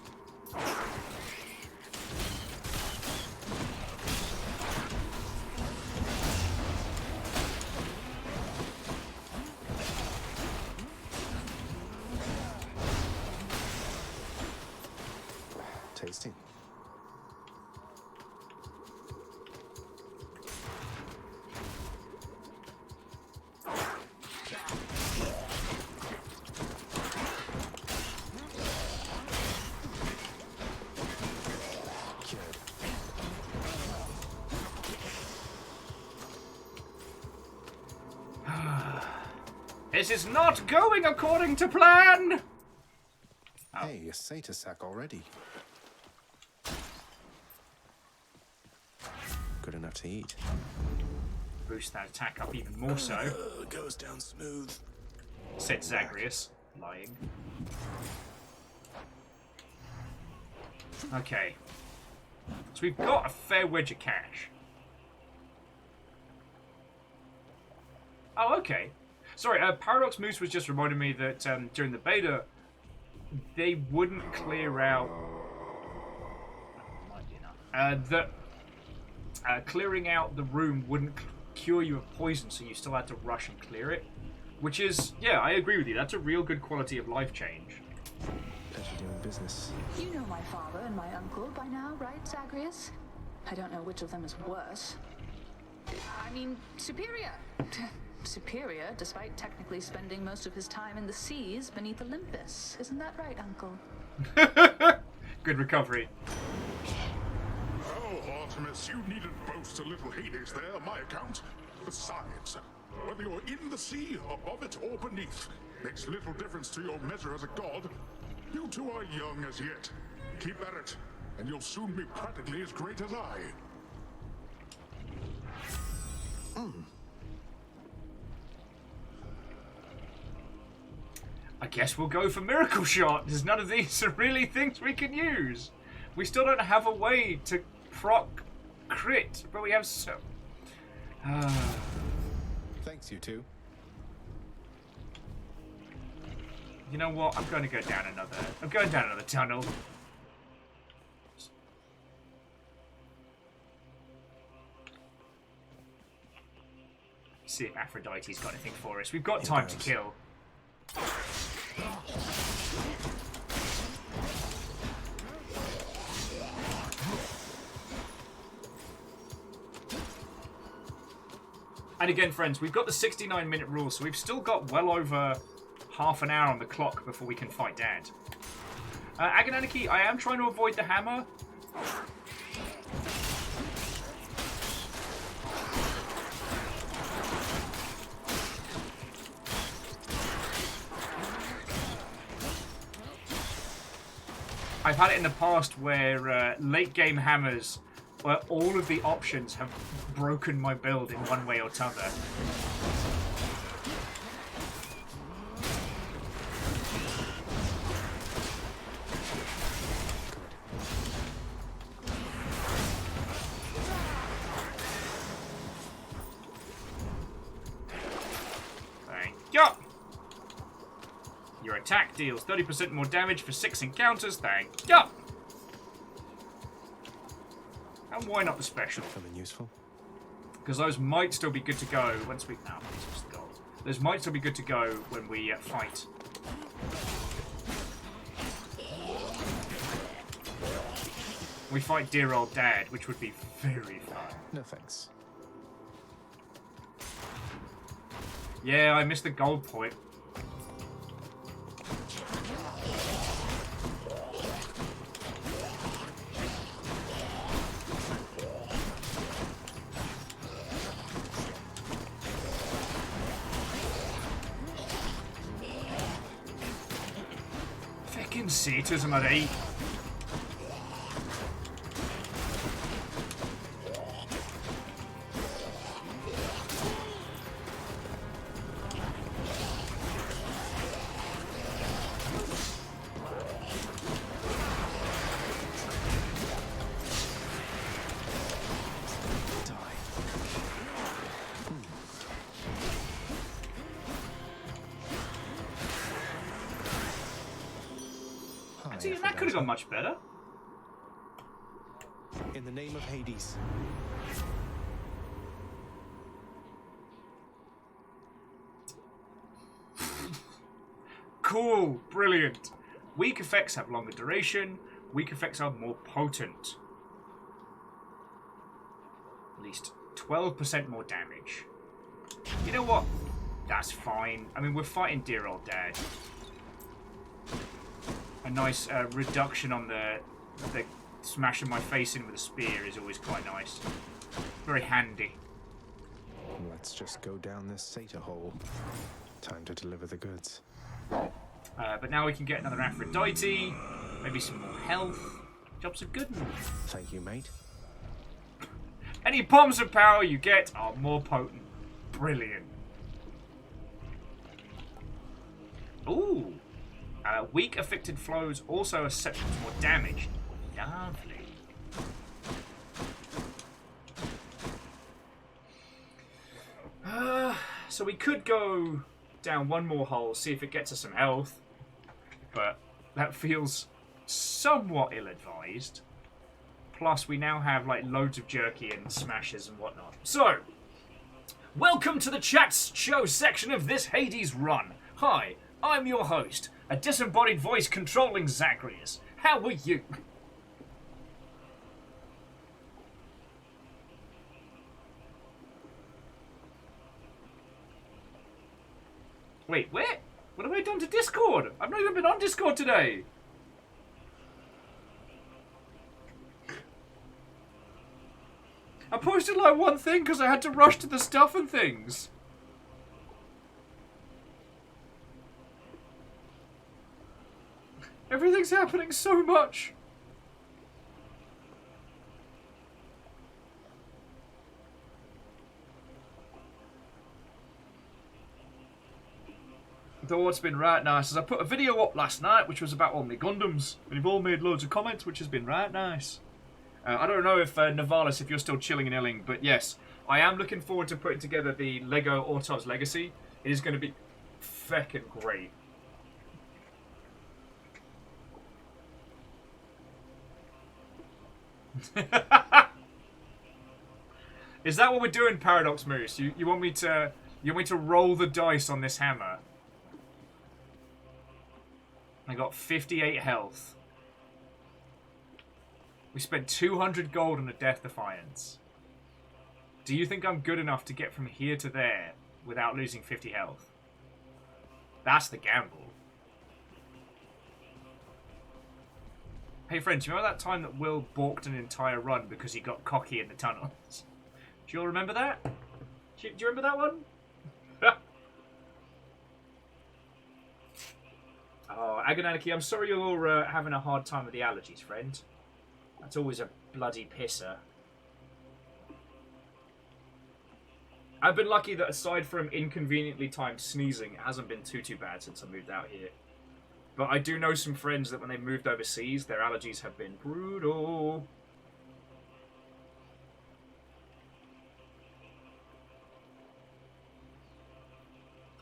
Tasty. This is not going according to plan! Hey, a satyr sack already. Good enough to eat. Boost that attack up even more so. Goes down smooth. Said Zagreus, lying. Okay. So we've got a fair wedge of cash. Oh, okay. Sorry, Paradox Moose was just reminding me that during the beta, they wouldn't clear out... clearing out the room wouldn't cure you of poison, so you still had to rush and clear it. Which is, yeah, I agree with you. That's a real good quality of life change. Pleasure doing business. You know my father and my uncle by now, right, Zagreus? I don't know which of them is worse. I mean, superior. superior despite technically spending most of his time in the seas beneath Olympus. Isn't that right, Uncle? Good recovery. Oh, Artemis, you needn't boast a little Hades there, my account. Besides, whether you're in the sea, above it, or beneath, makes little difference to your measure as a god. You two are young as yet. Keep at it, and you'll soon be practically as great as I. I guess we'll go for Miracle Shot, because none of these are really things we can use. We still don't have a way to proc crit, but we have so... Thanks, you two. You know what? I'm going down another tunnel. See if Aphrodite's got anything for us. We've got time to kill. And again, friends, we've got the 69-minute rule, so we've still got well over half an hour on the clock before we can fight Dad. Agonanarchy, I am trying to avoid the hammer. I've had it in the past where late game hammers, where all of the options have broken my build in one way or t'other. Thank you. Your attack deals 30% more damage for 6 encounters. Thank you. And why not the special? Something useful. Because those might still be good to go once we... No, it's just the gold. Those might still be good to go when we fight. We fight dear old Dad, which would be very fun. No thanks. Yeah, I missed the gold point. Fucking satyrs, am I right? See, that could have gone much better. In the name of Hades. Cool, brilliant. Weak effects have longer duration. Weak effects are more potent. At least 12% more damage. You know what? That's fine. I mean, we're fighting dear old Dad. A nice reduction on the smashing my face in with a spear is always quite nice. Very handy. Let's just go down this satyr hole. Time to deliver the goods. But now we can get another Aphrodite, maybe some more health. Jobs are good. Thank you, mate. Any bombs of power you get are more potent. Brilliant. Ooh. Weak affected flows also are susceptible to more damage. Lovely. So we could go down one more hole, see if it gets us some health. But that feels somewhat ill-advised. Plus, we now have like loads of jerky and smashes and whatnot. So, welcome to the chat show section of this Hades run. Hi, I'm your host, a disembodied voice controlling Zagreus. How are you? Wait, where? What have I done to Discord? I've not even been on Discord today. I posted like one thing because I had to rush to the stuff and things. Everything's happening so much. Though what's been right nice is I put a video up last night which was about all my Gundams, and you've all made loads of comments, which has been right nice. I don't know if Navalis, if you're still chilling in Illing, but yes, I am looking forward to putting together the Lego Ortov's Legacy. It is going to be feckin' great. Is that what we're doing, Paradox Moose? You want me to roll the dice on this hammer? I got 58 health. We spent 200 gold on a Death Defiance. Do you think I'm good enough to get from here to there without losing 50 health? That's the gamble. Hey friends, you remember that time that Will balked an entire run because he got cocky in the tunnels? Do you all remember that? Do you remember that one? Oh, Agonanarchy, I'm sorry you're having a hard time with the allergies, friend. That's always a bloody pisser. I've been lucky that aside from inconveniently timed sneezing, it hasn't been too bad since I moved out here. But I do know some friends that when they moved overseas, their allergies have been brutal.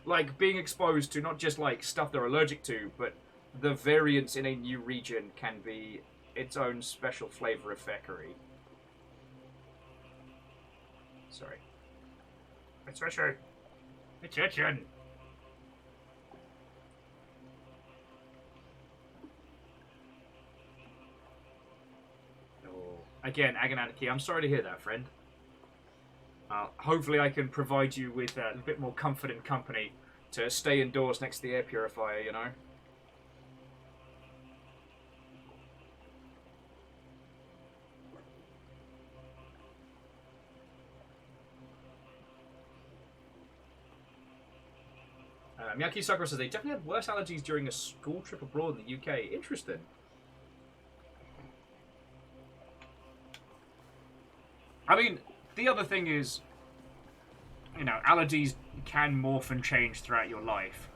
Like, being exposed to not just, like, stuff they're allergic to, but the variants in a new region can be its own special flavour of feckery. Sorry. It's Richard. It's Richard. Oh. Again, Agonanarchy, I'm sorry to hear that, friend. Hopefully I can provide you with a bit more comfort and company to stay indoors next to the air purifier, you know? Miyaki Sakura says they definitely had worse allergies during a school trip abroad in the UK. Interesting. I mean, the other thing is, you know, allergies can morph and change throughout your life.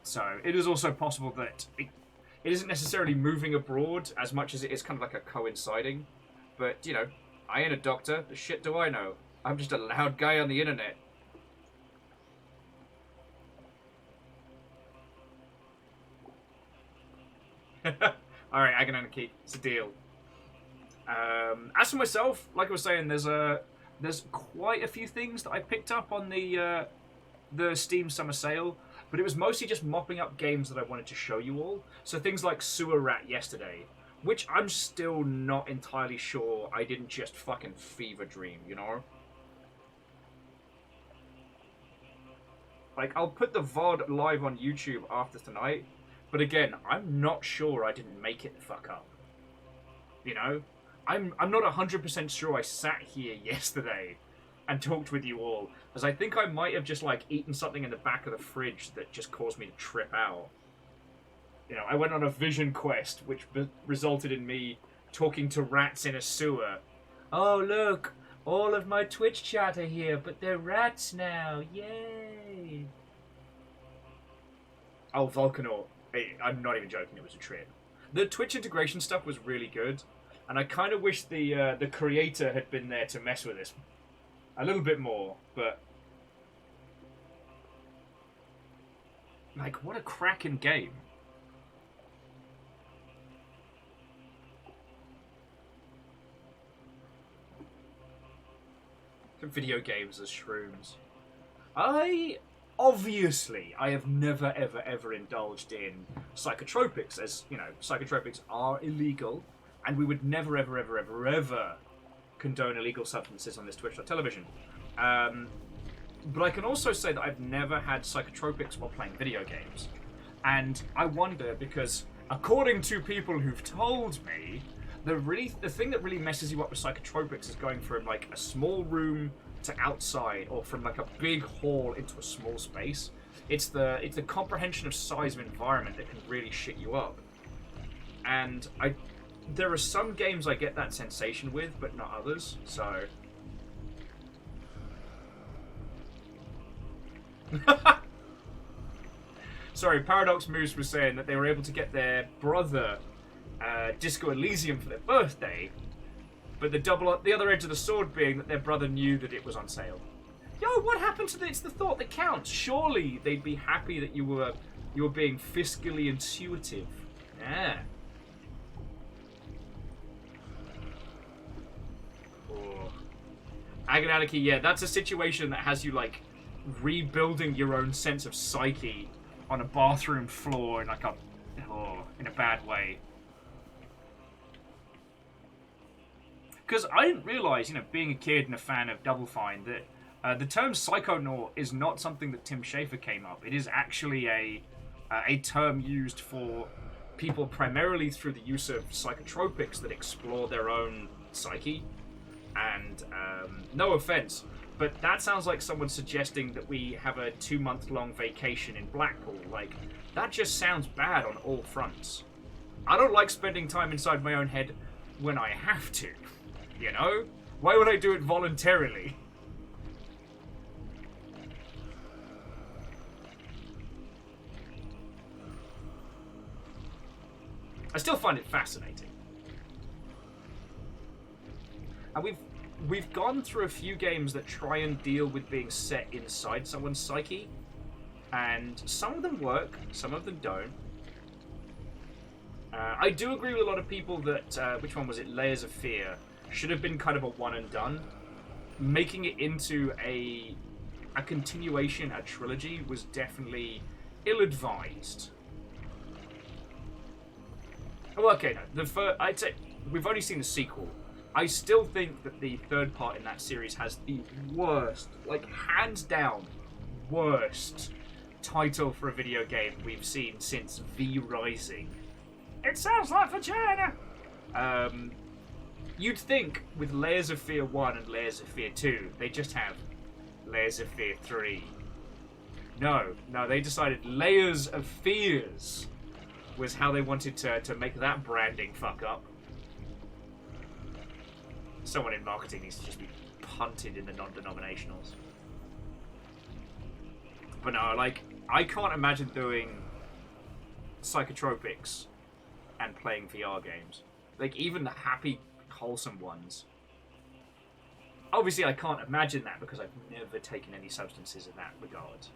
So it is also possible that it isn't necessarily moving abroad as much as it is kind of like a coinciding. But, you know, I ain't a doctor. The shit do I know? I'm just a loud guy on the internet. Alright, Agonanarchy. It's a deal. As for myself, like I was saying, there's quite a few things that I picked up on the Steam Summer Sale, but it was mostly just mopping up games that I wanted to show you all. So things like Sewer Rat yesterday, which I'm still not entirely sure I didn't just fucking fever dream, you know? Like, I'll put the VOD live on YouTube after tonight, but again, I'm not sure I didn't make it the fuck up. You know? I'm not 100% sure I sat here yesterday and talked with you all, as I think I might have just, like, eaten something in the back of the fridge that just caused me to trip out. You know, I went on a vision quest, which resulted in me talking to rats in a sewer. Oh, look, all of my Twitch chat are here, but they're rats now. Yay! Oh, Volcanaut. I'm not even joking, it was a trip. The Twitch integration stuff was really good. And I kind of wish the creator had been there to mess with this a little bit more, but like, what a cracking game! Video games as shrooms. I have never ever indulged in psychotropics, as you know, psychotropics are illegal. And we would never, ever condone illegal substances on this Twitch.television. But I can also say that I've never had psychotropics while playing video games. And I wonder because, according to people who've told me, the thing that really messes you up with psychotropics is going from like a small room to outside, or from like a big hall into a small space. It's the comprehension of size of environment that can really shit you up. And there are some games I get that sensation with, but not others. So. Sorry, Paradox Moose was saying that they were able to get their brother Disco Elysium for their birthday, but the other edge of the sword being that their brother knew that it was on sale. Yo, what happened to it's the thought that counts? Surely they'd be happy that you were being fiscally intuitive. Yeah. Oh. Agonality, yeah, that's a situation that has you like rebuilding your own sense of psyche on a bathroom floor in like in a bad way. Because I didn't realise, being a kid and a fan of Double Fine, that the term psychonaut is not something that Tim Schafer came up. It is actually a term used for people primarily through the use of psychotropics that explore their own psyche. And no offense, but that sounds like someone suggesting that we have a 2-month-long vacation in Blackpool. Like, that just sounds bad on all fronts. I don't like spending time inside my own head when I have to. Why would I do it voluntarily? I still find it fascinating. And we've gone through a few games that try and deal with being set inside someone's psyche. And some of them work, some of them don't. I do agree with a lot of people that, which one was it, Layers of Fear, should have been kind of a one and done. Making it into a continuation, a trilogy, was definitely ill-advised. Well, okay, no. I'd say we've only seen the sequel. I still think that the third part in that series has the worst, like hands down, worst title for a video game we've seen since V Rising. It sounds like vagina! You'd think with Layers of Fear 1 and Layers of Fear 2, they just have Layers of Fear 3. No, they decided Layers of Fears was how they wanted to make that branding fuck up. Someone in marketing needs to just be punted in the non-denominationals. But no, like, I can't imagine doing psychotropics and playing VR games. Like, even the happy, wholesome ones. Obviously, I can't imagine that because I've never taken any substances in that regard.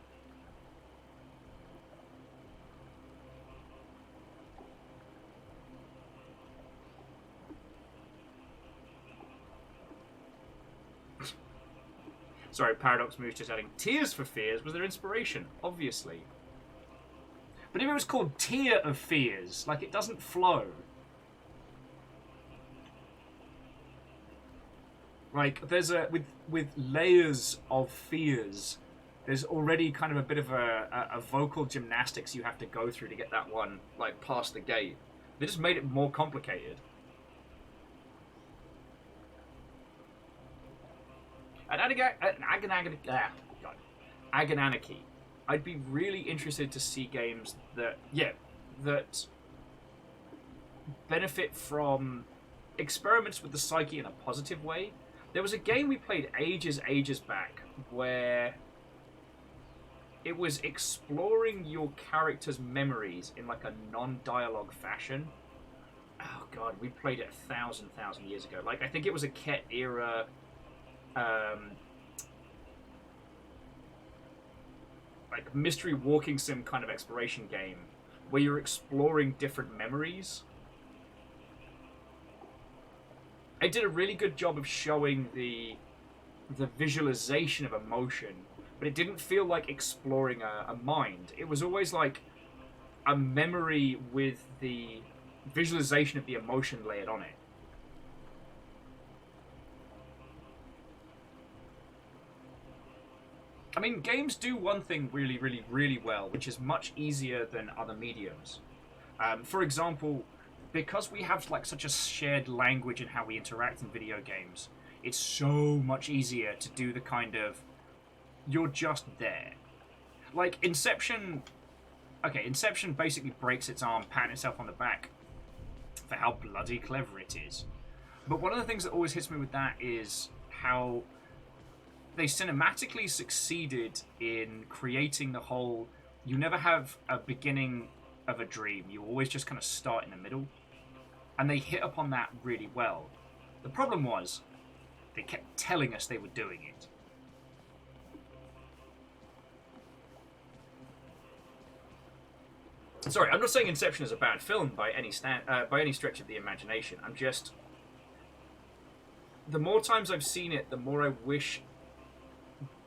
Sorry, Paradox Moose just adding, Tears for Fears was their inspiration, obviously. But if it was called Tear of Fears, like, it doesn't flow. Like, there's with Layers of Fears, there's already kind of a bit of a vocal gymnastics you have to go through to get that one, like, past the gate. They just made it more complicated. Agonanarchy. I'd be really interested to see games that benefit from experiments with the psyche in a positive way. There was a game we played ages back where it was exploring your character's memories in like a non-dialogue fashion. Oh god, we played it 1,000 years ago. Like, I think it was a Ket era like mystery walking sim kind of exploration game where you're exploring different memories. It did a really good job of showing the visualization of emotion, but it didn't feel like exploring a mind. It was always like a memory with the visualization of the emotion layered on it. I mean, games do one thing really, really, really well, which is much easier than other mediums. For example, because we have like such a shared language in how we interact in video games, it's so much easier to do the kind of you're just there. Like Inception. Okay, Inception basically breaks its arm, patting itself on the back for how bloody clever it is. But one of the things that always hits me with that is how they cinematically succeeded in creating the whole, you never have a beginning of a dream, you always just kind of start in the middle. And they hit upon that really well. The problem was, they kept telling us they were doing it. Sorry, I'm not saying Inception is a bad film by any stretch of the imagination. I'm just, the more times I've seen it, the more I wish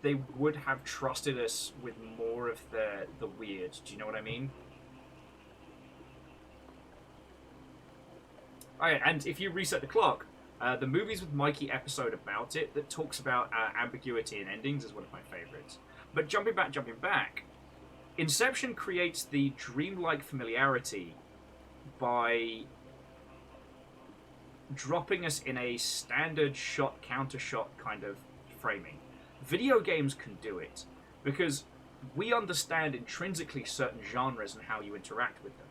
they would have trusted us with more of the weird. Do you know what I mean? Okay, and if you reset the clock, the Movies with Mikey episode about it that talks about ambiguity and endings is one of my favorites. But jumping back, Inception creates the dreamlike familiarity by dropping us in a standard shot counter shot kind of framing. Video games can do it because we understand intrinsically certain genres and how you interact with them.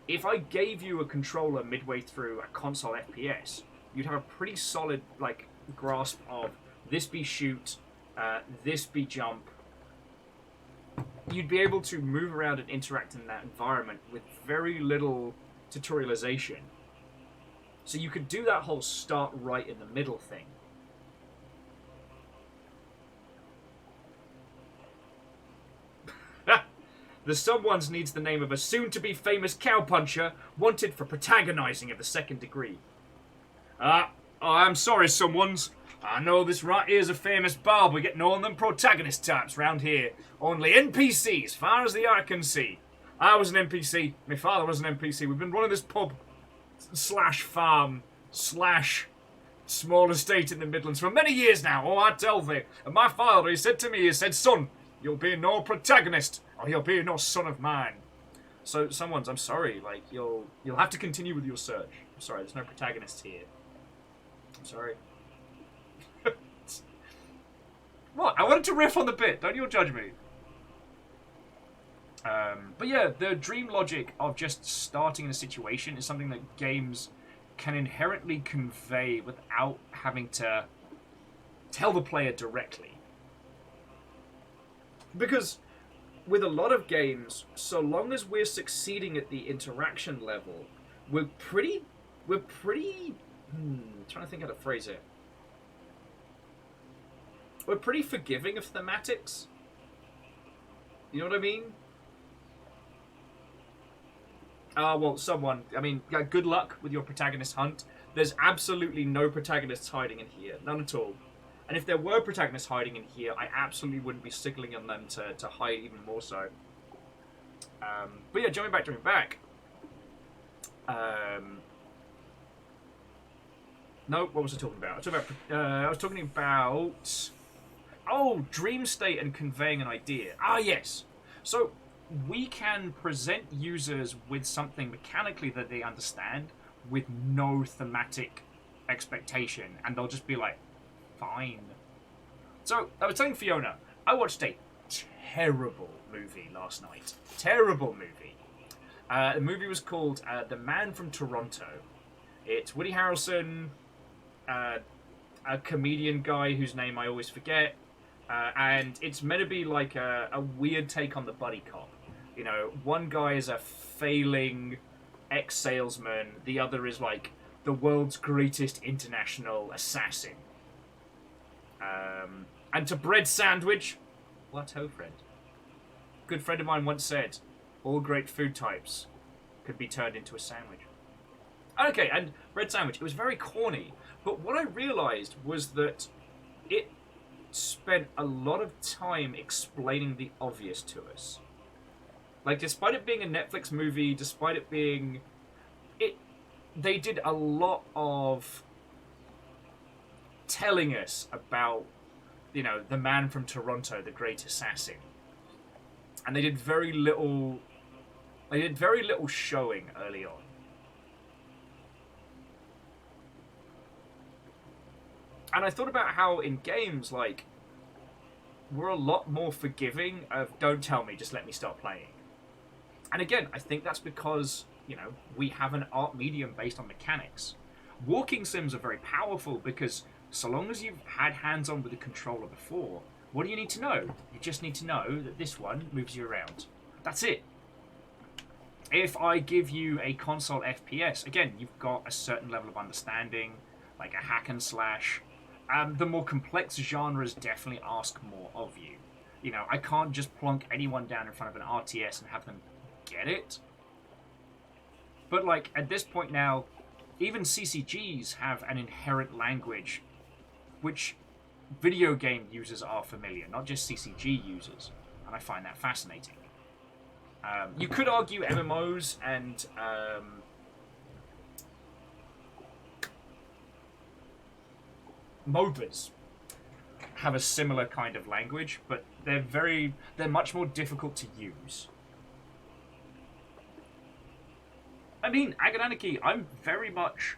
If I gave you a controller midway through a console FPS, you'd have a pretty solid like grasp of this be shoot, this be jump. You'd be able to move around and interact in that environment with very little tutorialization. So you could do that whole start right in the middle thing. The someone's needs the name of a soon-to-be famous cowpuncher wanted for protagonizing of the second degree. I'm sorry, someone's. I know this right here's a famous barber getting all them protagonist types round here. Only NPCs, far as the eye can see. I was an NPC. My father was an NPC. We've been running this pub slash farm slash small estate in the Midlands for many years now. Oh, I tell thee. And my father, he said to me, he said, son, you'll be no protagonist, or you'll be no son of mine. So, someone's, I'm sorry, like, you'll have to continue with your search. I'm sorry, there's no protagonist here. I'm sorry. What? I wanted to riff on the bit. Don't you judge me. But yeah, the dream logic of just starting in a situation is something that games can inherently convey without having to tell the player directly. Because with a lot of games, so long as we're succeeding at the interaction level, we're pretty trying to think how to phrase it. We're pretty forgiving of thematics. You know what I mean? Well, someone. I mean, yeah, good luck with your protagonist hunt. There's absolutely no protagonists hiding in here. None at all. And if there were protagonists hiding in here, I absolutely wouldn't be signaling on them to hide even more so. But yeah, jumping back. No, what was I talking about? I was talking about... Oh, dream state and conveying an idea. Ah, yes. So, we can present users with something mechanically that they understand with no thematic expectation, and they'll just be like, fine. So, I was telling Fiona, I watched a terrible movie last night. Terrible movie. The movie was called The Man from Toronto. It's Woody Harrelson, a comedian guy whose name I always forget, and it's meant to be like a weird take on the buddy cop. You know, one guy is a failing ex-salesman, the other is like the world's greatest international assassin. And to bread sandwich, what ho, friend? Good friend of mine once said, all great food types could be turned into a sandwich. Okay, and bread sandwich, it was very corny, but what I realised was that it spent a lot of time explaining the obvious to us. Like, despite it being a Netflix movie, despite it being... They did a lot of telling us about you know, the man from Toronto, the great assassin. And they did very little showing early on. And I thought about how in games, like, we're a lot more forgiving of, don't tell me, just let me start playing. And again, I think that's because, you know, we have an art medium based on mechanics. Walking sims are very powerful because so long as you've had hands-on with the controller before, what do you need to know? You just need to know that this one moves you around. That's it. If I give you a console FPS, again, you've got a certain level of understanding, like a hack and slash. The more complex genres definitely ask more of you. You know, I can't just plonk anyone down in front of an RTS and have them get it. But, like, at this point now, even CCGs have an inherent language which video game users are familiar, not just CCG users. And I find that fascinating. You could argue MMOs and MOBAs have a similar kind of language, but they're much more difficult to use. I mean, Agananiki, I'm very much...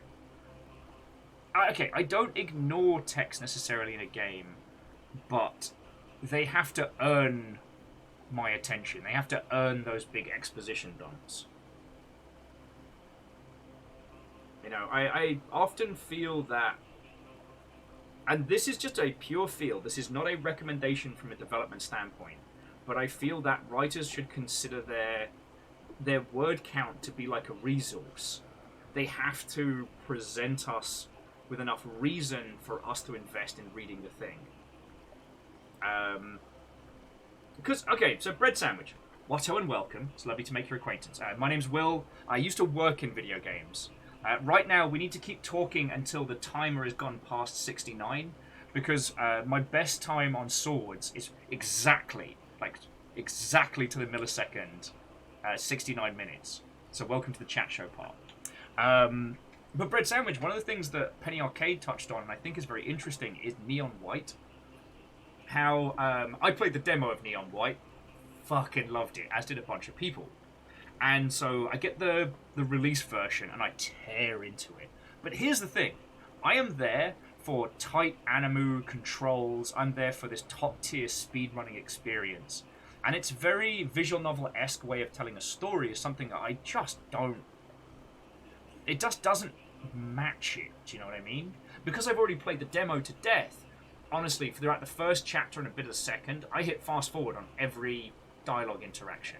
Okay, I don't ignore text necessarily in a game, but they have to earn my attention. They have to earn those big exposition dumps. You know, I often feel that, and this is just a pure feel, this is not a recommendation from a development standpoint, but I feel that writers should consider their word count to be like a resource. They have to present us with enough reason for us to invest in reading the thing. Because, okay, so Bread Sandwich. Watto and welcome. It's lovely to make your acquaintance. My name's Will. I used to work in video games. Right now, we need to keep talking until the timer has gone past 69, because my best time on swords is exactly to the millisecond, 69 minutes. So welcome to the chat show part. But Bread Sandwich, one of the things that Penny Arcade touched on, and I think is very interesting, is Neon White. How I played the demo of Neon White, fucking loved it, as did a bunch of people. And so I get the release version and I tear into it. But here's the thing, I am there for tight animu controls, I'm there for this top tier speedrunning experience. And it's very visual novel-esque way of telling a story is something that I just don't... It just doesn't match it, do you know what I mean? Because I've already played the demo to death, honestly, throughout the first chapter and a bit of the second, I hit fast forward on every dialogue interaction.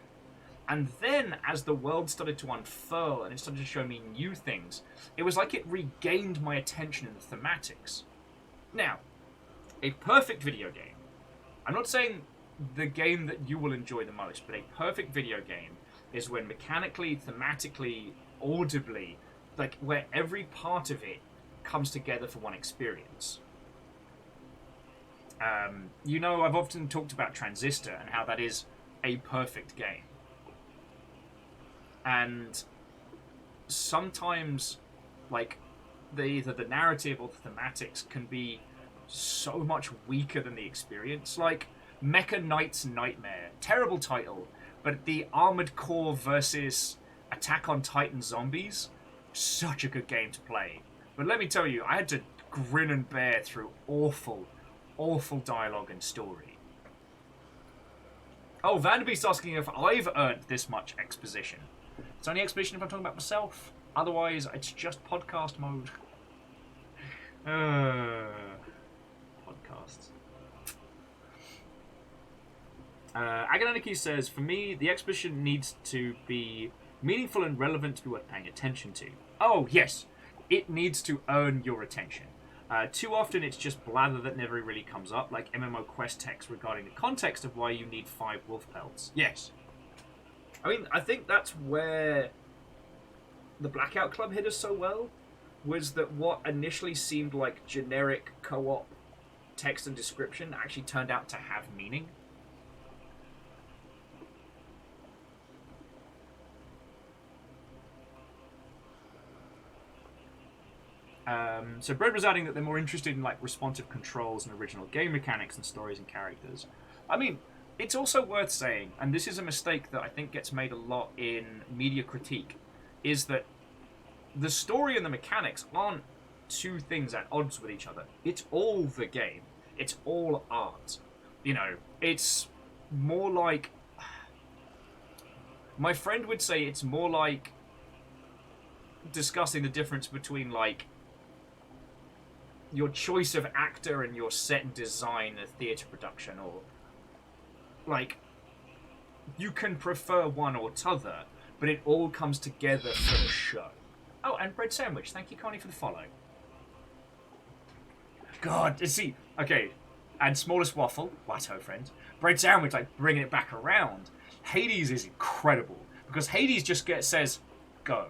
And then, as the world started to unfurl and it started to show me new things, it was like it regained my attention in the thematics. Now, a perfect video game. I'm not saying the game that you will enjoy the most, but a perfect video game is when mechanically, thematically, audibly, like where every part of it comes together for one experience. You know, I've often talked about Transistor and how that is a perfect game. And sometimes, like, either the narrative or the thematics can be so much weaker than the experience. Like, Mecha Knight's Nightmare. Terrible title, but the Armored Core versus Attack on Titan zombies, such a good game to play. But let me tell you, I had to grin and bear through awful, awful dialogue and story. Oh, Vanderbeest asking if I've earned this much exposition. It's only exposition if I'm talking about myself. Otherwise, it's just podcast mode. Podcasts. Agananiki says, for me, the exposition needs to be meaningful and relevant to be worth paying attention to. Oh, yes. It needs to earn your attention. Too often it's just blather that never really comes up, like MMO quest text regarding the context of why you need 5 wolf pelts. Yes. I mean, I think that's where the Blackout Club hit us so well, was that what initially seemed like generic co-op text and description actually turned out to have meaning. So Bread was adding that they're more interested in like responsive controls and original game mechanics and stories and characters. I mean, it's also worth saying, and this is a mistake that I think gets made a lot in media critique, is that the story and the mechanics aren't two things at odds with each other. It's all the game. It's all art. You know, it's more like... My friend would say it's more like discussing the difference between, like, your choice of actor and your set design of theatre production, or, like, you can prefer one or t'other, but it all comes together for the show. Oh, and Bread Sandwich, thank you, Connie, for the follow. God, see, okay, and Smallest Waffle, Watto friends, Bread Sandwich, like, bringing it back around. Hades is incredible, because Hades just says, go.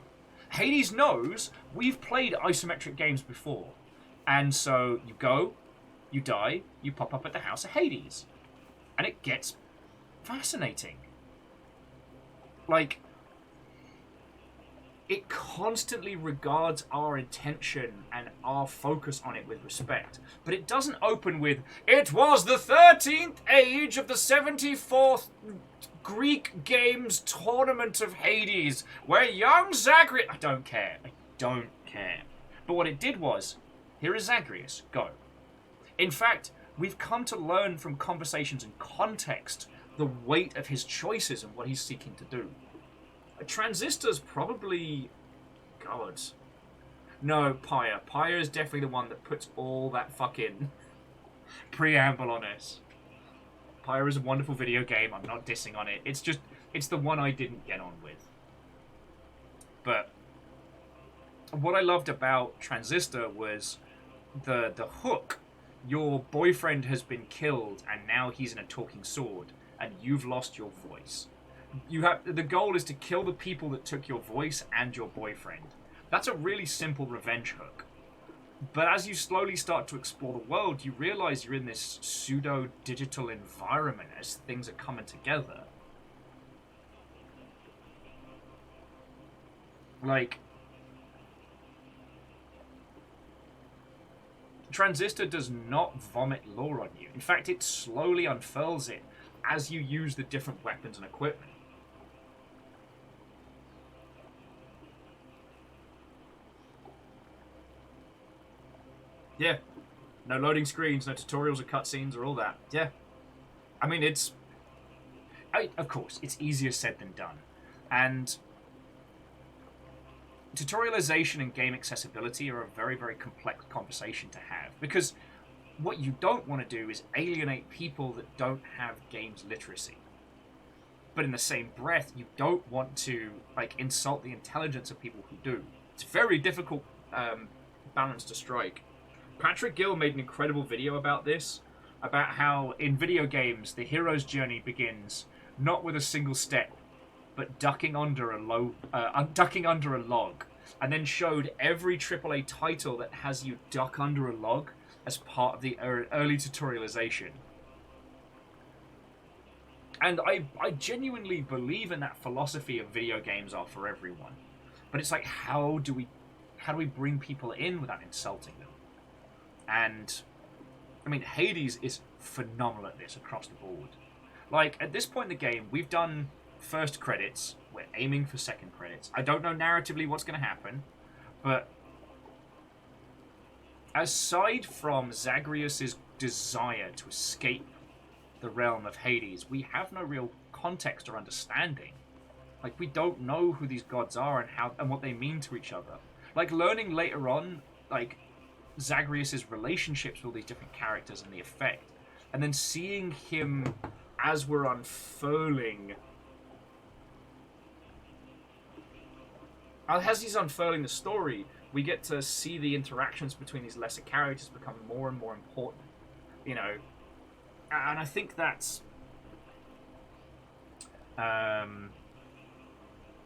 Hades knows we've played isometric games before. And so you go, you die, you pop up at the house of Hades. And it gets fascinating. Like, it constantly regards our intention and our focus on it with respect. But it doesn't open with, it was the 13th age of the 74th Greek Games Tournament of Hades, where young Zagreus... I don't care. I don't care. But what it did was, here is Zagreus, go. In fact, we've come to learn from conversations and context the weight of his choices and what he's seeking to do. Transistor's probably... God. No, Pyre. Pyre is definitely the one that puts all that fucking preamble on us. Pyre is a wonderful video game. I'm not dissing on it. It's just... It's the one I didn't get on with. But what I loved about Transistor was the hook. Your boyfriend has been killed and now he's in a talking sword and you've lost your voice. The goal is to kill the people that took your voice and your boyfriend. That's a really simple revenge hook. But as you slowly start to explore the world, you realize you're in this pseudo-digital environment as things are coming together. Like, Transistor does not vomit lore on you. In fact, it slowly unfurls it as you use the different weapons and equipment. Yeah. No loading screens, no tutorials or cutscenes or all that. Yeah. I mean, of course, it's easier said than done. And tutorialization and game accessibility are a very, very complex conversation to have. Because what you don't want to do is alienate people that don't have games literacy. But in the same breath, you don't want to, like, insult the intelligence of people who do. It's a very difficult balance to strike. Patrick Gill made an incredible video about this, about how in video games the hero's journey begins not with a single step, but ducking under a log, and then showed every AAA title that has you duck under a log as part of the early tutorialization. And I genuinely believe in that philosophy of video games are for everyone. But it's like, how do we bring people in without insulting them? And, I mean, Hades is phenomenal at this across the board. Like, at this point in the game, we've done first credits. We're aiming for second credits. I don't know narratively what's going to happen, but aside from Zagreus' desire to escape the realm of Hades, we have no real context or understanding. Like, we don't know who these gods are and what they mean to each other. Like, learning later on, like, Zagreus' relationships with all these different characters and the effect, and then seeing him as we're unfurling, as he's unfurling the story, we get to see the interactions between these lesser characters become more and more important, you know. And I think that's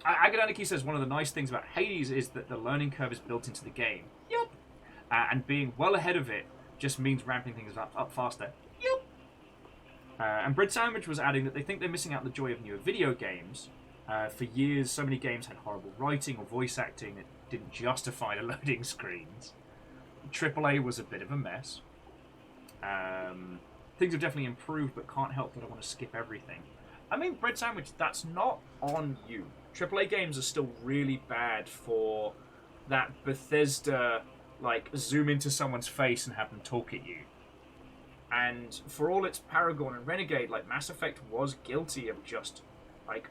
Agadaniki says one of the nice things about Hades is that the learning curve is built into the game. Yep. And being well ahead of it just means ramping things up faster. Yep. And Bread Sandwich was adding that they think they're missing out the joy of newer video games. For years, so many games had horrible writing or voice acting that didn't justify the loading screens. AAA was a bit of a mess. Things have definitely improved, but can't help that I want to skip everything. I mean, Bread Sandwich, that's not on you. AAA games are still really bad for that Bethesda, like, zoom into someone's face and have them talk at you. And for all its Paragon and Renegade, like, Mass Effect was guilty of just, like,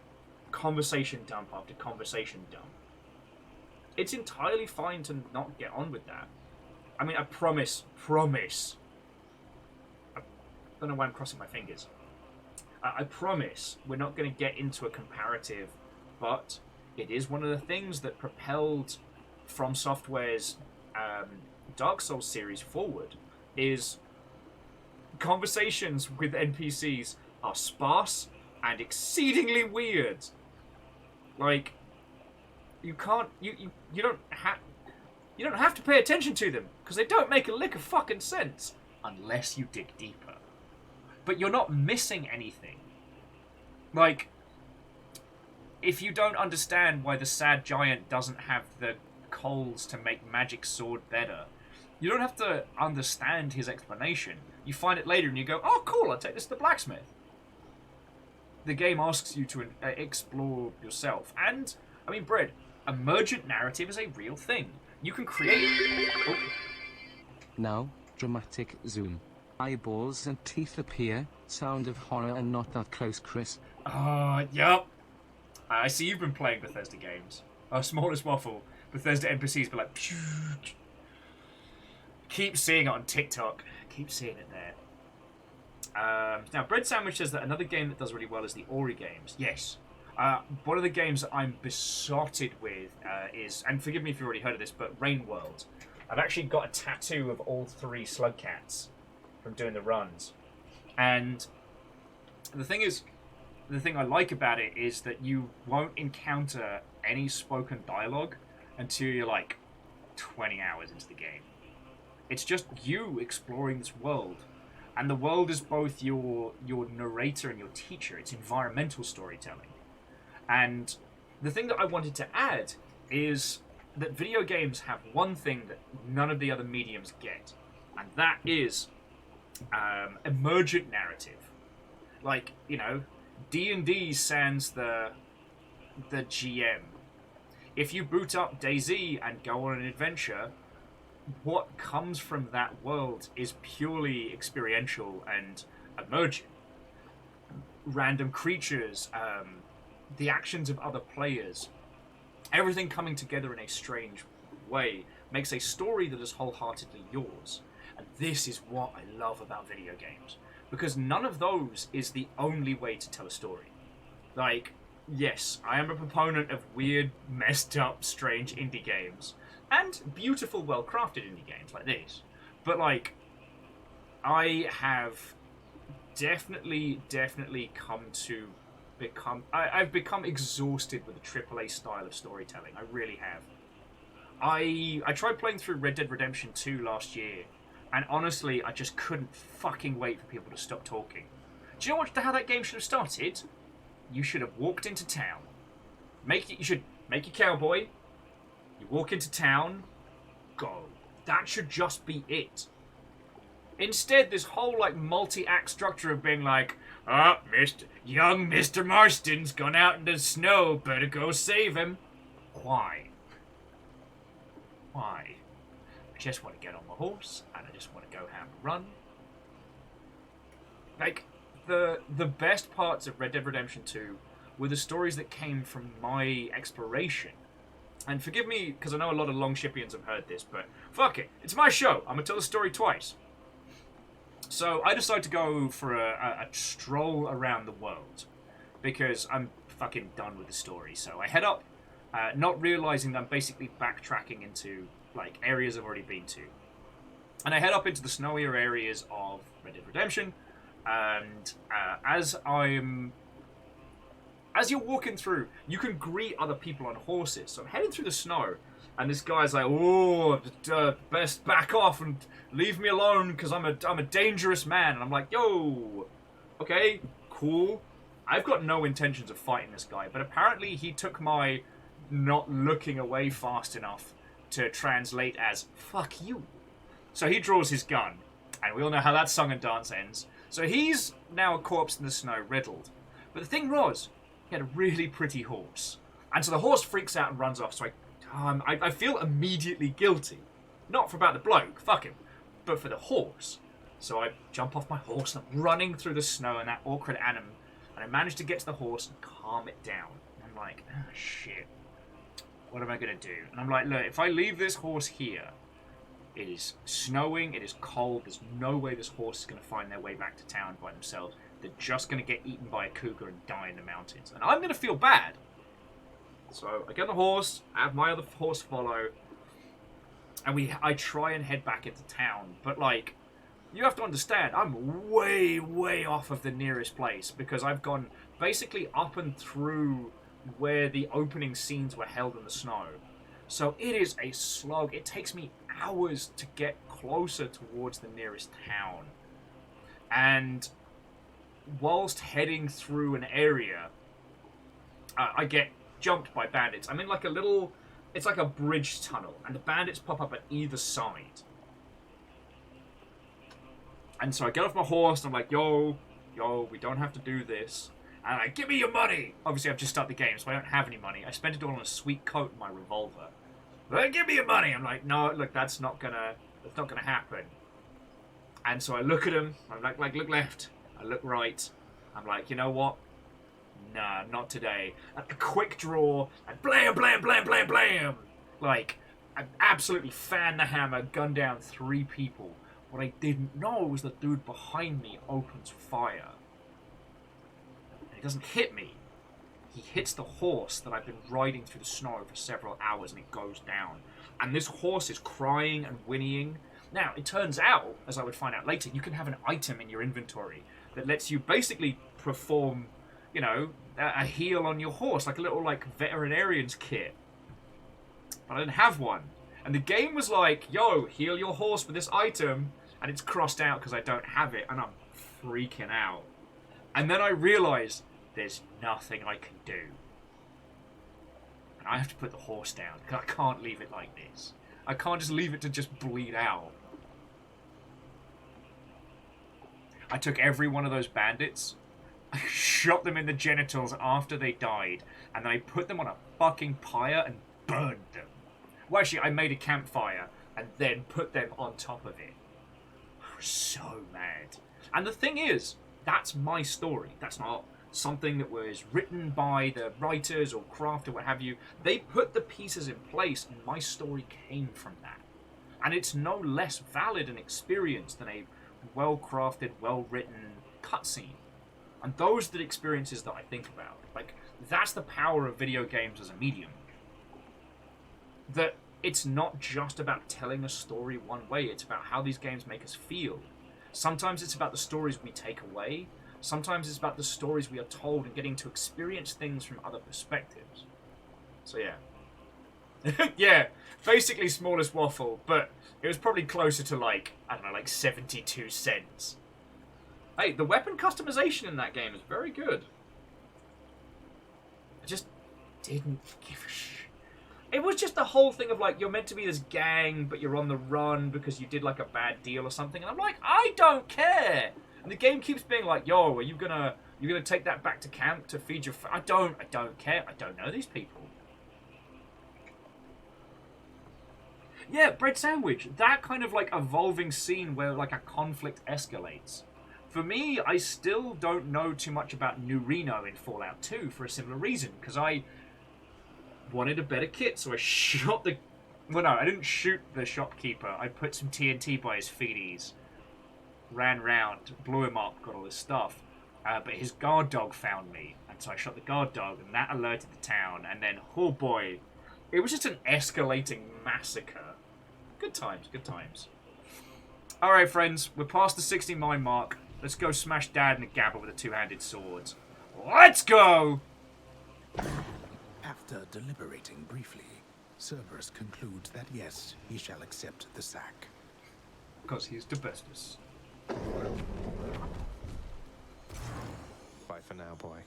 conversation dump after conversation dump. It's entirely fine to not get on with that. I mean, I promise. I don't know why I'm crossing my fingers. I promise we're not going to get into a comparative, but it is one of the things that propelled From Software's Dark Souls series forward, is conversations with NPCs are sparse and exceedingly weird. Like, you can't, you don't have to pay attention to them, because they don't make a lick of fucking sense unless you dig deeper. But you're not missing anything. Like, if you don't understand why the sad giant doesn't have the coals to make magic sword better, you don't have to understand his explanation. You find it later and you go, oh cool, I'll take this to the blacksmith. The game asks you to explore yourself. And, I mean, Bread, emergent narrative is a real thing. You can create... Oh. Now, dramatic zoom. Eyeballs and teeth appear. Sound of horror and not that close, Chris. Yep. I see you've been playing Bethesda games. Smallest waffle. Bethesda NPCs be like... Phew. Keep seeing it on TikTok. Keep seeing it there. Now, Bread Sandwich says that another game that does really well is the Ori games. Yes. One of the games that I'm besotted with is, and forgive me if you've already heard of this, but Rain World. I've actually got a tattoo of all 3 slug cats from doing the runs. And the thing is, the thing I like about it is that you won't encounter any spoken dialogue until you're like 20 hours into the game. It's just you exploring this world. And the world is both your narrator and your teacher. It's environmental storytelling. And the thing that I wanted to add is that video games have one thing that none of the other mediums get. And that is emergent narrative. Like, you know, D&D sans the GM. If you boot up DayZ and go on an adventure, what comes from that world is purely experiential and emergent. Random creatures, the actions of other players, everything coming together in a strange way makes a story that is wholeheartedly yours. And this is what I love about video games. Because none of those is the only way to tell a story. Like, yes, I am a proponent of weird, messed up, strange indie games. And beautiful, well-crafted indie games like this. But, like, I have definitely come to become... I've become exhausted with the AAA style of storytelling. I really have. I tried playing through Red Dead Redemption 2 last year, and honestly, I just couldn't fucking wait for people to stop talking. Do you know how that game should have started? You should have walked into town. You should make your cowboy. You walk into town. Go. That should just be it. Instead, this whole like multi-act structure of being like, young Mr. Marston's gone out in the snow. Better go save him. Why? Why? I just want to get on my horse, and I just want to go have a run. Like, the best parts of Red Dead Redemption 2 were the stories that came from my exploration. And forgive me, because I know a lot of Longshipians have heard this, but fuck it. It's my show. I'm going to tell the story twice. So I decided to go for a stroll around the world, because I'm fucking done with the story. So I head up, not realizing that I'm basically backtracking into like areas I've already been to. And I head up into the snowier areas of Red Dead Redemption, and as you're walking through, you can greet other people on horses. So I'm heading through the snow, and this guy's like, "Oh, best back off and leave me alone, because I'm a dangerous man." And I'm like, "Yo, okay, cool. I've got no intentions of fighting this guy," but apparently he took my not looking away fast enough to translate as "fuck you." So he draws his gun, and we all know how that song and dance ends. So he's now a corpse in the snow, riddled. But the thing was, he had a really pretty horse. And so the horse freaks out and runs off, so I feel immediately guilty. Not for about the bloke, fuck him, but for the horse. So I jump off my horse and I'm running through the snow in that awkward anim, and I manage to get to the horse and calm it down. And I'm like, oh shit, what am I gonna do? And I'm like, look, if I leave this horse here, it is snowing, it is cold, there's no way this horse is gonna find their way back to town by themselves. They're just gonna get eaten by a cougar and die in the mountains. And I'm gonna feel bad. So I get the horse, I have my other horse follow, and I try and head back into town. But like, you have to understand, I'm way, way off of the nearest place because I've gone basically up and through where the opening scenes were held in the snow. So it is a slog. It takes me hours to get closer towards the nearest town. And whilst heading through an area, I get jumped by bandits. I'm in like a little... It's like a bridge tunnel, and the bandits pop up at either side. And so I get off my horse, and I'm like, yo, we don't have to do this. And I'm like, give me your money! Obviously, I've just started the game, so I don't have any money. I spent it all on a sweet coat and my revolver. But give me your money! I'm like, no, look, that's not gonna happen. And so I look at him, I'm like, look left. I look right. I'm like, you know what? Nah, not today. A quick draw, and blam, blam, blam, blam, blam! Like, I absolutely fan the hammer, gun down 3 people. What I didn't know was the dude behind me opens fire. And he doesn't hit me. He hits the horse that I've been riding through the snow for several hours, and it goes down. And this horse is crying and whinnying. Now, it turns out, as I would find out later, you can have an item in your inventory that lets you basically perform, you know, a heal on your horse, like a little, like, veterinarian's kit. But I didn't have one. And the game was like, yo, heal your horse with this item, and it's crossed out because I don't have it, and I'm freaking out. And then I realised there's nothing I can do. And I have to put the horse down, because I can't leave it like this. I can't just leave it to just bleed out. I took every one of those bandits, I shot them in the genitals after they died, and then I put them on a fucking pyre and burned them. Well, actually, I made a campfire and then put them on top of it. I was so mad. And the thing is, that's my story. That's not something that was written by the writers or crafted, what have you. They put the pieces in place, and my story came from that. And it's no less valid an experience than a well-crafted, well-written cutscene. And those are the experiences that I think about. Like, that's the power of video games as a medium. That it's not just about telling a story one way, it's about how these games make us feel. Sometimes it's about the stories we take away, sometimes it's about the stories we are told and getting to experience things from other perspectives. So yeah. Yeah, basically smallest waffle, but it was probably closer to like, I don't know, like 72 cents. Hey, the weapon customization in that game is very good. I just didn't give a shit. It was just the whole thing of like, you're meant to be this gang, but you're on the run because you did like a bad deal or something. And I'm like, I don't care. And the game keeps being like, yo, are you gonna take that back to camp to feed your I don't care. I don't know these people. Yeah, bread sandwich. That kind of like evolving scene where like a conflict escalates. For me, I still don't know too much about New Reno in Fallout 2 for a similar reason, because I wanted a better kit, so I shot the... Well, no, I didn't shoot the shopkeeper. I put some TNT by his feeties, ran round, blew him up, got all this stuff. But his guard dog found me, and so I shot the guard dog, and that alerted the town, and then, oh boy, it was just an escalating massacre. Good times, good times. Alright, friends, we're past the 60-mine mark. Let's go smash Dad in the gabba with the two-handed swords. Let's go! After deliberating briefly, Cerberus concludes that yes, he shall accept the sack. Because he's the bestest. Bye for now, boy.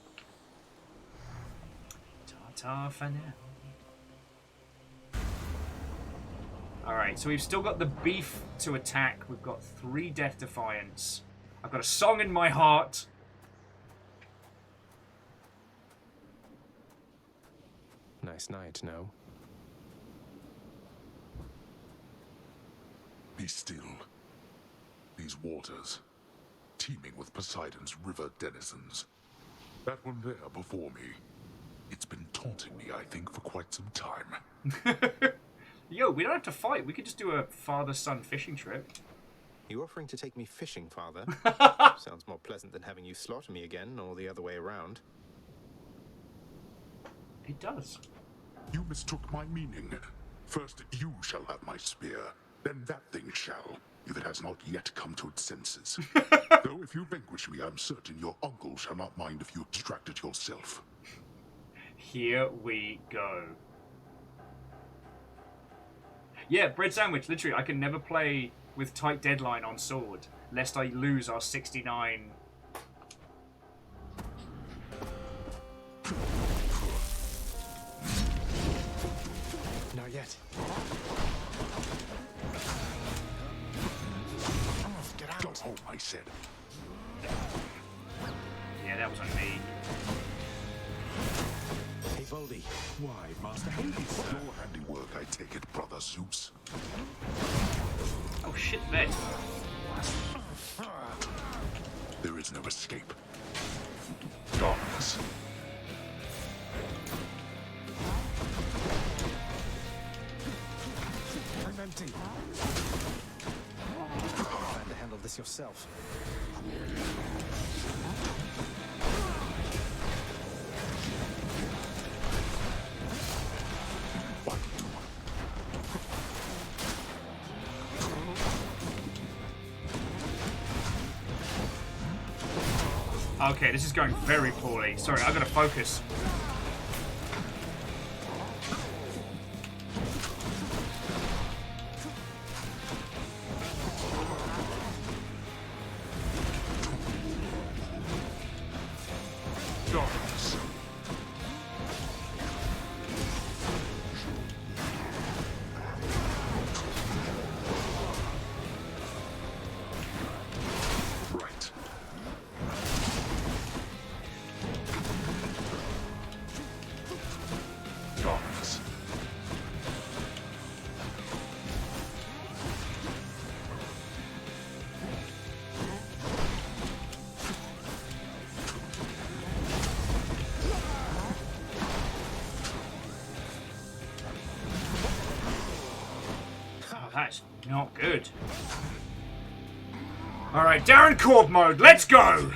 Ta-ta for now. Alright, so we've still got the beef to attack. We've got 3 Death Defiance. I've got a song in my heart. Nice night, no? Be still. These waters, teeming with Poseidon's river denizens. That one there before me, it's been taunting me, I think, for quite some time. Yo, we don't have to fight. We could just do a father-son fishing trip. You offering to take me fishing, father? Sounds more pleasant than having you slaughter me again, or the other way around. It does. You mistook my meaning. First you shall have my spear, then that thing shall, if it has not yet come to its senses. Though if you vanquish me, I'm certain your uncle shall not mind if you extract it yourself. Here we go. Yeah, bread sandwich. Literally, I can never play with tight deadline on sword, lest I lose our 69. Not yet. Go home, I said. Yeah, that was on me. Hey, Baldy. Why, Master Hades? Your handiwork, I take it, Brother Zeus. Oh shit, man. There is no escape. Darkness. I'm empty. Plan to handle this yourself. Okay, this is going very poorly. Sorry, I gotta focus. That's not good. Alright, Darren Korb mode, let's go!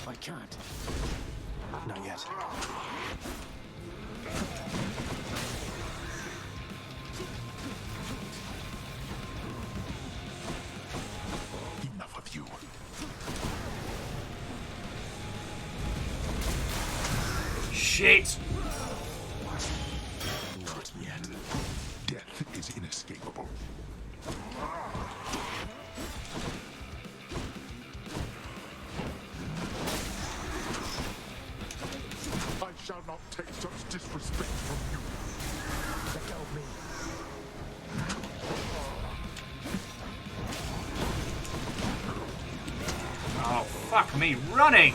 I can't. Not yet. Enough of you. Shit! Not yet. Death is inescapable. I shall not take such disrespect from you. Let go of me. Oh, fuck me, running!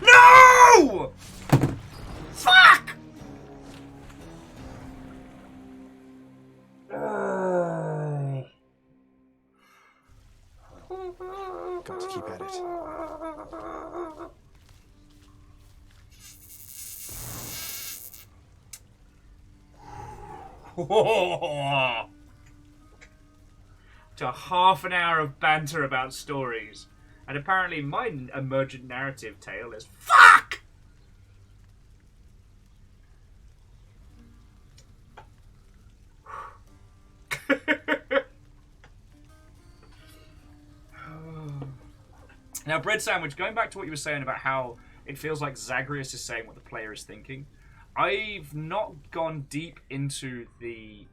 No! Fuck! Got to keep at it. To half an hour of banter about stories. And apparently my emergent narrative tale is fuck! Now, Bread Sandwich, going back to what you were saying about how it feels like Zagreus is saying what the player is thinking, I've not gone deep into the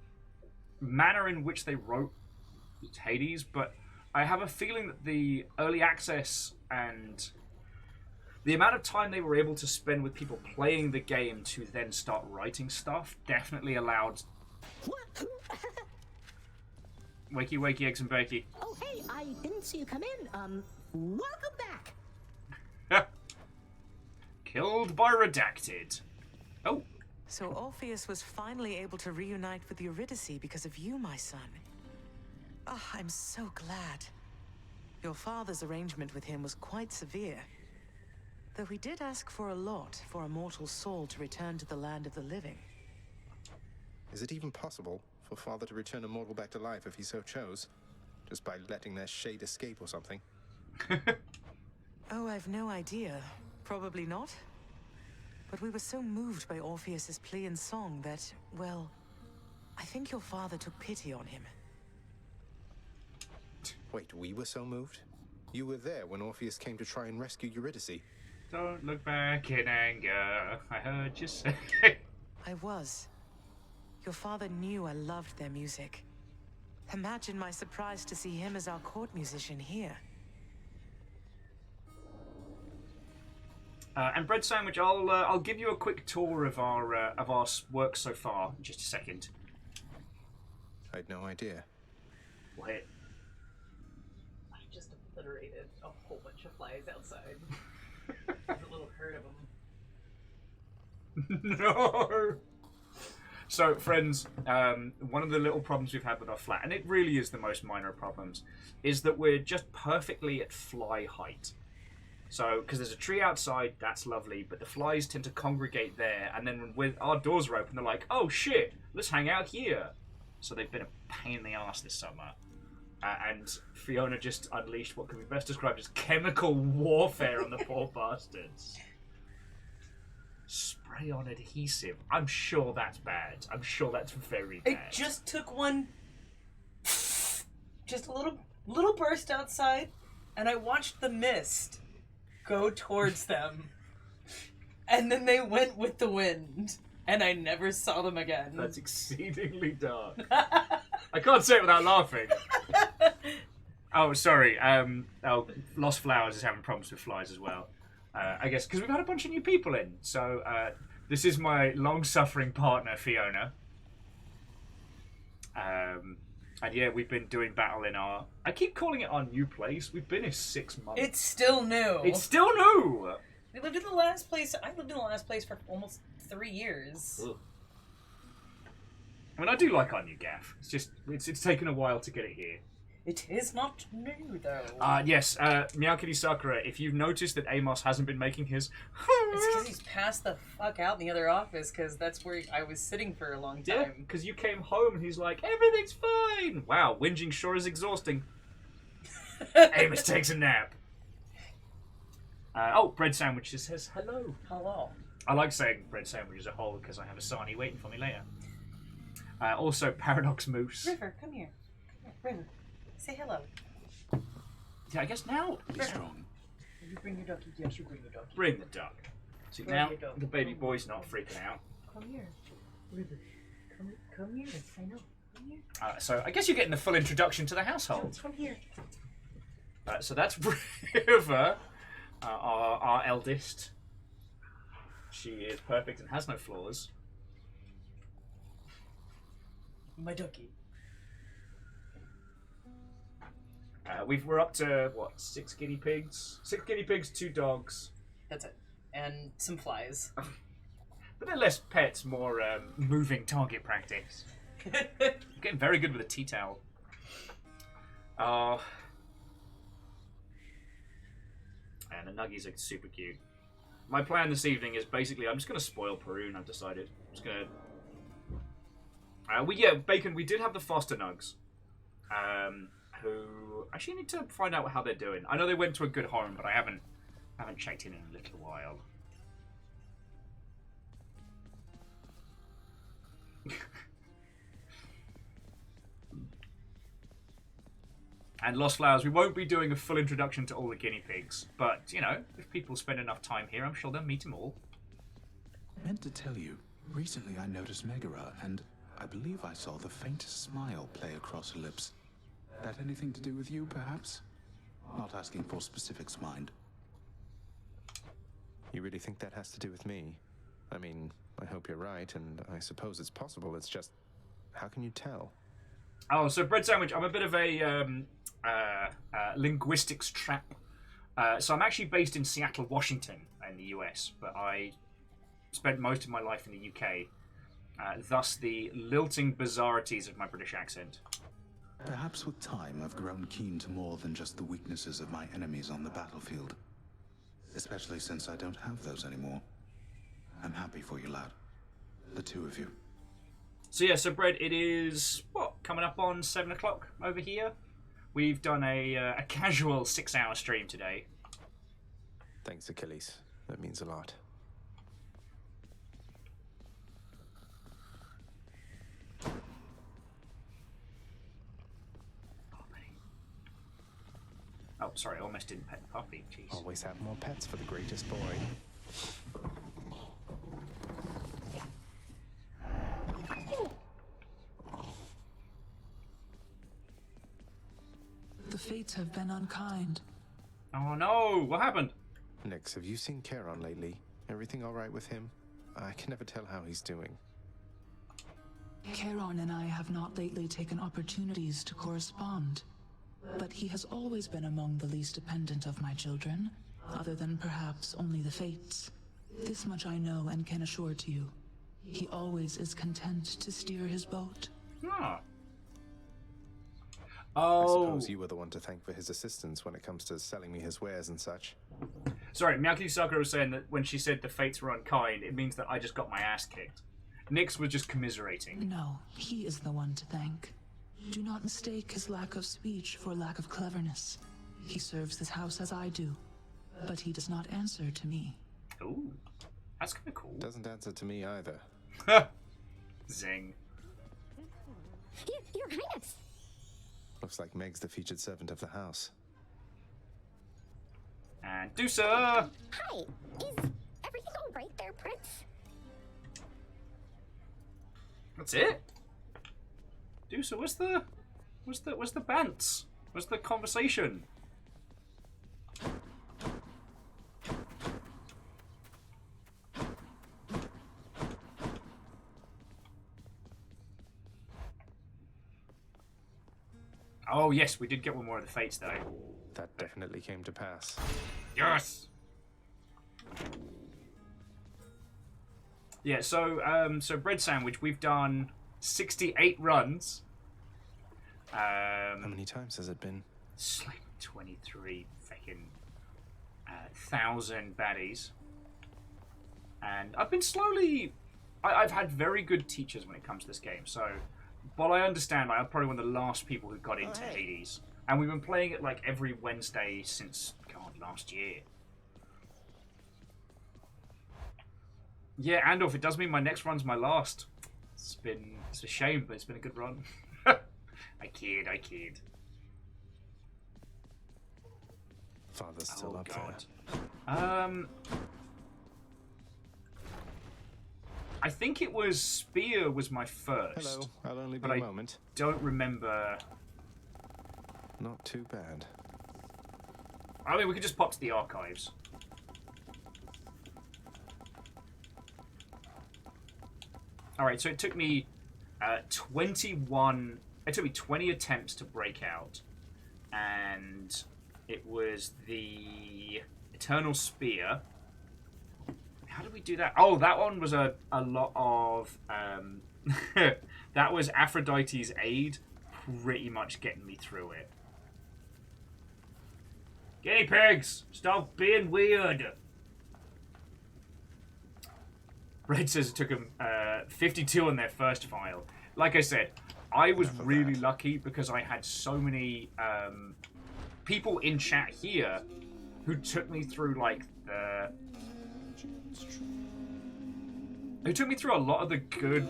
manner in which they wrote Hades, but I have a feeling that the early access and the amount of time they were able to spend with people playing the game to then start writing stuff definitely allowed... Wakey, wakey, eggs and bakey. Oh, hey, I didn't see you come in. Welcome back. Killed by Redacted. Oh. So Orpheus was finally able to reunite with Eurydice because of you, my son. Oh, I'm so glad. Your father's arrangement with him was quite severe. Though he did ask for a lot for a mortal soul to return to the land of the living. Is it even possible for Father to return a mortal back to life if he so chose? Just by letting their shade escape or something? Oh, I've no idea. Probably not. But we were so moved by Orpheus's plea and song that, well, I think your father took pity on him. Wait, we were so moved? You were there when Orpheus came to try and rescue Eurydice. Don't look back in anger, I heard you say. I was. Your father knew I loved their music. Imagine my surprise to see him as our court musician here. And Bread Sandwich, I'll give you a quick tour of our work so far in just a second. I had no idea. Wait. I just obliterated a whole bunch of flies outside. There's a little herd of them. No. So, friends, one of the little problems we've had with our flat, and it really is the most minor of problems, is that we're just perfectly at fly height. So, because there's a tree outside, that's lovely, but the flies tend to congregate there, and then when our doors are open, they're like, oh shit, let's hang out here. So they've been a pain in the ass this summer. And Fiona just unleashed what can be best described as chemical warfare on the poor bastards. Spray on adhesive. I'm sure that's bad. I'm sure that's very bad. It just took one, just a little burst outside, and I watched the mist go towards them, and then they went with the wind, and I never saw them again. That's exceedingly dark. I can't say it without laughing. Oh, sorry. Lost Flowers is having problems with flies as well. I guess because we've had a bunch of new people in. So this is my long-suffering partner, Fiona. And yeah, we've been doing battle in our... I keep calling it our new place. We've been here 6 months. It's still new. It's still new! We lived in the last place. I lived in the last place for almost 3 years. Ugh. I mean, I do like our new gaff. It's just, it's taken a while to get it here. It is not new, though. Yes, Meow Kitty Sakura, if you've noticed that Amos hasn't been making his... It's because he's passed the fuck out in the other office, because that's where I was sitting for a long time. Yeah, because you came home and he's like, everything's fine! Wow, whinging sure is exhausting. Amos takes a nap. Bread Sandwich just says hello. Hello. I like saying Bread Sandwich as a whole because I have a sarnie waiting for me later. Also, Paradox Moose. River, come here. River, say hello. Yeah, I guess now... Be strong. You bring your ducky. Yes, you bring your ducky. Bring the duck. See, Bring now your duck. the baby boy's not freaking out. Come here. River, come here. I know. Come here. So I guess you're getting the full introduction to the household. Come here. So that's River, our eldest. She is perfect and has no flaws. My ducky. We're up to, what, 6 guinea pigs? 6 guinea pigs, 2 dogs. That's it. And some flies. But they're less pets, more moving target practice. I'm getting very good with a tea towel. And the nuggies are super cute. My plan this evening is basically, I'm just going to spoil Perun, I've decided. I'm just going to... Bacon, we did have the foster nugs. who actually need to find out how they're doing. I know they went to a good home, but I haven't checked in a little while. And Lost Flowers, we won't be doing a full introduction to all the guinea pigs, but, you know, if people spend enough time here, I'm sure they'll meet them all. Meant to tell you, recently I noticed Megara, and I believe I saw the faintest smile play across her lips. That anything to do with you, perhaps? Not asking for specifics, mind. You really think that has to do with me? I mean, I hope you're right, and I suppose it's possible. It's just, how can you tell? Oh, so Bread Sandwich, I'm a bit of a linguistics trap. So I'm actually based in Seattle, Washington, in the US, but I spent most of my life in the UK. Thus the lilting bizarrities of my British accent. Perhaps with time I've grown keen to more than just the weaknesses of my enemies on the battlefield. Especially since I don't have those anymore. I'm happy for you, lad. The two of you. So yeah, so Bread, it is, what, coming up on 7 o'clock over here? We've done a casual 6-hour stream today. Thanks, Achilles. That means a lot. Oh, sorry, I almost didn't pet the puppy. Jeez. Always have more pets for the greatest boy. The fates have been unkind. Oh no, what happened? Nix, have you seen Charon lately? Everything all right with him? I can never tell how he's doing. Charon and I have not lately taken opportunities to correspond. But he has always been among the least dependent of my children, other than perhaps only the fates. This much I know and can assure to you. He always is content to steer his boat. Ah. I Oh. suppose you were the one to thank for his assistance when it comes to selling me his wares and such. Sorry, Miyaki Sakura was saying that when she said the fates were unkind, it means that I just got my ass kicked. Nix was just commiserating. No, he is the one to thank. Do not mistake his lack of speech for lack of cleverness. He serves this house as I do, but he does not answer to me. Ooh, that's kind of cool. Doesn't answer to me either. Zing. Your Highness. Looks like Meg's the featured servant of the house. And Dusa! Hi, is everything all right there, Prince? That's it? Dusa, what's the bants? What's the conversation? Oh yes, we did get one more of the fates though. That definitely came to pass. Yes. Yeah, so so Bread Sandwich, we've done 68 runs. How many times has it been? It's like 23 fucking 1,000 baddies. And I've been slowly... I've had very good teachers when it comes to this game, so... But I understand, I'm probably one of the last people who got into Hades. And we've been playing it like every Wednesday since, God, last year. Yeah, Andorf, it does mean my next run's my last. It's a shame, but it's been a good run. I kid. Father's still up God. there. I think it was Spear was my first. Hello, I'll only be but a I moment. don't remember. Not too bad. I mean, we could just pop to the archives. All right, so it took me 21. It took me 20 attempts to break out, and it was the Eternal Spear. How did we do that? Oh, that one was a lot of... that was Aphrodite's aid pretty much getting me through it. Guinea pigs! Stop being weird! Red says it took them 52 on their first file. Like I said, I was really lucky because I had so many people in chat here who took me through like who took me through a lot of the good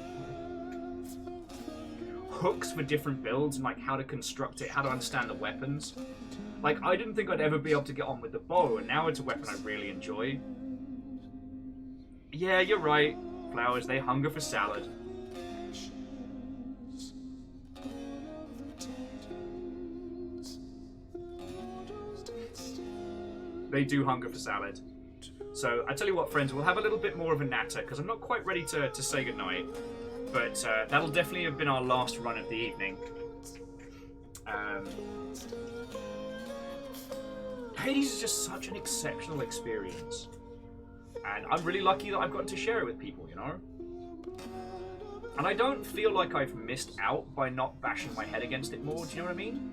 hooks for different builds and like how to construct it, how to understand the weapons. Like, I didn't think I'd ever be able to get on with the bow, and now it's a weapon I really enjoy. Yeah, you're right. Flowers, they hunger for salad. They do hunger for salad. So, I tell you what, friends, we'll have a little bit more of a natter, because I'm not quite ready to say goodnight. But that'll definitely have been our last run of the evening. Hades is just such an exceptional experience. And I'm really lucky that I've gotten to share it with people, you know? And I don't feel like I've missed out by not bashing my head against it more, do you know what I mean?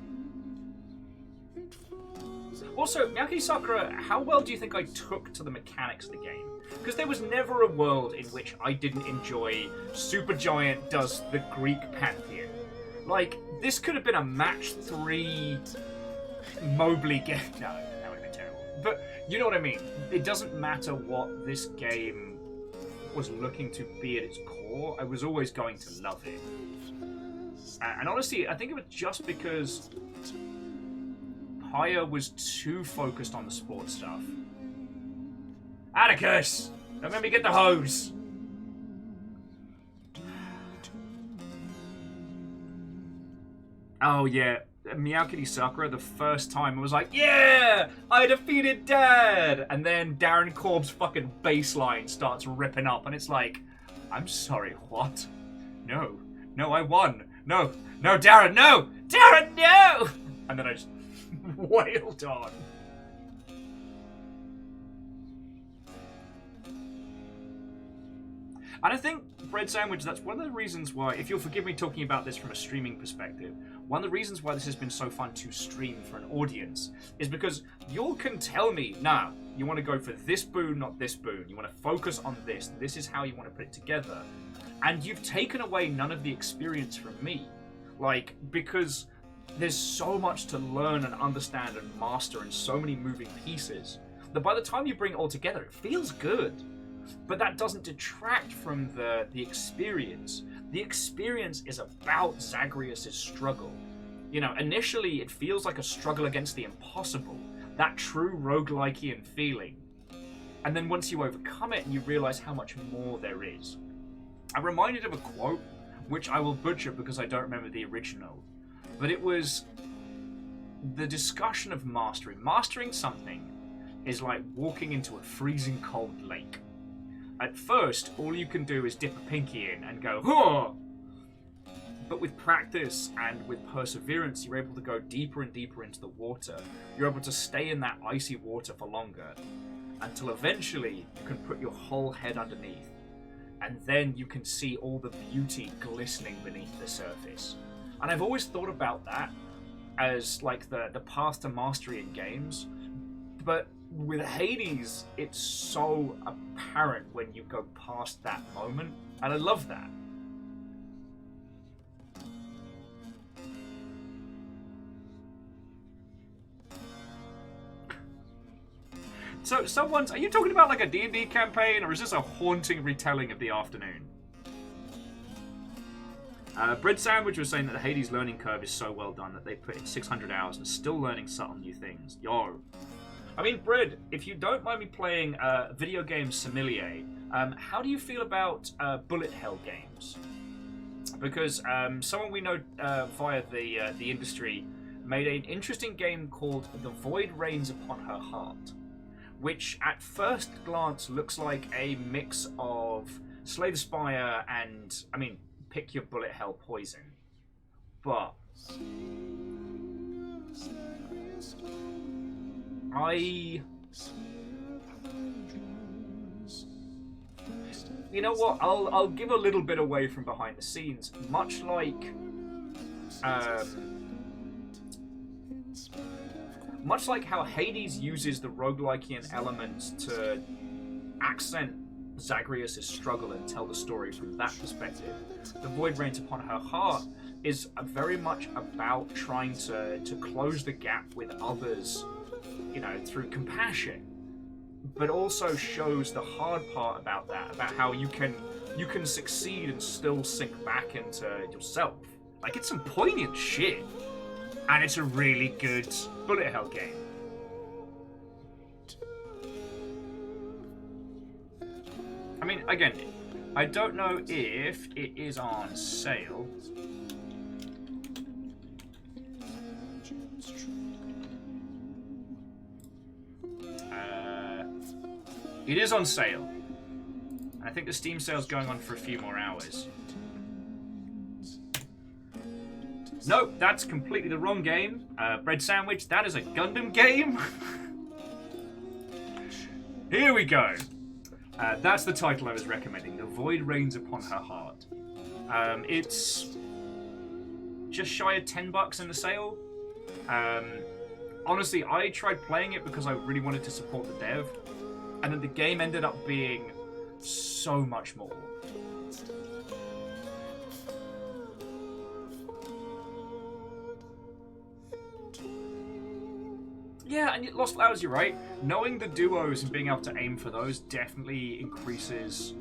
Also, Miyake Sakura, how well do you think I took to the mechanics of the game? Because there was never a world in which I didn't enjoy Supergiant does the Greek pantheon. Like, this could have been a match 3 Mobley game. No, that would have been terrible. But you know what I mean. It doesn't matter what this game was looking to be at its core. I was always going to love it. And honestly, I think it was just because Haya was too focused on the sports stuff. Atticus! Don't make me get the hose! Oh yeah, Miyake Sakura, the first time I was like, yeah! I defeated Dad! And then Darren Korb's fucking baseline starts ripping up, and it's like, I'm sorry, what? No, I won. No, Darren, no! Darren, no! And then I just wailed on. And I think, Bread Sandwich, that's one of the reasons why, if you'll forgive me talking about this from a streaming perspective, one of the reasons why this has been so fun to stream for an audience is because you can tell me, nah, you want to go for this boon, not this boon. You want to focus on this. This is how you want to put it together. And you've taken away none of the experience from me. Like, because there's so much to learn and understand and master and so many moving pieces that by the time you bring it all together, it feels good. But that doesn't detract from the experience. The experience is about Zagreus' struggle. You know, initially it feels like a struggle against the impossible, that true roguelikean feeling. And then once you overcome it and you realize how much more there is. I'm reminded of a quote, which I will butcher because I don't remember the original. But it was the discussion of mastery. Mastering something is like walking into a freezing cold lake. At first, all you can do is dip a pinky in and go, huh! But with practice and with perseverance, you're able to go deeper and deeper into the water. You're able to stay in that icy water for longer, until eventually you can put your whole head underneath, and then you can see all the beauty glistening beneath the surface. And I've always thought about that as like the path to mastery in games, but with Hades, it's so apparent when you go past that moment, and I love that. So, are you talking about like a D&D campaign, or is this a haunting retelling of the afternoon? Bread Sandwich was saying that the Hades learning curve is so well done that they put in 600 hours and still learning subtle new things. Yo. I mean, Bread, if you don't mind me playing video game sommelier, how do you feel about bullet hell games? Because someone we know via the industry made an interesting game called The Void Reigns Upon Her Heart, which at first glance looks like a mix of Slay the Spire and, I mean, pick your bullet hell poison. But you know what? I'll give a little bit away from behind the scenes. Much like how Hades uses the roguelikean elements to accent Zagreus' struggle and tell the story from that perspective. The Void Reigns Upon Her Heart is very much about trying to close the gap with others, you know, through compassion, but also shows the hard part about that, about how you can succeed and still sink back into yourself. Like, it's some poignant shit, and it's a really good bullet hell game. I mean, again, I don't know if it is on sale. It is on sale. I think the Steam sale's going on for a few more hours. Nope, that's completely the wrong game. Bread Sandwich, that is a Gundam game. Here we go. That's the title I was recommending, The Void Reigns Upon Her Heart. It's just shy of $10 in the sale. Honestly, I tried playing it because I really wanted to support the dev, and then the game ended up being so much more. Yeah, and Lost Flowers, you're right. Knowing the duos and being able to aim for those definitely increases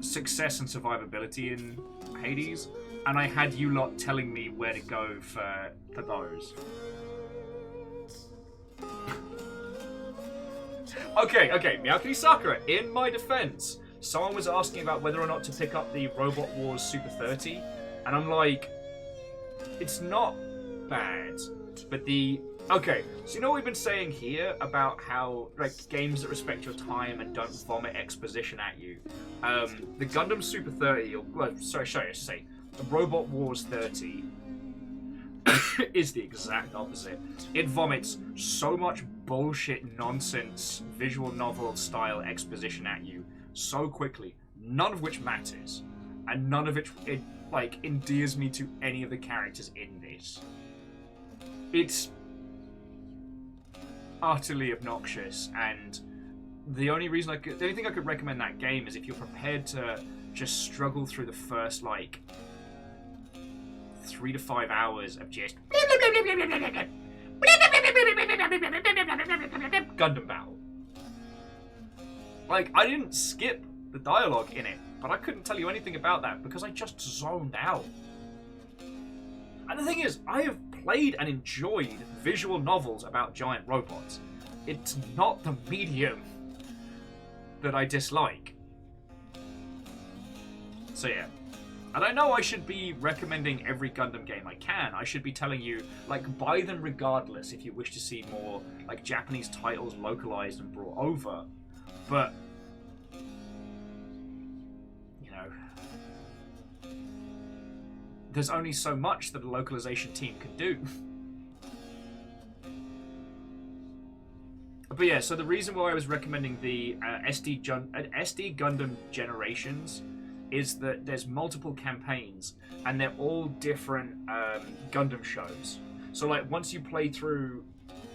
success and survivability in Hades. And I had you lot telling me where to go for those. Okay, Miyakuni Sakura, in my defense, someone was asking about whether or not to pick up the Robot Wars Super 30, and I'm like, it's not bad, but okay, so you know what we've been saying here about how, like, games that respect your time and don't vomit exposition at you? The Gundam Super 30, or, well, sorry, I should say, the Robot Wars 30 is the exact opposite. It vomits so much bullshit, nonsense, visual novel style exposition at you so quickly, none of which matters, and none of it like endears me to any of the characters in this. It's utterly obnoxious, and the only thing I could recommend that game is if you're prepared to just struggle through the first like 3 to 5 hours of just Gundam battle. Like, I didn't skip the dialogue in it, but I couldn't tell you anything about that because I just zoned out. And the thing is, I have played and enjoyed visual novels about giant robots. It's not the medium that I dislike. So yeah. And I know I should be recommending every Gundam game I can. I should be telling you, like, buy them regardless if you wish to see more, like, Japanese titles localized and brought over. But, you know, there's only so much that a localization team can do. But yeah, so the reason why I was recommending the SD Gundam Generations is that there's multiple campaigns and they're all different Gundam shows. So like once you play through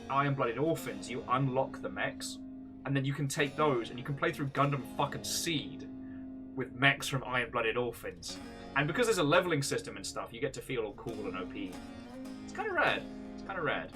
Iron-Blooded Orphans, you unlock the mechs, and then you can take those and you can play through Gundam fucking Seed with mechs from Iron-Blooded Orphans. And because there's a leveling system and stuff, you get to feel all cool and OP. It's kind of rad. It's kind of rad.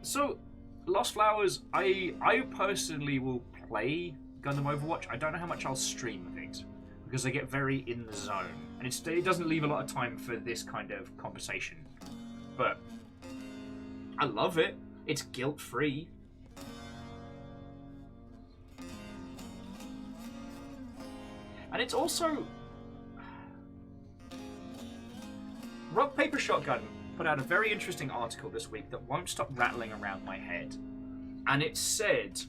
So, Lost Flowers, I personally will play Gundam Overwatch. I don't know how much I'll stream of it, because I get very in the zone. And it doesn't leave a lot of time for this kind of conversation. But, I love it. It's guilt-free. And it's also... Rock Paper Shotgun put out a very interesting article this week that won't stop rattling around my head. And it said,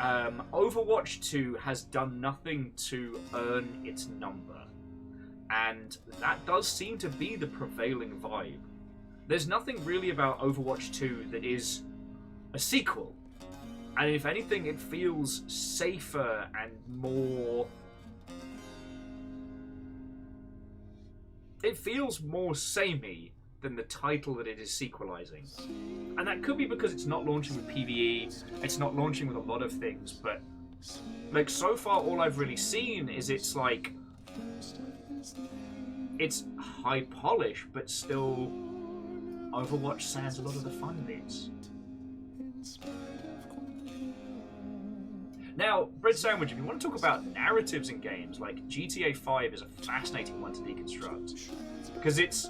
Overwatch 2 has done nothing to earn its number. And that does seem to be the prevailing vibe. There's nothing really about Overwatch 2 that is a sequel. And if anything, it feels safer and more... It feels more samey than the title that it is sequelizing. And that could be because it's not launching with PvE, it's not launching with a lot of things, but like so far all I've really seen is it's like it's high polish, but still Overwatch sans a lot of the fun bits. Now, Bread Sandwich, if you want to talk about narratives in games, like GTA 5 is a fascinating one to deconstruct. Because it's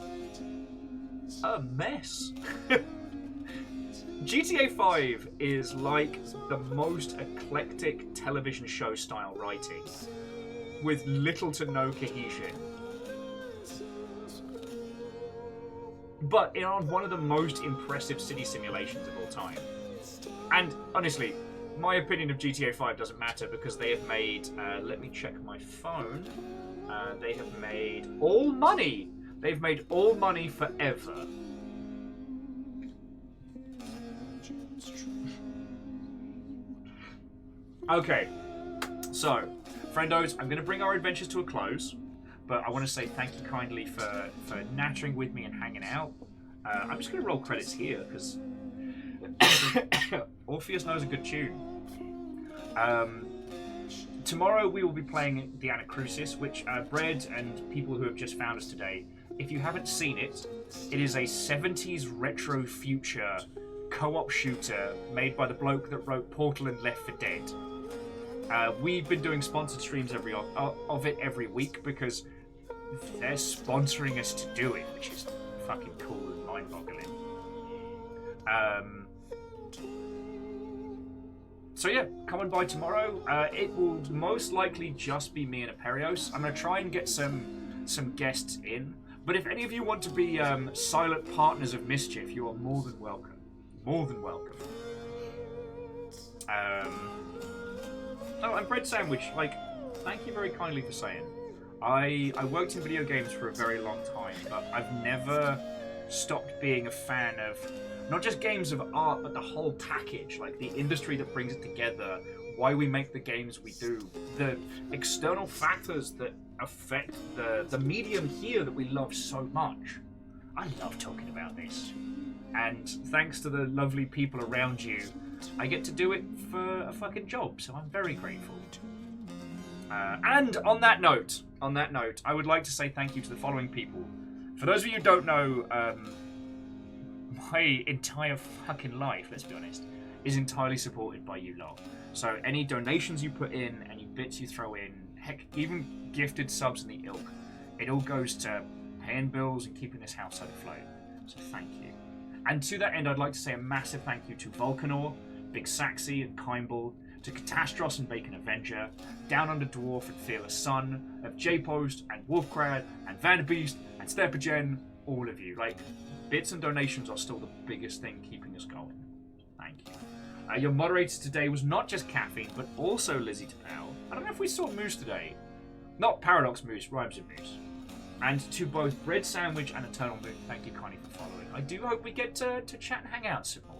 a mess. GTA 5 is like the most eclectic television show style writing, with little to no cohesion. But it on one of the most impressive city simulations of all time. And honestly, my opinion of GTA 5 doesn't matter because they have made, let me check my phone, they have made all money. They've made all money forever. Okay, so, friendos, I'm going to bring our adventures to a close, but I want to say thank you kindly for nattering with me and hanging out. I'm just going to roll credits here because Orpheus knows a good tune. Tomorrow we will be playing the Anacrusis, which Bread and people who have just found us today, if you haven't seen it, it is a 70s retro future co-op shooter made by the bloke that wrote Portal and Left 4 Dead. We've been doing sponsored streams of it every week because they're sponsoring us to do it, which is fucking cool and mind-boggling. So yeah, come on by tomorrow. It will most likely just be me and Aperios. I'm going to try and get some guests in. But if any of you want to be silent partners of mischief, you are more than welcome. More than welcome. Oh, and Bread Sandwich, like, thank you very kindly for saying. I worked in video games for a very long time, but I've never stopped being a fan of not just games of art, but the whole package, like the industry that brings it together, why we make the games we do, the external factors that affect the medium here that we love so much. I love talking about this. And thanks to the lovely people around you, I get to do it for a fucking job, so I'm very grateful. And on that note, I would like to say thank you to the following people. For those of you who don't know, my entire fucking life, let's be honest, is entirely supported by you lot. So any donations you put in, any bits you throw in, heck, even gifted subs in the ilk, it all goes to paying bills and keeping this household afloat. So thank you. And to that end, I'd like to say a massive thank you to Vulcanor, Big Saxy and Kimball, to Catastros and Bacon Avenger, Down Under Dwarf and Fearless Sun, of J-Post and Wolfcrad and Vanderbeast and Stepagen, all of you. Like, bits and donations are still the biggest thing keeping us going. Thank you. Your moderator today was not just Caffeine, but also Lizzie Tapau. I don't know if we saw Moose today. Not Paradox Moose, Rhymes of Moose. And to both Bread Sandwich and Eternal Moon, thank you kindly for following. I do hope we get to chat and hang out some more.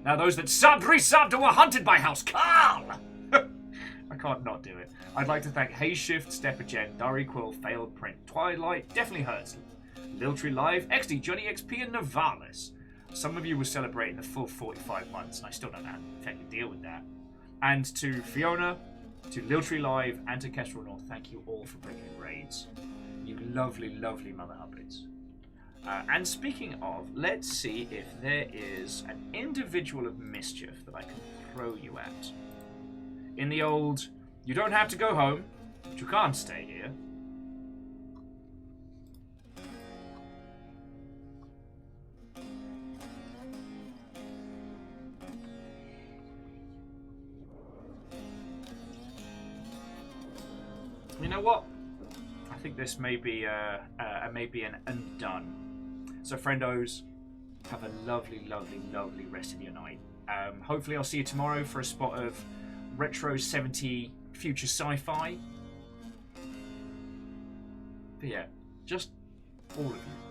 Now those that subbed, resubbed, or were hunted by House Carl! I can't not do it. I'd like to thank Hayshift, Stepagen, Dari Quill, Failed Print, Twilight, Definitely Hurts, Liltree Live, XD, Johnny XP, and Navalis. Some of you were celebrating the full 45 months, and I still don't know how to effectively deal with that. And to Fiona, to Liltree Live, and to Kestrel North, thank you all for bringing in raids. You lovely, lovely mother hubbards. And speaking of, let's see if there is an individual of mischief that I can throw you at. In the old, you don't have to go home, but you can't stay here. You know what? I think this may be an undone. So, friendos, have a lovely, lovely, lovely rest of your night. Hopefully, I'll see you tomorrow for a spot of retro 70 future sci-fi. But yeah, just all of you.